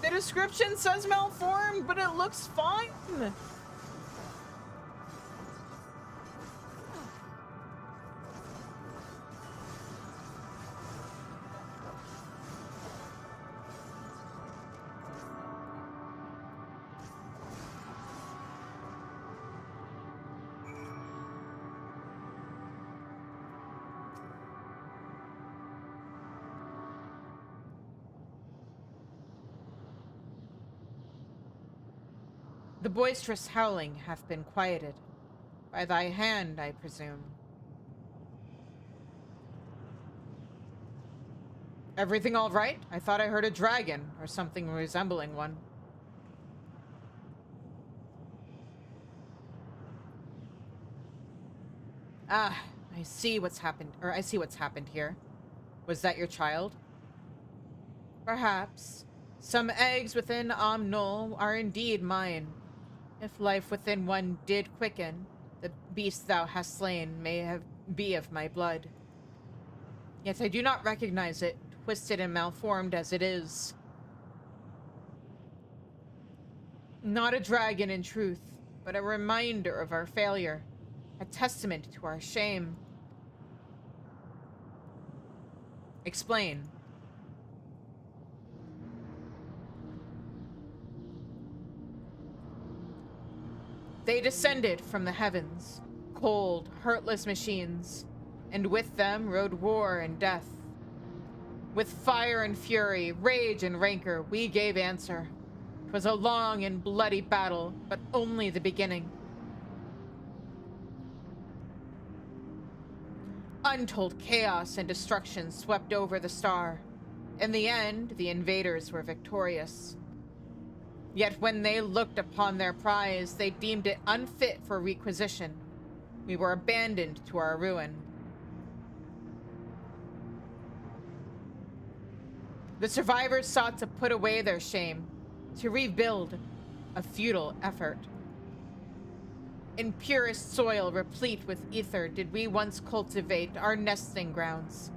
[SPEAKER 2] The description says malformed, but it looks fine! The boisterous howling hath been quieted. By thy hand, I presume. Everything all right? I thought I heard a dragon, or something resembling one. Ah, I see what's happened here. Was that your child? Perhaps. Some eggs within Null are indeed mine. If life within one did quicken, the beast thou hast slain be of my blood. Yet I do not recognize it, twisted and malformed as it is. Not a dragon in truth, but a reminder of our failure, a testament to our shame. Explain. They descended from the heavens, cold, heartless machines, and with them rode war and death. With fire and fury, rage and rancor, we gave answer. 'Twas a long and bloody battle, but only the beginning. Untold chaos and destruction swept over the star. In the end, the invaders were victorious. Yet when they looked upon their prize, they deemed it unfit for requisition. We were abandoned to our ruin. The survivors sought to put away their shame, to rebuild, a futile effort. In purest soil replete with ether did we once cultivate our nesting grounds.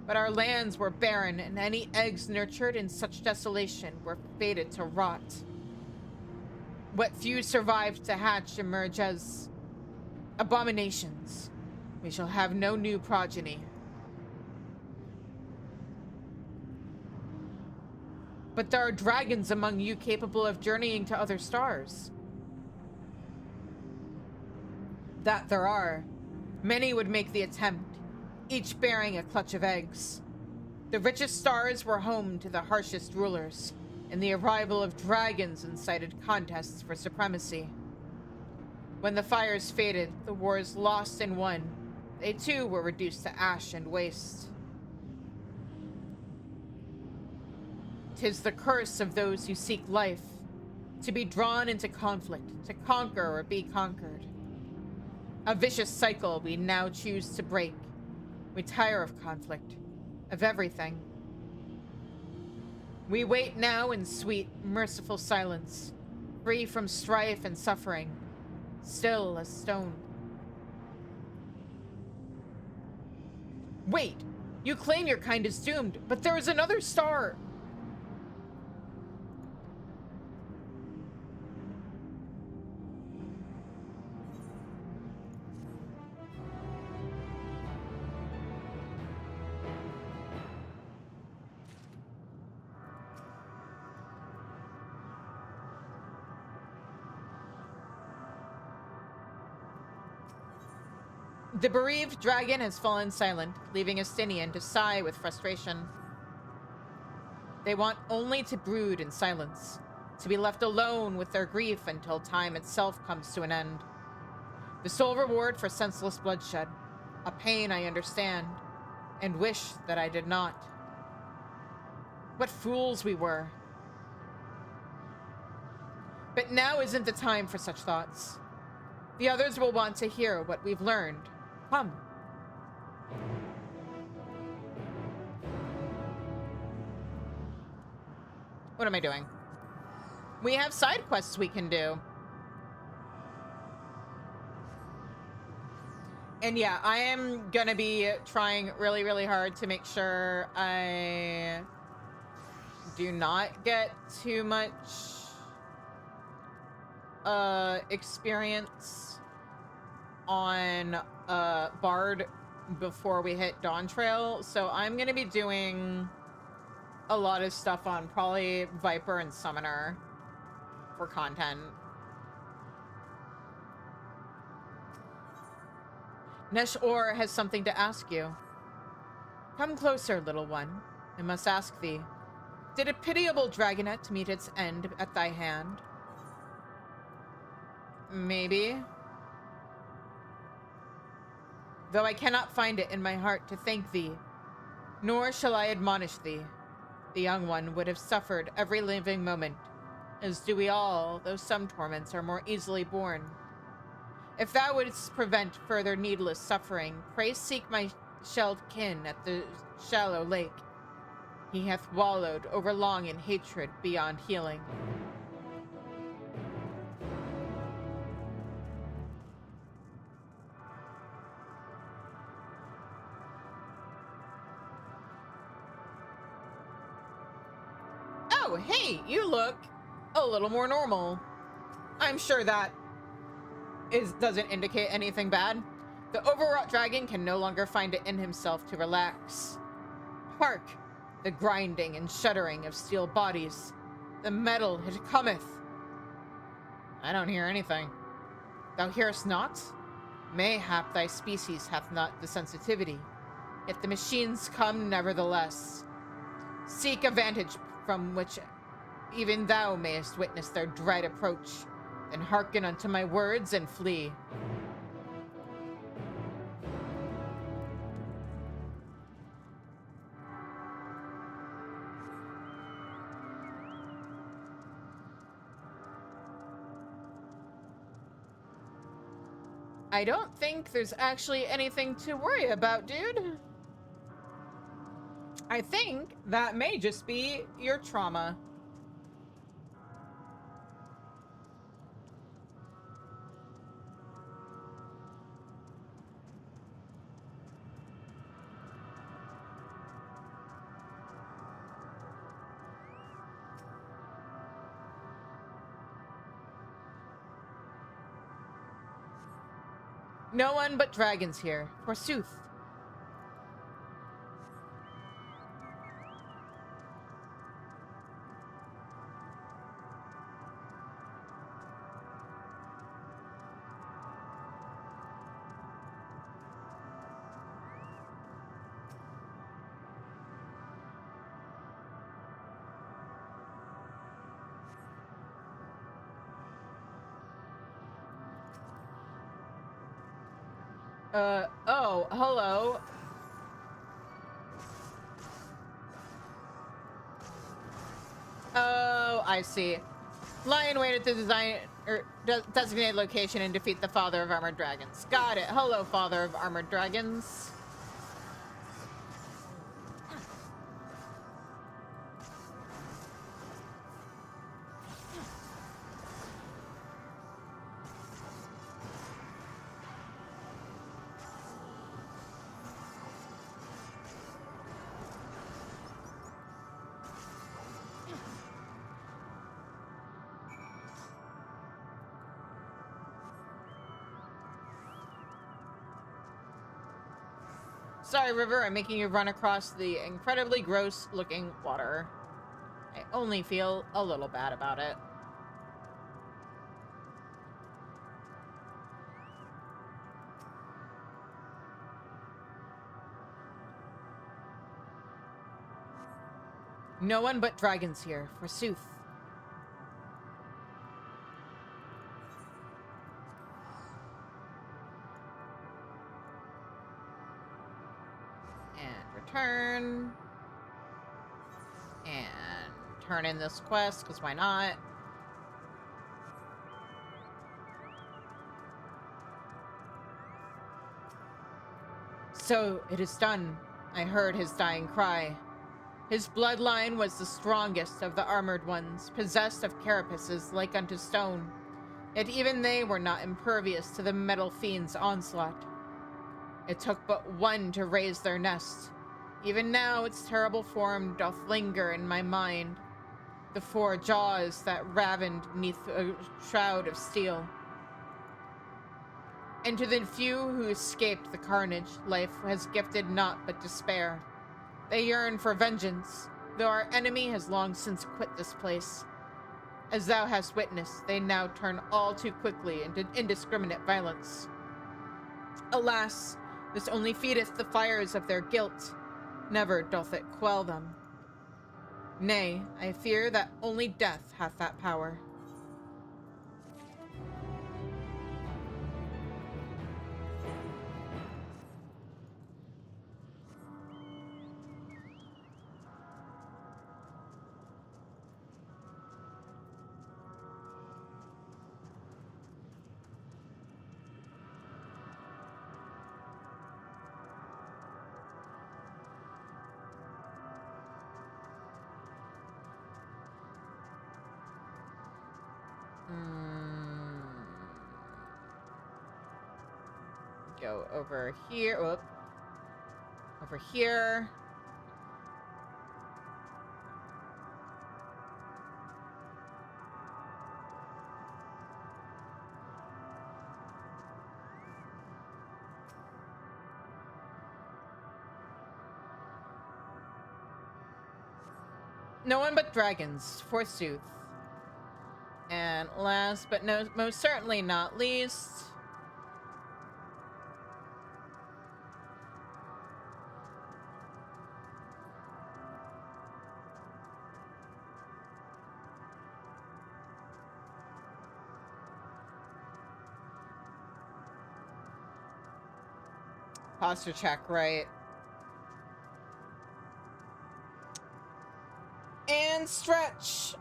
[SPEAKER 2] But our lands were barren, and any eggs nurtured in such desolation were fated to rot. What few survived to hatch emerge as abominations. We shall have no new progeny. But there are dragons among you capable of journeying to other stars. That there are. Many would make the attempt, each bearing a clutch of eggs. The richest stars were home to the harshest rulers, and the arrival of dragons incited contests for supremacy. When the fires faded, the wars lost and won, they too were reduced to ash and waste. 'Tis the curse of those who seek life, to be drawn into conflict, to conquer or be conquered. A vicious cycle we now choose to break. We tire of conflict, of everything. We wait now in sweet, merciful silence, free from strife and suffering, still as stone. Wait! You claim your kind is doomed, but there is another star! The bereaved dragon has fallen silent, leaving Estinian to sigh with frustration. They want only to brood in silence, to be left alone with their grief until time itself comes to an end. The sole reward for senseless bloodshed, a pain I understand, and wish that I did not. What fools we were. But now isn't the time for such thoughts. The others will want to hear what we've learned. Come. What am I doing? We have side quests we can do. And yeah, I am gonna be trying really, really hard to make sure I do not get too much experience on Bard before we hit Dawn Trail. So I'm gonna be doing a lot of stuff on probably Viper and Summoner for content. Nesh-Or has something to ask you. Come closer, little one. I must ask thee, did a pitiable dragonet meet its end at thy hand? Maybe. Though I cannot find it in my heart to thank thee, nor shall I admonish thee. The young one would have suffered every living moment, as do we all, though some torments are more easily borne. If thou wouldst prevent further needless suffering, pray seek my shelled kin at the shallow lake. He hath wallowed overlong in hatred beyond healing. Oh, hey, you look a little more normal. I'm sure that doesn't indicate anything bad. The overwrought dragon can no longer find it in himself to relax. Hark! The grinding and shuddering of steel bodies. The metal, it cometh. I don't hear anything. Thou hearest not? Mayhap thy species hath not the sensitivity. Yet the machines come nevertheless. Seek a vantage from which even thou mayest witness their dread approach. Then hearken unto my words and flee. I don't think there's actually anything to worry about, dude. I think that may just be your trauma. No one but dragons here, forsooth. Oh, hello. Oh, I see. Lion waited to designate location and defeat the Father of Armored Dragons. Got it. Hello, Father of Armored Dragons. Sorry, River, I'm making you run across the incredibly gross-looking water. I only feel a little bad about it. No one but dragons here, forsooth. Return. And turn in this quest, because why not? So, it is done. I heard his dying cry. His bloodline was the strongest of the armored ones, possessed of carapaces like unto stone. Yet even they were not impervious to the metal fiend's onslaught. It took but one to raise their nest. Even now its terrible form doth linger in my mind. The four jaws that ravened neath a shroud of steel. And to the few who escaped the carnage, life has gifted naught but despair. They yearn for vengeance, though our enemy has long since quit this place. As thou hast witnessed, they now turn all too quickly into indiscriminate violence. Alas, this only feedeth the fires of their guilt. Never doth it quell them. Nay, I fear that only death hath that power. Go over here. Whoop. Over here. No one but dragons, forsooth. And last but most certainly not least, posture check, right? And stretch.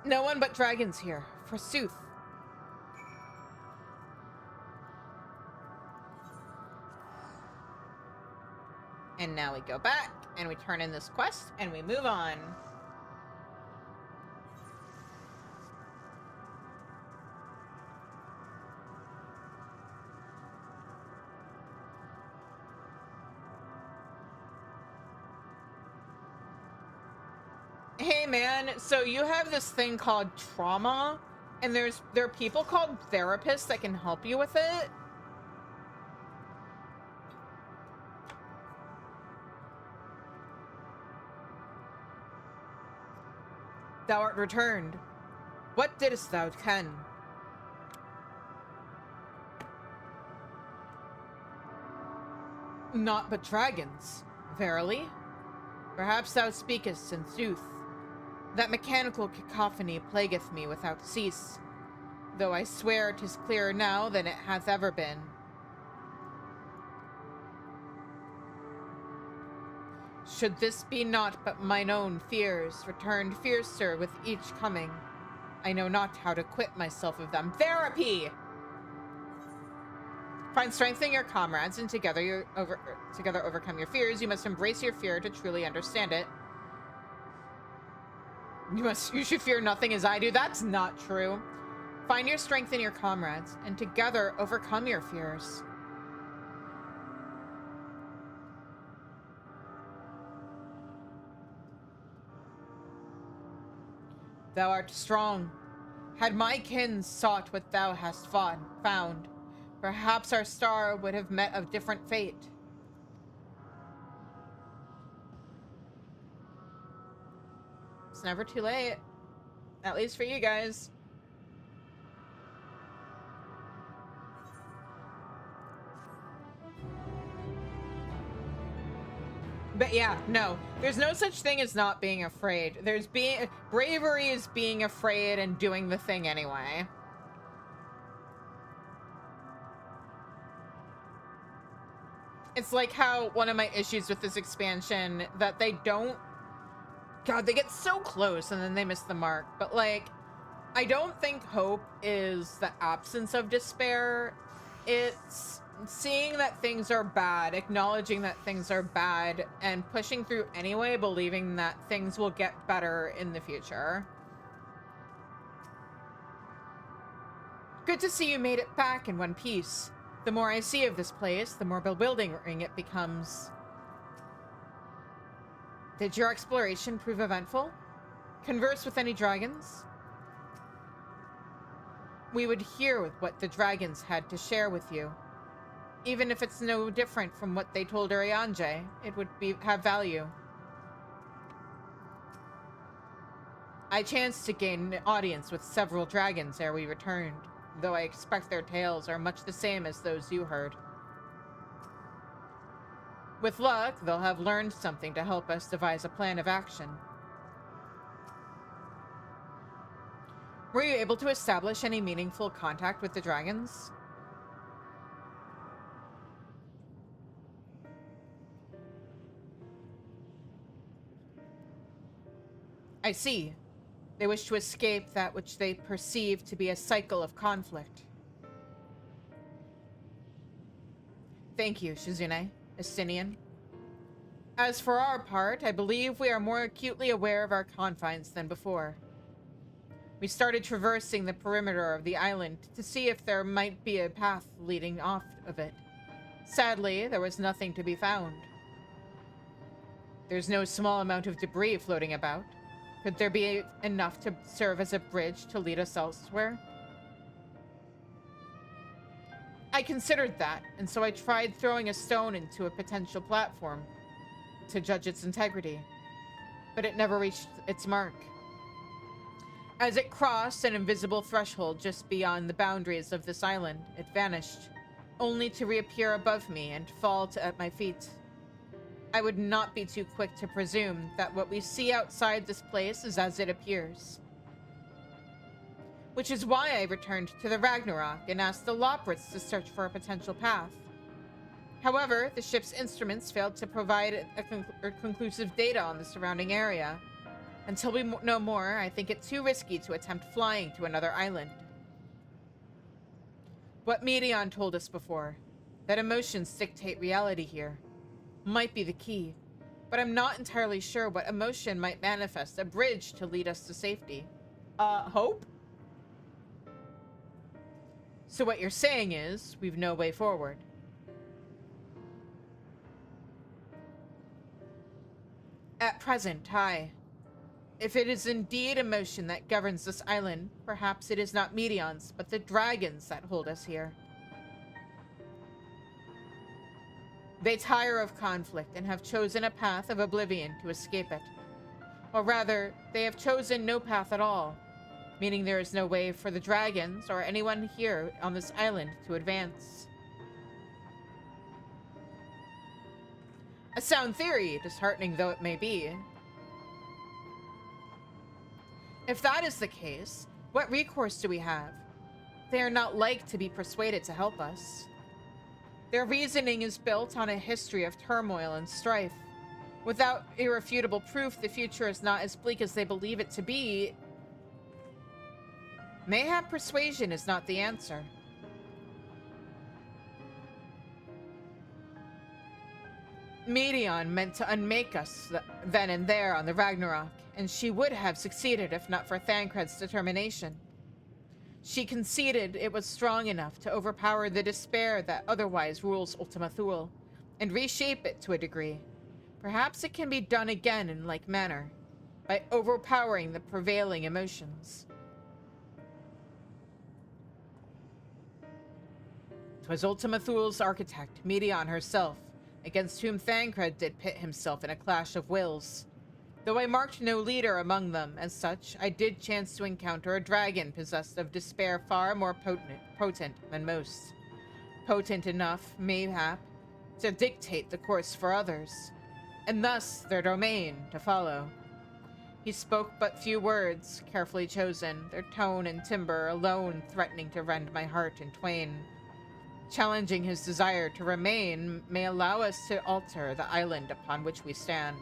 [SPEAKER 2] No one but dragons here, forsooth. And now we go back, and we turn in this quest, and we move on. Hey man, so you have this thing called trauma, and there are people called therapists that can help you with it. Thou art returned. What didst thou ken? Naught but dragons, verily? Perhaps thou speakest in sooth. That mechanical cacophony plagueth me without cease, though I swear 'tis clearer now than it hath ever been. Should this be naught but mine own fears, returned fiercer with each coming, I know not how to quit myself of them. Therapy! Find strength in your comrades, and together overcome your fears. You must embrace your fear to truly understand it. You should fear nothing as I do. That's not true. Find your strength in your comrades, and together overcome your fears. Thou art strong. Had my kin sought what thou hast found, perhaps our star would have met a different fate. It's never too late. At least for you guys. But yeah, no. There's no such thing as not being afraid. Bravery is being afraid and doing the thing anyway. It's like how one of my issues with this expansion that they don't... God, they get so close and then they miss the mark. But like, I don't think hope is the absence of despair. It's seeing that things are bad, acknowledging that things are bad, and pushing through anyway, believing that things will get better in the future. Good to see you made it back in one piece. The more I see of this place, the more bewildering it becomes. Did your exploration prove eventful? Converse with any dragons? We would hear what the dragons had to share with you. Even if it's no different from what they told Urianger, it would have value. I chanced to gain an audience with several dragons ere we returned, though I expect their tales are much the same as those you heard. With luck, they'll have learned something to help us devise a plan of action. Were you able to establish any meaningful contact with the dragons? I see. They wish to escape that which they perceive to be a cycle of conflict. Thank you, Shizune, Estinian. As for our part, I believe we are more acutely aware of our confines than before. We started traversing the perimeter of the island to see if there might be a path leading off of it. Sadly, there was nothing to be found. There's no small amount of debris floating about. Could there be enough to serve as a bridge to lead us elsewhere? I considered that, and so I tried throwing a stone into a potential platform to judge its integrity, but it never reached its mark. As it crossed an invisible threshold just beyond the boundaries of this island, it vanished, only to reappear above me and fall at my feet. I would not be too quick to presume that what we see outside this place is as it appears. Which is why I returned to the Ragnarok and asked the Loprits to search for a potential path. However, the ship's instruments failed to provide conclusive data on the surrounding area. Until we know more, I think it too risky to attempt flying to another island. What Medion told us before, that emotions dictate reality here, might be the key, but I'm not entirely sure what emotion might manifest a bridge to lead us to safety. Hope? So what you're saying is, we've no way forward. At present, aye. If it is indeed emotion that governs this island, perhaps it is not Medion's, but the dragons that hold us here. They tire of conflict and have chosen a path of oblivion to escape it. Or rather, they have chosen no path at all, meaning there is no way for the dragons or anyone here on this island to advance. A sound theory, disheartening though it may be. If that is the case, what recourse do we have? They are not like to be persuaded to help us. Their reasoning is built on a history of turmoil and strife. Without irrefutable proof the future is not as bleak as they believe it to be, mayhap persuasion is not the answer. Medion meant to unmake us then and there on the Ragnarok, and she would have succeeded if not for Thancred's determination. She conceded it was strong enough to overpower the despair that otherwise rules Ultima Thule, and reshape it to a degree. Perhaps it can be done again in like manner, by overpowering the prevailing emotions. 'Twas Ultima Thule's architect, Medion herself, against whom Thancred did pit himself in a clash of wills. Though I marked no leader among them as such, I did chance to encounter a dragon possessed of despair far more potent than most. Potent enough, mayhap, to dictate the course for others, and thus their domain to follow. He spoke but few words, carefully chosen, their tone and timbre alone threatening to rend my heart in twain. Challenging his desire to remain may allow us to alter the island upon which we stand.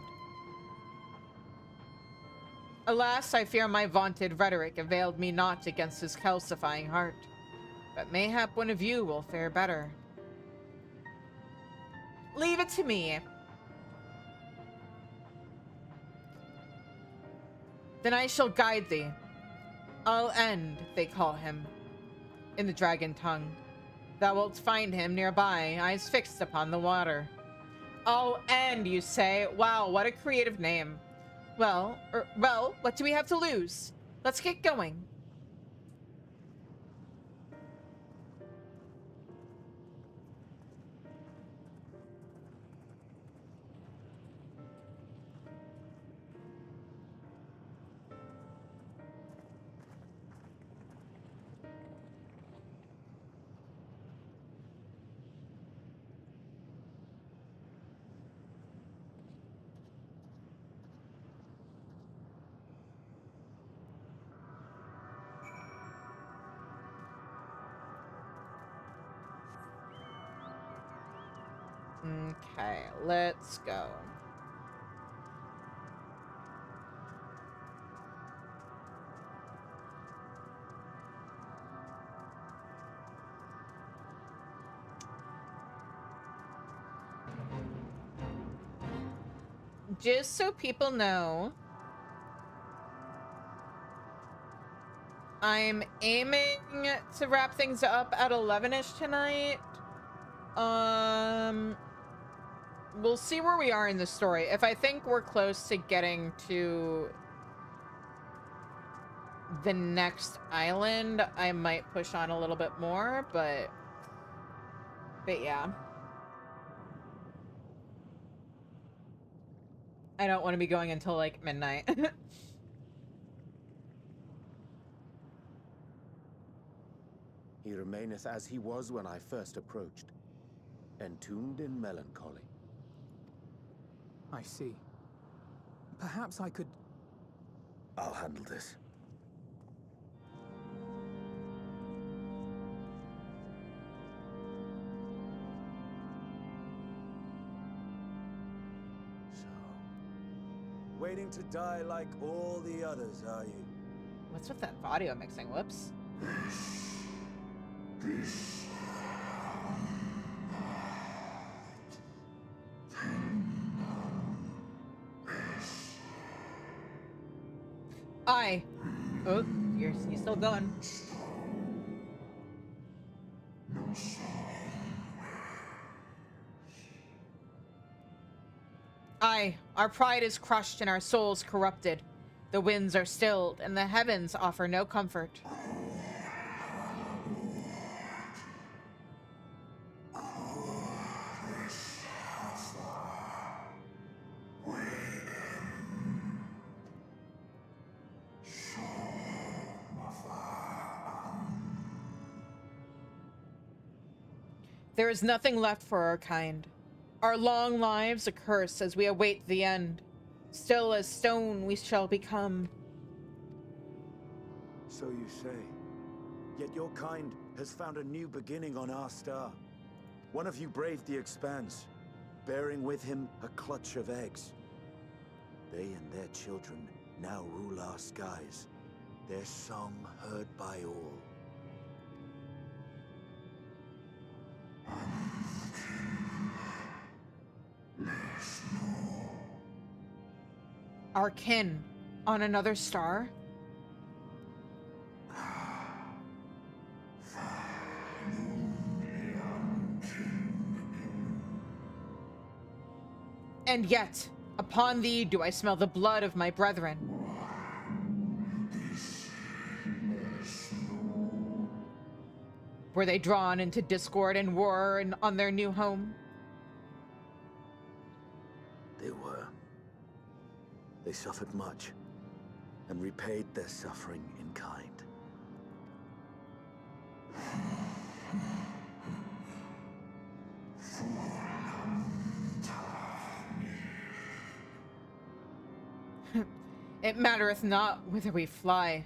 [SPEAKER 2] Alas, I fear my vaunted rhetoric availed me not against his calcifying heart. But mayhap one of you will fare better. Leave it to me. Then I shall guide thee. I'll end, they call him, in the dragon tongue. Thou wilt find him nearby, eyes fixed upon the water. I'll end, you say? Wow, what a creative name. Well, what do we have to lose? Let's get going. Okay, let's go. just so people know, I'm aiming to wrap things up at 11-ish tonight. We'll see where we are in the story. If I think we're close to getting to the next island, I might push on a little bit more, but yeah. I don't want to be going until like midnight.
[SPEAKER 5] He remaineth as he was when I first approached, entombed in melancholy.
[SPEAKER 9] I see. Perhaps I could...
[SPEAKER 10] I'll handle this.
[SPEAKER 15] Waiting to die like all the others, are you?
[SPEAKER 2] What's with that audio mixing? Whoops. Oh, you're still going. Aye, our pride is crushed and our souls corrupted. The winds are stilled and the heavens offer no comfort. There is nothing left for our kind. Our long lives a curse as we await the end. Still as stone we shall become.
[SPEAKER 4] So you say. Yet your kind has found a new beginning on our star. One of you braved the expanse, bearing with him a clutch of eggs. They and their children now rule our skies, their song heard by all.
[SPEAKER 2] Our kin on another star? And yet, upon thee do I smell the blood of my brethren. Were they drawn into discord and war on their new home?
[SPEAKER 4] They were. They suffered much, and repaid their suffering in kind.
[SPEAKER 2] It mattereth not whither we fly.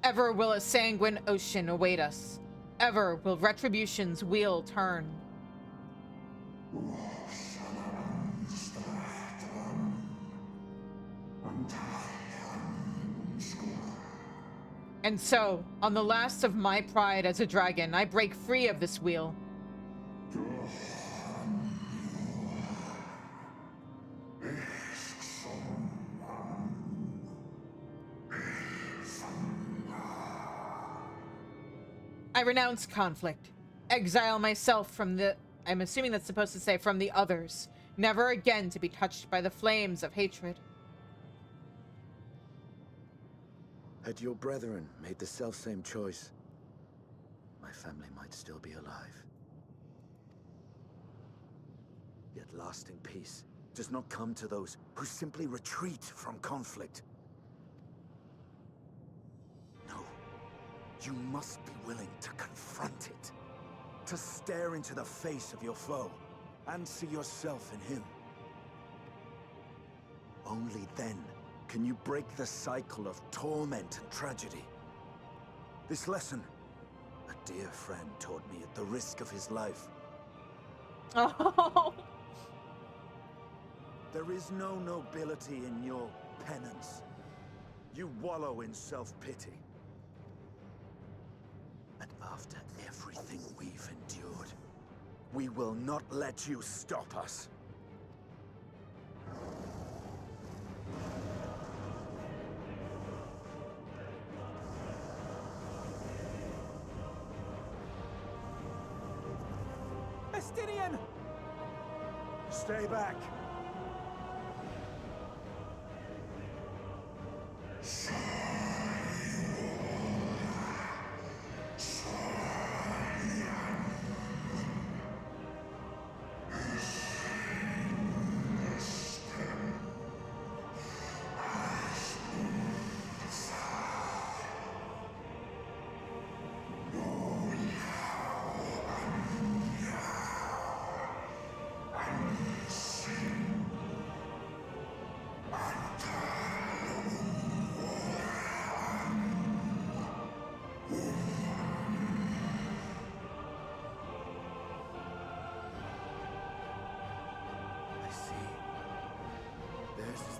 [SPEAKER 2] Ever will a sanguine ocean await us. Ever will retribution's wheel turn. And so, on the last of my pride as a dragon, I break free of this wheel. I renounce conflict. Exile myself from the... I'm assuming that's supposed to say from the others. Never again to be touched by the flames of hatred.
[SPEAKER 4] Had your brethren made the selfsame choice, my family might still be alive. Yet lasting peace does not come to those who simply retreat from conflict. No, you must be willing to confront it, to stare into the face of your foe, and see yourself in him. Only then can you break the cycle of torment and tragedy. This lesson, a dear friend taught me at the risk of his life.
[SPEAKER 2] Oh.
[SPEAKER 4] There is no nobility in your penance. you wallow in self-pity. And after everything we've endured, we will not let you stop us.
[SPEAKER 11] Estinian!
[SPEAKER 4] Stay back.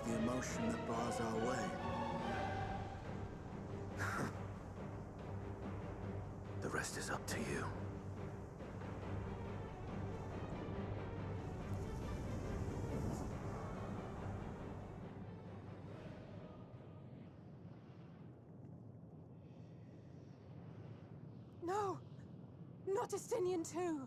[SPEAKER 4] The emotion that bars our way. The rest is up to you.
[SPEAKER 13] No! Not Estinian too!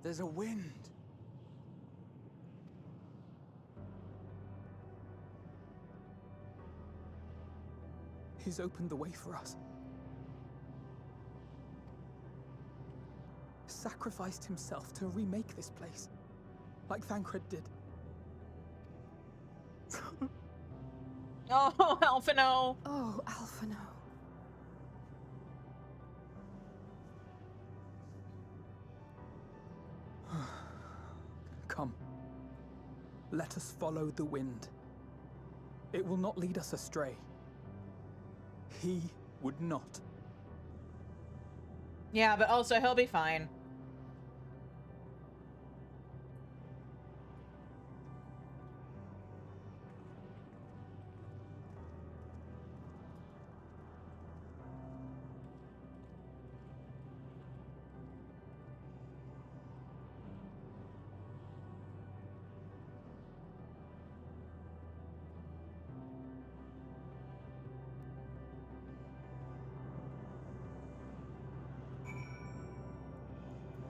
[SPEAKER 9] There's a wind. He's opened the way for us. Sacrificed himself to remake this place, like Thancred did.
[SPEAKER 1] Oh, Alphino!
[SPEAKER 13] Oh, Alphino.
[SPEAKER 9] Come. Let us follow the wind. It will not lead us astray. He would not.
[SPEAKER 1] Yeah, but also he'll be fine.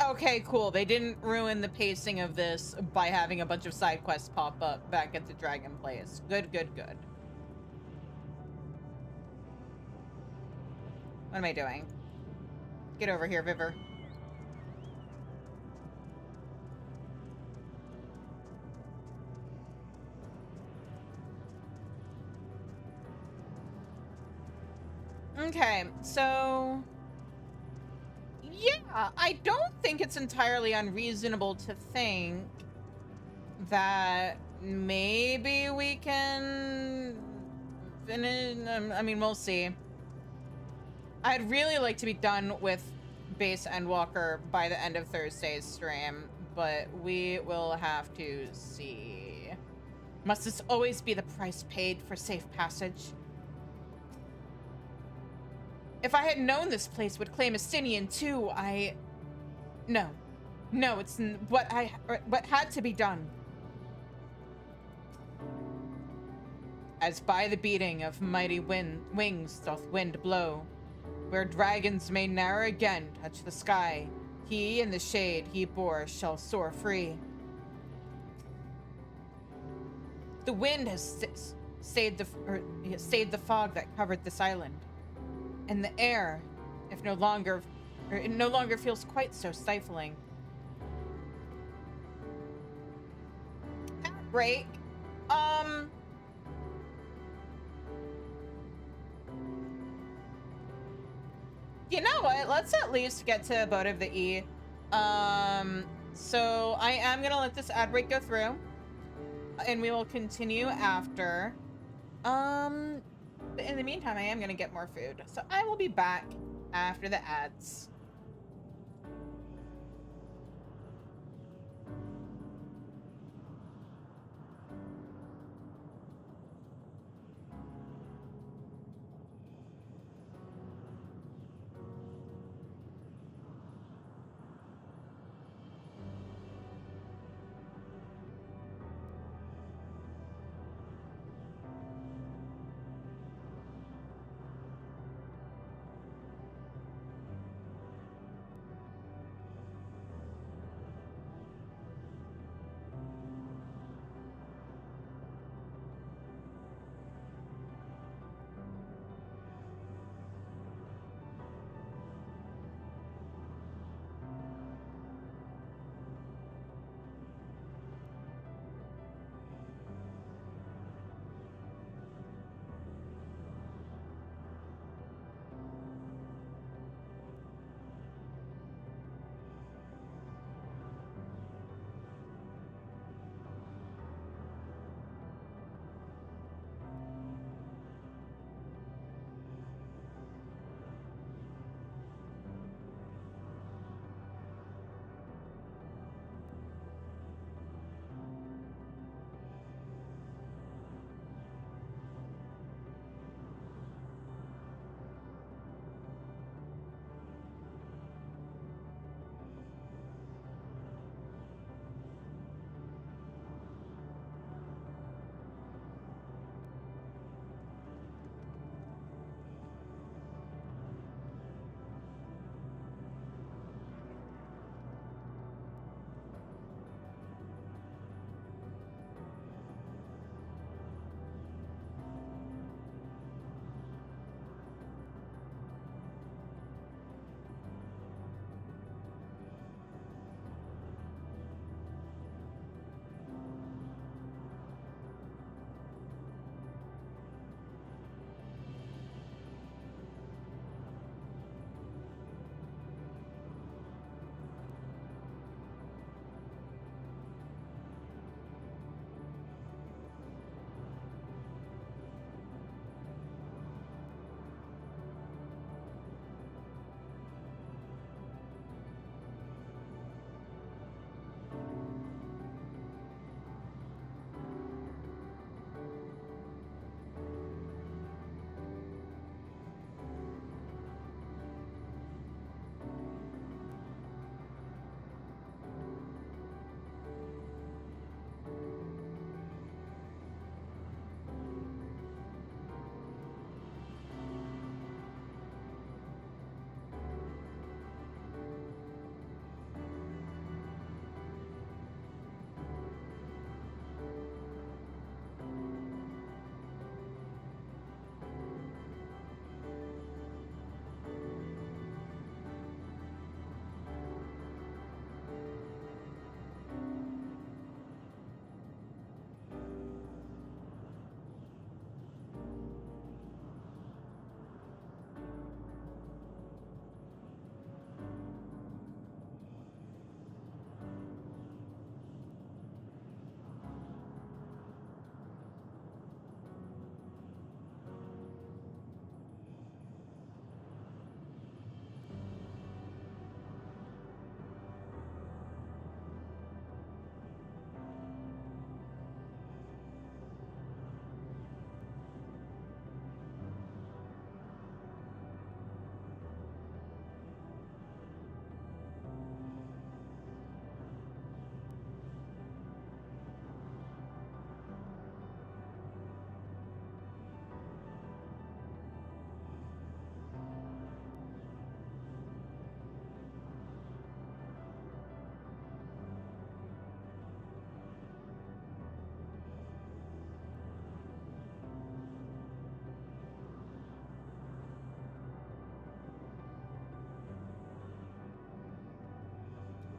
[SPEAKER 1] Okay, cool. They didn't ruin the pacing of this by having a bunch of side quests pop up back at the Dragon Place. Good, good, good. What am I doing? Get over here, Viver. Okay, so... yeah, I don't think it's entirely unreasonable to think that maybe we can finish. I mean, we'll see. I'd really like to be done with base Endwalker by the end of Thursday's stream, but we will have to see. Must this always be the price paid for safe passage? If I had known this place would claim Estinian too, No, it's what had to be done. As by the beating of mighty wings doth wind blow, where dragons may ne'er again touch the sky, he in the shade he bore shall soar free. The wind has stayed the fog that covered this island. And the air, it no longer feels quite so stifling. Break. You know what? Let's at least get to Abode of the E. So I am gonna let this ad break go through, and we will continue after. In the meantime, I am gonna get more food. So I will be back after the ads.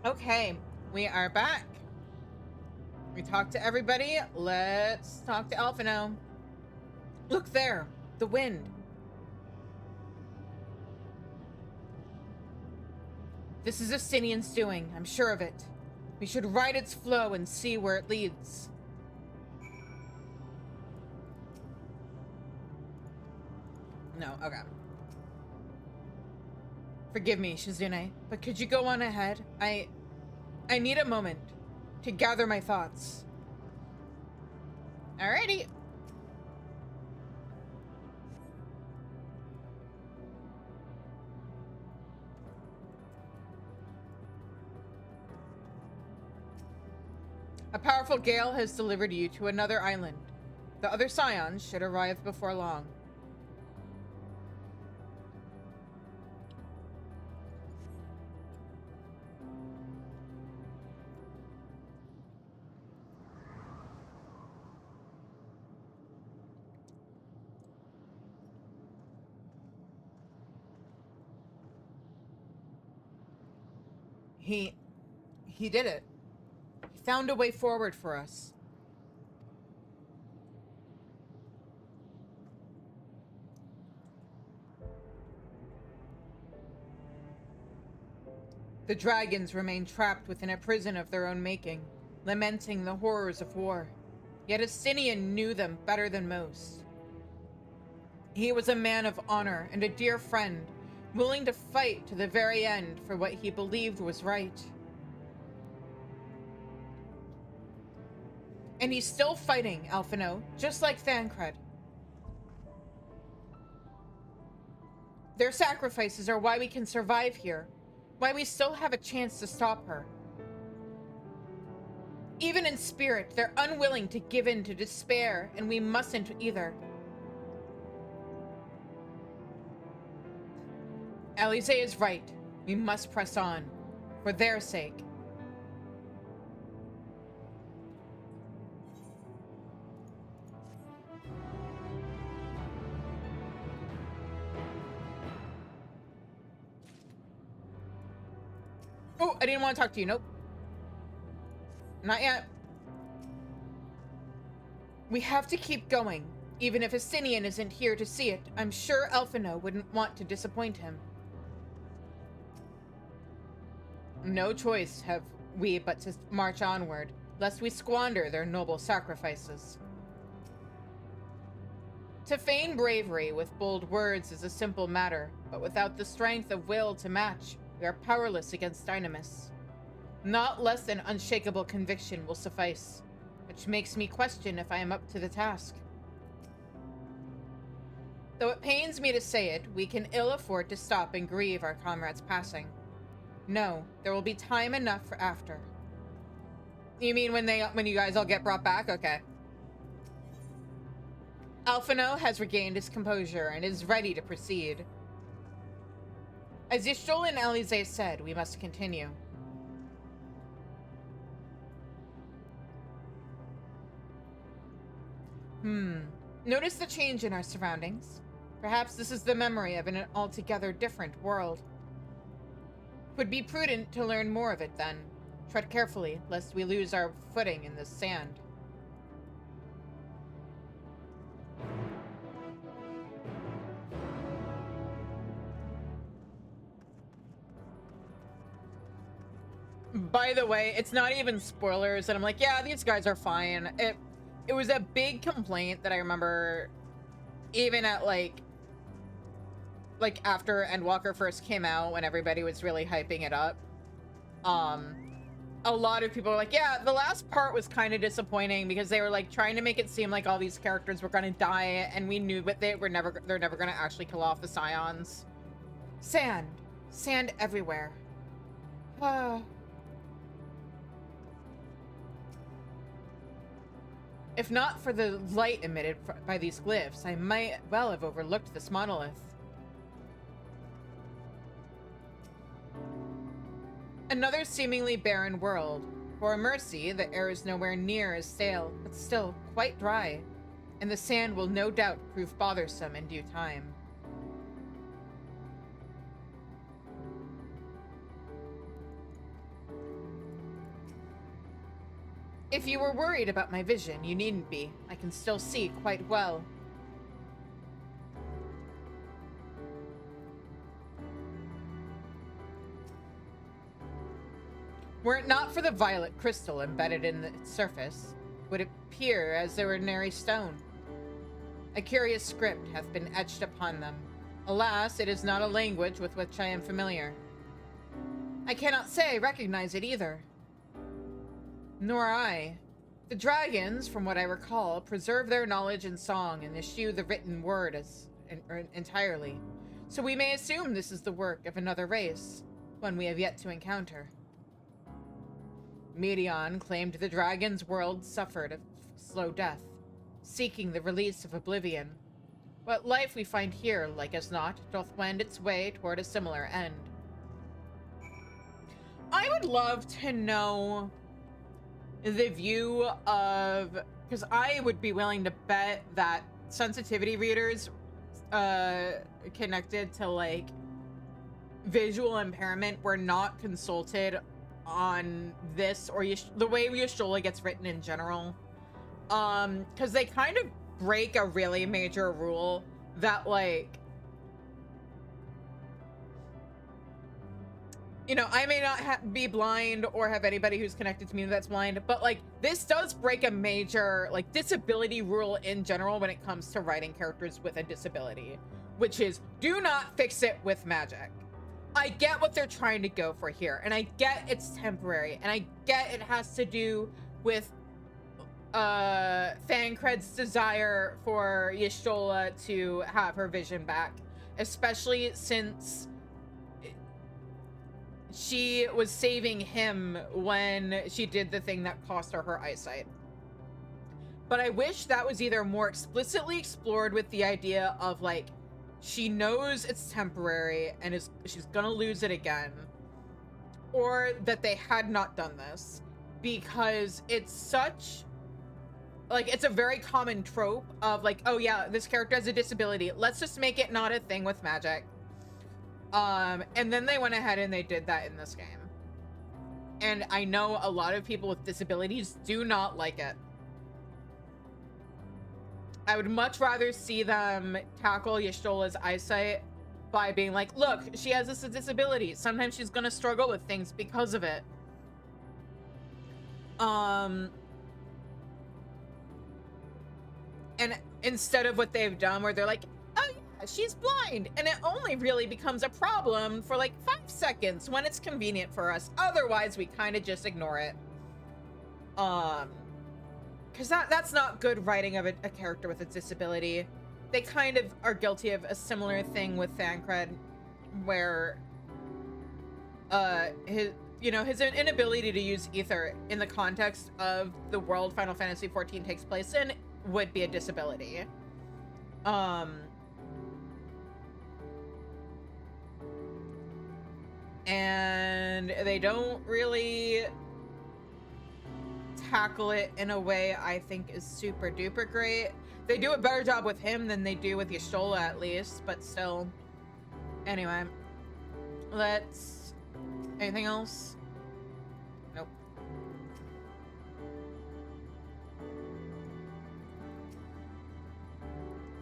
[SPEAKER 1] Okay, we are back. We talked to everybody. Let's talk to Alphino. Look there, the wind. This is Justinian's doing, I'm sure of it. We should ride its flow and see where it leads.
[SPEAKER 2] No, okay. Forgive me, Shizune, but could you go on ahead? I need a moment to gather my thoughts. Alrighty. A powerful gale has delivered you to another island. The other scions should arrive before long. He did it. He found a way forward for us. The dragons remain trapped within a prison of their own making, lamenting the horrors of war. Yet Estinian knew them better than most. He was a man of honor and a dear friend, willing to fight to the very end for what he believed was right. And he's still fighting, Alphino, just like Thancred. Their sacrifices are why we can survive here, why we still have a chance to stop her. Even in spirit, they're unwilling to give in to despair, and we mustn't either. Alize is right. We must press on, for their sake. Oh, I didn't want to talk to you. Nope. Not yet. We have to keep going. Even if Estinian isn't here to see it, I'm sure Alphino wouldn't want to disappoint him. No choice have we but to march onward, lest we squander their noble sacrifices. To feign bravery with bold words is a simple matter, but without the strength of will to match, we are powerless against Dynamis. Not less than unshakable conviction will suffice, which makes me question if I am up to the task. Though it pains me to say it, we can ill afford to stop and grieve our comrades' passing. No, there will be time enough for after. You mean when you guys all get brought back? Okay. Alphino has regained his composure and is ready to proceed. As Yishtol and Alize said, we must continue. Notice the change in our surroundings. Perhaps this is the memory of an altogether different world. Would be prudent to learn more of it then. Tread carefully, lest we lose our footing in this sand. By the way, it's not even spoilers, and I'm like, yeah, these guys are fine. It was a big complaint that I remember even at like after Endwalker first came out, when everybody was really hyping it up. A lot of people were like, yeah, the last part was kind of disappointing because they were like trying to make it seem like all these characters were gonna die, and we knew but they're never gonna actually kill off the scions. Sand everywhere. If not for the light emitted by these glyphs, I might well have overlooked this monolith. Another seemingly barren world. For a mercy, the air is nowhere near as stale, but still quite dry, and the sand will no doubt prove bothersome in due time. If you were worried about my vision, you needn't be. I can still see quite well. Were it not for the violet crystal embedded in its surface, it would appear as ordinary stone. A curious script hath been etched upon them. Alas, it is not a language with which I am familiar. I cannot say I recognize it either. Nor I. The dragons, from what I recall, preserve their knowledge in song and eschew the written word entirely. So we may assume this is the work of another race, one we have yet to encounter. Medion claimed the dragon's world suffered a slow death, seeking the release of oblivion. What life we find here, like as not, doth wend its way toward a similar end. I would love to know the view of, because I would be willing to bet that sensitivity readers connected to like visual impairment were not consulted on this or the way Y'shtola gets written in general, because they kind of break a really major rule that, like, you know, I may not be blind or have anybody who's connected to me that's blind, but like this does break a major like disability rule in general when it comes to writing characters with a disability, which is do not fix it with magic. I get what they're trying to go for here, and I get it's temporary, and I get it has to do with Thancred's desire for Y'shtola to have her vision back, especially since she was saving him when she did the thing that cost her eyesight. But I wish that was either more explicitly explored with the idea of like she knows it's temporary and she's gonna lose it again, or that they had not done this, because it's such like it's a very common trope of like, oh yeah, this character has a disability, let's just make it not a thing with magic. And then they went ahead and they did that in this game. And I know a lot of people with disabilities do not like it. I would much rather see them tackle Y'shtola's eyesight by being like, look, she has this disability. Sometimes she's gonna struggle with things because of it. And instead of what they've done where they're like, oh yeah, she's blind, and it only really becomes a problem for like 5 seconds when it's convenient for us. Otherwise, we kind of just ignore it. Because that's not good writing of a character with a disability. They kind of are guilty of a similar thing with Thancred, where his inability to use ether in the context of the world Final Fantasy XIV takes place in would be a disability. And they don't really tackle it in a way I think is super duper great. They do a better job with him than they do with Y'shtola, at least, but still. Anyway, anything else? Nope.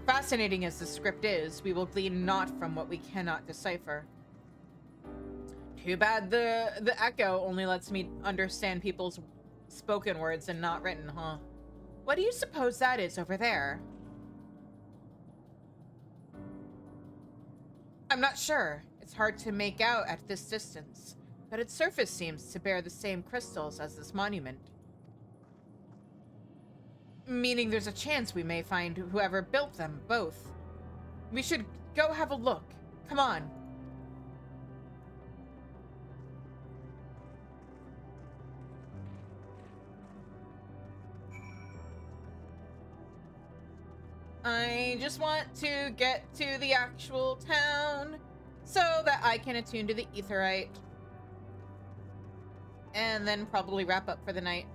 [SPEAKER 2] Fascinating as the script is, we will glean naught from what we cannot decipher. Too bad the echo only lets me understand people's spoken words and not written, huh? What do you suppose that is over there? I'm not sure. It's hard to make out at this distance, but its surface seems to bear the same crystals as this monument. Meaning there's a chance we may find whoever built them both. We should go have a look. Come on. I just want to get to the actual town so that I can attune to the Aetheryte. And then probably wrap up for the night.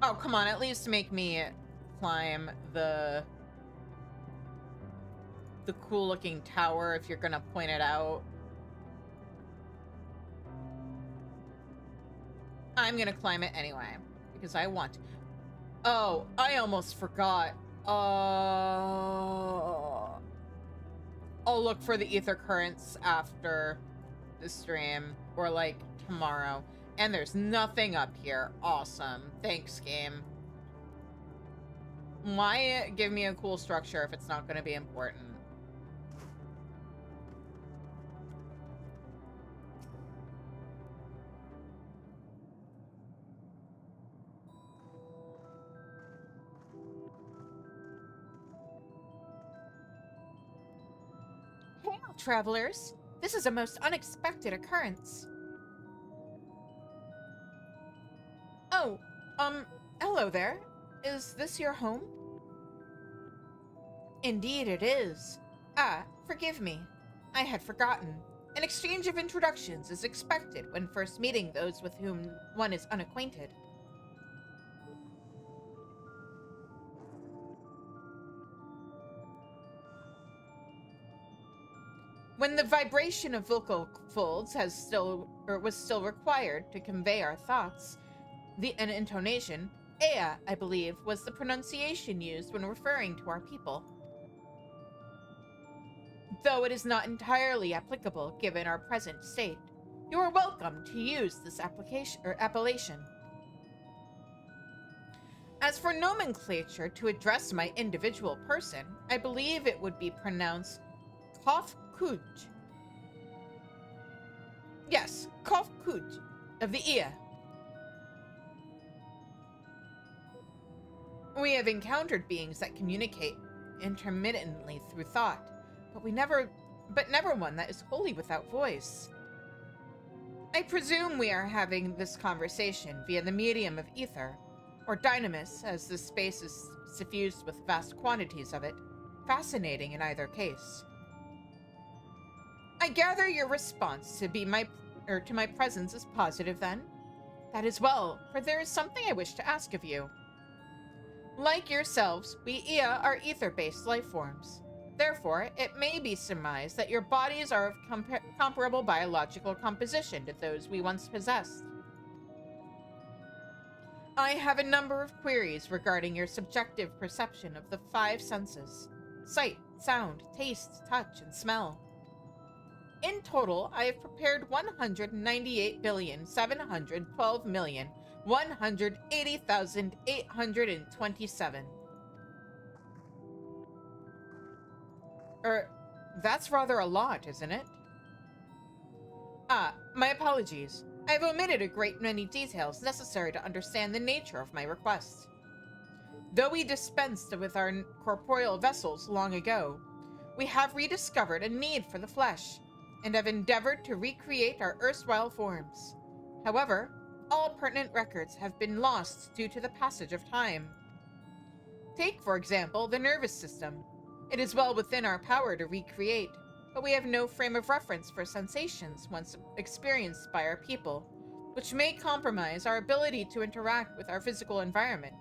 [SPEAKER 2] Oh, come on, at least make me climb the cool looking tower if you're gonna point it out. I'm gonna climb it anyway because I want to. Oh, I almost forgot.
[SPEAKER 1] I'll look for the ether currents after the stream, or like tomorrow. And there's nothing up here. Awesome. Thanks, game. Why give me a cool structure if it's not going to be important?
[SPEAKER 2] Hail, travelers. This is a most unexpected occurrence. Oh, hello there. Is this your home? Indeed it is. Ah, forgive me. I had forgotten. An exchange of introductions is expected when first meeting those with whom one is unacquainted. When the vibration of vocal folds was still required to convey our thoughts, an intonation, Ea, I believe, was the pronunciation used when referring to our people. Though it is not entirely applicable given our present state, you are welcome to use this appellation. As for nomenclature to address my individual person, I believe it would be pronounced Kofkuj. Yes, Kofkuj of the Ea. We have encountered beings that communicate intermittently through thought, but never one that is wholly without voice. I presume we are having this conversation via the medium of ether, or dynamis, as this space is suffused with vast quantities of it. Fascinating in either case. I gather your response to my presence is positive then? That is well, for there is something I wish to ask of you. Like yourselves, we Ea are ether-based life forms. Therefore, it may be surmised that your bodies are of comparable biological composition to those we once possessed. I have a number of queries regarding your subjective perception of the 5 senses: sight, sound, taste, touch, and smell. In total, I have prepared 198,712,180,827. That's rather a lot, isn't it? Ah, my apologies. I have omitted a great many details necessary to understand the nature of my request. Though we dispensed with our corporeal vessels long ago, we have rediscovered a need for the flesh, and have endeavored to recreate our erstwhile forms. However, all pertinent records have been lost due to the passage of time. Take, for example, the nervous system. It is well within our power to recreate, but we have no frame of reference for sensations once experienced by our people, which may compromise our ability to interact with our physical environment.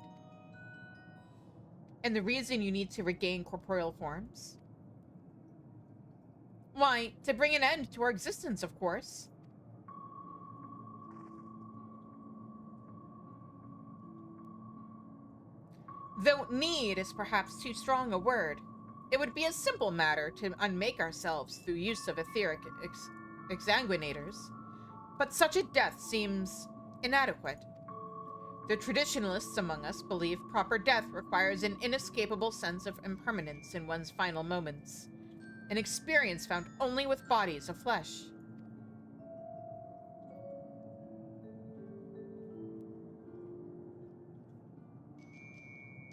[SPEAKER 2] And the reason you need to regain corporeal forms? Why, to bring an end to our existence, of course. Though need is perhaps too strong a word, it would be a simple matter to unmake ourselves through use of etheric exsanguinators, but such a death seems inadequate. The traditionalists among us believe proper death requires an inescapable sense of impermanence in one's final moments, an experience found only with bodies of flesh.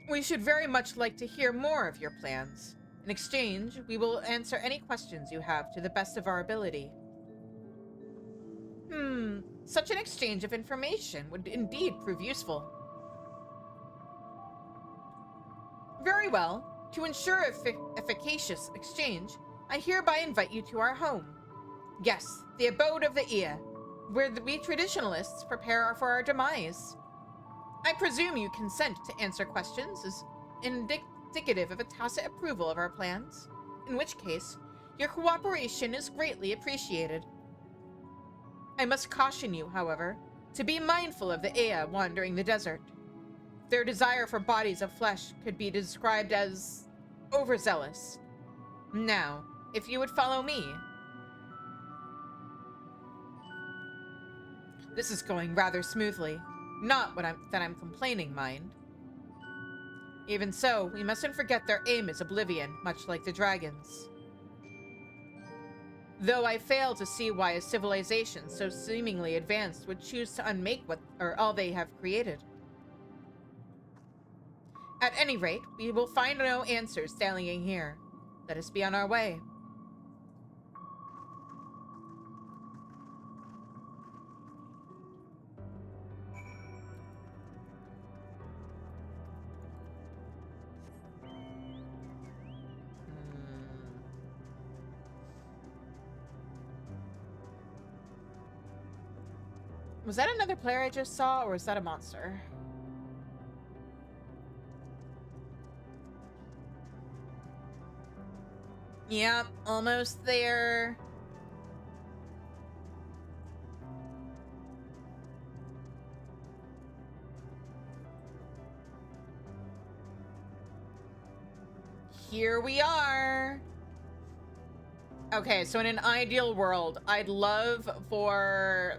[SPEAKER 2] We should very much like to hear more of your plans. In exchange, we will answer any questions you have to the best of our ability. Such an exchange of information would indeed prove useful. Very well. To ensure efficacious exchange, I hereby invite you to our home. Yes, the abode of the Ea, where we traditionalists prepare for our demise. I presume you consent to answer questions as indicative of a tacit approval of our plans, in which case, your cooperation is greatly appreciated. I must caution you, however, to be mindful of the Ea wandering the desert. Their desire for bodies of flesh could be described as overzealous. Now, if you would follow me. This is going rather smoothly. Not that I'm complaining, mind. Even so, we mustn't forget their aim is oblivion, much like the dragons. Though I fail to see why a civilization so seemingly advanced would choose to unmake all they have created. At any rate, we will find no answers dallying here. Let us be on our way. Was that another player I just saw, or is that a monster? Yep, almost there. Here we are. Okay, so in an ideal world, I'd love for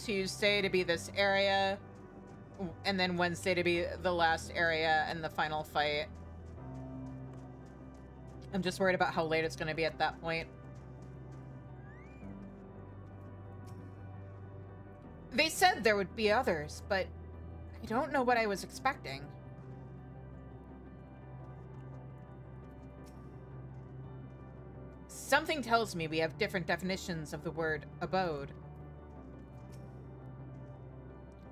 [SPEAKER 2] Tuesday to be this area, and then Wednesday to be the last area and the final fight. I'm just worried about how late it's going to be at that point. They said there would be others, but I don't know what I was expecting. Something tells me we have different definitions of the word abode.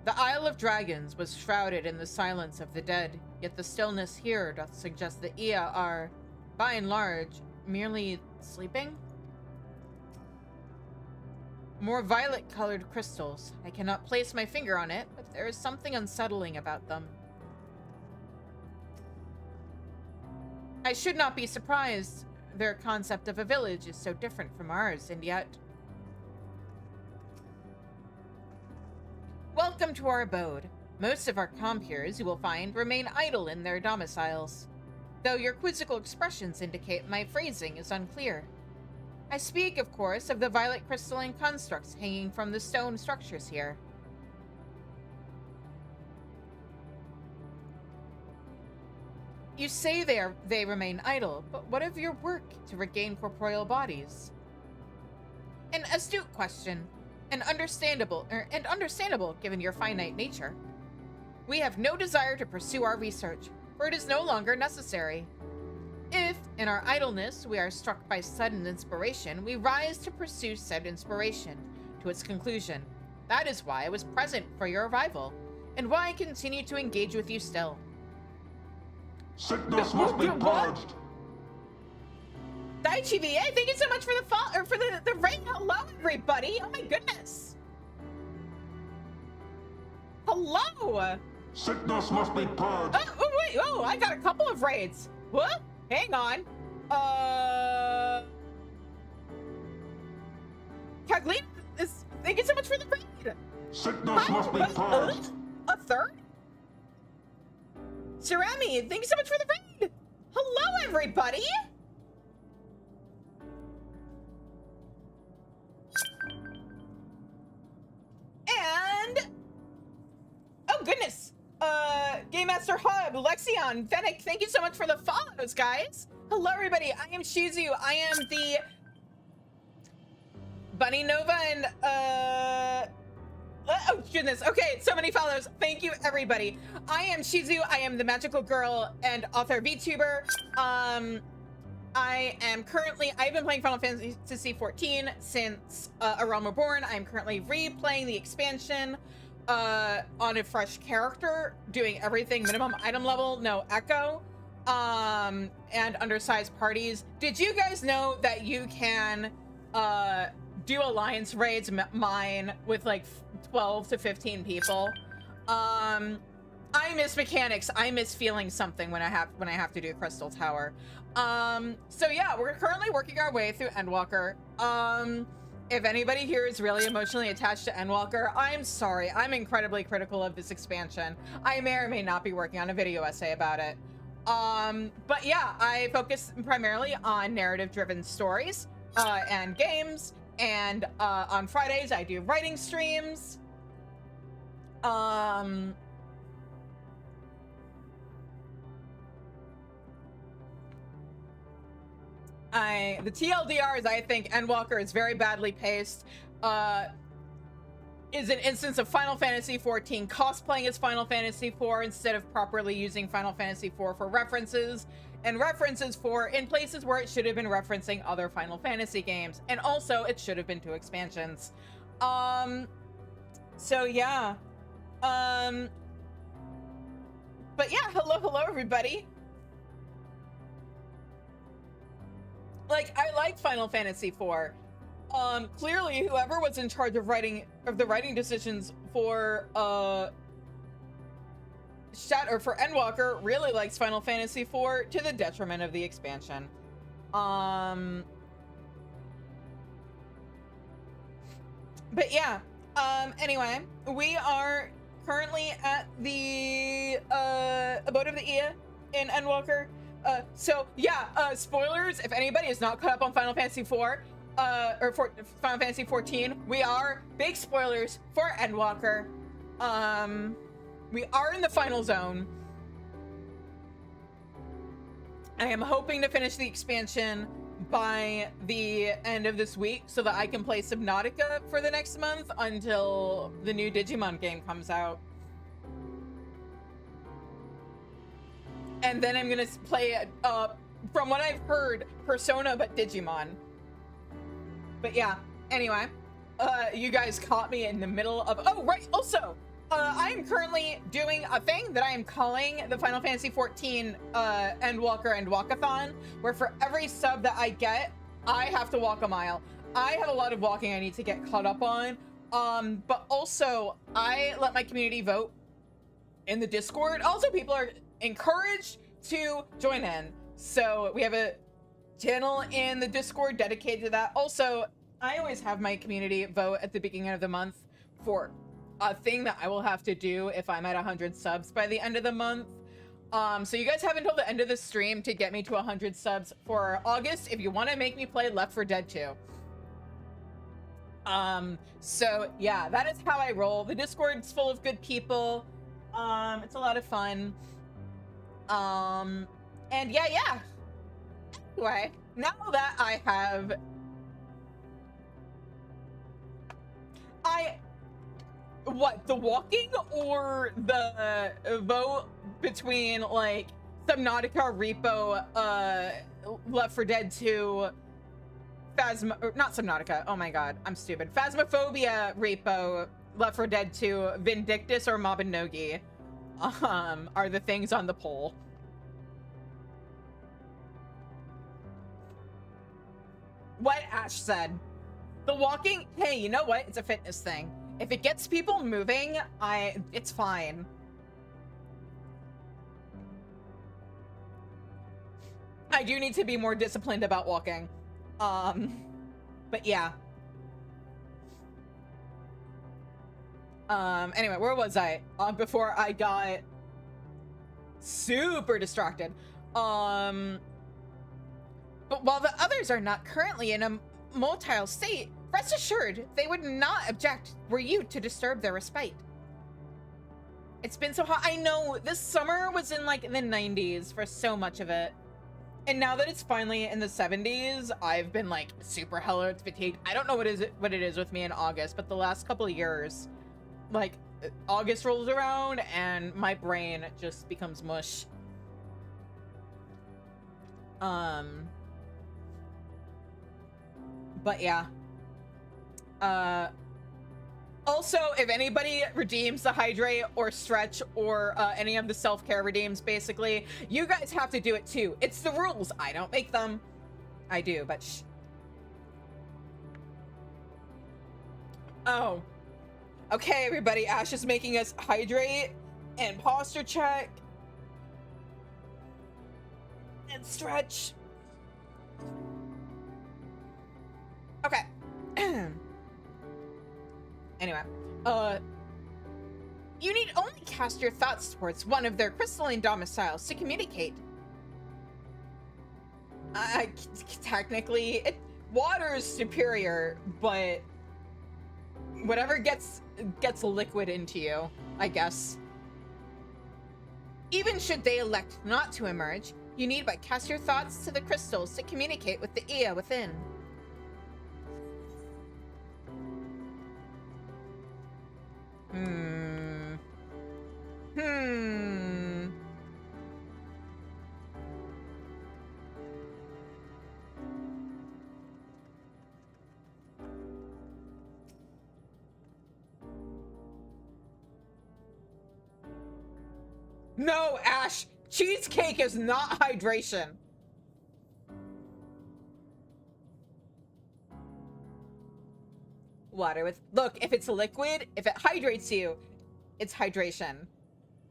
[SPEAKER 2] The Isle of Dragons was shrouded in the silence of the dead, yet the stillness here doth suggest the Ia are, by and large, merely sleeping? More violet-colored crystals. I cannot place my finger on it, but there is something unsettling about them. I should not be surprised their concept of a village is so different from ours, and yet... Welcome to our abode. Most of our compeers, you will find, remain idle in their domiciles, though your quizzical expressions indicate my phrasing is unclear. I speak, of course, of the violet crystalline constructs hanging from the stone structures here. You say they remain idle, but what of your work to regain corporeal bodies? An astute question, and understandable given your finite nature. We have no desire to pursue our research, for it is no longer necessary. If, in our idleness, we are struck by sudden inspiration, we rise to pursue said inspiration to its conclusion. That is why I was present for your arrival, and why I continue to engage with you still.
[SPEAKER 17] Sickness must be purged.
[SPEAKER 2] Daichi VA, thank you so much for the raid. Hello, everybody. Oh my goodness. Hello.
[SPEAKER 17] Sickness must be purged.
[SPEAKER 2] Oh wait. Oh, I got a couple of raids. What? Hang on. Kaglin, thank you so much for the raid.
[SPEAKER 17] Sickness must be purged.
[SPEAKER 2] A third? Cerami, thank you so much for the raid. Hello, everybody. And oh goodness, Game Master Hub, Lexion, Fennec, thank you so much for the follows, guys. Hello, everybody. I am Shizu. I am the Bunny Nova and oh goodness. Okay, so many follows. Thank you, everybody. I am Shizu. I am the magical girl and author VTuber. I've been playing Final Fantasy XIV since A Realm Reborn. I'm currently replaying the expansion on a fresh character, doing everything minimum item level, no echo, and undersized parties. Did you guys know that you can do alliance raids mine with like 12 to 15 people? I miss mechanics. I miss feeling something when I have to do Crystal Tower. So yeah, we're currently working our way through Endwalker. If anybody here is really emotionally attached to Endwalker, I'm sorry. I'm incredibly critical of this expansion. I may or may not be working on a video essay about it.
[SPEAKER 1] But yeah, I focus primarily on narrative-driven stories and games, and on Fridays I do writing streams. The TLDR is, I think Endwalker is very badly paced. Is an instance of Final Fantasy XIV cosplaying as Final Fantasy IV instead of properly using Final Fantasy IV for references, and references for in places where it should have been referencing other Final Fantasy games, and also it should have been 2 expansions. So yeah. But yeah, hello everybody. Like, I like Final Fantasy IV. Clearly whoever was in charge of the writing decisions for for Endwalker really likes Final Fantasy IV to the detriment of the expansion. But yeah, anyway, we are currently at the abode of the Ea in Endwalker. So yeah, spoilers, if anybody is not caught up on Final Fantasy IV, Final Fantasy XIV, we are big spoilers for Endwalker. We are in the final zone. I am hoping to finish the expansion by the end of this week so that I can play Subnautica for the next month until the new Digimon game comes out. And then I'm gonna play, from what I've heard, Persona but Digimon. But yeah, anyway, you guys caught me in the middle of, oh right, also, I am currently doing a thing that I am calling the Final Fantasy XIV Endwalker and Walkathon, where for every sub that I get, I have to walk a mile. I have a lot of walking I need to get caught up on, but also I let my community vote in the Discord. Also, people are encouraged to join in, so we have a channel in the Discord dedicated to that. Also, I always have my community vote at the beginning of the month for a thing that I will have to do if I'm at 100 subs by the end of the month. So you guys have until the end of the stream to get me to 100 subs for August if you want to make me play Left 4 Dead 2. So yeah, that is how I roll. The Discord's full of good people. It's a lot of fun. And yeah. Anyway, now that I have... What, the walking or the vote between, like, Subnautica, Repo, Left 4 Dead 2, not Subnautica, oh my god, I'm stupid. Phasmophobia, Repo, Left 4 Dead 2, Vindictus, or Mabinogi, are the things on the poll. What Ash said. The walking, hey, you know what? It's a fitness thing. If it gets people moving, it's fine. I do need to be more disciplined about walking. But yeah. Anyway, where was I? Before I got super distracted. But while the others are not currently in a motile state, rest assured, they would not object were you to disturb their respite. It's been so hot. I know, this summer was in like the 90s for so much of it. And now that it's finally in the 70s, I've been like super hella fatigued. I don't know what it is with me in August, but the last couple of years, like August rolls around and my brain just becomes mush. But yeah. Also, if anybody redeems the hydrate or stretch or any of the self-care redeems, basically, you guys have to do it too. It's the rules. I don't make them. I do, but shh. Oh. Okay, everybody. Ash is making us hydrate and posture check. And stretch. Okay. Anyway, you need only cast your thoughts towards one of their crystalline domiciles to communicate. Technically, water is superior, but whatever gets liquid into you, I guess.
[SPEAKER 2] Even should they elect not to emerge, you need but cast your thoughts to the crystals to communicate with the Ia within.
[SPEAKER 1] No, Ash! Cheesecake is not hydration! Water with... Look, if it's liquid, if it hydrates you, it's hydration.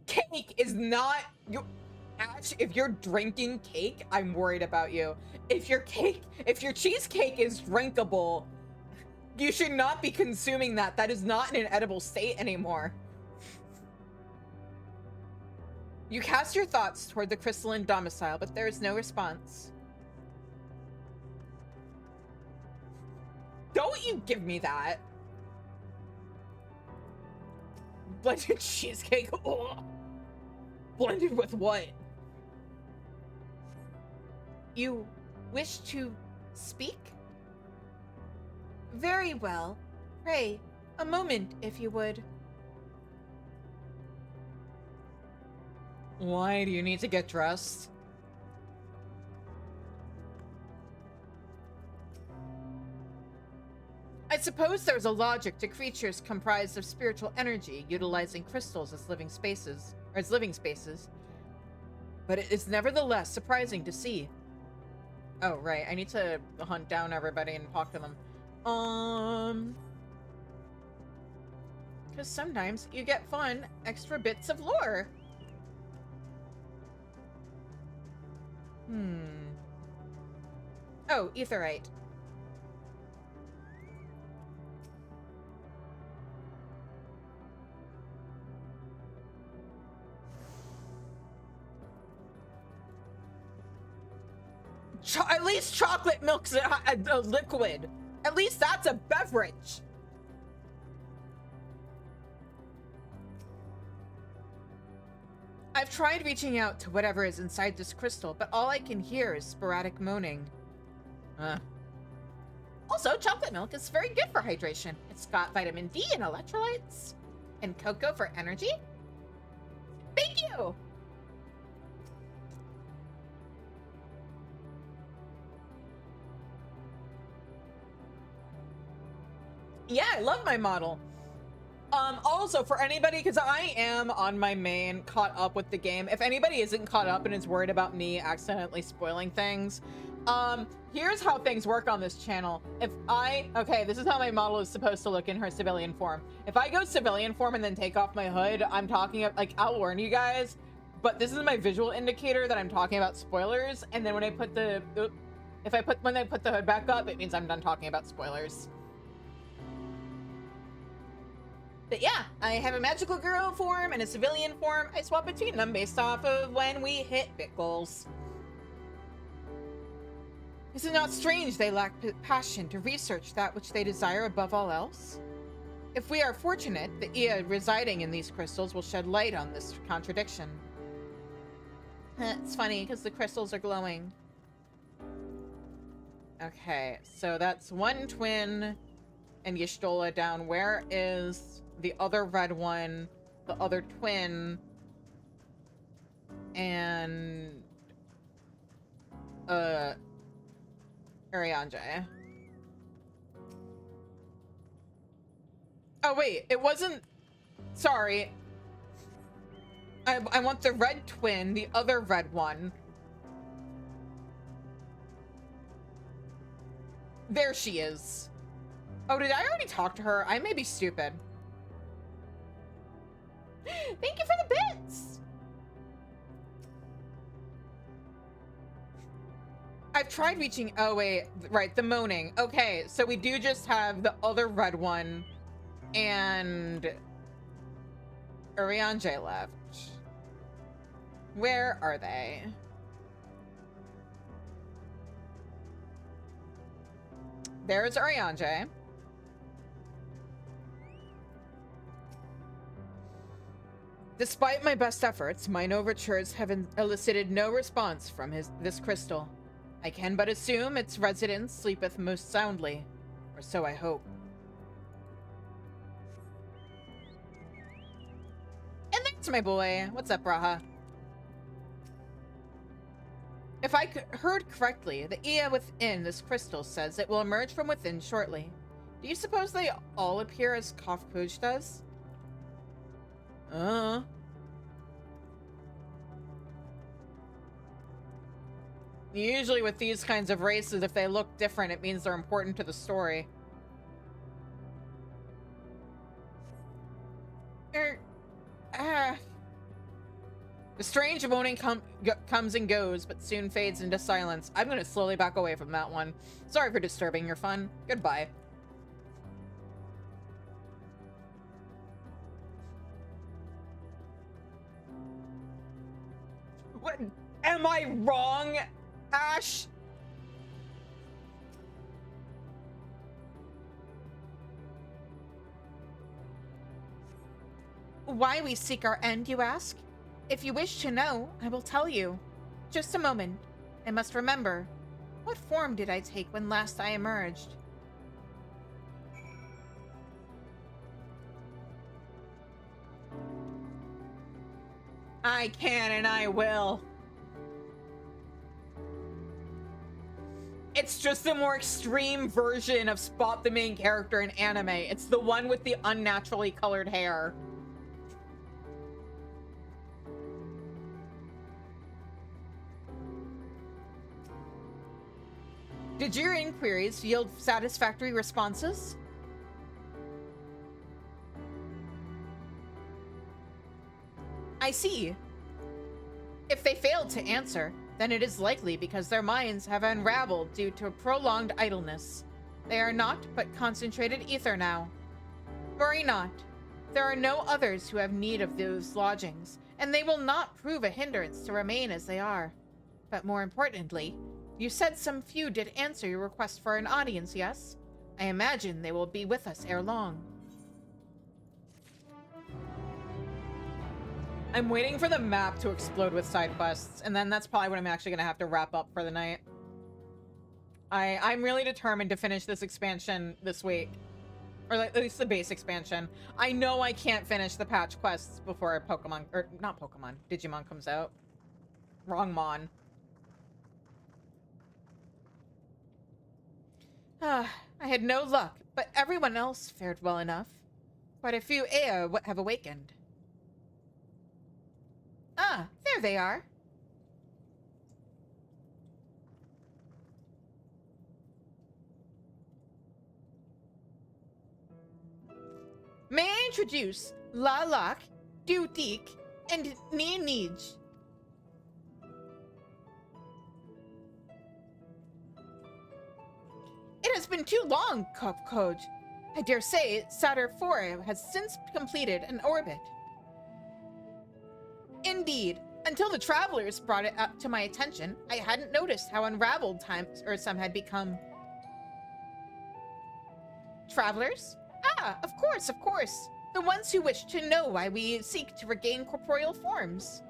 [SPEAKER 1] Cake is not... Ash, if you're drinking cake, I'm worried about you. If your cheesecake is drinkable, you should not be consuming that. That is not in an edible state anymore.
[SPEAKER 2] You cast your thoughts toward the crystalline domicile, but there is no response.
[SPEAKER 1] Don't you give me that. Blended cheesecake. Ugh. Blended with what?
[SPEAKER 2] You wish to speak? Very well. Pray, a moment, if you would.
[SPEAKER 1] Why do you need to get dressed?
[SPEAKER 2] I suppose there's a logic to creatures comprised of spiritual energy utilizing crystals as living spaces, but it is nevertheless surprising to see.
[SPEAKER 1] Oh, right. I need to hunt down everybody and talk to them.
[SPEAKER 2] Because sometimes you get fun extra bits of lore. Oh, Aetheryte.
[SPEAKER 1] At least chocolate milk's a liquid. At least that's a beverage.
[SPEAKER 2] I've tried reaching out to whatever is inside this crystal, but all I can hear is sporadic moaning. Also, chocolate milk is very good for hydration. It's got vitamin D and electrolytes. And cocoa for energy. Thank you!
[SPEAKER 1] Yeah, I love my model. Also, for anybody, because I am on my main caught up with the game. If anybody isn't caught up and is worried about me accidentally spoiling things, here's how things work on this channel. Okay, this is how my model is supposed to look in her civilian form. If I go civilian form and then take off my hood, I'm talking, like, I'll warn you guys, but this is my visual indicator that I'm talking about spoilers, and then when I put the, when I put the hood back up, it means I'm done talking about spoilers. But yeah, I have a magical girl form and a civilian form. I swap between them based off of when we hit bit goals.
[SPEAKER 2] Is it not strange they lack passion to research that which they desire above all else? If we are fortunate, the Ia residing in these crystals will shed light on this contradiction.
[SPEAKER 1] It's funny because the crystals are glowing. Okay, so that's one twin and Y'shtola down. Where is the other red one, the other twin, and Arianje? Oh wait, it wasn't, sorry. I want the red twin, the other red one. There she is. Oh, did I already talk to her? I may be stupid. Thank you for the bits!
[SPEAKER 2] I've tried reaching... Oh, wait. Right, the moaning. Okay, so we do just have the other red one and Arianje left. Where are they? there's Arianje. Despite my best efforts, mine overtures have elicited no response from this crystal. I can but assume its resident sleepeth most soundly, or so I hope. And that's my boy. What's up, Raha? If I heard correctly, the Ia within this crystal says it will emerge from within shortly. Do you suppose they all appear as Kofkuj does? Usually with these kinds of races, if they look different, it means they're important to the story. The strange moaning comes and goes, but soon fades into silence. I'm gonna slowly back away from that one. Sorry for disturbing your fun. Goodbye. What? Am I wrong, Ash? Why we seek our end, you ask? If you wish to know, I will tell you. Just a moment. I must remember. What form did I take when last I emerged? I can and I will. It's just a more extreme version of Spot the main character in anime. It's the one with the unnaturally colored hair. Did your inquiries yield satisfactory responses? I see. If they failed to answer, then it is likely because their minds have unraveled due to prolonged idleness. They are not but concentrated ether now. Worry not. There are no others who have need of those lodgings, and they will not prove a hindrance to remain as they are. But more importantly, you said some few did answer your request for an audience, yes? I imagine they will be with us ere long. I'm waiting for the map to explode with side quests, and then that's probably what I'm actually going to have to wrap up for the night. I'm really determined to finish this expansion this week. Or at least the base expansion. I know I can't finish the patch quests before Pokemon, or not Pokemon, Digimon comes out. Wrong Mon. I had no luck, but everyone else fared well enough. Quite a few Ea have awakened. Ah, there they are. May I introduce Lalak, Dutik, and Ninij. It has been too long, Kopkoj. I dare say Saturn IV has since completed an orbit. Indeed, until the travelers brought it up to my attention, I hadn't noticed how unraveled some had become. Travelers? Ah, of course, of course. The ones who wish to know why we seek to regain corporeal forms.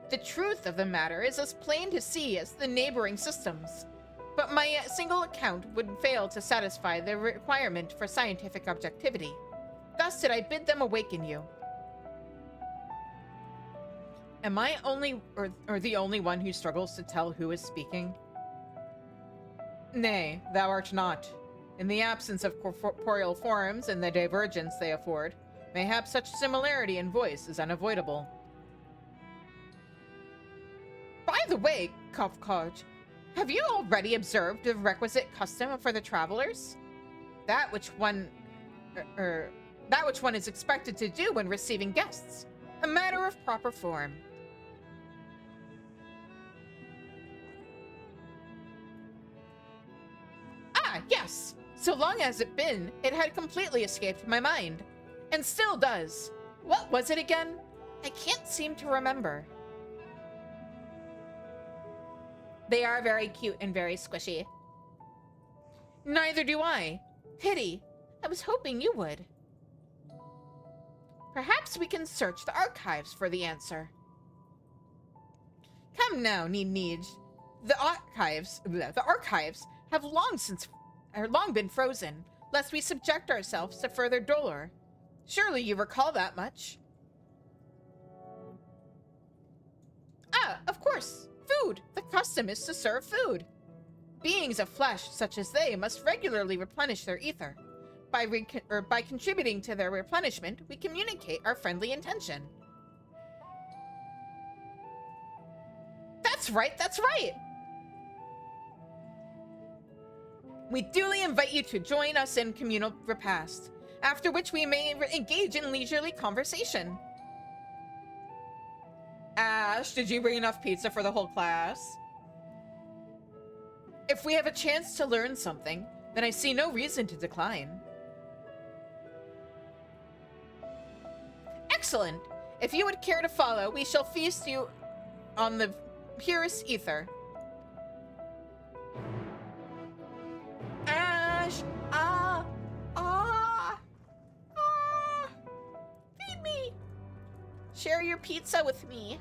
[SPEAKER 2] The truth of the matter is as plain to see as the neighboring systems. But my single account would fail to satisfy the requirement for scientific objectivity. Thus did I bid them awaken you. Am I only, or the only one who struggles to tell who is speaking? Nay, thou art not. In the absence of corporeal forms and the divergence they afford, mayhap such similarity in voice is unavoidable. By the way, Kofkoj, have you already observed the requisite custom for the travelers? That which one is expected to do when receiving guests. A matter of proper form. Ah, yes. So long as it had completely escaped my mind. And still does. What was it again? I can't seem to remember. They are very cute and very squishy. Neither do I. Pity. I was hoping you would. Perhaps we can search the archives for the answer. Come now, Need. The archives have long been frozen, lest we subject ourselves to further dolor. Surely you recall that much. Ah, of course. Food. The custom is to serve food. Beings of flesh, such as they, must regularly replenish their ether. By contributing to their replenishment, we communicate our friendly intention. That's right, that's right! We duly invite you to join us in communal repast, after which we may engage in leisurely conversation. Ash, did you bring enough pizza for the whole class? If we have a chance to learn something, then I see no reason to decline. Excellent! If you would care to follow, we shall feast you on the purest ether. Ash! Feed me! Share your pizza with me.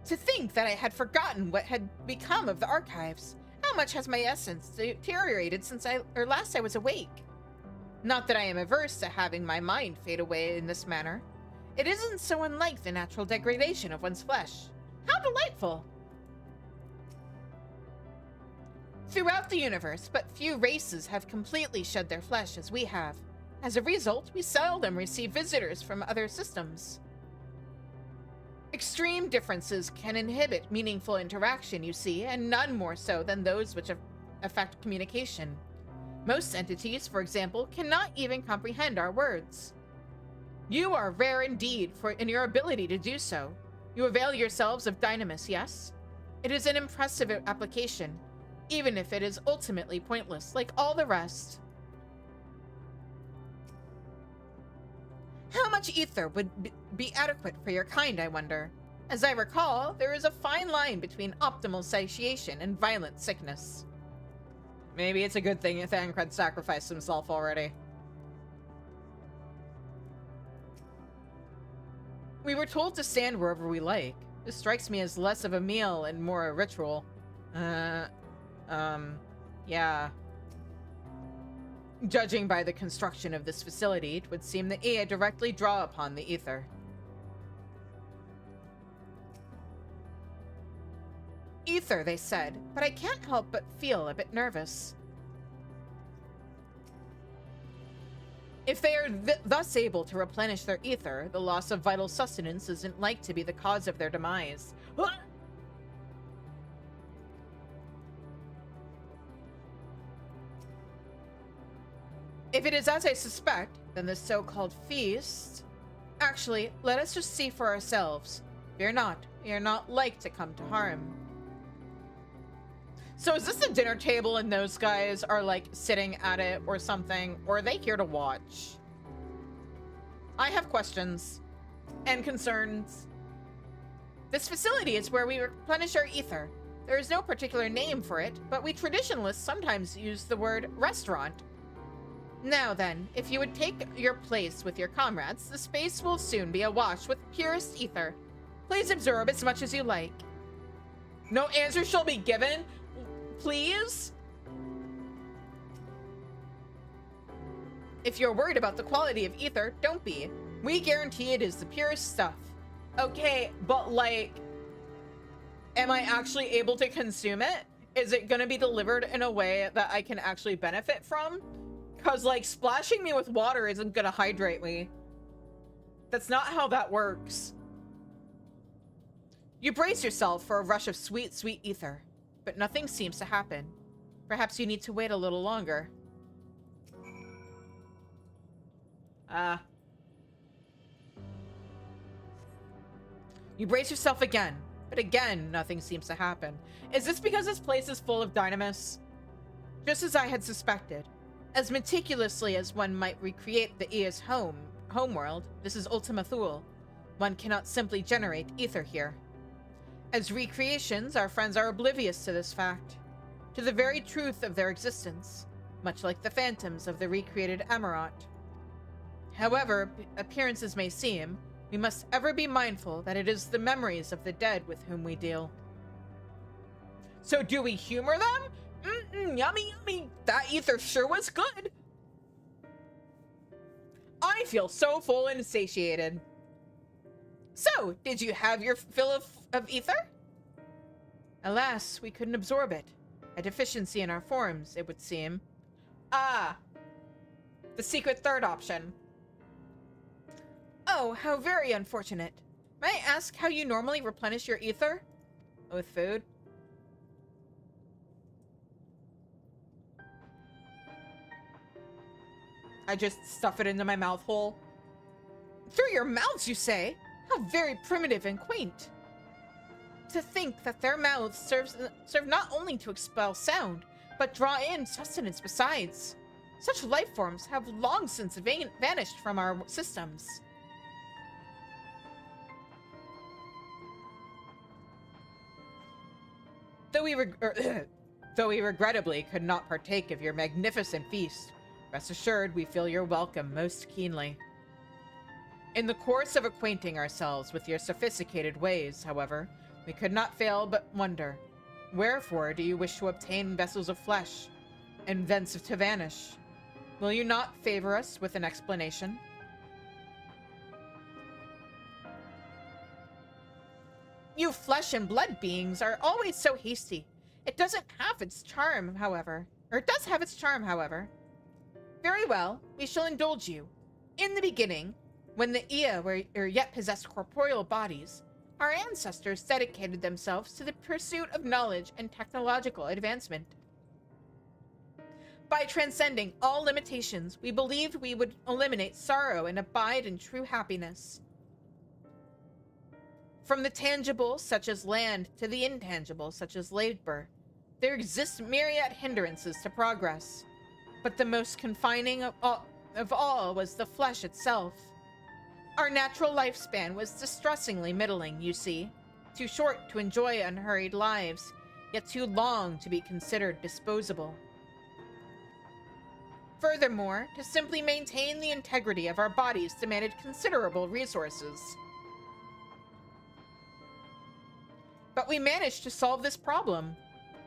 [SPEAKER 2] To think that I had forgotten what had become of the archives. How much has my essence deteriorated since last I was awake? Not that I am averse to having my mind fade away in this manner. It isn't so unlike the natural degradation of one's flesh. How delightful! Throughout the universe, but few races have completely shed their flesh as we have. As a result, we seldom receive visitors from other systems. Extreme differences can inhibit meaningful interaction, you see, and none more so than those which affect communication. Most entities, for example, cannot even comprehend our words. You are rare indeed in your ability to do so. You avail yourselves of Dynamis, yes? It is an impressive application, even if it is ultimately pointless, like all the rest. How much ether would be adequate for your kind, I wonder? As I recall, there is a fine line between optimal satiation and violent sickness. Maybe it's a good thing Thancred sacrificed himself already. We were told to stand wherever we like. This strikes me as less of a meal and more a ritual. Yeah. Judging by the construction of this facility, it would seem the AI directly draw upon the ether. Ether, they said, but I can't help but feel a bit nervous. If they are thus able to replenish their ether, the loss of vital sustenance isn't like to be the cause of their demise. If it is as I suspect, then this so-called feast... Actually, let us just see for ourselves. Fear not, we are not like to come to harm. So is this a dinner table and those guys are like sitting at it or something? Or are they here to watch? I have questions and concerns. This facility is where we replenish our ether. There is no particular name for it, but we traditionalists sometimes use the word restaurant. Now then, if you would take your place with your comrades, the space will soon be awash with purest ether. Please absorb as much as you like. No answer shall be given? Please? If you're worried about the quality of ether, don't be. We guarantee it is the purest stuff. Okay, but like, am I actually able to consume it? Is it gonna be delivered in a way that I can actually benefit from? Because, like, splashing me with water isn't gonna hydrate me. That's not how that works. You brace yourself for a rush of sweet, sweet ether, but nothing seems to happen. Perhaps you need to wait a little longer. You brace yourself again, but again, nothing seems to happen. Is this because this place is full of dynamis? Just as I had suspected. As meticulously as one might recreate the Ea's home, homeworld, this is Ultima Thule. One cannot simply generate ether here. As recreations, our friends are oblivious to this fact, to the very truth of their existence, much like the phantoms of the recreated Amarat. However appearances may seem, we must ever be mindful that it is the memories of the dead with whom we deal. So do we humor them? Yummy, yummy. That ether sure was good. I feel so full and satiated. So, did you have your fill of ether? Alas, we couldn't absorb it. A deficiency in our forms, it would seem. Ah, the secret third option. Oh, how very unfortunate. May I ask how you normally replenish your ether? With food? I just stuff it into my mouth hole. Through your mouths, you say? How very primitive and quaint. To think that their mouths serve not only to expel sound, but draw in sustenance besides. Such life forms have long since vanished from our systems. Though we regrettably could not partake of your magnificent feast, rest assured we feel your welcome most keenly. In the course of acquainting ourselves with your sophisticated ways, however, we could not fail but wonder, wherefore do you wish to obtain vessels of flesh, and thence to vanish? Will you not favor us with an explanation? You flesh and blood beings are always so hasty. It doesn't have its charm, however. Or it does have its charm, however. Very well, we shall indulge you. In the beginning, when the Ea were yet possessed corporeal bodies, our ancestors dedicated themselves to the pursuit of knowledge and technological advancement. By transcending all limitations, we believed we would eliminate sorrow and abide in true happiness. From the tangible, such as land, to the intangible, such as labor, there exist myriad hindrances to progress. But the most confining of all was the flesh itself. Our natural lifespan was distressingly middling, you see. Too short to enjoy unhurried lives, yet too long to be considered disposable. Furthermore, to simply maintain the integrity of our bodies demanded considerable resources. But we managed to solve this problem.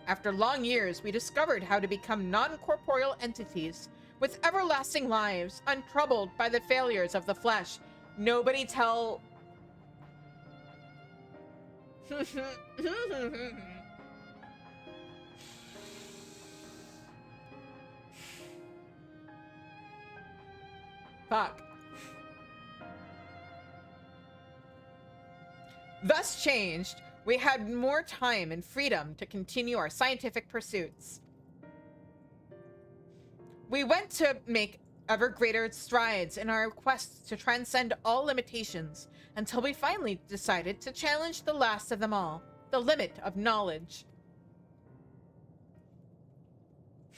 [SPEAKER 2] After long years, we discovered how to become non-corporeal entities with everlasting lives, untroubled by the failures of the flesh. Nobody tell... Fuck. Thus changed, we had more time and freedom to continue our scientific pursuits. We went to make ever greater strides in our quest to transcend all limitations until we finally decided to challenge the last of them all, the limit of knowledge.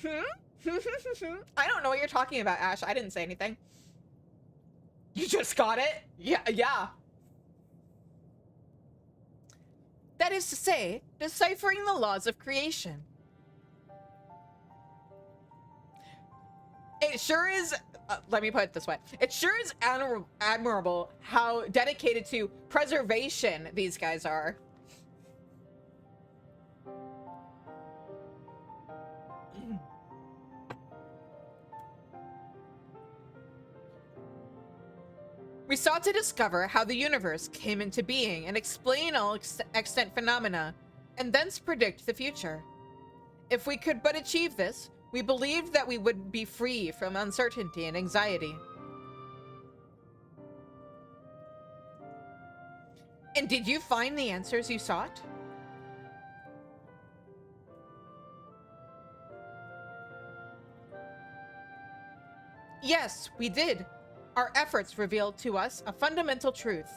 [SPEAKER 2] I don't know what you're talking about, Ash. I didn't say anything. You just got it? Yeah. That is to say, deciphering the laws of creation. It sure is, let me put it this way. It sure is admirable how dedicated to preservation these guys are. We sought to discover how the universe came into being and explain all extant phenomena, and thence predict the future. If we could but achieve this, we believed that we would be free from uncertainty and anxiety. And did you find the answers you sought? Yes, we did. Our efforts revealed to us a fundamental truth.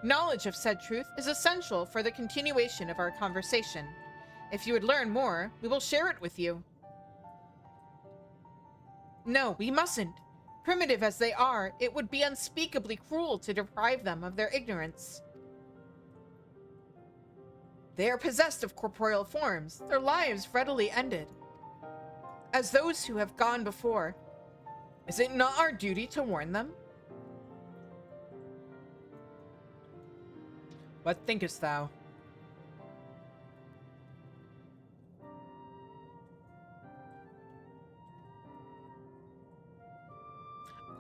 [SPEAKER 2] Knowledge of said truth is essential for the continuation of our conversation. If you would learn more, we will share it with you. No, we mustn't. Primitive as they are, it would be unspeakably cruel to deprive them of their ignorance. They are possessed of corporeal forms, their lives readily ended. As those who have gone before, is it not our duty to warn them? What thinkest thou?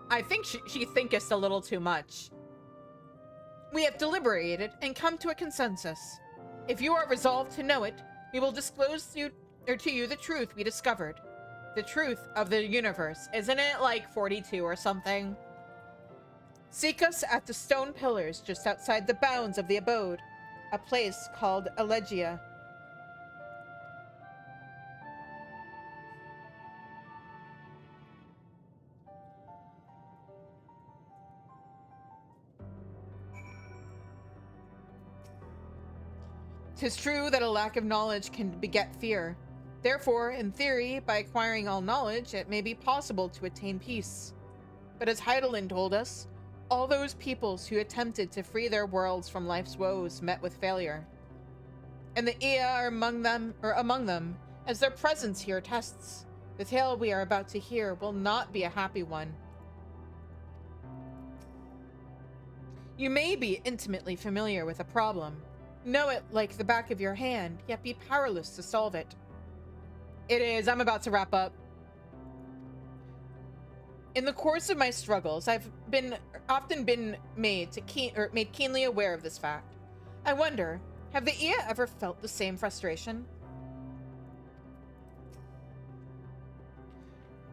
[SPEAKER 2] I think she thinketh a little too much. We have deliberated and come to a consensus. If you are resolved to know it, we will disclose to you the truth we discovered. The truth of the universe. Isn't it like 42 or something? Seek us at the stone pillars just outside the bounds of the abode, a place called Elegia. 'Tis true that a lack of knowledge can beget fear. Therefore, in theory, by acquiring all knowledge, it may be possible to attain peace. But as Heidelin told us, all those peoples who attempted to free their worlds from life's woes met with failure. And the Ea are among them, as their presence here tests. The tale we are about to hear will not be a happy one. You may be intimately familiar with a problem, know it like the back of your hand, yet be powerless to solve it. It is. I'm about to wrap up. In the course of my struggles, I've often been made keenly aware of this fact. I wonder, have the Ea ever felt the same frustration?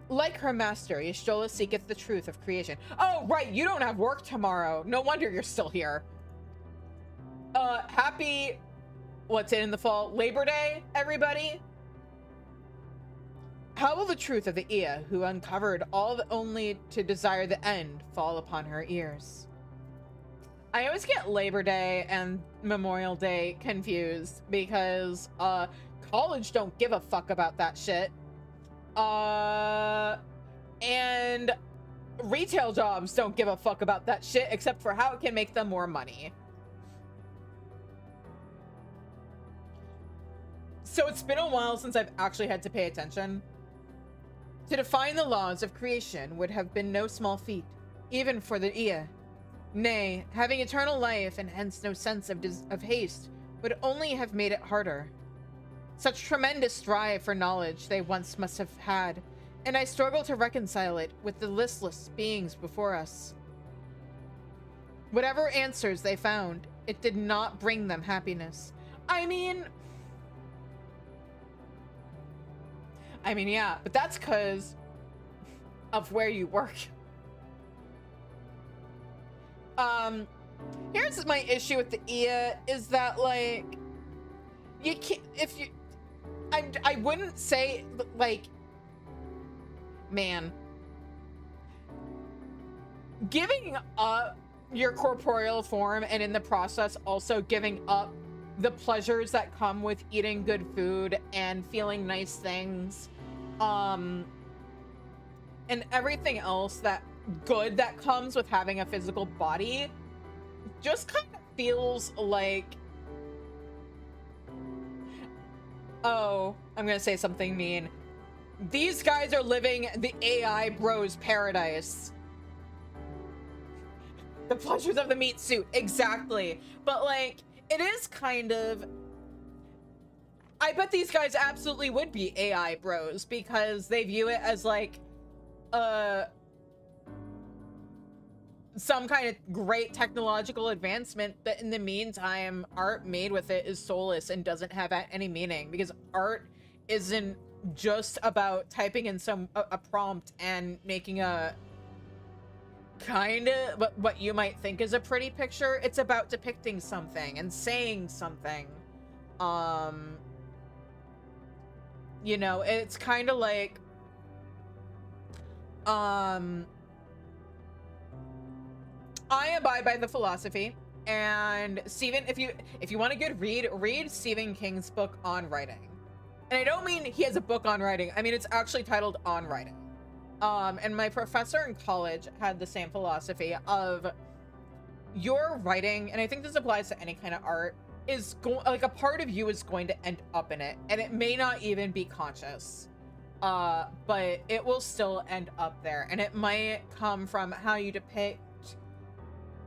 [SPEAKER 2] Like her master, Y'shtola seeketh the truth of creation. Oh, right, you don't have work tomorrow. No wonder you're still here. Happy, what's it in the fall? Labor Day, everybody? How will the truth of the Ea, who uncovered all only to desire the end, fall upon her ears? I always get Labor Day and Memorial Day confused because, college don't give a fuck about that shit. And retail jobs don't give a fuck about that shit except for how it can make them more money. So it's been a while since I've actually had to pay attention. To define the laws of creation would have been no small feat, even for the Ea. Nay, having eternal life and hence no sense of haste would only have made it harder. Such tremendous drive for knowledge they once must have had, and I struggle to reconcile it with the listless beings before us. Whatever answers they found, it did not bring them happiness. I mean, yeah, but that's because of where you work. Here's my issue with the Ea is that, like, you can't, I wouldn't say, like, man, giving up your corporeal form and in the process also giving up the pleasures that come with eating good food and feeling nice things, and everything else that good that comes with having a physical body just kind of feels like, oh, I'm gonna say something mean. These guys are living the AI bros paradise. The pleasures of the meat suit, exactly. But like, it is kind of, I bet these guys absolutely would be AI bros because they view it as like some kind of great technological advancement, but in the meantime, art made with it is soulless and doesn't have any meaning, because art isn't just about typing in a prompt and making a kind of what you might think is a pretty picture. It's about depicting something and saying something. You know, it's kind of like I abide by the philosophy, and Stephen, if you want a good read Stephen King's book On Writing. And I don't mean he has a book on writing. I mean, it's actually titled On Writing.
[SPEAKER 1] And my professor in college had the same philosophy of your writing, and I think this applies to any kind of art, is like a part of you is going to end up in it, and it may not even be conscious, but it will still end up there, and it might come from how you depict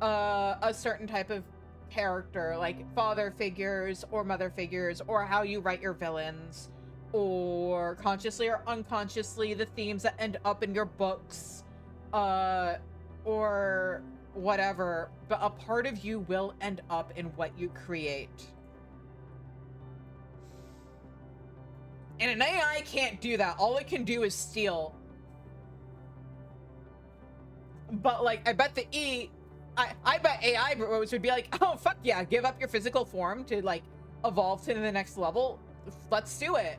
[SPEAKER 1] a certain type of character, like father figures or mother figures, or how you write your villains, or consciously or unconsciously the themes that end up in your books, or whatever, but a part of you will end up in what you create. And an AI can't do that. All it can do is steal. But like, I bet I bet AI bros would be like, oh fuck yeah, give up your physical form to like evolve to the next level. Let's do it.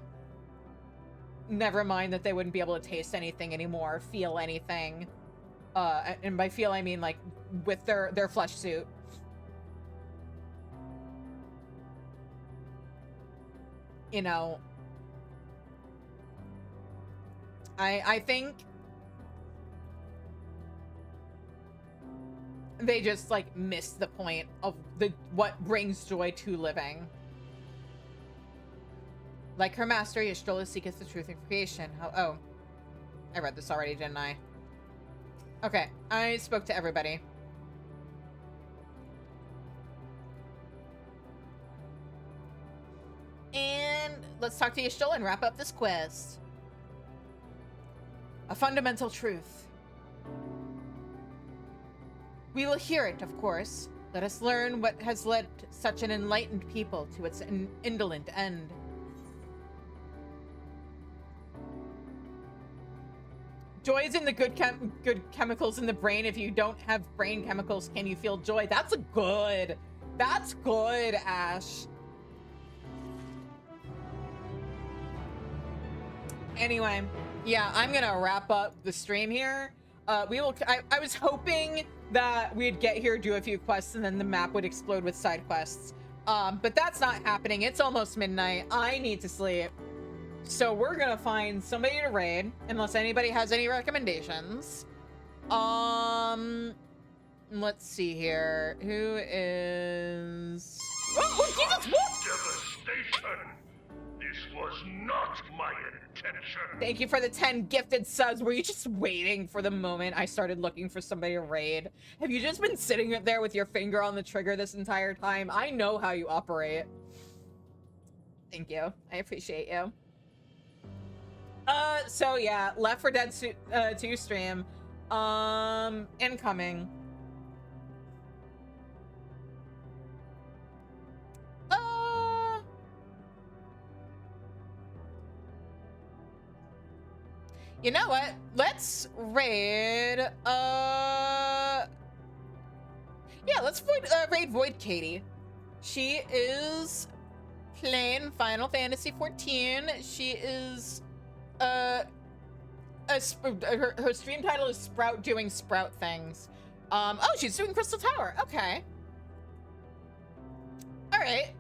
[SPEAKER 1] Never mind that they wouldn't be able to taste anything anymore, feel anything. And by feel, I mean like with their flesh suit. You know, I think they just like missed the point of what brings joy to living. Like her master, Y'shtola seeketh the truth in creation. Oh, I read this already, didn't I? Okay, I spoke to everybody. And let's talk to Y'shtola and wrap up this quest. A fundamental truth. We will hear it, of course. Let us learn what has led such an enlightened people to its indolent end. Joy is in the good chemicals in the brain. If you don't have brain chemicals, can you feel joy? That's good, Ash. Anyway, yeah, I'm gonna wrap up the stream here. I was hoping that we'd get here, do a few quests, and then the map would explode with side quests. But that's not happening. It's almost midnight. I need to sleep. So we're gonna find somebody to raid, unless anybody has any recommendations. Let's see here. Who is... Oh, Jesus! What?
[SPEAKER 17] Devastation! This was not my intention.
[SPEAKER 1] Thank you for the 10 gifted subs. Were you just waiting for the moment I started looking for somebody to raid? Have you just been sitting there with your finger on the trigger this entire time? I know how you operate. Thank you. I appreciate you. So yeah, Left 4 Dead 2 stream. Incoming. You know what? Let's raid, yeah, let's raid Void Katie. She is playing Final Fantasy XIV. She is, her stream title is Sprout doing Sprout things. Oh, she's doing Crystal Tower. Okay. All right.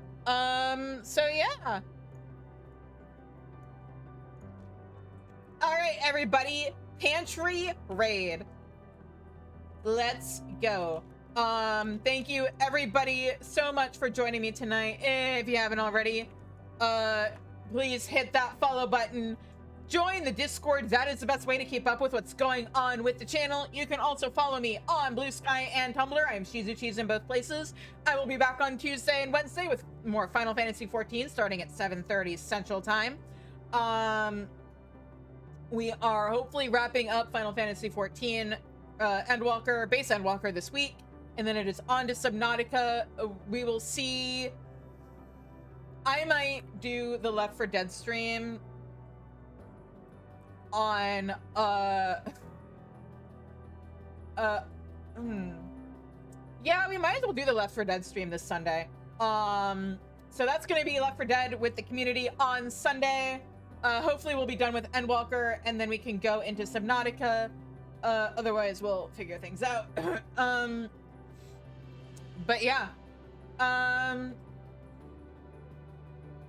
[SPEAKER 1] So yeah. All right, everybody, pantry raid. Let's go. Thank you everybody so much for joining me tonight. If you haven't already, please hit that follow button. Join the Discord. That is the best way to keep up with what's going on with the channel. You can also follow me on Blue Sky and Tumblr. I am Shizu in both places. I will be back on Tuesday and Wednesday with more Final Fantasy XIV starting at 7:30 Central Time. We are hopefully wrapping up Final Fantasy XIV Endwalker, base Endwalker this week, and then it is on to Subnautica. We will see. I might do the Left 4 Dead stream on yeah, we might as well do the Left 4 Dead stream this Sunday. So that's gonna be Left 4 Dead with the community on Sunday. Hopefully we'll be done with Endwalker and then we can go into Subnautica. Otherwise we'll figure things out. But yeah.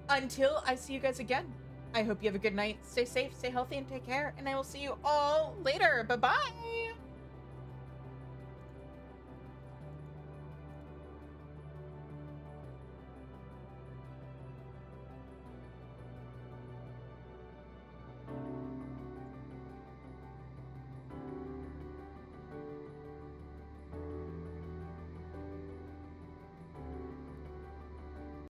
[SPEAKER 1] Until I see you guys again,
[SPEAKER 2] I hope you have a good night. Stay safe, stay healthy, and take care. And I will see you all later. Bye-bye.